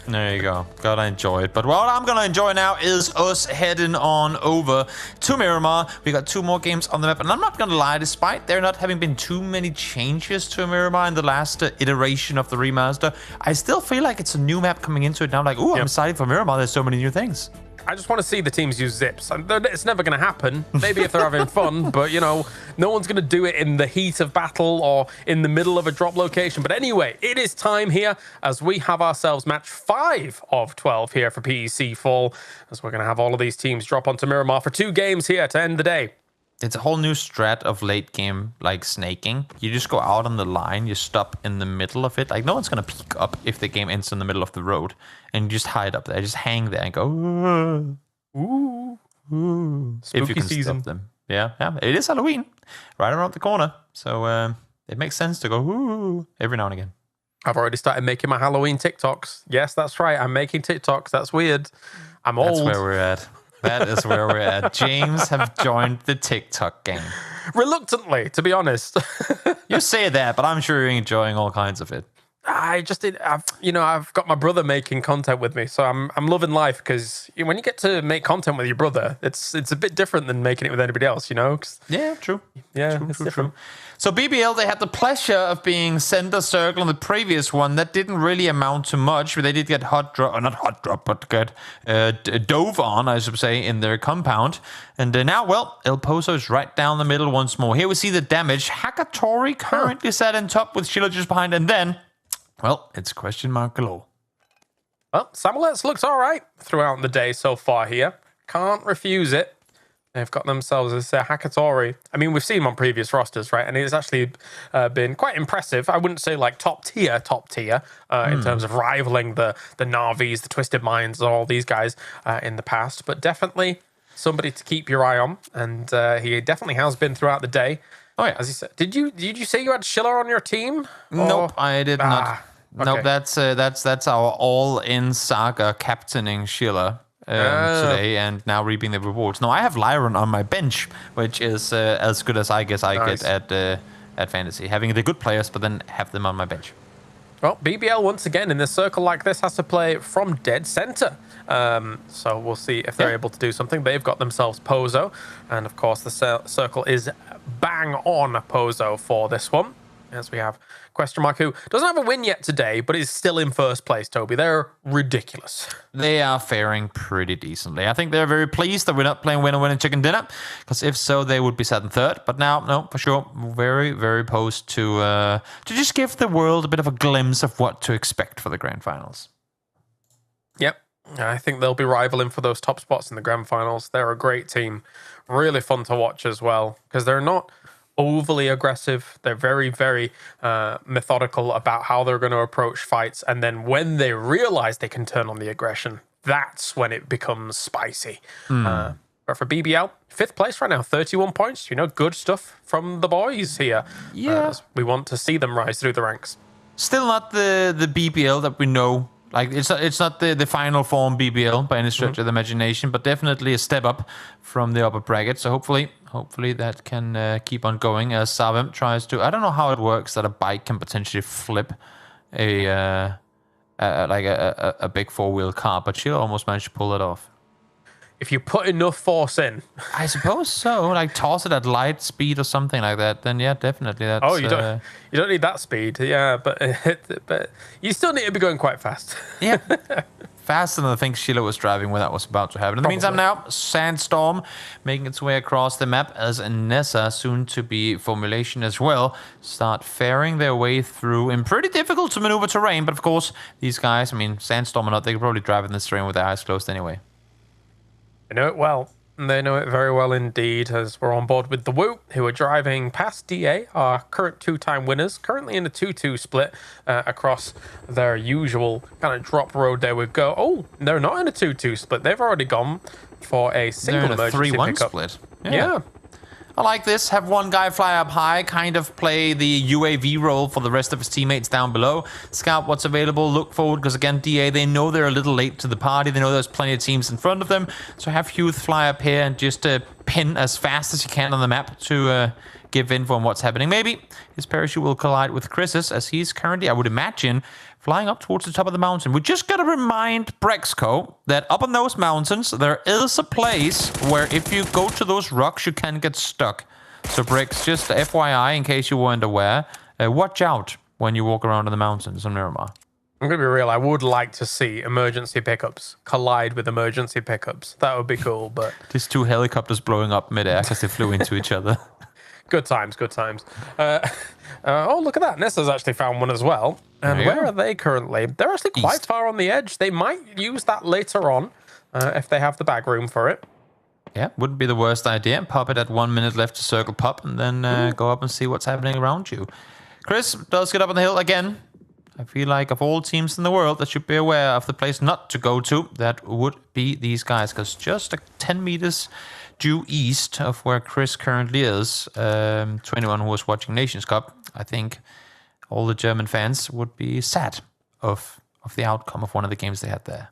Speaker 8: There you go. Gotta enjoy it. But what I'm gonna enjoy now is us heading on over to Miramar. We got 2 more games on the map, and I'm not gonna lie, despite there not having been too many changes to Miramar in the last iteration of the remaster, I still feel like it's a new map coming into it now. Like, ooh, I'm excited for Miramar. There's so many new things.
Speaker 2: I just want to see the teams use zips. It's never going to happen. Maybe if they're having fun, but, you know, no one's going to do it in the heat of battle or in the middle of a drop location. But anyway, it is time here as we have ourselves match 5 of 12 here for PEC Fall, as we're going to have all of these teams drop onto Miramar for 2 games here to end the day.
Speaker 8: It's a whole new strat of late game, like snaking. You just go out on the line, you stop in the middle of it. Like, no one's going to peek up if the game ends in the middle of the road. And you just hide up there, just hang there and go, ooh.
Speaker 2: Spooky
Speaker 8: if you can
Speaker 2: season.
Speaker 8: stop them. Yeah, it is Halloween, right around the corner. So it makes sense to go, ooh, every now and again.
Speaker 2: I've already started making my Halloween TikToks. Yes, that's right. I'm making TikToks. That's weird. I'm old.
Speaker 8: That's where we're at. That is where we're at. James have joined the TikTok game.
Speaker 2: Reluctantly, to be honest.
Speaker 8: You say that, but I'm sure you're enjoying all kinds of it.
Speaker 2: I've got my brother making content with me, so I'm loving life, because when you get to make content with your brother, it's a bit different than making it with anybody else, you know?
Speaker 8: Yeah, true.
Speaker 2: Yeah, it's different.
Speaker 8: So BBL, they had the pleasure of being center circle in the previous one. That didn't really amount to much, but they did get dove on, I should say, in their compound. And now, well, El Pozo is right down the middle once more. Here we see the damage. Hakatori currently sat in top with Sheila just behind, and then, well, it's question mark galore.
Speaker 2: Well, Samulet's looks all right throughout the day so far here. Can't refuse it. They've got themselves as Hakatori. I mean, we've seen him on previous rosters, right? And it's actually been quite impressive. I wouldn't say like top tier in terms of rivaling the Na'Vis, the Twisted Minds, all these guys in the past. But definitely somebody to keep your eye on. And he definitely has been throughout the day. Oh yeah, as you said. Did you say you had Schiller on your team?
Speaker 8: Nope, I did not.
Speaker 2: Okay.
Speaker 8: Nope, that's our all-in Saga captaining Schiller. Today, and now reaping the rewards. No, I have Lyron on my bench, which is as good as I guess I get at Fantasy. Having the good players, but then have them on my bench.
Speaker 2: Well, BBL once again in this circle like this has to play from dead center. So we'll see if they're able to do something. They've got themselves Pozo, and of course the circle is bang on Pozo for this one. as we have Question Mark, who doesn't have a win yet today, but is still in first place, Toby. They're ridiculous.
Speaker 8: They are faring pretty decently. I think they're very pleased that we're not playing winner chicken dinner, because if so, they would be set in third. But now, no, for sure, very, very posed to just give the world a bit of a glimpse of what to expect for the grand finals.
Speaker 2: Yep. I think they'll be rivaling for those top spots in the grand finals. They're a great team. Really fun to watch as well, because they're not overly aggressive. They're very, very methodical about how they're going to approach fights. And then when they realize they can turn on the aggression, that's when it becomes spicy. But for BBL, 5th place right now, 31 points. Good stuff from the boys here.
Speaker 8: Yeah.
Speaker 2: We want to see them rise through the ranks.
Speaker 8: Still not the BBL that we know. Like, it's not the final form BBL by any stretch of the imagination, but definitely a step up from the upper bracket. So hopefully that can keep on going as Savem tries to. I don't know how it works that a bike can potentially flip a big 4-wheel car, but she'll almost manage to pull it off.
Speaker 2: If you put enough force in,
Speaker 8: I suppose so. Like toss it at light speed or something like that. Then yeah, definitely. That's,
Speaker 2: you don't need that speed. Yeah, but you still need to be going quite fast.
Speaker 8: Yeah, faster than I think Sheila was driving when that was about to happen. In the meantime, now Sandstorm making its way across the map as Nessa, soon to be Formulation as well, start faring their way through in pretty difficult to maneuver terrain. But of course, these guys, I mean, Sandstorm or not, they could probably drive in this terrain with their eyes closed anyway.
Speaker 2: They know it well. They know it very well indeed, as we're on board with the Woo, who are driving past DA, our current 2-time winners, currently in a 2-2 split across their usual kind of drop road they would go. Oh, they're not in a 2-2 split. They've already gone for a single emergency pickup.
Speaker 8: 3-1 split.
Speaker 2: Yeah.
Speaker 8: I like this. Have one guy fly up high, kind of play the UAV role for the rest of his teammates down below. Scout what's available, look forward, because again, DA, they know they're a little late to the party. They know there's plenty of teams in front of them. So have Huth fly up here and just pin as fast as you can on the map to give info on what's happening. Maybe his parachute will collide with Chris's, as he's currently, I would imagine, flying up towards the top of the mountain. We just got to remind Brexco that up on those mountains, there is a place where if you go to those rocks, you can get stuck. So Brex, just FYI, in case you weren't aware, watch out when you walk around in the mountains on Miramar.
Speaker 2: I'm going to be real. I would like to see emergency pickups collide with emergency pickups. That would be cool, but...
Speaker 8: Just 2 helicopters blowing up midair because they flew into each other.
Speaker 2: Good times, good times. Oh, look at that. Nessa's actually found one as well. And where are they currently? They're actually quite far on the edge. They might use that later on if they have the bag room for it.
Speaker 8: Yeah, wouldn't be the worst idea. Pop it at 1 minute left to circle pop and then go up and see what's happening around you. Chris does get up on the hill again. I feel like of all teams in the world that should be aware of the place not to go to, that would be these guys. Because just 10 meters due east of where Chris currently is, to anyone who was watching Nations Cup, I think all the German fans would be sad of the outcome of one of the games they had there.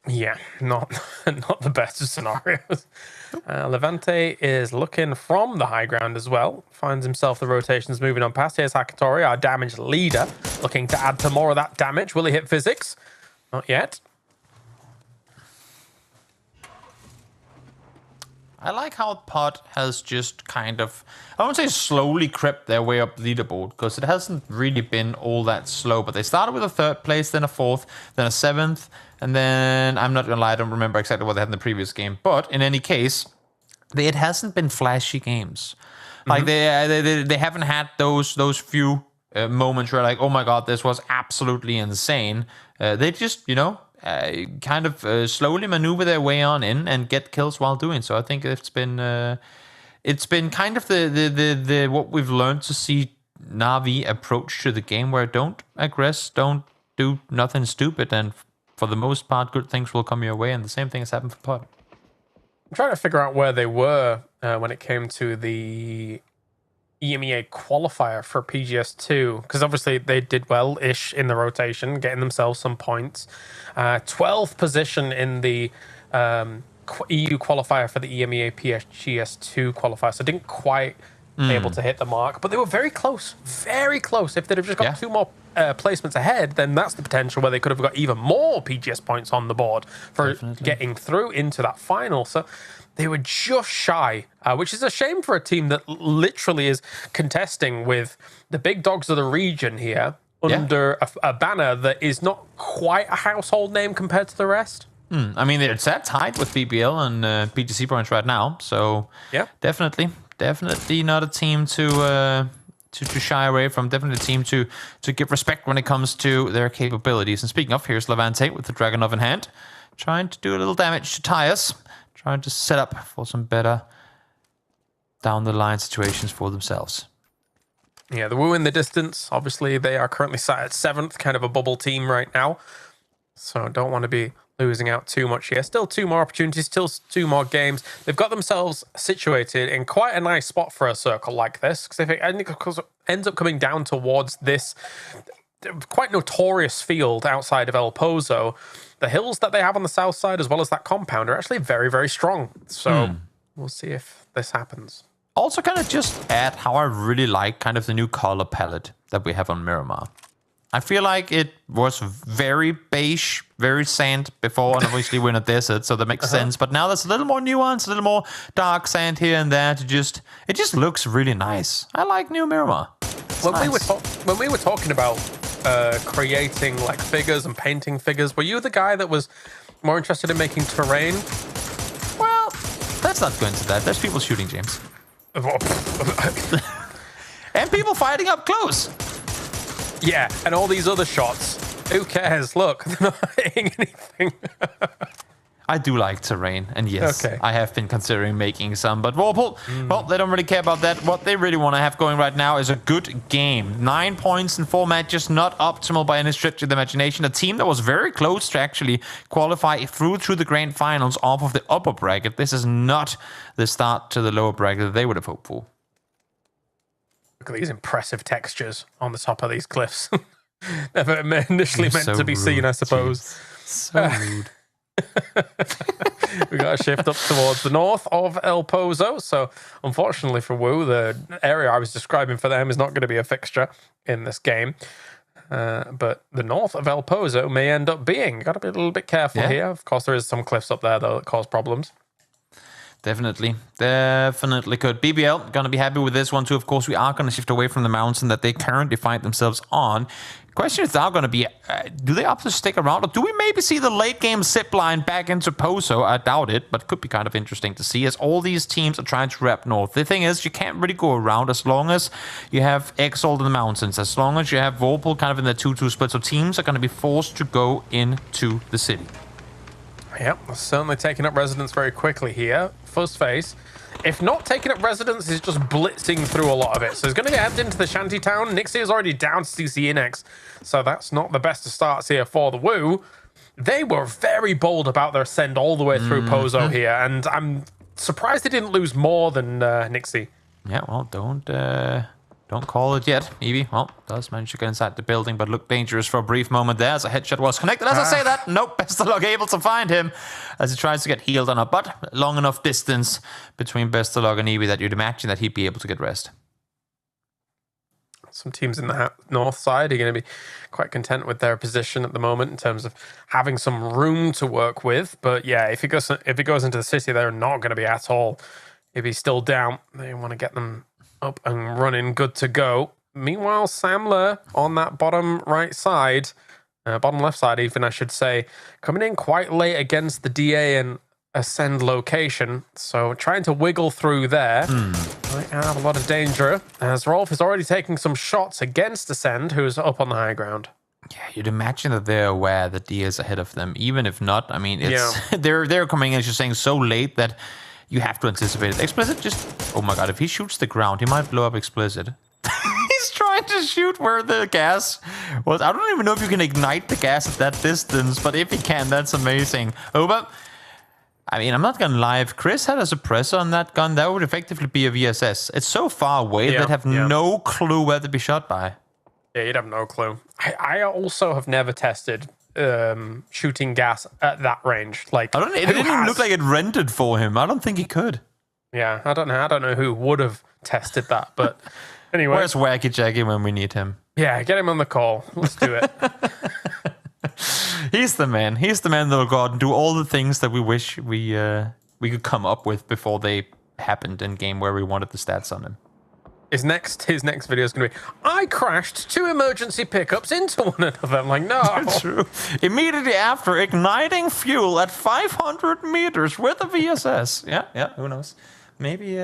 Speaker 2: Yeah, not the best of scenarios. Levante is looking from the high ground as well. Finds himself the rotations moving on past. Here's Hakatori, our damage leader, looking to add to more of that damage. Will he hit physics? Not yet.
Speaker 8: I like how Pod has just kind of, I won't say slowly crept their way up the leaderboard, because it hasn't really been all that slow, but they started with a 3rd place, then a 4th, then a 7th, and then, I'm not going to lie, I don't remember exactly what they had in the previous game, but in any case, it hasn't been flashy games. Like, they haven't had those few moments where like, oh my god, this was absolutely insane. They just, kind of slowly maneuver their way on in and get kills while doing so. I think it's been kind of the what we've learned to see Na'Vi approach to the game, where don't aggress, don't do nothing stupid, and for the most part, good things will come your way. And the same thing has happened for Pod.
Speaker 2: I'm trying to figure out where they were when it came to the EMEA qualifier for PGS2, because obviously they did well-ish in the rotation, getting themselves some points. 12th position in the EU qualifier for the EMEA PGS2 qualifier, so didn't quite able to hit the mark, but they were very close, very close. If they'd have just got 2 more placements ahead, then that's the potential where they could have got even more PGS points on the board for getting through into that final. So they were just shy, which is a shame for a team that literally is contesting with the big dogs of the region here under a banner that is not quite a household name compared to the rest.
Speaker 8: I mean, it's that tight with BBL and PGC points right now, so
Speaker 2: yeah,
Speaker 8: definitely not a team to shy away from. Definitely a team to give respect when it comes to their capabilities. And speaking of, here's Levante with the Dragonov in hand, trying to do a little damage to Tyus, trying to set up for some better down the line situations for themselves.
Speaker 2: Yeah, the Wu in the distance. Obviously, they are currently sat at 7th, kind of a bubble team right now. So don't want to be losing out too much here. Still 2 more opportunities, still 2 more games. They've got themselves situated in quite a nice spot for a circle like this. Because if it ends up coming down towards this quite notorious field outside of El Pozo, the hills that they have on the south side, as well as that compound, are actually very, very strong. So we'll see if this happens.
Speaker 8: Also, kind of just add how I really like kind of the new color palette that we have on Miramar. I feel like it was very beige, very sand before, and obviously we're in a desert, so that makes sense. But now there's a little more nuance, a little more dark sand here and there. It just looks really nice. I like new Miramar.
Speaker 2: When we were talking about creating like figures and painting figures, were you the guy that was more interested in making terrain?
Speaker 8: Well, let's not go into that. There's people shooting, James. And people fighting up close.
Speaker 2: Yeah, and all these other shots. Who cares? Look, they're not hitting anything.
Speaker 8: I do like terrain, and yes, I have been considering making some, but Whirlpool, well, they don't really care about that. What they really want to have going right now is a good game. 9 points in 4 matches, not optimal by any stretch of the imagination. A team that was very close to actually qualify through to the grand finals off of the upper bracket. This is not the start to the lower bracket that they would have hoped for.
Speaker 2: Look at these impressive textures on the top of these cliffs. Never initially meant to be seen, I suppose.
Speaker 8: So rude.
Speaker 2: We got a shift up towards the north of El Pozo. So unfortunately for Wu, the area I was describing for them is not going to be a fixture in this game. But the north of El Pozo may end up being. Got to be a little bit careful here. Of course, there is some cliffs up there, though, that cause problems.
Speaker 8: Definitely could. BBL gonna be happy with this one too. Of course, we are gonna shift away from the mountain that they currently find themselves on. Question is now gonna be, do they opt to stick around, or do we maybe see the late game zip line back into Pozo? I doubt it, but could be kind of interesting to see as all these teams are trying to wrap north. The thing is, you can't really go around as long as you have Exalt in the mountains, as long as you have Whirlpool kind of in the 2-2 split. So teams are gonna be forced to go into the city.
Speaker 2: Yep, certainly taking up residence very quickly here. First phase. If not taking up residence, he's just blitzing through a lot of it. So he's going to head into the shanty town. Nixie is already down to CC Inex, so that's not the best of starts here for the Wu. They were very bold about their send all the way through Pozo here, and I'm surprised they didn't lose more than Nixie.
Speaker 8: Yeah, well, don't call it yet. Evie, well, does manage to get inside the building, but looked dangerous for a brief moment there as a headshot was connected. As I say that, nope, Bestalog able to find him as he tries to get healed on a butt. Long enough distance between Bestalog and Evie that you'd imagine that he'd be able to get rest.
Speaker 2: Some teams in the north side are going to be quite content with their position at the moment in terms of having some room to work with. But yeah, if it goes into the city, they're not going to be at all. If he's still down, they want to get them up and running, good to go. Meanwhile, Samler on that bottom right side, bottom left side even, I should say, coming in quite late against the DA and Ascend location. So trying to wiggle through there. Might have a lot of danger, as Rolf is already taking some shots against Ascend, who's up on the high ground.
Speaker 8: Yeah, you'd imagine that they're aware that DA is ahead of them. Even if not, I mean, it's they're coming in, as you're saying, so late that you have to anticipate it. Explicit just... Oh my god, if he shoots the ground, he might blow up Explicit. He's trying to shoot where the gas was. I don't even know if you can ignite the gas at that distance, but if he can, that's amazing. Oh, but... I mean, I'm not gonna lie. If Chris had a suppressor on that gun, that would effectively be a VSS. It's so far away they'd have no clue where to be shot by.
Speaker 2: Yeah, you'd have no clue. I also have never tested shooting gas at that range. Like,
Speaker 8: it didn't even look like it rented for him. I don't think he could.
Speaker 2: Yeah, I don't know who would have tested that, but anyway.
Speaker 8: Where's Wacky Jackie when we need him?
Speaker 2: Yeah, get him on the call. Let's do it.
Speaker 8: He's the man. He's the man that will go out and do all the things that we wish we we could come up with before they happened in game where we wanted the stats on him.
Speaker 2: His next video is going to be, I crashed 2 emergency pickups into one another. I'm like, no.
Speaker 8: True. Immediately after igniting fuel at 500 meters with a VSS. Yeah, who knows? Maybe,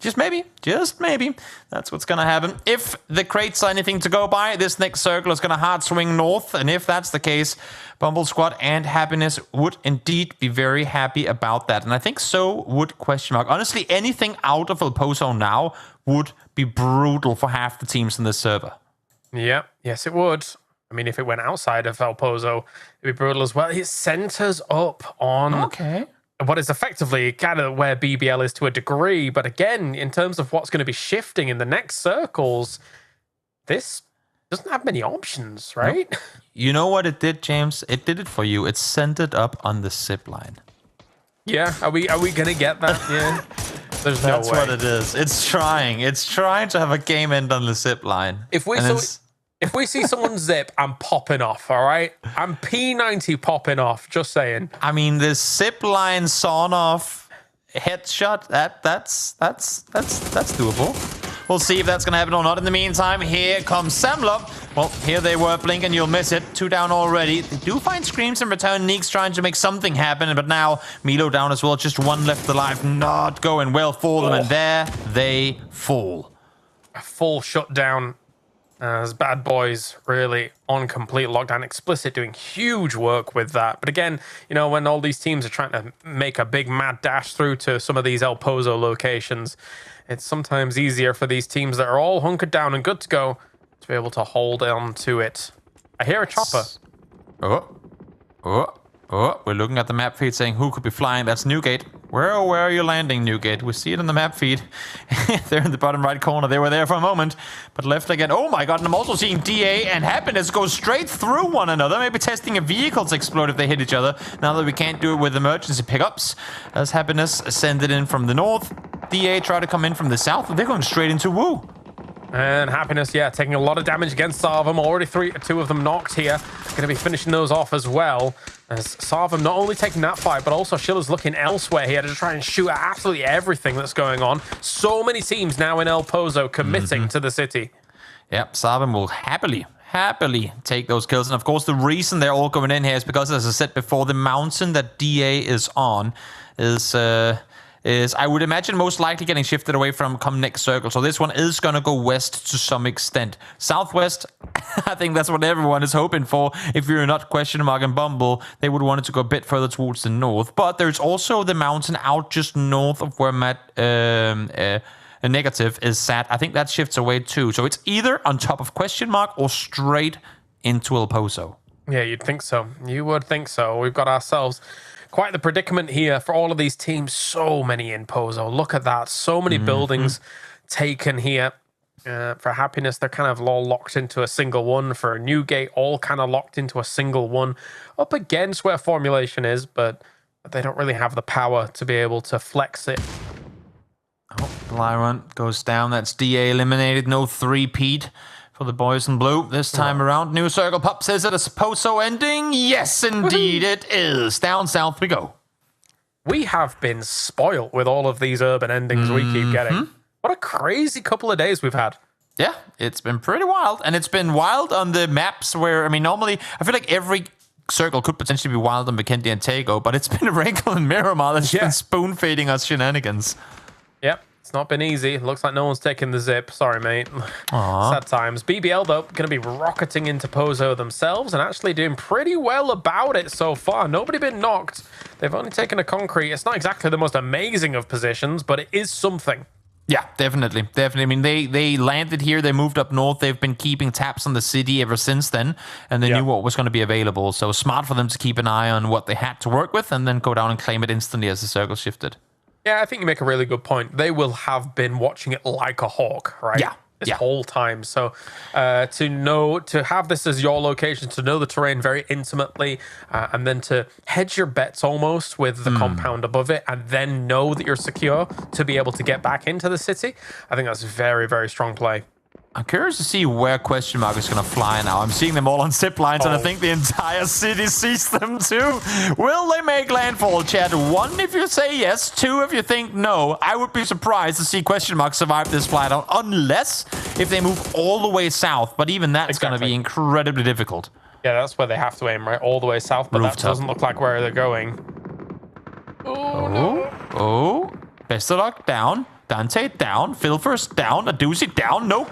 Speaker 8: just maybe, that's what's going to happen. If the crates are anything to go by, this next circle is going to hard swing north. And if that's the case, Bumble Squad and Happiness would indeed be very happy about that. And I think so would an. Honestly, anything out of El Pozo now would be brutal for half the teams in this server.
Speaker 2: Yeah, yes, it would. I mean, if it went outside of El Pozo, it'd be brutal as well. It centers up on what is effectively kind of where BBL is to a degree. But again, in terms of what's going to be shifting in the next circles, this doesn't have many options, right?
Speaker 8: Nope. You know what it did, James? It did it for you. It centered up on the zip line.
Speaker 2: Yeah, are we going to get that? Yeah. There's no way.
Speaker 8: That's what it is. It's trying to have a game end on the zip line.
Speaker 2: If we see someone zip, I'm popping off, all right? I'm P90 popping off, just saying.
Speaker 8: I mean, the zip line sawn off headshot, that's doable. We'll see if that's going to happen or not. In the meantime, here comes Samlop. Well, here they were. Blink and you'll miss it. 2 down already. They do find Screams in return. Neek's trying to make something happen, but now Milo down as well. Just 1 left alive. Not going well for them, and there they fall.
Speaker 2: A full shutdown as Bad Boys really on complete lockdown. Explicit doing huge work with that. But again, you know, when all these teams are trying to make a big mad dash through to some of these El Pozo locations, it's sometimes easier for these teams that are all hunkered down and good to go to be able to hold on to it. I hear a chopper.
Speaker 8: We're looking at the map feed saying who could be flying. That's Newgate. Where are you landing, Newgate? We see it on the map feed. They're in the bottom right corner. They were there for a moment, but left again. Oh my god, and I'm also seeing DA and Happiness go straight through one another. Maybe testing if vehicles explode if they hit each other. Now that we can't do it with emergency pickups. As Happiness send it in from the north. DA try to come in from the south, and they're going straight into Woo.
Speaker 2: And Happiness, yeah, taking a lot of damage against Sarvam. Already 2 of them knocked here. Going to be finishing those off as well. As Sarvam not only taking that fight, but also Schiller's looking elsewhere here to try and shoot at absolutely everything that's going on. So many teams now in El Pozo committing to the city.
Speaker 8: Yep, Sarvam will happily take those kills. And of course, the reason they're all going in here is because, as I said before, the mountain that DA is on is I would imagine most likely getting shifted away from come next circle. So this one is going to go west to some extent. Southwest, I think that's what everyone is hoping for. If you're not and Bumble, they would want it to go a bit further towards the north. But there's also the mountain out just north of where Matt Negative is sat. I think that shifts away too. So it's either on top of or straight into El Pozo.
Speaker 2: Yeah, you'd think so. You would think so. We've got ourselves quite the predicament here for all of these teams. So many in Pozo. Look at that. So many buildings taken here. For Happiness, they're kind of all locked into a single one. For Newgate, all kind of locked into a single one. Up against where Formulation is, but they don't really have the power to be able to flex it.
Speaker 8: Oh, Lyron goes down. That's DA eliminated. No 3-peat for the boys in blue this time around. New circle. Pup says it is Pozo ending. Yes, indeed it is. Down south we go.
Speaker 2: We have been spoiled with all of these urban endings we keep getting. What a crazy couple of days we've had.
Speaker 8: Yeah, it's been pretty wild. And it's been wild on the maps where, I mean, normally, I feel like every circle could potentially be wild on Vikendi and Tego, but it's been a Wrinkle and Miramar that's been spoon-feeding us shenanigans.
Speaker 2: Yep. It's not been easy. Looks like no one's taking the zip. Sorry, mate. Sad times. BBL, though, going to be rocketing into Pozo themselves and actually doing pretty well about it so far. Nobody been knocked. They've only taken a concrete. It's not exactly the most amazing of positions, but it is something.
Speaker 8: Yeah, definitely. I mean, they landed here. They moved up north. They've been keeping tabs on the city ever since then, and they knew what was going to be available. So smart for them to keep an eye on what they had to work with and then go down and claim it instantly as the circle shifted.
Speaker 2: Yeah, I think you make a really good point. They will have been watching it like a hawk, right?
Speaker 8: Yeah.
Speaker 2: This whole time. So to have this as your location, to know the terrain very intimately, and then to hedge your bets almost with the compound above it, and then know that you're secure to be able to get back into the city, I think that's very, very strong play.
Speaker 8: I'm curious to see where question mark is going to fly now. I'm seeing them all on zip lines, and I think the entire city sees them too. Will they make landfall, chat? 1 if you say yes, 2 if you think no. I would be surprised to see question mark survive this flight out, unless if they move all the way south. But even that's going to be incredibly difficult.
Speaker 2: Yeah, that's where they have to aim, right? All the way south, but that doesn't look like where they're going.
Speaker 8: Oh, best of luck down. Dante down, Phil first down, Aduzi down, no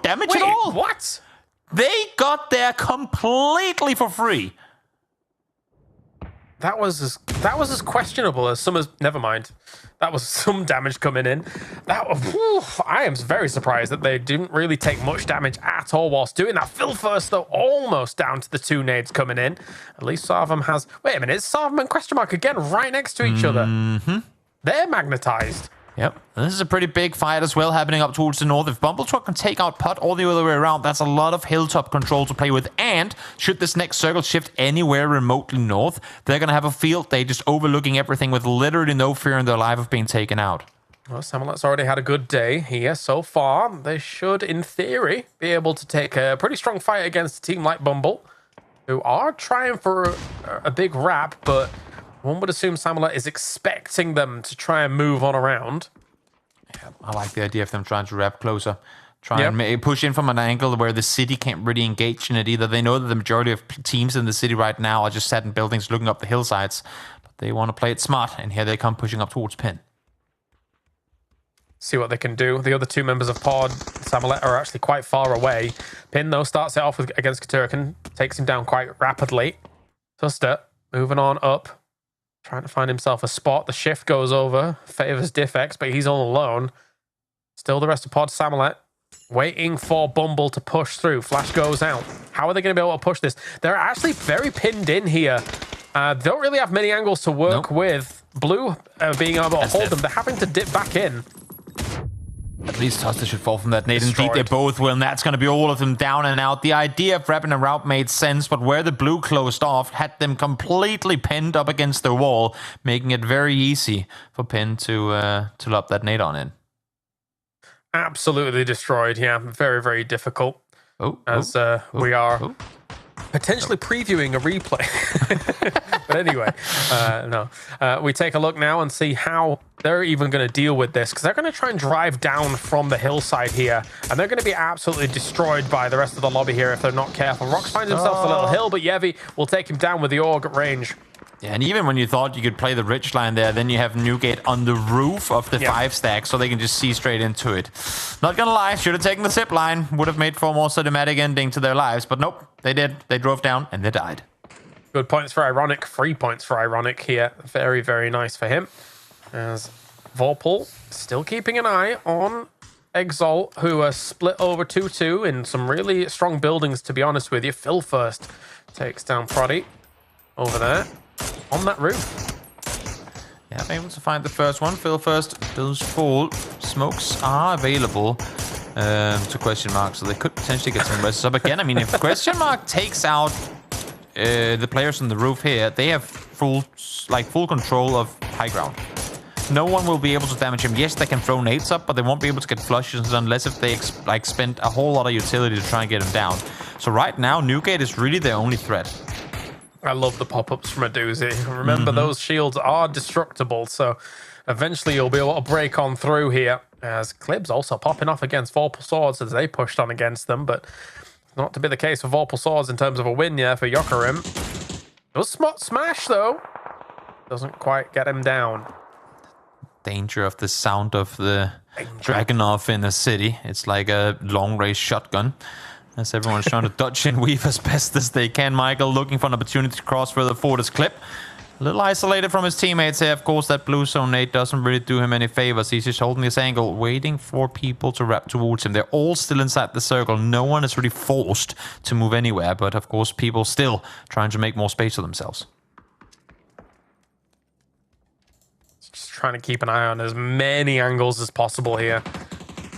Speaker 8: damage at all.
Speaker 2: What?
Speaker 8: They got there completely for free.
Speaker 2: That was as questionable as some. Never mind. That was some damage coming in. I am very surprised that they didn't really take much damage at all whilst doing that. Phil first though, almost down to the 2 nades coming in. At least Sarvam has. Wait a minute, is Sarvam and question mark again right next to each other? They're magnetized.
Speaker 8: Yep, this is a pretty big fight as well happening up towards the north. If Bumbletruck can take out Putt all the other way around, that's a lot of hilltop control to play with. And should this next circle shift anywhere remotely north, they're going to have a field day just overlooking everything with literally no fear in their life of being taken out.
Speaker 2: Well, Samolet's already had a good day here so far. They should, in theory, be able to take a pretty strong fight against a team like Bumble, who are trying for a big wrap, but one would assume Samolet is expecting them to try and move on around.
Speaker 8: Yeah, I like the idea of them trying to wrap closer. Try and push in from an angle where the city can't really engage in it either. They know that the majority of teams in the city right now are just sat in buildings looking up the hillsides. But they want to play it smart, and here they come pushing up towards Pin.
Speaker 2: See what they can do. The other 2 members of Pod, Samolet, are actually quite far away. Pin, though, starts it off against Katurkan, takes him down quite rapidly. Tuster moving on up. Trying to find himself a spot. The shift goes over. Favors Diffex, but he's all alone. Still the rest of Pod Samolet waiting for Bumble to push through. Flash goes out. How are they going to be able to push this? They're actually very pinned in here. They don't really have many angles to work with. Blue being able to hold them. They're having to dip back in.
Speaker 8: At least Tuster should fall from that nade. Indeed, they both will, and that's going to be all of them down and out. The idea of wrapping a route made sense, but where the blue closed off had them completely pinned up against the wall, making it very easy for Pin to lob that nade on in.
Speaker 2: Absolutely destroyed, yeah. Very, very difficult. We are potentially previewing a replay. But anyway, we take a look now and see how they're even going to deal with this, because they're going to try and drive down from the hillside here, and they're going to be absolutely destroyed by the rest of the lobby here if they're not careful. Rox finds himself a little hill, but Yevi will take him down with the Org at range.
Speaker 8: Yeah, and even when you thought you could play the Rich line there, then you have Newgate on the roof of the 5 stack, so they can just see straight into it. Not gonna lie, should have taken the zip line. Would have made for a more cinematic ending to their lives, but nope, they did. They drove down and they died.
Speaker 2: Good points for Ironic. 3 points for Ironic here. Very, very nice for him. As Vorpal still keeping an eye on Exalt, who are split over 2-2 in some really strong buildings, to be honest with you. Phil first takes down Proddy over there on that roof.
Speaker 8: Yeah, I'm able to find the first one. Phil first does fall. Smokes are available to question mark, so they could potentially get some rests up again. I mean, if question mark takes out the players on the roof here, they have full control of high ground. No one will be able to damage him. Yes, they can throw nades up, but they won't be able to get flushes unless if they spend a whole lot of utility to try and get him down. So right now, Newgate is really their only threat.
Speaker 2: I love the pop-ups from a doozy. Remember, those shields are destructible, so eventually you'll be able to break on through here. As Clib's also popping off against Vorpal Swords as they pushed on against them, but not to be the case for Vorpal Swords in terms of a win, for Yokarim. Does smash, though. Doesn't quite get him down.
Speaker 8: Danger of the sound of the Dragunov in the city. It's like a long-range shotgun. As everyone's trying to dodge and weave as best as they can. Michael looking for an opportunity to cross further forward as Clip. A little isolated from his teammates here. Of course, that blue zone nade doesn't really do him any favors. He's just holding his angle, waiting for people to wrap towards him. They're all still inside the circle. No one is really forced to move anywhere. But, of course, people still trying to make more space for themselves.
Speaker 2: Just trying to keep an eye on as many angles as possible here.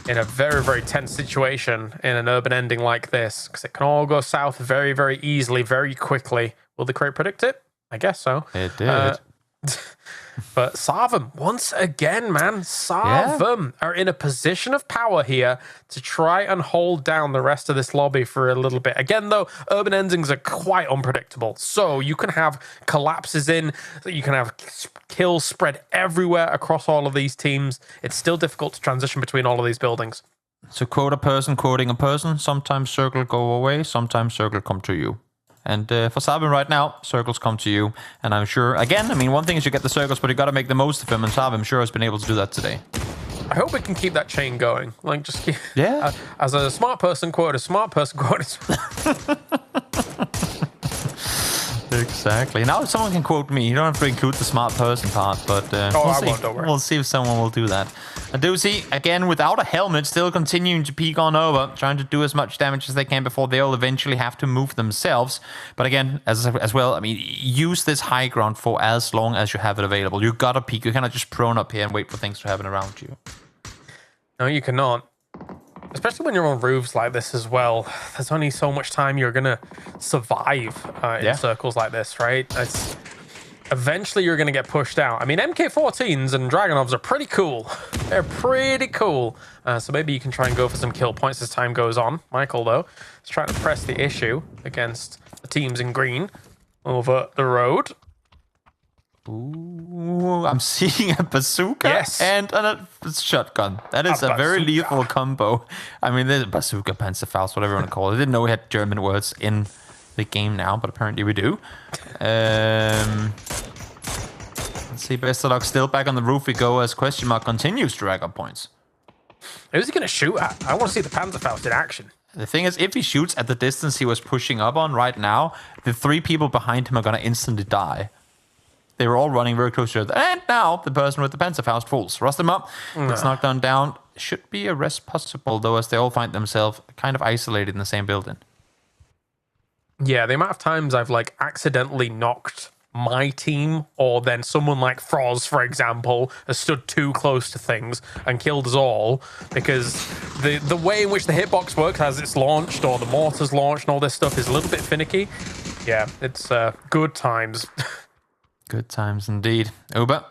Speaker 2: In a very, very tense situation in an urban ending like this, because it can all go south very, very easily, very quickly. Will the crate predict it? I guess so.
Speaker 8: It did.
Speaker 2: But Sarvum, once again, man, Sarvum are in a position of power here to try and hold down the rest of this lobby for a little bit. Again, though, urban endings are quite unpredictable. So you can have collapses in, you can have kills spread everywhere across all of these teams. It's still difficult to transition between all of these buildings.
Speaker 8: To quote a person quoting a person, sometimes circle go away, sometimes circle come to you. And for Sarvum right now, circles come to you. And I'm sure, again, I mean, one thing is you get the circles, but you got to make the most of them. And Sarvum, I'm sure, has been able to do that today.
Speaker 2: I hope we can keep that chain going. Like, just keep... Yeah. As a smart person quote, a smart person quote.
Speaker 8: Exactly. Now someone can quote me. You don't have to include the smart person part, but we'll see if someone will do that. Adusi, again, without a helmet, still continuing to peek on over, trying to do as much damage as they can before they'll eventually have to move themselves. But again, as well, I mean, use this high ground for as long as you have it available. You gotta peek. You cannot just prone up here and wait for things to happen around you.
Speaker 2: No, you cannot. Especially when you're on roofs like this as well. There's only so much time you're going to survive in circles like this, right? Eventually, you're going to get pushed out. I mean, MK14s and Dragonovs are pretty cool. They're pretty cool. So maybe you can try and go for some kill points as time goes on. Michael, though, is trying to press the issue against the teams in green over the road.
Speaker 8: Ooh, I'm seeing a bazooka and a shotgun. That is a very lethal combo. I mean, there's a bazooka, Panzerfaust, whatever you want to call it. I didn't know we had German words in the game now, but apparently we do. Let's see, best of luck. Still back on the roof we go as question mark continues to rack up points.
Speaker 2: Who's he going to shoot at? I want to see the Panzerfaust in action.
Speaker 8: The thing is, if he shoots at the distance he was pushing up on right now, the 3 people behind him are going to instantly die. They were all running very close to each other. And now the person with the Panzerfaust falls. Rust them up. Gets knocked down. Should be a rest possible, though, as they all find themselves kind of isolated in the same building.
Speaker 2: Yeah, the amount of times I've, like, accidentally knocked my team, or then someone like Froz, for example, has stood too close to things and killed us all because the way in which the hitbox works as it's launched or the mortar's launched and all this stuff is a little bit finicky. Yeah, it's good times.
Speaker 8: Good times indeed. Uber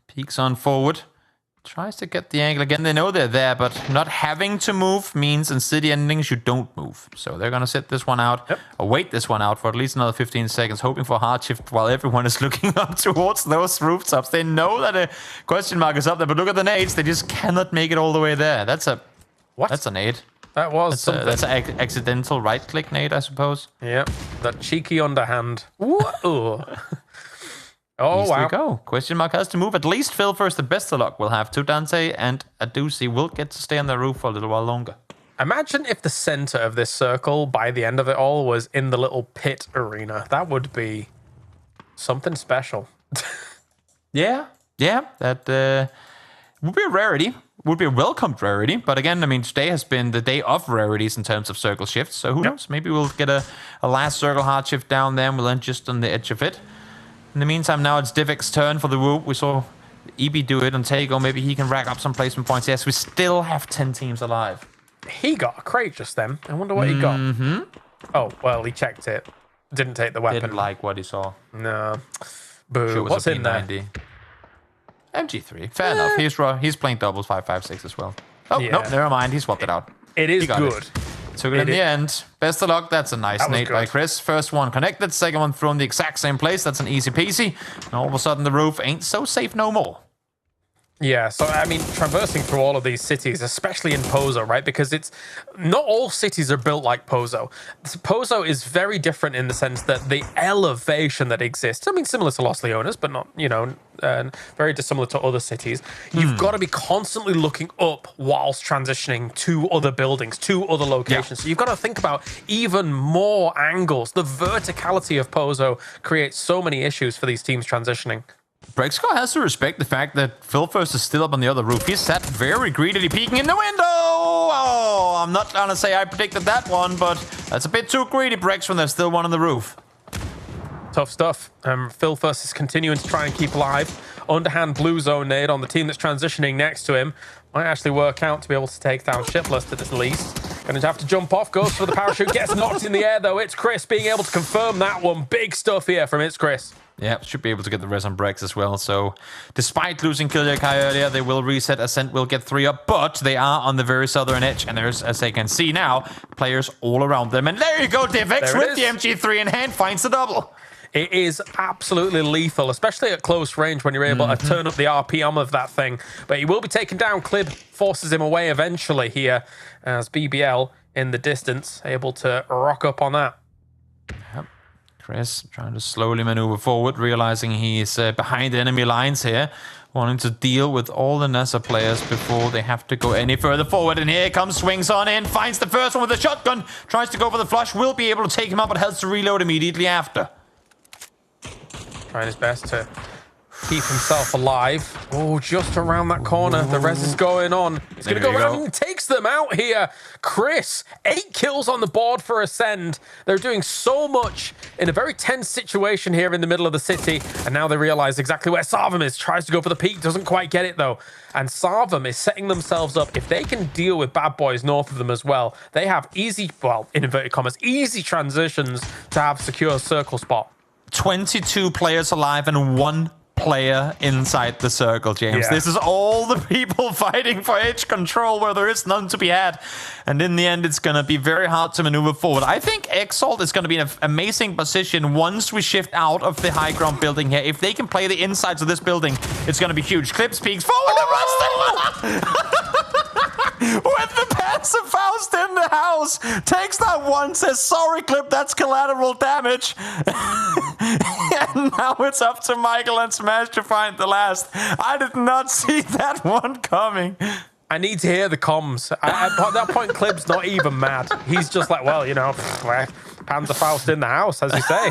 Speaker 8: peeks on forward. Tries to get the angle again. They know they're there, but not having to move means in city endings you don't move. So they're going to sit this one out, or wait this one out for at least another 15 seconds, hoping for a hard shift while everyone is looking up towards those rooftops. They know that a question mark is up there, but look at the nades. They just cannot make it all the way there. That's a nade.
Speaker 2: That was something.
Speaker 8: That's an accidental right-click nade, I suppose.
Speaker 2: Yep, that cheeky underhand. Ooh. Oh, wow.
Speaker 8: We go. Question mark has to move. At least Phil first. The best of luck will have to. Dante and Adusi will get to stay on the roof for a little while longer.
Speaker 2: Imagine if the center of this circle, by the end of it all, was in the little pit arena. That would be something special.
Speaker 8: Yeah. That would be a rarity. Would be a welcomed rarity. But again, I mean, today has been the day of rarities in terms of circle shifts. So who knows? Maybe we'll get a last circle hard shift down there and we'll end just on the edge of it. In the meantime, now it's Divik's turn for the whoop. We saw EB do it on Tego. Maybe he can rack up some placement points. Yes, we still have 10 teams alive.
Speaker 2: He got a crate just then. I wonder what he got. Oh, well, he checked it. Didn't take the weapon.
Speaker 8: Didn't like what he saw.
Speaker 2: No. Boo. Sure, what's in there?
Speaker 8: MG3. Fair enough. He's playing doubles 5.56 as well. Oh, nope, never mind. He swapped it out.
Speaker 2: It is good.
Speaker 8: Took it in the end. Best of luck. That's a nice nade by Chris. First one connected. Second one thrown the exact same place. That's an easy peasy. And all of a sudden the roof ain't so safe no more.
Speaker 2: Yeah, so I mean, traversing through all of these cities, especially in Pozo, right? Because it's not all cities are built like Pozo. Pozo is very different in the sense that the elevation that exists, I mean, similar to Los Leones, but not, very dissimilar to other cities. You've got to be constantly looking up whilst transitioning to other buildings, to other locations. So you've got to think about even more angles. The verticality of Pozo creates so many issues for these teams transitioning.
Speaker 8: Brexco has to respect the fact that Phil First is still up on the other roof. He's sat very greedily peeking in the window. Oh, I'm not going to say I predicted that one, but that's a bit too greedy, Brex, when there's still one on the roof.
Speaker 2: Tough stuff. Phil First is continuing to try and keep alive. Underhand blue zone nade on the team that's transitioning next to him. Might actually work out to be able to take down Shipless at least. Gonna have to jump off, goes for the parachute, gets knocked in the air though. It's Chris being able to confirm that one. Big stuff here from It's Chris.
Speaker 8: Yeah, should be able to get the res on Brex as well. So, despite losing Kiljakai earlier, they will reset. Ascent will get 3 up, but they are on the very southern edge. And there's, as they can see now, players all around them. And there you go, Divx with the MG3 in hand finds the double.
Speaker 2: It is absolutely lethal, especially at close range when you're able to turn up the RPM of that thing. But he will be taken down. Clib forces him away eventually here as BBL in the distance, able to rock up on that.
Speaker 8: Yep. Chris trying to slowly maneuver forward, realizing he's behind enemy lines here, wanting to deal with all the NASA players before they have to go any further forward. And here comes, swings on in, finds the first one with a shotgun, tries to go for the flush, will be able to take him out, but has to reload immediately after.
Speaker 2: Trying his best to keep himself alive. Oh, just around that corner. The res is going on. He's going to go around and takes them out here. Chris, 8 kills on the board for Ascend. They're doing so much in a very tense situation here in the middle of the city. And now they realize exactly where Sarvam is. Tries to go for the peak. Doesn't quite get it, though. And Sarvam is setting themselves up. If they can deal with bad boys north of them as well, they have easy, well, in inverted commas, easy transitions to have secure circle spot.
Speaker 8: 22 players alive and 1 player inside the circle, James. This is all the people fighting for edge control where there is none to be had. And in the end, it's going to be very hard to maneuver forward. I think Exalt is going to be in an amazing position once we shift out of the high ground building here. If they can play the insides of this building, it's going to be huge. Clips peeks forward and runs with the passive Faust in the house. Takes that one, says, sorry, Clip, that's collateral damage. And now it's up to Michael and Smash to find the last. I did not see that one coming.
Speaker 2: I need to hear the comms. At that point, Clib's not even mad. He's just like, well, you know, Panzer Faust in the house, as you say.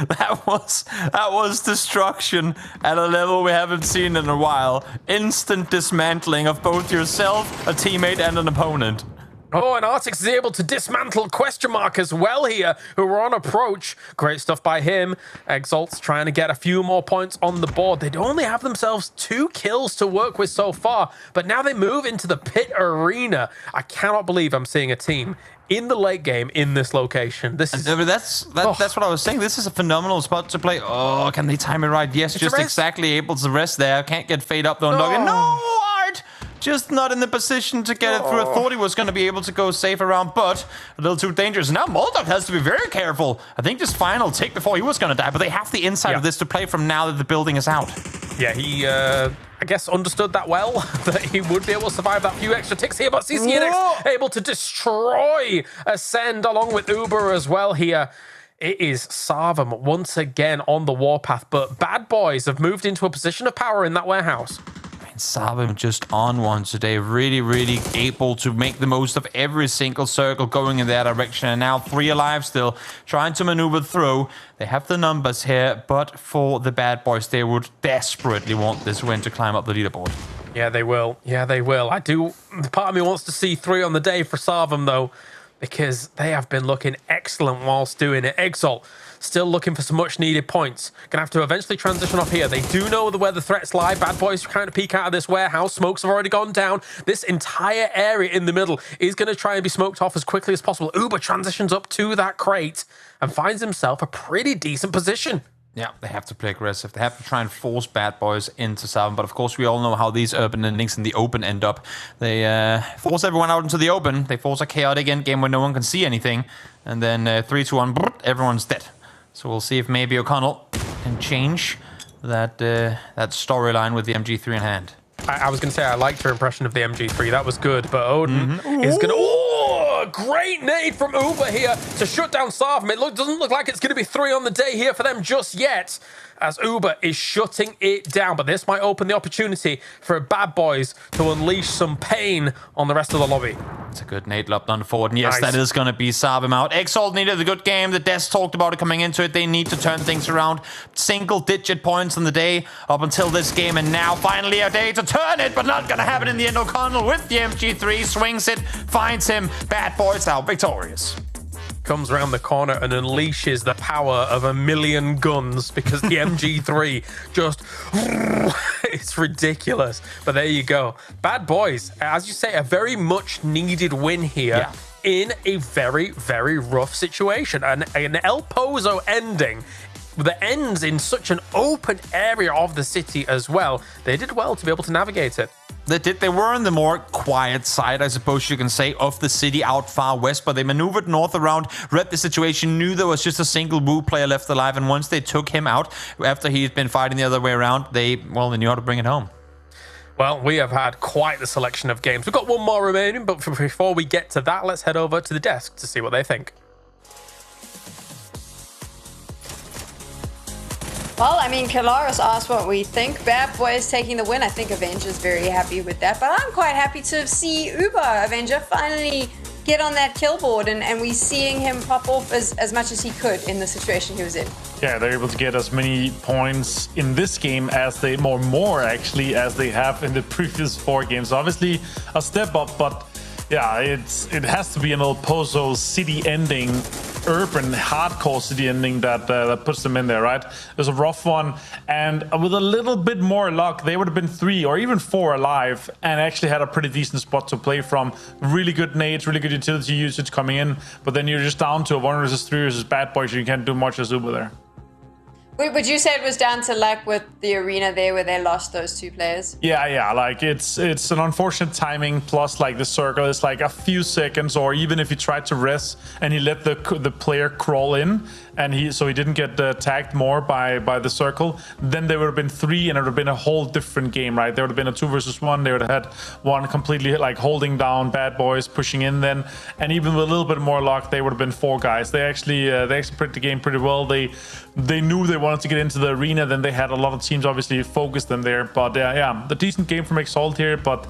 Speaker 8: That was destruction at a level we haven't seen in a while. Instant dismantling of both yourself, a teammate, and an opponent.
Speaker 2: Oh, and Artix is able to dismantle Question Mark as well here, who were on approach. Great stuff by him. Exalt's trying to get a few more points on the board. They'd only have themselves 2 kills to work with so far, but now they move into the pit arena. I cannot believe I'm seeing a team in the late game in this location. This is
Speaker 8: that's what I was saying. This is a phenomenal spot to play. Oh, can they time it right? Yes, it's just exactly able to rest there. Can't get fade up though. No, Art! Just not in the position to get it through. I thought he was going to be able to go safe around, but a little too dangerous. Now Moldog has to be very careful. I think this final tick before he was going to die, but they have the inside of this to play from now that the building is out.
Speaker 2: Yeah, he, I guess, understood that well, that he would be able to survive that few extra ticks here, but CCNX able to destroy Ascend along with Uber as well here. It is Sarvam once again on the warpath, but Bad Boys have moved into a position of power in that warehouse.
Speaker 8: Sarvam just on one today, really able to make the most of every single circle going in their direction. And now 3 alive still, trying to maneuver through. They have the numbers here, but for the Bad Boys, they would desperately want this win to climb up the leaderboard.
Speaker 2: Yeah, they will. Yeah, they will. Part of me wants to see 3 on the day for Sarvam, though, because they have been looking excellent whilst doing it. Exalt still looking for some much needed points. Gonna have to eventually transition off here. They do know where the threats lie. Bad Boys trying to peek out of this warehouse. Smokes have already gone down. This entire area in the middle is going to try and be smoked off as quickly as possible. Uber transitions up to that crate and finds himself a pretty decent position.
Speaker 8: Yeah, they have to play aggressive. They have to try and force Bad Boys into Sarvam. But of course, we all know how these urban endings in the open end up. They force everyone out into the open. They force a chaotic endgame where no one can see anything. And then 3, 2, 1, everyone's dead. So we'll see if maybe O'Connell can change that storyline with the MG3 in hand.
Speaker 2: I was going to say I liked her impression of the MG3. That was good. But Odin is going to... Oh, great nade from Uber here to shut down Sarvam. It doesn't look like it's going to be 3 on the day here for them just yet, as Uber is shutting it down. But this might open the opportunity for Bad Boys to unleash some pain on the rest of the lobby.
Speaker 8: It's a good nade lob done forward. And yes, that is going to be Sarvam out. Exalt needed a good game. The Des talked about it coming into it. They need to turn things around. Single-digit points on the day up until this game. And now finally a day to turn it, but not going to happen in the end. O'Connell with the MG3 swings it, finds him. Bad Boys out victorious.
Speaker 2: Comes around the corner and unleashes the power of 1,000,000 guns because the MG3 just... it's ridiculous. But there you go. Bad Boys, as you say, a very much needed win here. in a very, very rough situation. And an El Pozo ending that ends in such an open area of the city as well. They did well to be able to navigate it.
Speaker 8: They did. They were on the more quiet side, I suppose you can say, of the city out far west, but they maneuvered north around, read the situation, knew there was just a single Wu player left alive, and once they took him out, after he'd been fighting the other way around, they knew how to bring it home.
Speaker 2: Well, we have had quite the selection of games. We've got one more remaining, but before we get to that, let's head over to the desk to see what they think.
Speaker 13: Well, I mean, Kalaris asked what we think. Bad Boys taking the win. I think Avenger's very happy with that. But I'm quite happy to see Uber Avenger finally get on that kill board, and we seeing him pop off as much as he could in the situation he was in.
Speaker 14: Yeah, they're able to get as many points in this game as they more actually as they have in the previous 4 games. Obviously a step up, but yeah, it has to be an El Pozo city ending, urban hardcore city ending that puts them in there, right? It was a rough one, and with a little bit more luck, they would have been 3 or even 4 alive and actually had a pretty decent spot to play from. Really good nades, really good utility usage coming in, but then you're just down to a 1 versus 3 versus Bad Boys. You can't do much as Uber there.
Speaker 13: Would you say it was down to luck with the arena there where they lost those 2 players?
Speaker 14: Yeah, like it's an unfortunate timing, plus like the circle is like a few seconds, or even if he tried to rest and he let the player crawl in, and he didn't get tagged more by the circle, then there would have been 3 and it would have been a whole different game, right? There would have been a 2 versus 1. They would have had one completely like holding down Bad Boys, pushing in then, and even with a little bit more luck, they would have been 4 guys. They actually played the game pretty well. They knew they wanted to get into the arena, then they had a lot of teams obviously focused them there. But yeah, the decent game from Exalt here, but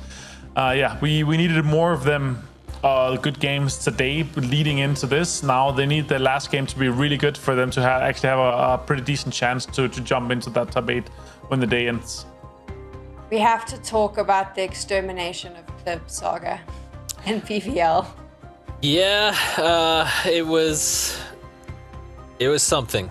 Speaker 14: yeah, we needed more of them. Good games today leading into this. Now they need the last game to be really good for them to actually have a pretty decent chance to jump into that top 8 when the day ends.
Speaker 13: We have to talk about the extermination of Clip Saga and PVL.
Speaker 15: Yeah, it was something.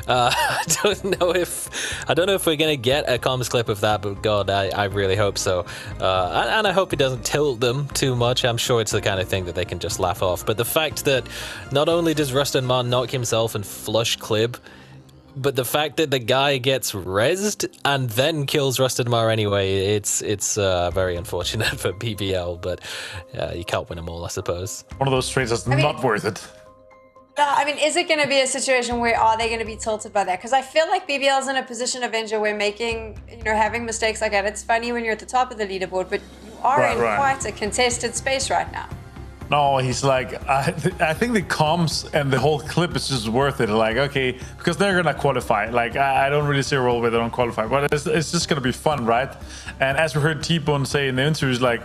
Speaker 15: I don't know if we're gonna get a comms clip of that, but God, I really hope so. And I hope it doesn't tilt them too much. I'm sure it's the kind of thing that they can just laugh off. But the fact that not only does Rustin Mar knock himself and flush Clib, but the fact that the guy gets rezzed and then kills Rustin Mar anyway, it's very unfortunate for PBL, but you can't win them all, I suppose.
Speaker 14: One of those trades that's not worth it.
Speaker 13: I mean, is it going to be a situation where are they going to be tilted by that? Because I feel like BBL's in a position, Avenger, where having mistakes like that, it's funny when you're at the top of the leaderboard, but you are in quite a contested space right now.
Speaker 14: No, he's like, I think the comms and the whole clip is just worth it. Like, okay, because they're going to qualify. Like, I don't really see a role where they don't qualify, but it's just going to be fun, right? And as we heard T-Bone say in the interviews, like,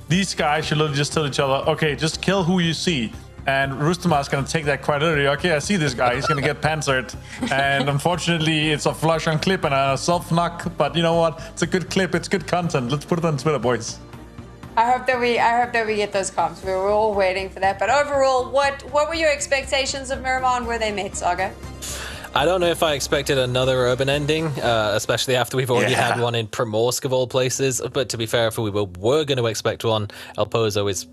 Speaker 14: these guys should literally just tell each other, okay, just kill who you see. And Rustamar's going to take that quite literally. Okay, I see this guy. He's going to get panzered. And unfortunately, it's a flush on clip and a self-knock. But you know what? It's a good clip. It's good content. Let's put it on Twitter, boys.
Speaker 13: I hope that we get those comps. We were all waiting for that. But overall, what were your expectations of Miramar and were they met, Saga?
Speaker 15: I don't know if I expected another urban ending, especially after we've already had one in Primorsk of all places. But to be fair, if we were going to expect one, El Pozo is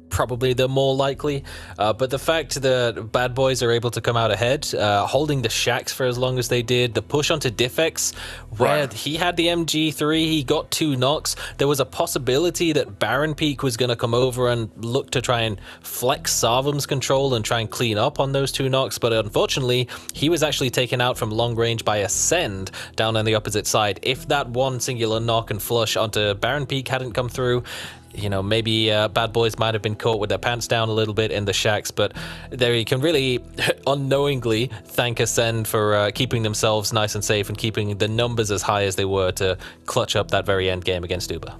Speaker 15: probably the more likely, but the fact that Bad Boys are able to come out ahead, holding the shacks for as long as they did, the push onto Diffex, where he had the MG3, he got 2 knocks. There was a possibility that Baron Peak was going to come over and look to try and flex Sarvum's control and try and clean up on those 2 knocks, but unfortunately, he was actually taken out from long range by Ascend down on the opposite side. If that one singular knock and flush onto Baron Peak hadn't come through, maybe Bad Boys might have been caught with their pants down a little bit in the shacks, but there you can really unknowingly thank Ascend for keeping themselves nice and safe and keeping the numbers as high as they were to clutch up that very end game against Uber.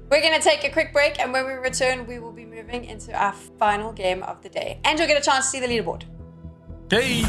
Speaker 13: We're going to take a quick break, and when we return, we will be moving into our final game of the day. And you'll get a chance to see the leaderboard.
Speaker 14: Hey!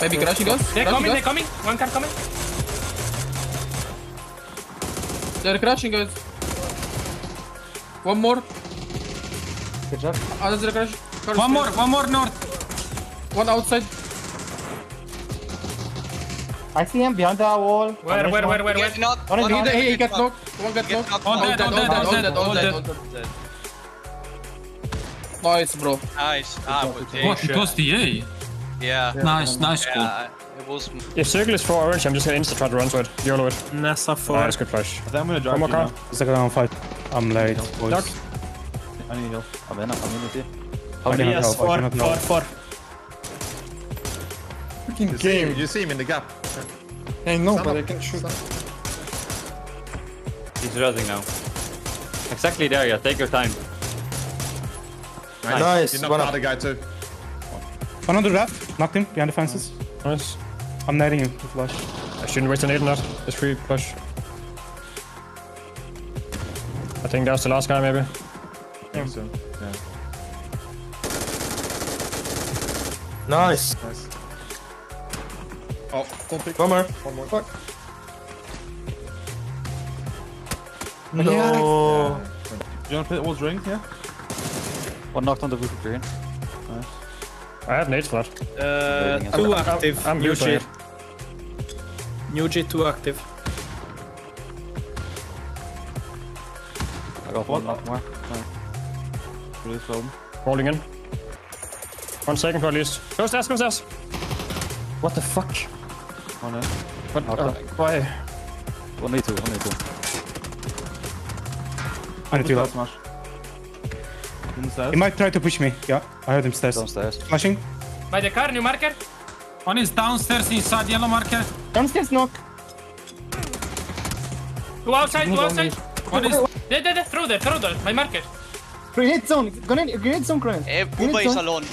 Speaker 11: Maybe crashing us.
Speaker 19: They're coming. One car coming.
Speaker 11: They're crashing us. One more.
Speaker 22: Good job.
Speaker 11: Another crash.
Speaker 23: One more north.
Speaker 11: One outside.
Speaker 22: I see him behind the wall.
Speaker 19: Where?
Speaker 22: One
Speaker 11: He got knocked. One got knocked. All dead. Nice, bro.
Speaker 3: Nice.
Speaker 23: What? It was the A.
Speaker 3: Yeah.
Speaker 23: Nice call.
Speaker 3: Yeah, it was.
Speaker 6: If circle is for orange, I'm just gonna insta try to run to it. YOLO it.
Speaker 5: Nessa for.
Speaker 6: Nice, good flash.
Speaker 5: I think I'm gonna drive.
Speaker 6: One more car.
Speaker 5: It's like a fight. I'm late, boys.
Speaker 6: Knock.
Speaker 5: I need help.
Speaker 6: Yes, for.
Speaker 10: Freaking game. You see him in the gap.
Speaker 11: I know, but I can shoot.
Speaker 7: He's resing now. Exactly there, yeah. Take your time.
Speaker 10: Nice. You knocked the other guy too.
Speaker 5: One on the left. Knocked him behind the fences.
Speaker 6: Nice.
Speaker 5: I'm nading him with flash.
Speaker 6: I shouldn't waste a nade on that. It's free push. I think that was the last guy, maybe.
Speaker 5: I think so. Yeah.
Speaker 10: Nice.
Speaker 5: Oh, don't pick.
Speaker 10: One more.
Speaker 5: Fuck.
Speaker 10: No.
Speaker 5: Do you want to play all drinks? Yeah.
Speaker 6: One knocked on the roof of green. Nice. I have nades for that.
Speaker 16: Two active.
Speaker 6: I'm
Speaker 16: New
Speaker 6: G.
Speaker 16: New G, 2 active.
Speaker 6: I got one knock more.
Speaker 5: Really slow.
Speaker 6: Rolling in. 1 second for at least. Go stairs, go stairs. What the fuck?
Speaker 5: Oh no.
Speaker 6: What? Why?
Speaker 7: Only two.
Speaker 5: I need to last smash. He might try to push me. Yeah, I heard him stairs.
Speaker 7: Downstairs.
Speaker 5: Flashing.
Speaker 19: By the car, new marker.
Speaker 23: One is downstairs inside yellow marker.
Speaker 22: Downstairs knock.
Speaker 19: Two outside.
Speaker 23: One is...
Speaker 19: There. Throw there. My marker.
Speaker 22: Grenade zone. Grenade zone, grenade.
Speaker 3: Uba is alone.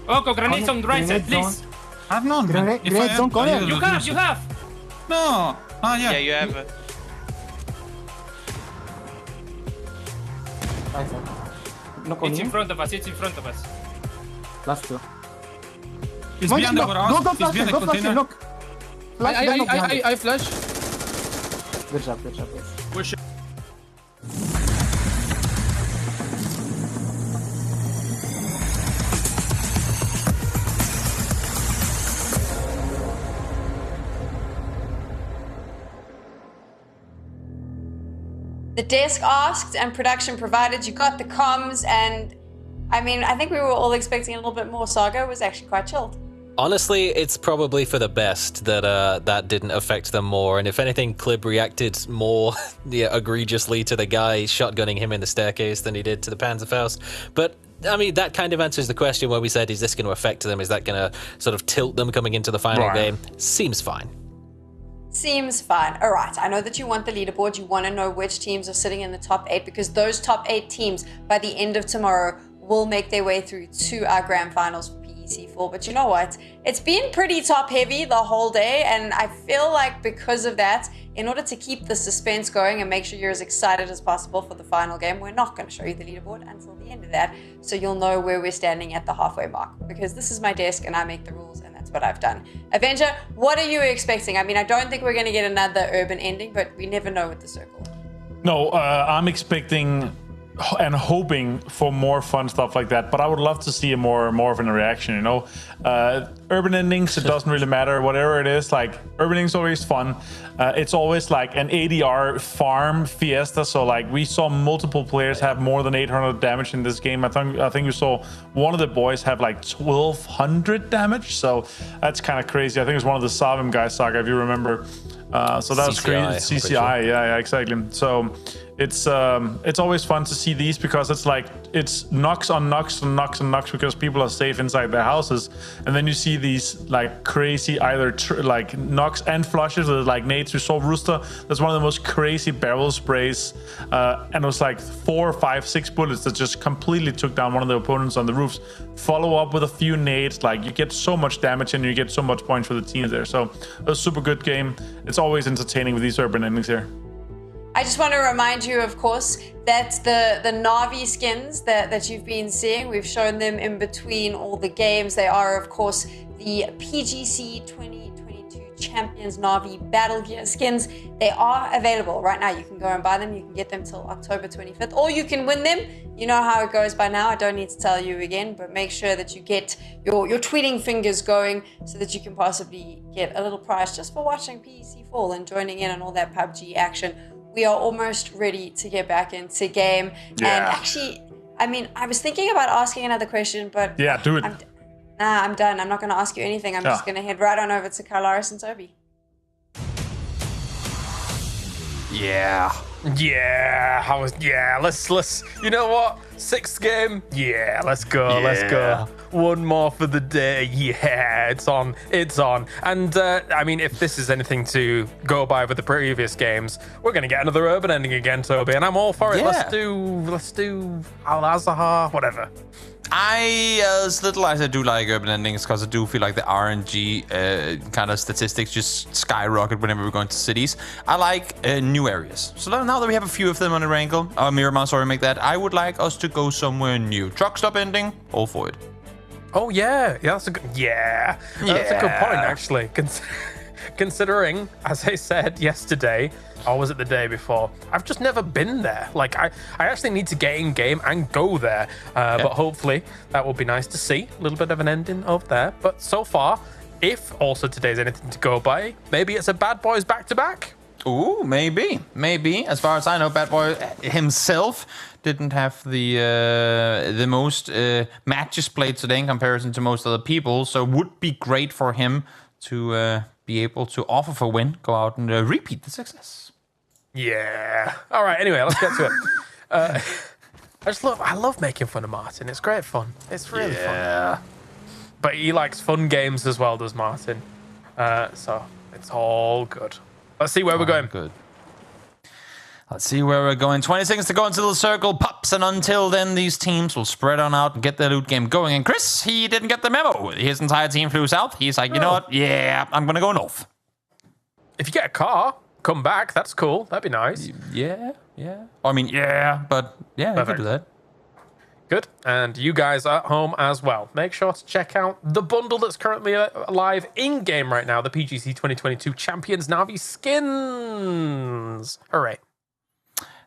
Speaker 19: Oko, grenades on the right side, please.
Speaker 23: I have none.
Speaker 22: Grenade zone, go ahead.
Speaker 19: You have.
Speaker 23: No. Ah, yeah.
Speaker 3: Yeah, you have.
Speaker 22: Knock on
Speaker 19: It's in
Speaker 22: him.
Speaker 19: front of us.
Speaker 22: Last two.
Speaker 23: He's behind the warehouse.
Speaker 22: Go
Speaker 23: He's
Speaker 22: flash,
Speaker 23: behind the
Speaker 22: go flash,
Speaker 23: container.
Speaker 22: knock. Flash, then knock behind.
Speaker 11: I flash.
Speaker 22: Good job, guys.
Speaker 11: Push it.
Speaker 13: The desk asked and production provided. You got the comms, and I mean, I think we were all expecting a little bit more. Saga was actually quite chilled.
Speaker 15: Honestly, it's probably for the best that that didn't affect them more. And if anything, Clib reacted more egregiously to the guy shotgunning him in the staircase than he did to the Panzerfaust. But I mean, that kind of answers the question where we said, is this going to affect them? Is that going to sort of tilt them coming into the final game? Seems fine.
Speaker 13: Seems fine. All right, I know that you want the leaderboard. You want to know which teams are sitting in the top 8, because those top 8 teams by the end of tomorrow will make their way through to our grand finals for PEC4. But you know what? It's been pretty top heavy the whole day, and I feel like because of that, in order to keep the suspense going and make sure you're as excited as possible for the final game, we're not going to show you the leaderboard until the end of that, so you'll know where we're standing at the halfway mark, because this is my desk and I make the rules, and that's what I've done. Avenger, what are you expecting? I mean, I don't think we're going to get another urban ending, but we never know with the circle.
Speaker 14: No, I'm expecting and hoping for more fun stuff like that, but I would love to see a more of an reaction, you know. Urban endings, it doesn't really matter, whatever it is. Like, urban endings always fun. It's always like an ADR farm fiesta, so like we saw multiple players have more than 800 damage in this game. I think we saw one of the boys have like 1200 damage, so that's kind of crazy. I think it was one of the Savim guys, Saga, if you remember. So that was great. CCI, yeah, exactly. So it's always fun to see these, because it's like it's knocks on knocks on knocks on knocks, because people are safe inside their houses, and then you see these like crazy either like knocks and flushes with like nades. We saw Rooster, that's one of the most crazy barrel sprays, and it was like 4, 5, 6 bullets that just completely took down one of the opponents on the roofs. Follow up with a few nades, like you get so much damage and you get so much points for the team there. So it was a super good game. It's always entertaining with these urban endings here.
Speaker 13: I just want to remind you, of course, that the Na'Vi skins that you've been seeing, we've shown them in between all the games. They are, of course, the PGC 2022 Champions Na'Vi Battle Gear skins. They are available right now. You can go and buy them. You can get them till October 25th, or you can win them. You know how it goes by now. I don't need to tell you again, but make sure that you get your tweeting fingers going so that you can possibly get a little prize just for watching PEC Fall and joining in on all that PUBG action. We are almost ready to get back into game.
Speaker 14: Yeah.
Speaker 13: And actually, I mean, I was thinking about asking another question, but
Speaker 14: yeah, do it.
Speaker 13: I'm done. I'm not going to ask you anything. I'm just going to head right on over to Carlaris and Toby.
Speaker 8: Yeah.
Speaker 2: Let's you know what? 6th game? Yeah, let's go. One more for the day. Yeah, it's on. And I mean, if this is anything to go by with the previous games, we're gonna get another urban ending again, Toby, and I'm all for it.
Speaker 8: Yeah.
Speaker 2: Let's do Al-Azhar, whatever.
Speaker 8: As little as I do like urban endings, because I do feel like the RNG kind of statistics just skyrocket whenever we're going to cities. I like new areas. So now that we have a few of them on the Wrangle, Miramar, sorry, make that, I would like us to go somewhere new. Truck stop ending, all for it.
Speaker 2: Oh yeah, that's a good. Yeah, that's a good point actually. Considering, as I said yesterday, or was it the day before? I've just never been there. Like I actually need to get in game and go there. But hopefully that will be nice to see. A little bit of an ending of there. But so far, if also today's anything to go by, maybe it's a Bad Boys back-to-back.
Speaker 8: Ooh, maybe. As far as I know, Bad Boy himself didn't have the most matches played today in comparison to most other people. So it would be great for him to be able to offer for win, go out and repeat the success.
Speaker 2: Yeah. All right. Anyway, let's get to it. I love making fun of Martin. It's great fun. It's really fun. But he likes fun games as well, does Martin? So it's all good. Let's see where we're going.
Speaker 8: Good. Let's see where we're going. 20 seconds to go until the circle pops, and until then, these teams will spread on out and get their loot game going. And Chris, he didn't get the memo. His entire team flew south. He's like, you know what? Yeah, I'm gonna go north.
Speaker 2: If you get a car, come back. That's cool. That'd be nice.
Speaker 8: Yeah. I mean, but yeah, you could do that.
Speaker 2: Good. And you guys at home as well. Make sure to check out the bundle that's currently live in-game right now, the PGC 2022 Champions Na'Vi skins. Hooray.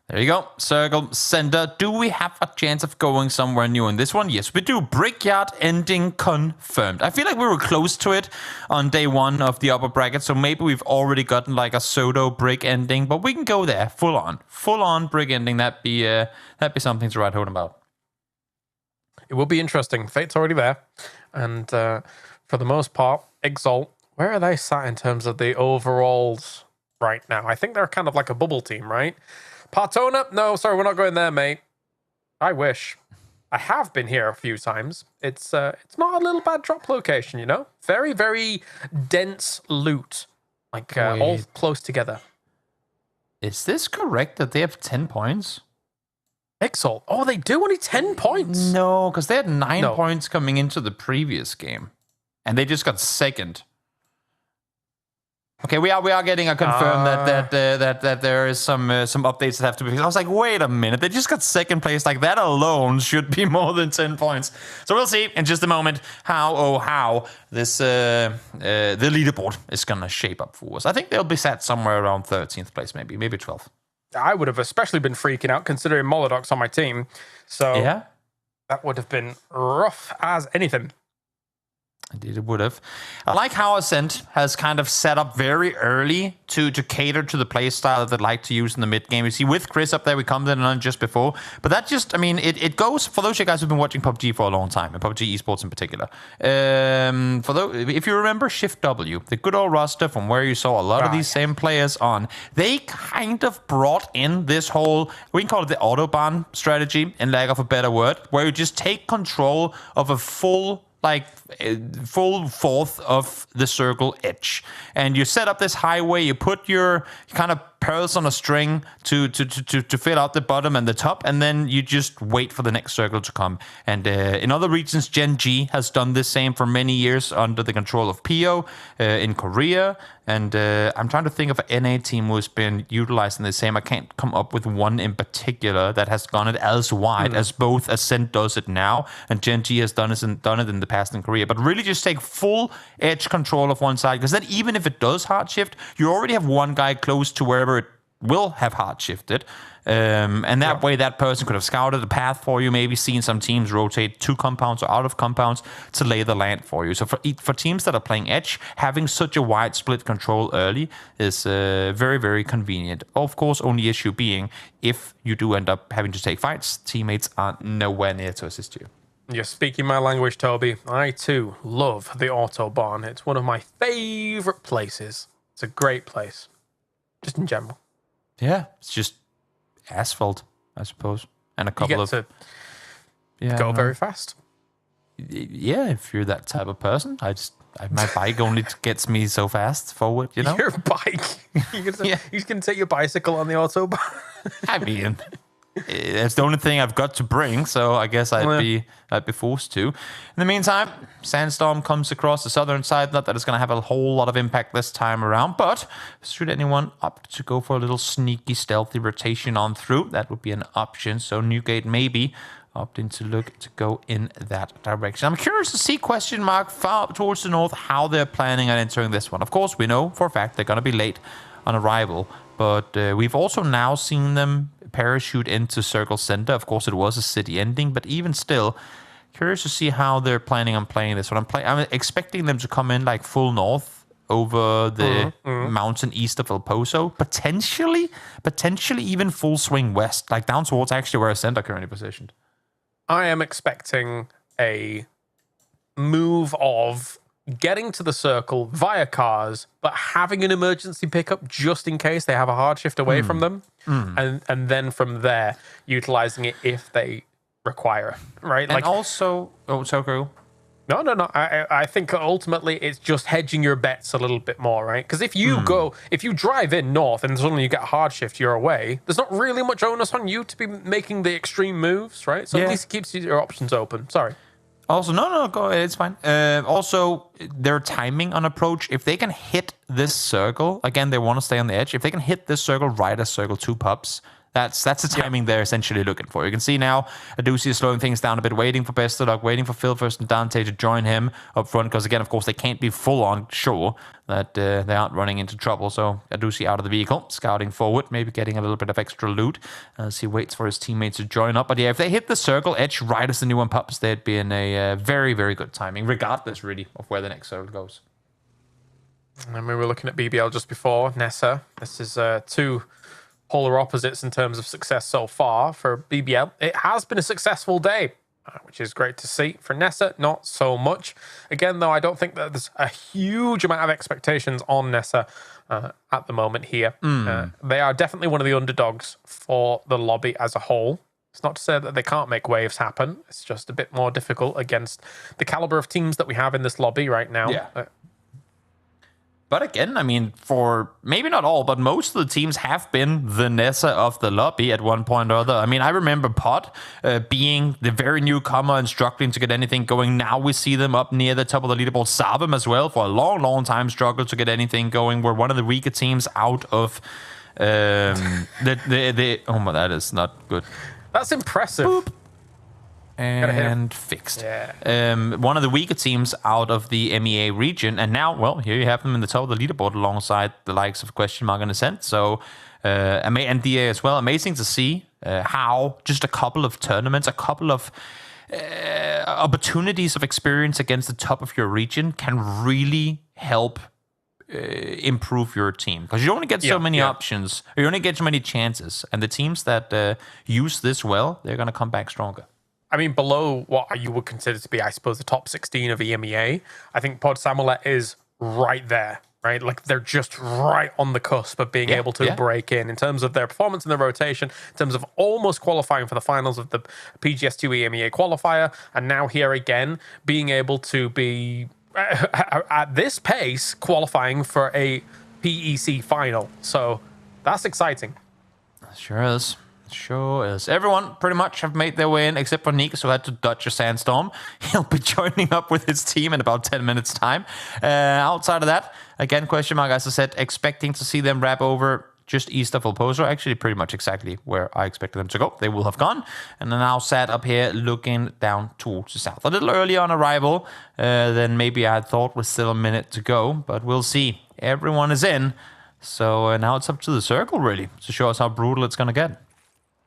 Speaker 8: There you go. Circle center. Do we have a chance of going somewhere new in this one? Yes, we do. Brickyard ending confirmed. I feel like we were close to it on day 1 of the upper bracket, so maybe we've already gotten like a Soto brick ending, but we can go there full on brick ending. That'd be something to write home about.
Speaker 2: It will be interesting. Fate's already there, and for the most part, Exalt. Where are they sat in terms of the overalls right now? I think they're kind of like a bubble team, right? Partona? No, sorry, we're not going there, mate. I wish. I have been here a few times. It's not a little bad drop location, you know? Very, very dense loot. Like, all close together.
Speaker 8: Is this correct that they have 10 points?
Speaker 2: Exalt. Oh, they do only 10 points?
Speaker 8: No, because they had 9 points coming into the previous game. And they just got second. Okay, we are getting a confirm that there is some updates that have to be. I was like, wait a minute, they just got second place. Like that alone should be more than 10 points. So we'll see in just a moment how this the leaderboard is gonna shape up for us. I think they'll be set somewhere around 13th place, maybe 12th.
Speaker 2: I would have especially been freaking out considering Molodoc's on my team. So
Speaker 8: yeah,
Speaker 2: that would have been rough as anything.
Speaker 8: Indeed, it would have. I like how Ascent has kind of set up very early to cater to the play style that they like to use in the mid game. You see, with Chris up there, we commented on just before. But that just, I mean, it goes for those of you guys who've been watching PUBG for a long time, and PUBG Esports in particular. For those, if you remember Shift W, the good old roster from where you saw a lot of these same players on, they kind of brought in this whole, we can call it the Autobahn strategy, in lack of a better word, where you just take control of a full fourth of the circle edge, and you set up this highway. You kind of pearls on a string to fill out the bottom and the top, and then you just wait for the next circle to come. And in other regions, Gen G has done the same for many years under the control of PO in Korea. And I'm trying to think of an NA team who's been utilizing the same. I can't come up with one in particular that has gone it as wide as both Ascent does it now, and Gen G has done it in the past in Korea. But really just take full edge control of one side, because then even if it does hard shift, you already have one guy close to wherever it will have hard shifted. And that way that person could have scouted a path for you, maybe seen some teams rotate to compounds or out of compounds to lay the land for you. So for teams that are playing edge, having such a wide split control early is very, very convenient. Of course, only issue being if you do end up having to take fights, teammates are nowhere near to assist you.
Speaker 2: You're speaking my language, Toby. I too love the Autobahn. It's one of my favorite places. It's a great place, just in general.
Speaker 8: Yeah, it's just asphalt, I suppose, and a couple of.
Speaker 2: Go very fast.
Speaker 8: Yeah, if you're that type of person, my bike only gets me so fast forward. You know,
Speaker 2: your bike. You can take your bicycle on the Autobahn.
Speaker 8: I mean, it's the only thing I've got to bring, so I guess I'd be forced to. In the meantime, Sandstorm comes across the southern side. Not that it's going to have a whole lot of impact this time around, but should anyone opt to go for a little sneaky, stealthy rotation on through, that would be an option. So Newgate maybe opting to look to go in that direction. I'm curious to see question mark far up towards the north how they're planning on entering this one. Of course, we know for a fact they're going to be late on arrival, but we've also now seen them parachute into Circle Center. Of course, it was a city ending, but even still, curious to see how they're planning on playing this one. I'm expecting them to come in like full north over the mountain east of El Poso, potentially even full swing west, like down towards actually where Ascent are currently positioned.
Speaker 2: I am expecting a move of getting to the circle via cars, but having an emergency pickup just in case they have a hard shift away from them, and then from there utilizing it if they require it, right?
Speaker 8: And also, so
Speaker 2: No. I think ultimately it's just hedging your bets a little bit more, right? Because if you drive in north and suddenly you get a hard shift, you're away. There's not really much onus on you to be making the extreme moves, right? So at least it keeps your options open. Sorry.
Speaker 8: Also, no, go ahead, it's fine. Also, their timing on approach, if they can hit this circle, again, they want to stay on the edge. If they can hit this circle right as circle 2 pops, that's the timing they're essentially looking for. You can see now, Adusi is slowing things down a bit, waiting for Best of Luck, waiting for Phil First and Dante to join him up front, because again, of course, they can't be full on sure that they aren't running into trouble. So Adusi out of the vehicle, scouting forward, maybe getting a little bit of extra loot as he waits for his teammates to join up. But yeah, if they hit the circle edge right as the new one pops, they'd be in a very, very good timing, regardless really of where the next circle goes.
Speaker 2: And we were looking at BBL just before, Nessa. This is two polar opposites in terms of success so far for BBL. It has been a successful day, which is great to see. For Nessa, not so much. Again, though, I don't think that there's a huge amount of expectations on Nessa at the moment here. They are definitely one of the underdogs for the lobby as a whole. It's not to say that they can't make waves happen. It's just a bit more difficult against the caliber of teams that we have in this lobby right now.
Speaker 8: Yeah. But again, I mean, for maybe not all, but most of the teams have been the Nessa of the lobby at one point or other. I mean, I remember Pod being the very newcomer and struggling to get anything going. Now we see them up near the top of the leaderboard. Savim as well, for a long, long time, struggled to get anything going. We're one of the weaker teams out of the oh my, that is not good.
Speaker 2: That's impressive.
Speaker 8: Boop. And fixed.
Speaker 2: Yeah.
Speaker 8: One of the weaker teams out of the MEA region. And now, well, here you have them in the top of the leaderboard alongside the likes of Question Mark and Ascent. So, and DA as well. Amazing to see how just a couple of tournaments, a couple of opportunities of experience against the top of your region can really help improve your team. Because you only get so many options. You only get so many chances. And the teams that use this well, they're going to come back stronger.
Speaker 2: I mean, below what you would consider to be, I suppose, the top 16 of EMEA, I think Pod Samulet is right there, right? Like, they're just right on the cusp of being able to break in terms of their performance in the rotation, in terms of almost qualifying for the finals of the PGS2 EMEA qualifier, and now here again, being able to be, at this pace, qualifying for a PEC final. So, That's exciting.
Speaker 8: Sure is. Sure is. Everyone pretty much have made their way in, except for Nick, who had to dodge a sandstorm. He'll be joining up with his team in about 10 minutes' time. Outside of that, again, question mark, as I said, expecting to see them wrap over just east of El Pozo. Actually, pretty much exactly where I expected them to go. They will have gone. And they're now sat up here looking down towards the south. A little early on arrival than maybe I had thought, with still a minute to go. But we'll see. Everyone is in. So now it's up to the circle, really, to show us how brutal it's going to get.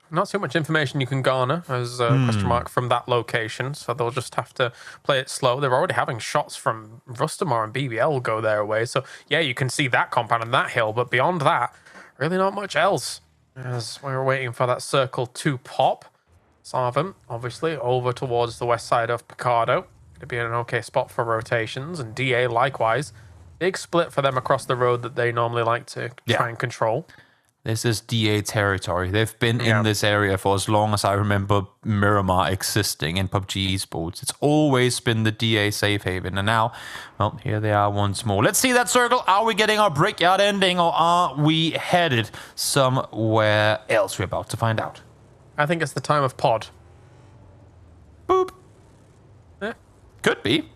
Speaker 2: Not too much information you can garner as a question mark from that location, so they'll just have to play it slow. They're already having shots from Rustamar and BBL go their way, so yeah, you can see that compound and that hill, but beyond that, really not much else. As we're waiting for that circle to pop. Sarvim, obviously, over towards the west side of Picardo. It'd be an okay spot for rotations, and DA likewise. Big split for them across the road that they normally like to try and control.
Speaker 8: This is DA territory. They've been in this area for as long as I remember Miramar existing in PUBG Esports. It's always been the DA safe haven. And now, well, here they are once more. Let's see that circle. Are we getting our Brickyard ending, or are we headed somewhere else? We're about to find out.
Speaker 2: I think it's the time of pod.
Speaker 8: Boop. Could be.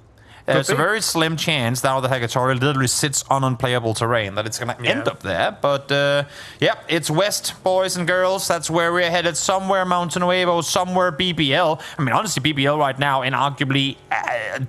Speaker 8: There's a very slim chance now that Hagatori literally sits on unplayable terrain that it's going to end up there. But, yeah, it's west, boys and girls. That's where we're headed. Somewhere Mountain Nuevo, somewhere BBL. I mean, honestly, BBL right now in arguably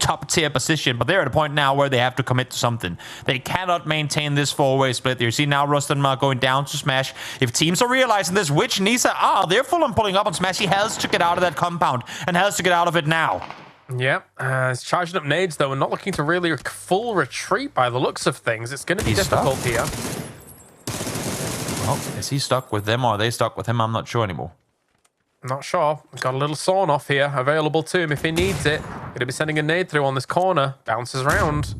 Speaker 8: top-tier position. But they're at a point now where they have to commit to something. They cannot maintain this four-way split. You see now Rustamar going down to Smash. If teams are realizing this, which Nisa are, they're full on pulling up on Smash. He has to get out of that compound and has to get out of it now.
Speaker 2: Yeah, he's charging up nades, though, and not looking to really full retreat by the looks of things. It's going to be difficult here.
Speaker 8: Well, is he stuck with them, or are they stuck with him? I'm not sure anymore.
Speaker 2: Not sure. Got a little sawn off here available to him if he needs it. Going to be sending a nade through on this corner. Bounces around.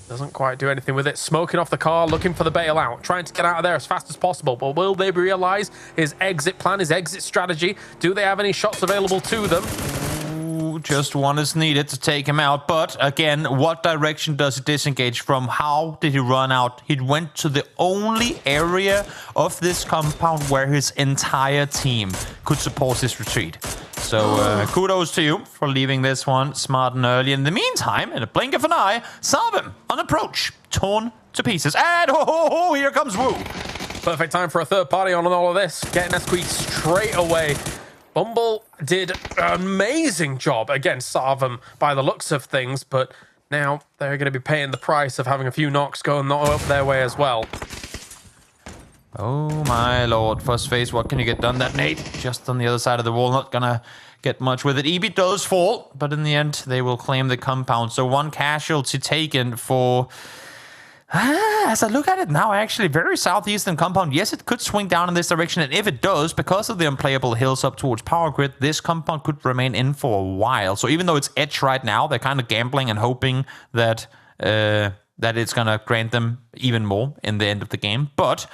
Speaker 2: Doesn't quite do anything with it. Smoking off the car, looking for the bailout. Trying to get out of there as fast as possible. But will they realize his exit plan, his exit strategy? Do they have any shots available to them?
Speaker 8: Just one is needed to take him out. But again, what direction does he disengage from? How did he run out? He went to the only area of this compound where his entire team could support his retreat. So kudos to you for leaving this one smart and early. In the meantime, in a blink of an eye, Sarvim on approach, torn to pieces. And here comes Wu.
Speaker 2: Perfect time for a third party on all of this. Getting Esquid straight away. Bumble did an amazing job against Sarvim by the looks of things, but now they're going to be paying the price of having a few knocks going up their way as well.
Speaker 8: Oh my lord. First phase, what can you get done? That nade just on the other side of the wall. Not going to get much with it. EB does fall, but in the end, they will claim the compound. So one casualty taken for... as I look at it now, actually, very southeastern compound. Yes, it could swing down in this direction, and if it does, because of the unplayable hills up towards Power Grid, this compound could remain in for a while. So even though it's edge right now, they're kind of gambling and hoping that that it's going to grant them even more in the end of the game. But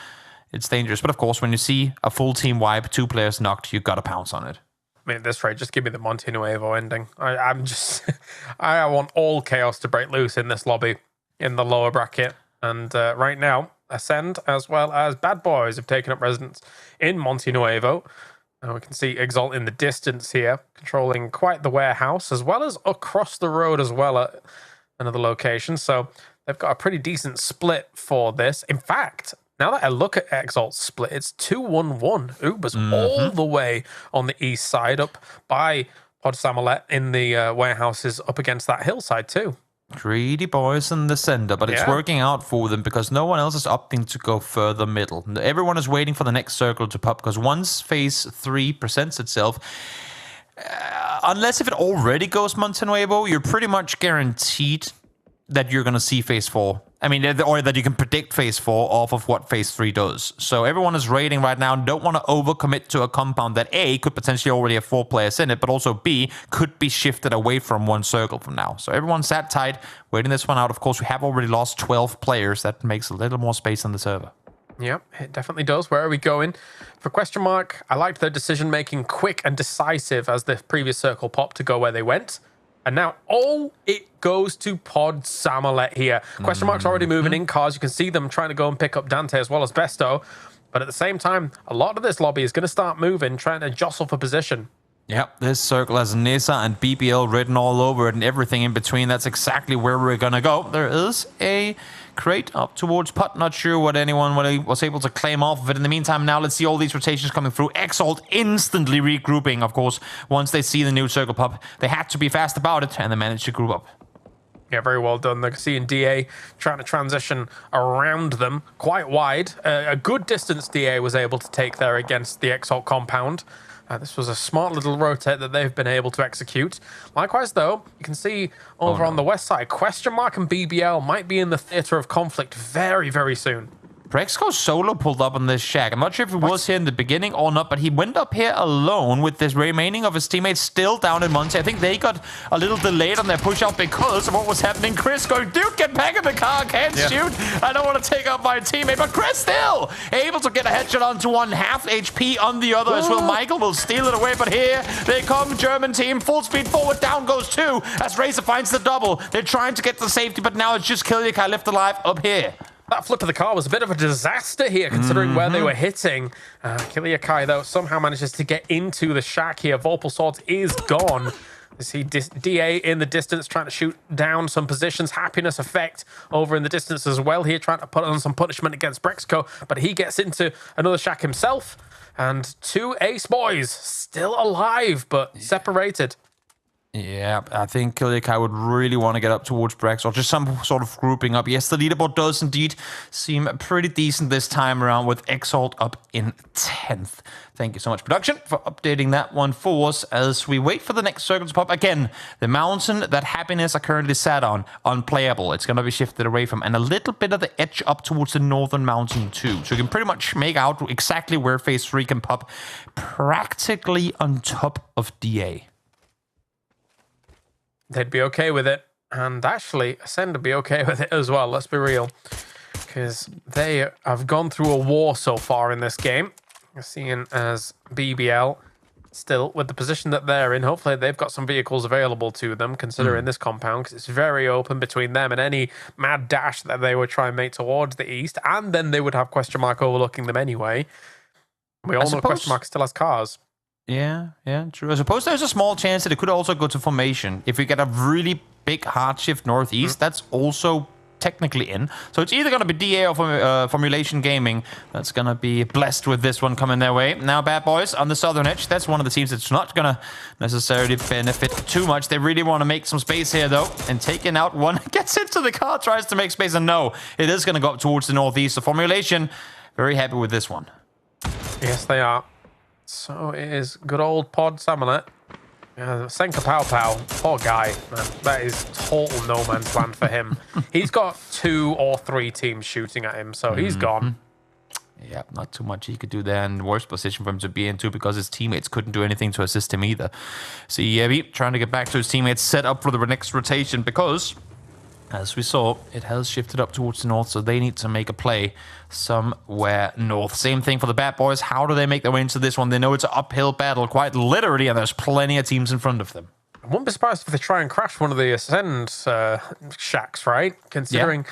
Speaker 8: it's dangerous. But of course, when you see a full team wipe, 2 players knocked, you got to pounce on it.
Speaker 2: I mean, at this rate, just give me the Monte Nuevo ending. I'm just... I want all chaos to break loose in this lobby, in the lower bracket. And right now, Ascend as well as Bad Boys have taken up residence in Monte Nuevo. We can see Exalt in the distance here, controlling quite the warehouse, as well as across the road as well at another location. So they've got a pretty decent split for this. In fact, now that I look at Exalt's split, it's 2-1-1. Uber's all the way on the east side, up by Pod Samolet in the warehouses up against that hillside too.
Speaker 8: Greedy boys in the center, but it's working out for them because no one else is opting to go further middle. Everyone is waiting for the next circle to pop because once phase 3 presents itself, unless if it already goes Monte Nuevo, you're pretty much guaranteed that you're going to see phase 4. I mean, or that you can predict phase 4 off of what phase 3 does. So everyone is raiding right now and don't want to overcommit to a compound that A, could potentially already have 4 players in it, but also B, could be shifted away from one circle from now. So everyone's sat tight, waiting this one out. Of course, we have already lost 12 players. That makes a little more space on the server.
Speaker 2: Yep, it definitely does. Where are we going? For question mark, I liked their decision-making quick and decisive as the previous circle popped to go where they went. And now, it goes to Pod Samolet here. Question mark's already moving in cars. You can see them trying to go and pick up Dante as well as Besto. But at the same time, a lot of this lobby is going to start moving, trying to jostle for position.
Speaker 8: Yep, this circle has Nisa and BBL written all over it and everything in between. That's exactly where we're going to go. There is a crate up towards Putt. Not sure what anyone was able to claim off of it. In the meantime, now let's see all these rotations coming through. Exalt instantly regrouping, of course, once they see the new circle pop. They had to be fast about it, and they managed to group up.
Speaker 2: Yeah, very well done. They're seeing DA trying to transition around them quite wide. A good distance DA was able to take there against the Exalt compound. This was a smart little rotate that they've been able to execute. Likewise, though, you can see over on the west side, Question Mark and BBL might be in the theater of conflict very, very soon.
Speaker 8: Brexco solo pulled up on this shack. I'm not sure if he was here in the beginning or not, but he went up here alone with this remaining of his teammates still down in Monty. I think they got a little delayed on their push out because of what was happening. Chris going, dude, get back in the car, can't shoot. I don't want to take out my teammate, but Chris still able to get a headshot onto one, half HP on the other as well. Michael will steal it away, but here they come, German team, full speed forward, down goes two as Razor finds the double. They're trying to get the safety, but now it's just Killiakai left alive up here.
Speaker 2: That flip of the car was a bit of a disaster here, considering where they were hitting. Killiakai, though, somehow manages to get into the shack here. Vorpal Swords is gone. You see DA in the distance trying to shoot down some positions. Happiness Effect over in the distance as well here, trying to put on some punishment against Brexco, but he gets into another shack himself. And two ace boys still alive, but separated.
Speaker 8: Yeah, I think Killiakai would really want to get up towards Brex or just some sort of grouping up. Yes, the leaderboard does indeed seem pretty decent this time around with Exalt up in 10th. Thank you so much, production, for updating that one for us as we wait for the next circle to pop. Again, the mountain that Happiness are currently sat on, unplayable. It's going to be shifted away from, and a little bit of the edge up towards the northern mountain too. So you can pretty much make out exactly where phase 3 can pop, practically on top of DA.
Speaker 2: They'd be okay with it, and actually Ascend would be okay with it as well, let's be real, because they have gone through a war so far in this game. Seeing as BBL still with the position that they're in, hopefully they've got some vehicles available to them considering this compound, because it's very open between them and any mad dash that they would try and make towards the east, and then they would have Question Mark overlooking them anyway. We all know Question Mark still has cars.
Speaker 8: Yeah, true. I suppose there's a small chance that it could also go to formation. If we get a really big hard shift northeast, that's also technically in. So it's either going to be DA or Formulation Gaming that's going to be blessed with this one coming their way. Now, Bad Boys on the southern edge. That's one of the teams that's not going to necessarily benefit too much. They really want to make some space here, though. And taking out one gets into the car, tries to make space. And no, it is going to go up towards the northeast. So Formulation, very happy with this one.
Speaker 2: Yes, they are. So it is good old Pod Samulet. Senka Pow Pow, poor guy, man. That is total no man's land for him. He's got 2 or 3 teams shooting at him, so he's gone.
Speaker 8: Yeah, not too much he could do there, and worst position for him to be in too, because his teammates couldn't do anything to assist him either. See, Yebi trying to get back to his teammates, set up for the next rotation, because as we saw, it has shifted up towards the north, so they need to make a play somewhere north. Same thing for the Bad Boys. How do they make their way into this one? They know it's an uphill battle, quite literally, and there's plenty of teams in front of them.
Speaker 2: I wouldn't be surprised if they try and crash one of the Ascend shacks, right? Considering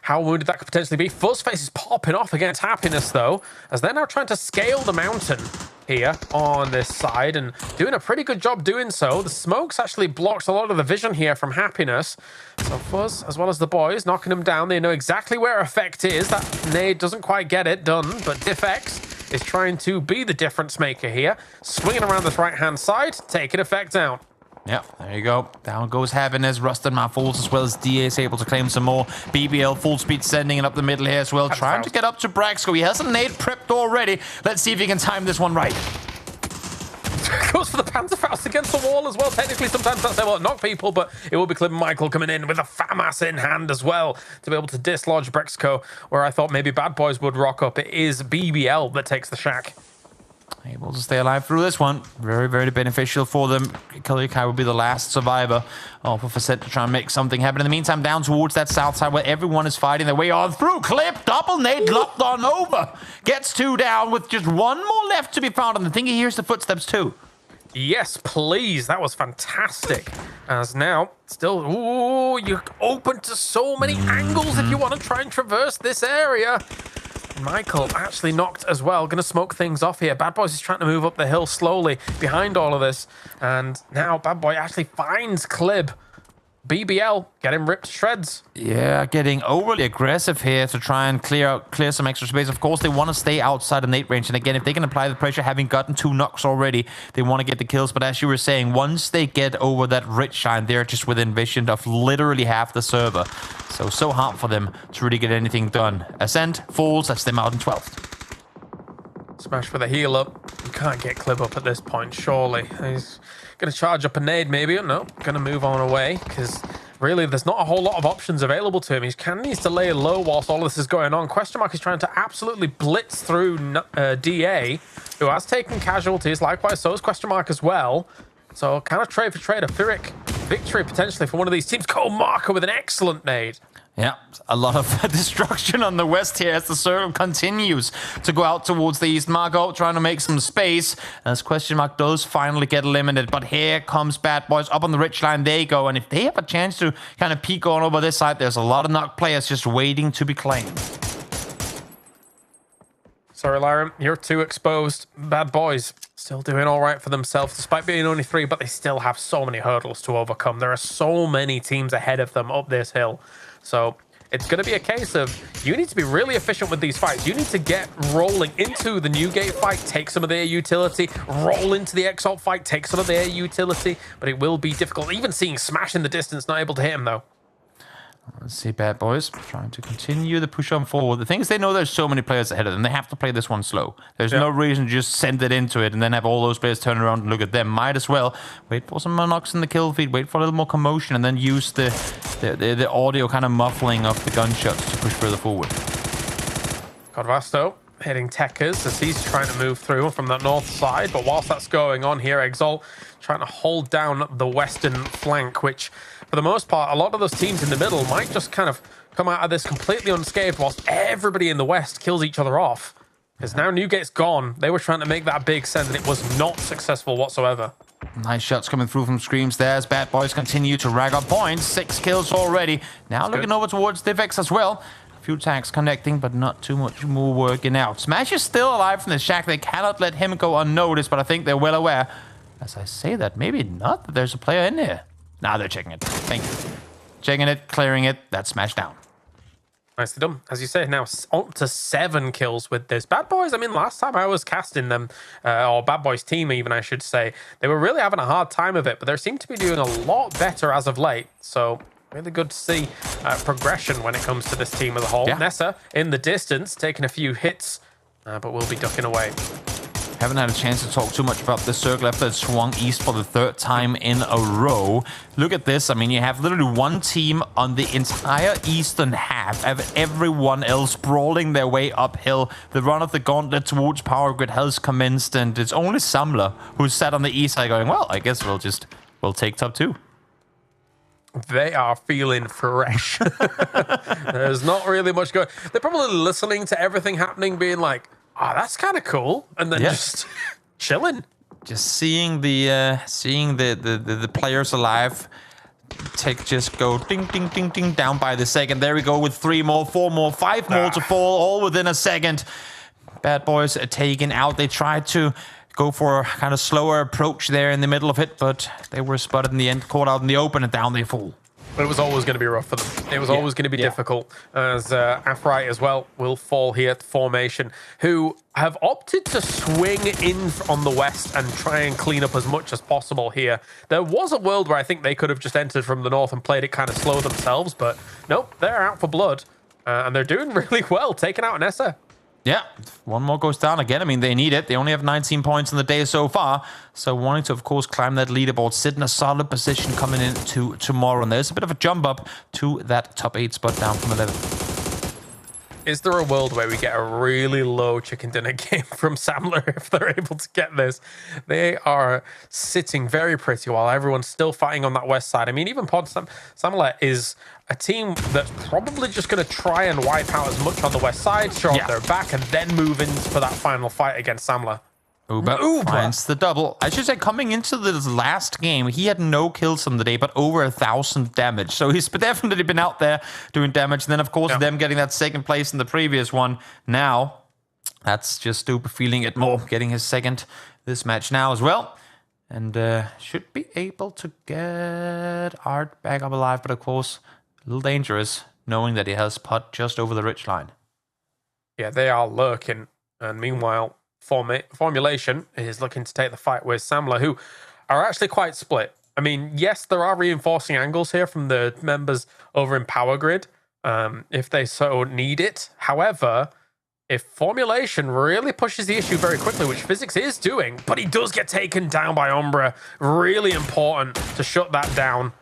Speaker 2: how wounded that could potentially be. Fuzzface is popping off against Happiness, though, as they're now trying to scale the mountain here on this side and doing a pretty good job doing so. The smokes actually blocked a lot of the vision here from Happiness. So Fuzz, as well as the boys, knocking them down. They know exactly where Effect is. That nade doesn't quite get it done, but Diffx is trying to be the difference maker here. Swinging around this right-hand side, taking Effect out.
Speaker 8: Yeah, there you go. Down goes Happiness. Rusted Man falls as well as DA is able to claim some more. BBL full speed sending it up the middle here as well. Trying to get up to Braxco. He has a nade prepped already. Let's see if he can time this one right.
Speaker 2: Goes for the Panzerfaust against the wall as well. Technically, sometimes that's able to knock people, but it will be Clip Michael coming in with a FAMAS in hand as well to be able to dislodge Brexco, where I thought maybe Bad Boys would rock up. It is BBL that takes the shack.
Speaker 8: Able to stay alive through this one. Very, very beneficial for them. Killiakai will be the last survivor of a facet to try and make something happen. In the meantime, down towards that south side where everyone is fighting their way on through. Clip, double nade, locked on over. Gets 2 down with just 1 more left to be found. And I think he hears the footsteps too.
Speaker 2: Yes, please. That was fantastic. As now, still, ooh, you're open to so many angles if you want to try and traverse this area. Michael actually knocked as well. Going to smoke things off here. Bad Boys is trying to move up the hill slowly behind all of this. And now Bad Boy actually finds Clib. BBL getting ripped to shreds.
Speaker 8: Yeah, getting overly aggressive here to try and clear some extra space. Of course, they want to stay outside the nade range. And again, if they can apply the pressure, having gotten 2 knocks already, they want to get the kills. But as you were saying, once they get over that ridge line, they're just within vision of literally half the server. So hard for them to really get anything done. Ascent falls, that's them out in 12th.
Speaker 2: Smash for the heal up. You can't get Clib up at this point, surely. He's going to charge up a nade, maybe. No, going to move on away, because really there's not a whole lot of options available to him. He kind of needs to lay low whilst all this is going on. Question Mark is trying to absolutely blitz through DA, who has taken casualties. Likewise, so is Question Mark as well. So kind of trade for trade. A Pyrrhic victory potentially for one of these teams. Cole Marker with an excellent nade.
Speaker 8: Yeah, a lot of destruction on the west here as the circle continues to go out towards the east. Marco trying to make some space as Question Mark does finally get eliminated. But here comes Bad Boys up on the ridge line. They go, and if they have a chance to kind of peek on over this side, there's a lot of knock players just waiting to be claimed.
Speaker 2: Sorry, Lyram, you're too exposed. Bad Boys still doing all right for themselves, despite being only 3, but they still have so many hurdles to overcome. There are so many teams ahead of them up this hill. So it's going to be a case of you need to be really efficient with these fights. You need to get rolling into the Newgate fight, take some of their utility, roll into the Exalt fight, take some of their utility, but it will be difficult. Even seeing Smash in the distance, not able to hit him though.
Speaker 8: Let's see, Bad Boys trying to continue the push on forward. The thing is, they know there's so many players ahead of them. They have to play this one slow. There's no reason to just send it into it and then have all those players turn around and look at them. Might as well wait for some knocks in the kill feed, wait for a little more commotion, and then use the audio kind of muffling of the gunshots to push further forward.
Speaker 2: Godvasto hitting Techers as he's trying to move through from that north side. But whilst that's going on here, Exalt trying to hold down the western flank, which for the most part, a lot of those teams in the middle might just kind of come out of this completely unscathed whilst everybody in the west kills each other off. Because now Newgate's gone. They were trying to make that big send and it was not successful whatsoever.
Speaker 8: Nice shots coming through from Screams there as Bad Boys continue to rag up points. 6 kills already. Now that's looking over towards Divex as well. A few tags connecting, but not too much more working out. Smash is still alive from the shack. They cannot let him go unnoticed, but I think they're well aware. As I say that, maybe not that there's a player in here. Now they're checking it. Thank you. Checking it, clearing it. That's Smash down.
Speaker 2: Nicely done. As you say, now up to 7 kills with this. Bad Boys, I mean, last time I was casting them, or Bad Boys team even, I should say, they were really having a hard time of it, but they seem to be doing a lot better as of late. So really good to see progression when it comes to this team as a whole. Yeah. Nessa in the distance, taking a few hits, but will be ducking away.
Speaker 8: Haven't had a chance to talk too much about this circle after it swung east for the 3rd time in a row. Look at this. I mean, you have literally one team on the entire eastern half of everyone else brawling their way uphill. The run of the gauntlet towards Power Grid has commenced, and it's only Samler who's sat on the east side going, well, I guess we'll take top 2.
Speaker 2: They are feeling fresh. There's not really much going. They're probably listening to everything happening, being like, oh, that's kind of cool, and then just chilling.
Speaker 8: Just seeing the players alive. Tech just go ding, ding, ding, ding down by the second. There we go with 3 more, 4 more, 5 more to fall, all within a second. Bad Boys are taken out. They tried to go for a kind of slower approach there in the middle of it, but they were spotted in the end, caught out in the open, and down they fall.
Speaker 2: But it was always going to be rough for them. It was always going to be difficult, as Afrite as well will fall here at formation, who have opted to swing in on the west and try and clean up as much as possible here. There was a world where I think they could have just entered from the north and played it kind of slow themselves, but nope, they're out for blood, and they're doing really well, taking out Nessa.
Speaker 8: Yeah, 1 more goes down again. I mean, they need it. They only have 19 points in the day so far. So wanting to, of course, climb that leaderboard, sit in a solid position coming into tomorrow. And there's a bit of a jump up to that top 8 spot down from 11.
Speaker 2: Is there a world where we get a really low chicken dinner game from Samler if they're able to get this? They are sitting very pretty while everyone's still fighting on that west side. I mean, even Samler is a team that's probably just going to try and wipe out as much on the west side, show up their back, and then move in for that final fight against Samler.
Speaker 8: Uber finds the double. I should say, coming into this last game, he had no kills on the day, but over 1,000 damage. So he's definitely been out there doing damage. And then, of course, them getting that second place in the previous one. Now, that's just Uber feeling it more, getting his second this match now as well. And should be able to get Art back up alive, but of course, a little dangerous, knowing that he has Pod just over the ridge line.
Speaker 2: Yeah, they are lurking. And meanwhile, Formulation is looking to take the fight with Samler, who are actually quite split. I mean, yes, there are reinforcing angles here from the members over in Power Grid, if they so need it. However, if Formulation really pushes the issue very quickly, which Physics is doing, but he does get taken down by Umbra, really important to shut that down.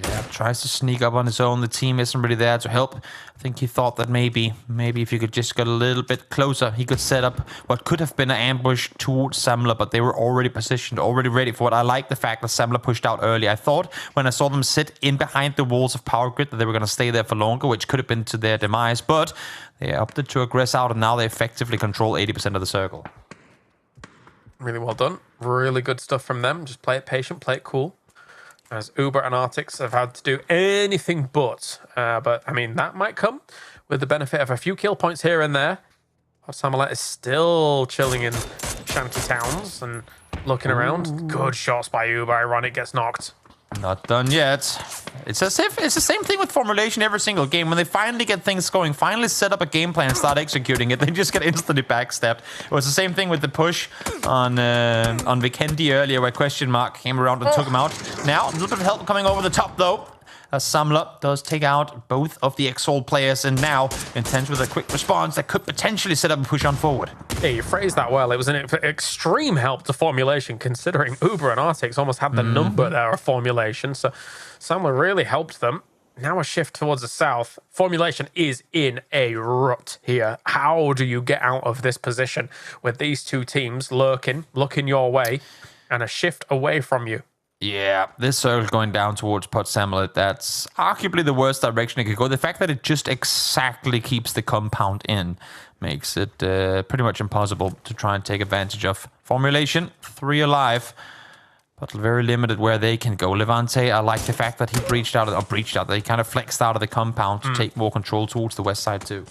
Speaker 8: Yeah, tries to sneak up on his own. The team isn't really there to help. I think he thought that maybe if you could just get a little bit closer, he could set up what could have been an ambush towards Samler, but they were already positioned, already ready for it. I like the fact that Samler pushed out early. I thought when I saw them sit in behind the walls of Power Grid that they were going to stay there for longer, which could have been to their demise, but they opted to aggress out, and now they effectively control 80% of the circle.
Speaker 2: Really well done. Really good stuff from them. Just play it patient, play it cool. As Uber and Artix have had to do anything but. But, I mean, that might come with the benefit of a few kill points here and there. Samalet is still chilling in shanty towns and looking around. Good shots by Uber. Ironic gets knocked.
Speaker 8: Not done yet. It's as if it's the same thing with Formulation every single game. When they finally get things going, finally set up a game plan and start executing it, they just get instantly backstabbed. It was the same thing with the push on Vikendi earlier, where Question Mark came around and took him out. Now, a little bit of help coming over the top, though. As Samler does take out both of the Exalt players, and now intends with a quick response that could potentially set up a push on forward.
Speaker 2: Yeah, you phrased that well. It was an extreme help to Formulation, considering Uber and Artix almost had the number there of Formulation. So Samler really helped them. Now a shift towards the south. Formulation is in a rut here. How do you get out of this position with these two teams looking your way, and a shift away from you?
Speaker 8: Yeah, this circle going down towards Pod Samlet, that's arguably the worst direction it could go. The fact that it just exactly keeps the compound in makes it pretty much impossible to try and take advantage of. Formulation, 3 alive, but very limited where they can go. Levante, I like the fact that he they kind of flexed out of the compound to take more control towards the west side too.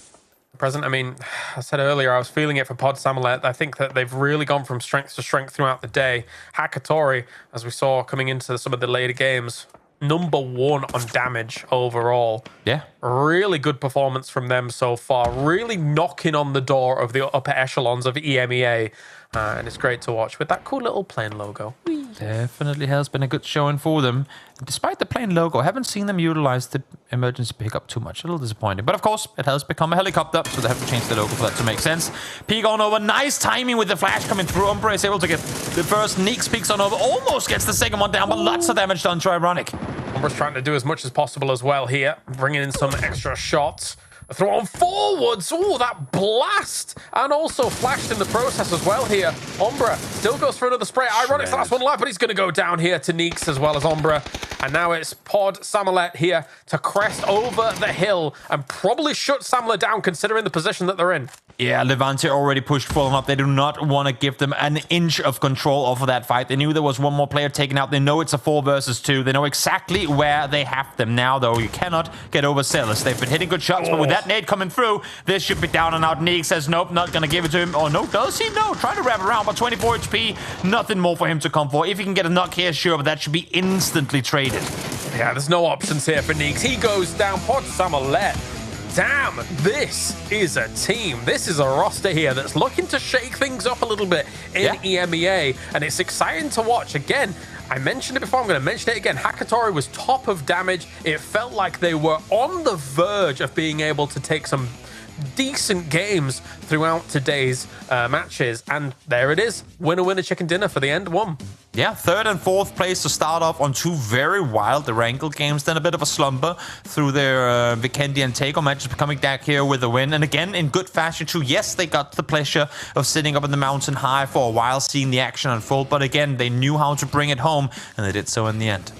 Speaker 2: Present, I mean, I said earlier, I was feeling it for Pod Samalet. I think that they've really gone from strength to strength throughout the day. Hakatori, as we saw coming into some of the later games, #1 on damage overall.
Speaker 8: Yeah.
Speaker 2: Really good performance from them so far. Really knocking on the door of the upper echelons of EMEA. And it's great to watch with that cool little plane logo.
Speaker 8: Definitely has been a good showing for them. Despite the plain logo, I haven't seen them utilize the emergency pickup too much. A little disappointing. But of course, it has become a helicopter, so they have to change the logo for that to make sense. Peek on over. Nice timing with the flash coming through. Umbra is able to get the first. Neeks peeks on over. Almost gets the second one down, but lots of damage done to Ironic.
Speaker 2: Umbra's trying to do as much as possible as well here. Bringing in some extra shots. Throw on forwards. Oh, that blast. And also flashed in the process as well here. Umbra still goes for another spray. Ironic's the last one alive, but he's going to go down here to Neeks as well as Umbra. And now it's Pod Samalet here to crest over the hill and probably shut Samler down considering the position that they're in.
Speaker 8: Yeah, Levante already pushed Fulham up. They do not want to give them an inch of control over that fight. They knew there was one more player taken out. They know it's a 4 versus 2. They know exactly where they have them. Now, though, you cannot get over Celis. They've been hitting good shots, but with that nade coming through, this should be down and out. Neek says, nope, not going to give it to him. Oh, no, does he? No, trying to wrap around, but 24 HP, nothing more for him to come for. If he can get a knock here, sure, but that should be instantly traded.
Speaker 2: Yeah, there's no options here for Neeks. He goes down. Pod Samalet. Damn, this is a team. This is a roster here that's looking to shake things up a little bit in EMEA, and it's exciting to watch. Again, I mentioned it before, I'm going to mention it again. Hakatori was top of damage. It felt like they were on the verge of being able to take some decent games throughout today's matches, and there it is. Winner, chicken dinner for the end one.
Speaker 8: Yeah, 3rd and 4th place to start off on 2 very wild wrangled games, then a bit of a slumber through their Vikendi and Takeoff matches, coming back here with a win, and again in good fashion too. Yes, they got the pleasure of sitting up in the mountain high for a while, seeing the action unfold, but again, they knew how to bring it home, and they did so in the end.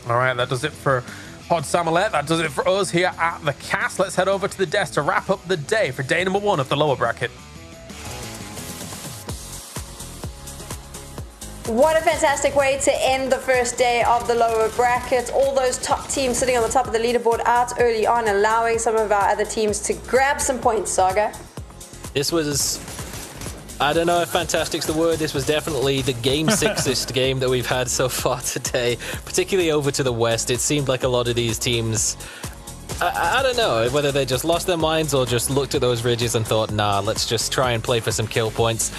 Speaker 2: All right, that does it for Pod Samalet. That does it for us here at the cast. Let's head over to the desk to wrap up the day for day #1 of the lower bracket.
Speaker 13: What a fantastic way to end the first day of the lower brackets. All those top teams sitting on the top of the leaderboard out early on, allowing some of our other teams to grab some points, Saga.
Speaker 15: This was, I don't know if fantastic's the word, this was definitely the game sixest game that we've had so far today, particularly over to the west. It seemed like a lot of these teams, I don't know whether they just lost their minds or just looked at those ridges and thought, nah, let's just try and play for some kill points.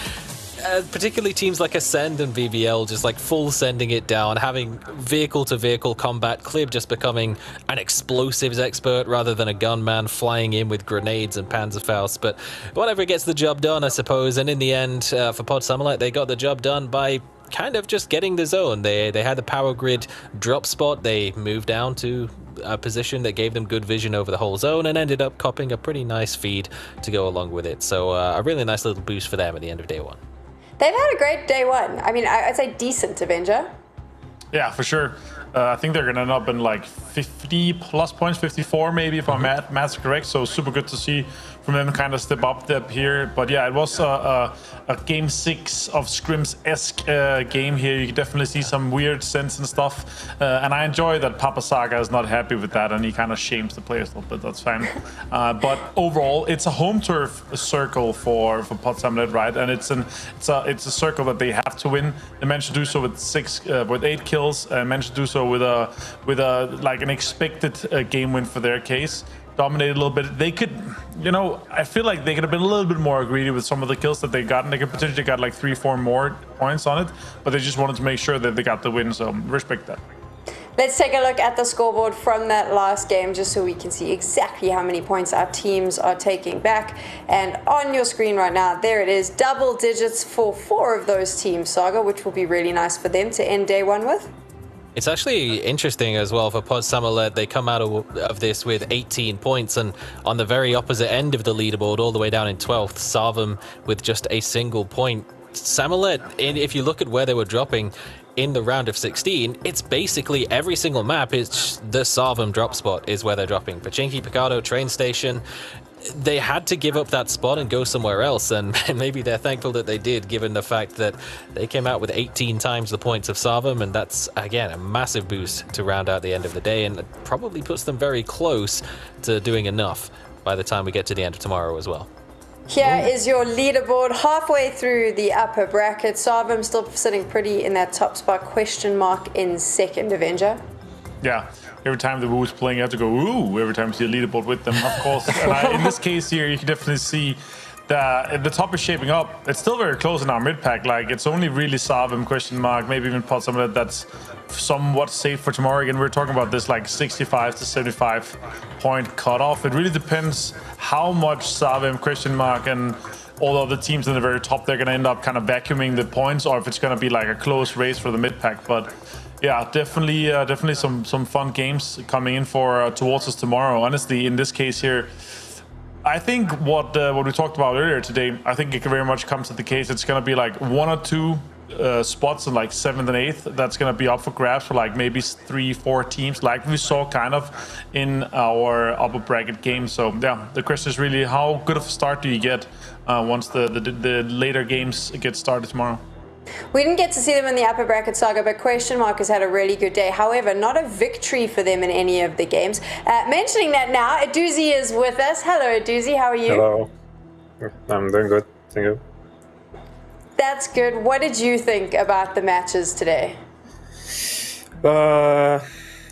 Speaker 15: Particularly teams like Ascend and BBL just like full sending it down, having vehicle-to-vehicle combat. Clib just becoming an explosives expert rather than a gunman flying in with grenades and Panzerfaust. But whatever gets the job done, I suppose. And in the end, for Pod Summerlight, they got the job done by kind of just getting the zone. They had the power grid drop spot. They moved down to a position that gave them good vision over the whole zone and ended up copping a pretty nice feed to go along with it. So a really nice little boost for them at the end of day one.
Speaker 13: They've had a great day one. I mean, I'd say decent, Avenger.
Speaker 14: Yeah, for sure. I think they're going to end up in like 50 plus points, 54 maybe if my math's correct. So super good to see from them kind of step up here. But yeah, it was a game 6 of Scrims-esque game here. You can definitely see some weird sense and stuff. And I enjoy that Papa Saga is not happy with that and he kind of shames the players a little bit. That's fine. But overall, it's a home turf circle for Pod Summerlight, right? And it's a circle that they have to win. They managed to do so with 8 kills. Managed to do so with a like an expected game win for their case. Dominated a little bit. They could, you know, I feel like they could have been a little bit more greedy with some of the kills that they got, and they could potentially got like 3-4 more points on it, but they just wanted to make sure that they got the win, so respect that.
Speaker 13: Let's take a look at the scoreboard from that last game just so we can see exactly how many points our teams are taking back. And on your screen right now, there it is, double digits for 4 of those teams, Saga, which will be really nice for them to end day one with.
Speaker 15: It's actually interesting as well for Pod Summerlight. They come out of this with 18 points, and on the very opposite end of the leaderboard, all the way down in 12th, Sarvam with just a single point. Summerlight, if you look at where they were dropping in the round of 16, it's basically every single map. It's the Sarvam drop spot is where they're dropping. Pachinki, Picado, train station. They had to give up that spot and go somewhere else, and maybe they're thankful that they did, given the fact that they came out with 18 times the points of Sarvam, and that's, again, a massive boost to round out the end of the day, and it probably puts them very close to doing enough by the time we get to the end of tomorrow as well.
Speaker 13: Here is your leaderboard halfway through the upper bracket. Sarvam still sitting pretty in that top spot, question mark in second, Avenger.
Speaker 14: Yeah. Every time the Wu's playing, you have to go, ooh, every time you see a leaderboard with them, of course. And in this case here, you can definitely see that the top is shaping up. It's still very close in our mid-pack. Like, it's only really Sarvam, question mark, maybe even Pod Summerlight that's somewhat safe for tomorrow. Again, we're talking about this like 65 to 75 point cutoff. It really depends how much Sarvam, question mark, and all the other teams in the very top, they're going to end up kind of vacuuming the points, or if it's going to be like a close race for the mid-pack. But yeah, definitely some fun games coming in for towards us tomorrow. Honestly, in this case here, I think what we talked about earlier today, I think it can very much come to the case. It's going to be like 1 or 2 spots in like 7th and 8th. That's going to be up for grabs for like maybe 3-4 teams, like we saw kind of in our upper bracket game. So yeah, the question is really how good of a start do you get once the later games get started tomorrow.
Speaker 13: We didn't get to see them in the upper bracket, Saga, but question mark has had a really good day. However, not a victory for them in any of the games. Mentioning that now, Aduzi is with us. Hello, Aduzi. How are you?
Speaker 4: Hello. I'm doing good. Thank you.
Speaker 13: That's good. What did you think about the matches today?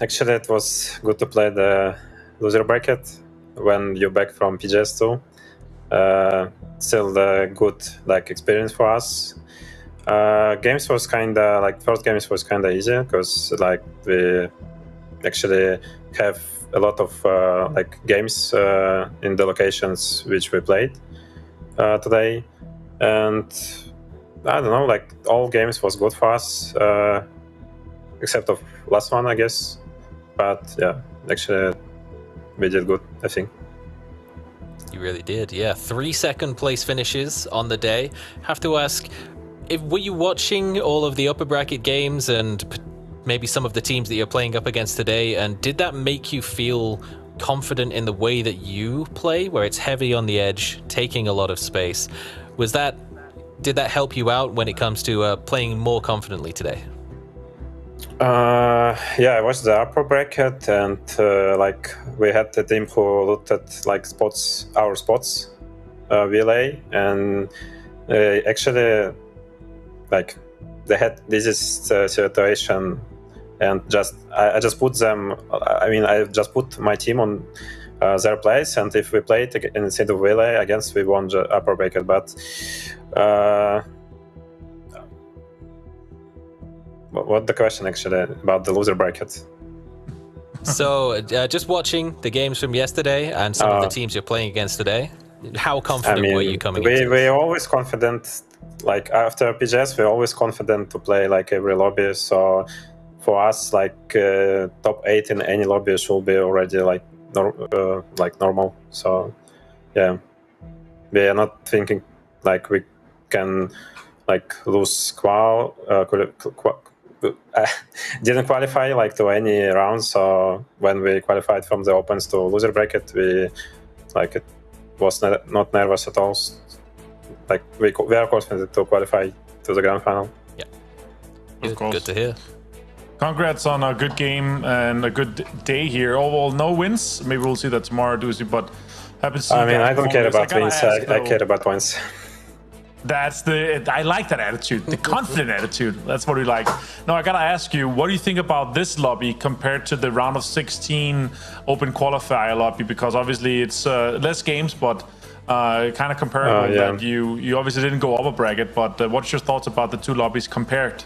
Speaker 4: Actually, it was good to play the loser bracket when you're back from PGS2. Still a good experience for us. Games was kinda like first games was kinda easy because we actually have a lot of games in the locations which we played today, and I don't know, all games was good for us except of last one, I guess. But yeah, actually we did good, I think.
Speaker 15: You really did, yeah. 3 second place finishes on the day. Have to ask, were you watching all of the upper bracket games and maybe some of the teams that you're playing up against today, and did that make you feel confident in the way that you play, where it's heavy on the edge, taking a lot of space? Was that did that help you out when it comes to playing more confidently today?
Speaker 4: Yeah, I watched the upper bracket, and like we had the team who looked at like our spots, VLA, and actually like they had this situation, and I just put them. I mean, I just put my team on their place, and if we played instead of VLA against, we won the upper bracket. But what the question actually about the loser bracket?
Speaker 15: So just watching the games from yesterday and some of the teams you're playing against today, how confident were you coming into this?
Speaker 4: We're always confident. Like after PGS, we're always confident to play like every lobby. So for us, like top 8 in any lobby should be already like normal. So yeah, we are not thinking like we can like lose didn't qualify like to any round. So when we qualified from the opens to loser bracket, we like it was not nervous at all. Like we are confident to qualify to the grand final.
Speaker 15: Yeah,
Speaker 14: of course.
Speaker 15: Good to hear.
Speaker 14: Congrats on a good game and a good day here. Overall, no wins. Maybe we'll see that tomorrow, Doozy, but happy to see you.
Speaker 4: I mean,
Speaker 14: guys
Speaker 4: I don't care
Speaker 14: perform.
Speaker 4: about wins. I care about points.
Speaker 14: I like that attitude, the confident attitude. That's what we like. Now, I gotta ask you, what do you think about this lobby compared to the round of 16 open qualifier lobby? Because obviously it's less games, but kind of comparable.
Speaker 4: Yeah.
Speaker 14: That you obviously didn't go up a bracket, but what's your thoughts about the two lobbies compared?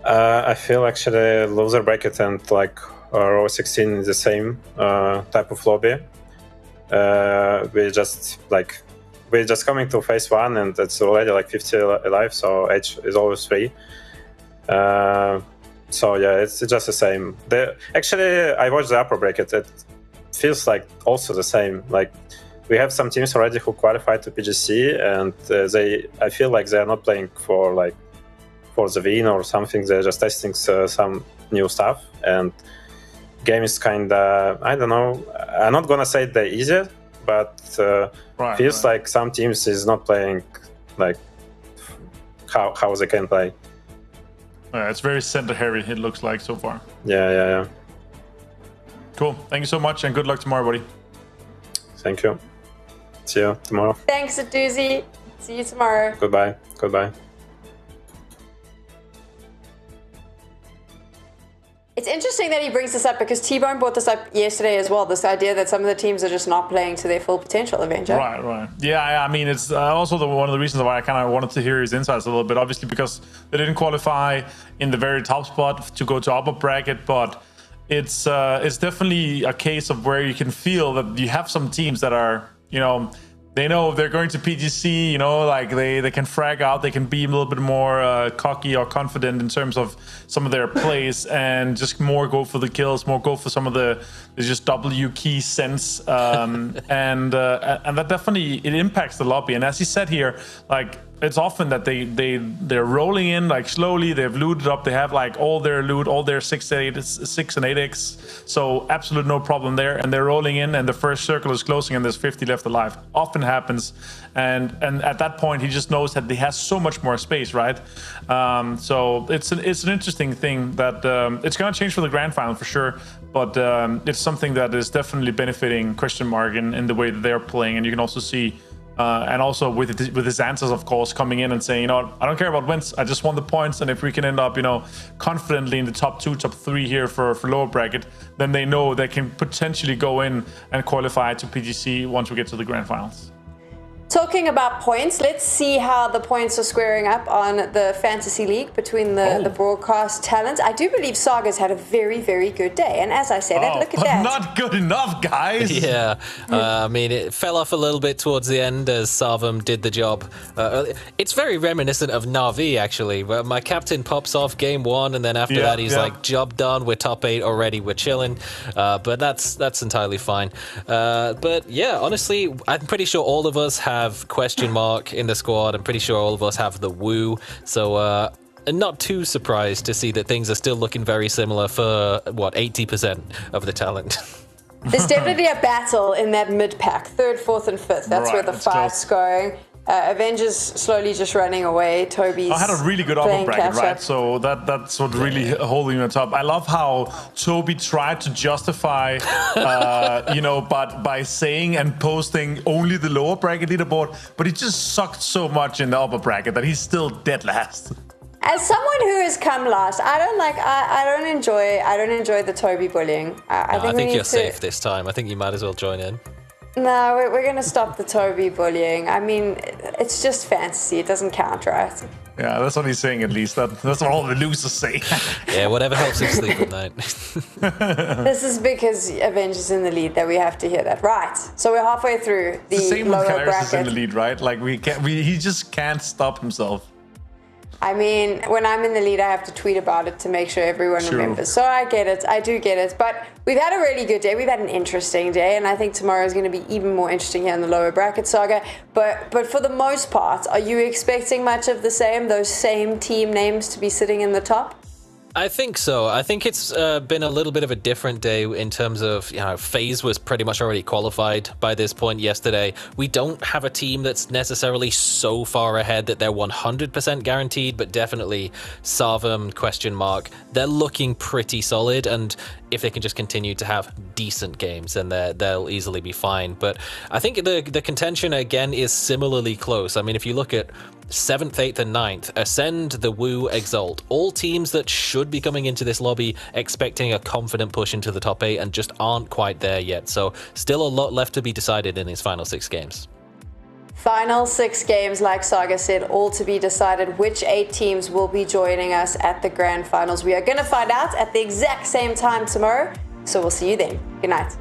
Speaker 4: I feel actually loser bracket and like row 16 is the same type of lobby. We're just coming to phase 1 and it's already like 50 alive, so H is always free. So yeah, it's just the same. Actually, I watched the upper bracket. It feels like also the same. Like we have some teams already who qualified to PGC, and I feel like they are not playing for the win or something. They're just testing some new stuff, and game is kinda, I don't know. I'm not gonna say they're easier, but feels like some teams is not playing like how they can play.
Speaker 14: It's very center heavy, it looks like so far.
Speaker 4: Yeah.
Speaker 14: Cool. Thank you so much, and good luck tomorrow, buddy.
Speaker 4: Thank you. See you tomorrow.
Speaker 13: Thanks, Doozy. See you tomorrow.
Speaker 4: Goodbye.
Speaker 13: It's interesting that he brings this up because T-Bone brought this up yesterday as well, this idea that some of the teams are just not playing to their full potential, Avenger.
Speaker 14: Right. Yeah, I mean, it's also one of the reasons why I kind of wanted to hear his insights a little bit, obviously because they didn't qualify in the very top spot to go to upper bracket, but it's definitely a case of where you can feel that you have some teams that are, they know they're going to PGC, like they can frag out, they can be a little bit more cocky or confident in terms of some of their plays and just more go for the kills, more go for some of the just W key sense. And that definitely, it impacts the lobby. And as he said here, like, it's often that they're rolling in like slowly. They've looted up. They have like all their loot, all their 6 and 8x. So absolute no problem there. And they're rolling in, and the first circle is closing, and there's 50 left alive. Often happens, and at that point he just knows that he has so much more space, right? So it's an interesting thing that it's gonna change for the grand final for sure. But it's something that is definitely benefiting Question Mark in the way that they're playing, and you can also see. And also with his answers, of course, coming in and saying, I don't care about wins. I just want the points. And if we can end up, confidently in the top 2, top 3 here for lower bracket, then they know they can potentially go in and qualify to PGC once we get to the grand finals.
Speaker 13: Talking about points, let's see how the points are squaring up on the Fantasy League between the broadcast talents. I do believe Saga's had a very, very good day. And as I said, look at that.
Speaker 14: Not good enough, guys.
Speaker 15: Yeah. I mean, it fell off a little bit towards the end as Sarvam did the job. It's very reminiscent of Na'Vi, actually. Where my captain pops off game 1, and then after that, he's like, job done. We're top 8 already. We're chilling. But that's entirely fine. But yeah, honestly, I'm pretty sure all of us have Question Mark in the squad. I'm pretty sure all of us have the Woo. So not too surprised to see that things are still looking very similar for 80% of the talent.
Speaker 13: There's definitely a battle in that mid pack, 3rd, 4th, and 5th. That's where the fight's going. Avengers slowly just running away. Toby's
Speaker 14: I had a really good upper
Speaker 13: playing
Speaker 14: bracket, right?
Speaker 13: catch-up.
Speaker 14: So that's what really holding me on top. I love how Toby tried to justify, but by saying and posting only the lower bracket leaderboard, but he just sucked so much in the upper bracket that he's still dead last.
Speaker 13: As someone who has come last, I don't enjoy the Toby bullying. I think
Speaker 15: you're safe this time. I think you might as well join in.
Speaker 13: No, we're going to stop the Toby bullying. I mean, it's just fantasy. It doesn't count, right?
Speaker 14: Yeah, that's what he's saying at least. That's what all the losers say.
Speaker 15: Yeah, whatever helps him sleep at night.
Speaker 13: This is because Avengers in the lead that we have to hear that. Right, so we're halfway through the
Speaker 14: same
Speaker 13: lower
Speaker 14: with Calaris
Speaker 13: bracket.
Speaker 14: is in the lead, right? Like he just can't stop himself.
Speaker 13: I mean, when I'm in the lead, I have to tweet about it to make sure everyone remembers. So I get it. I do get it. But we've had a really good day. We've had an interesting day. And I think tomorrow is going to be even more interesting here in the lower bracket saga. But for the most part, are you expecting much of the same? Those same team names to be sitting in the top?
Speaker 15: I think so. I think it's been a little bit of a different day in terms of, FaZe was pretty much already qualified by this point yesterday. We don't have a team that's necessarily so far ahead that they're 100% guaranteed, but definitely Sarvam, ? They're looking pretty solid, and if they can just continue to have decent games, then they'll easily be fine. But I think the contention, again, is similarly close. I mean, if you look at 7th, 8th, and 9th, Ascend, the Woo, Exalt, all teams that should be coming into this lobby expecting a confident push into the top 8 and just aren't quite there yet. So still a lot left to be decided in these final 6 games.
Speaker 13: Final 6 games, like Saga said, all to be decided. Which 8 teams will be joining us at the grand finals? We are going to find out at the exact same time tomorrow. So we'll see you then. Good night.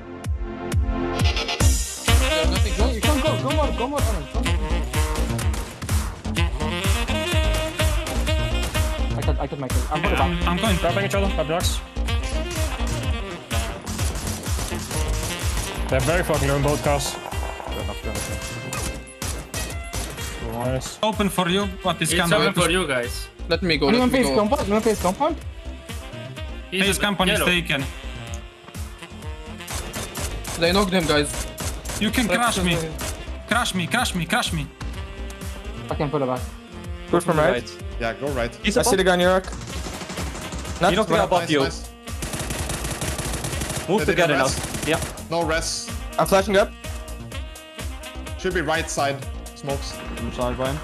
Speaker 22: You can't go more. I could make it. I'm going.
Speaker 6: Grabbing each other. Grab drugs. They're very fucking low in both cars. Nice.
Speaker 23: Open for you. What is
Speaker 19: It's open for you guys.
Speaker 11: Let me go.
Speaker 22: Anyone face compound? Anyone face compound?
Speaker 23: His company is taken.
Speaker 11: They knocked him, guys.
Speaker 23: You can crash me. Crash me.
Speaker 22: I can pull it back.
Speaker 20: Push from right. Yeah, go right.
Speaker 7: I see the guy in your arc.
Speaker 20: He
Speaker 7: knocked me above you. Move together now. Yeah.
Speaker 20: No rest.
Speaker 7: I'm flashing up.
Speaker 20: Should be right side. Smokes.
Speaker 5: Side by him.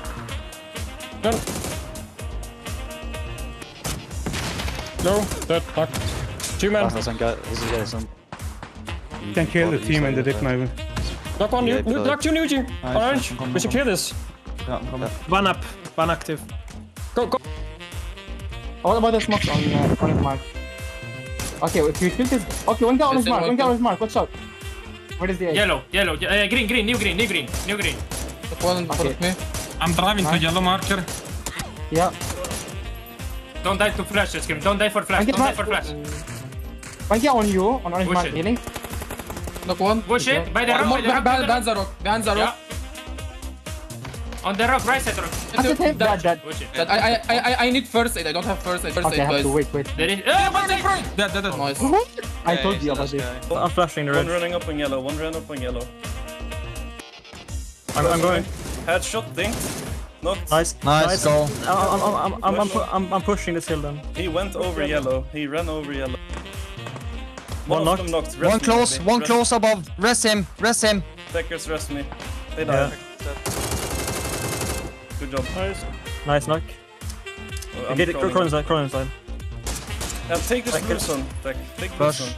Speaker 6: No, dead, knock. 2 men.
Speaker 9: Can kill the team and the dip maybe.
Speaker 6: Knock on you. Knock 2 Nuji. Orange. We should clear this.
Speaker 5: Yeah, I'm coming.
Speaker 16: One up. One active.
Speaker 6: Go.
Speaker 22: What about the smokes on his mark? Okay, if you kill this. Okay, one guy on his mark. Watch out. Where is the egg?
Speaker 19: Yellow. Green. New green.
Speaker 11: One in front of me.
Speaker 23: I'm driving to yellow marker.
Speaker 22: Yeah.
Speaker 19: Don't die to flash, Scream. Don't die for flash.
Speaker 22: One guy on you, on orange mark, healing.
Speaker 11: Knock one.
Speaker 19: Push it. By the rock.
Speaker 11: Behind the rock. Behind the rock.
Speaker 19: On the rock, right side rock.
Speaker 22: Dead.
Speaker 19: I
Speaker 11: need first aid. I don't have first aid.
Speaker 22: Okay, I have to wait.
Speaker 19: There is.
Speaker 23: Dead.
Speaker 11: Nice.
Speaker 22: I told you about this.
Speaker 16: I'm flashing the red.
Speaker 20: One running up on yellow.
Speaker 16: I'm going.
Speaker 20: Headshot, ding. Knocked.
Speaker 16: Nice.
Speaker 7: Go.
Speaker 16: I'm pushing this hill then.
Speaker 20: He went over yellow. He ran over yellow.
Speaker 16: One
Speaker 20: of them knocked.
Speaker 7: One close above. Rest him.
Speaker 20: Deckers rest me. They died. Good job.
Speaker 16: Nice knock. Get it, Cronin inside.
Speaker 20: And take this blue sun, Tech. Take blue sun.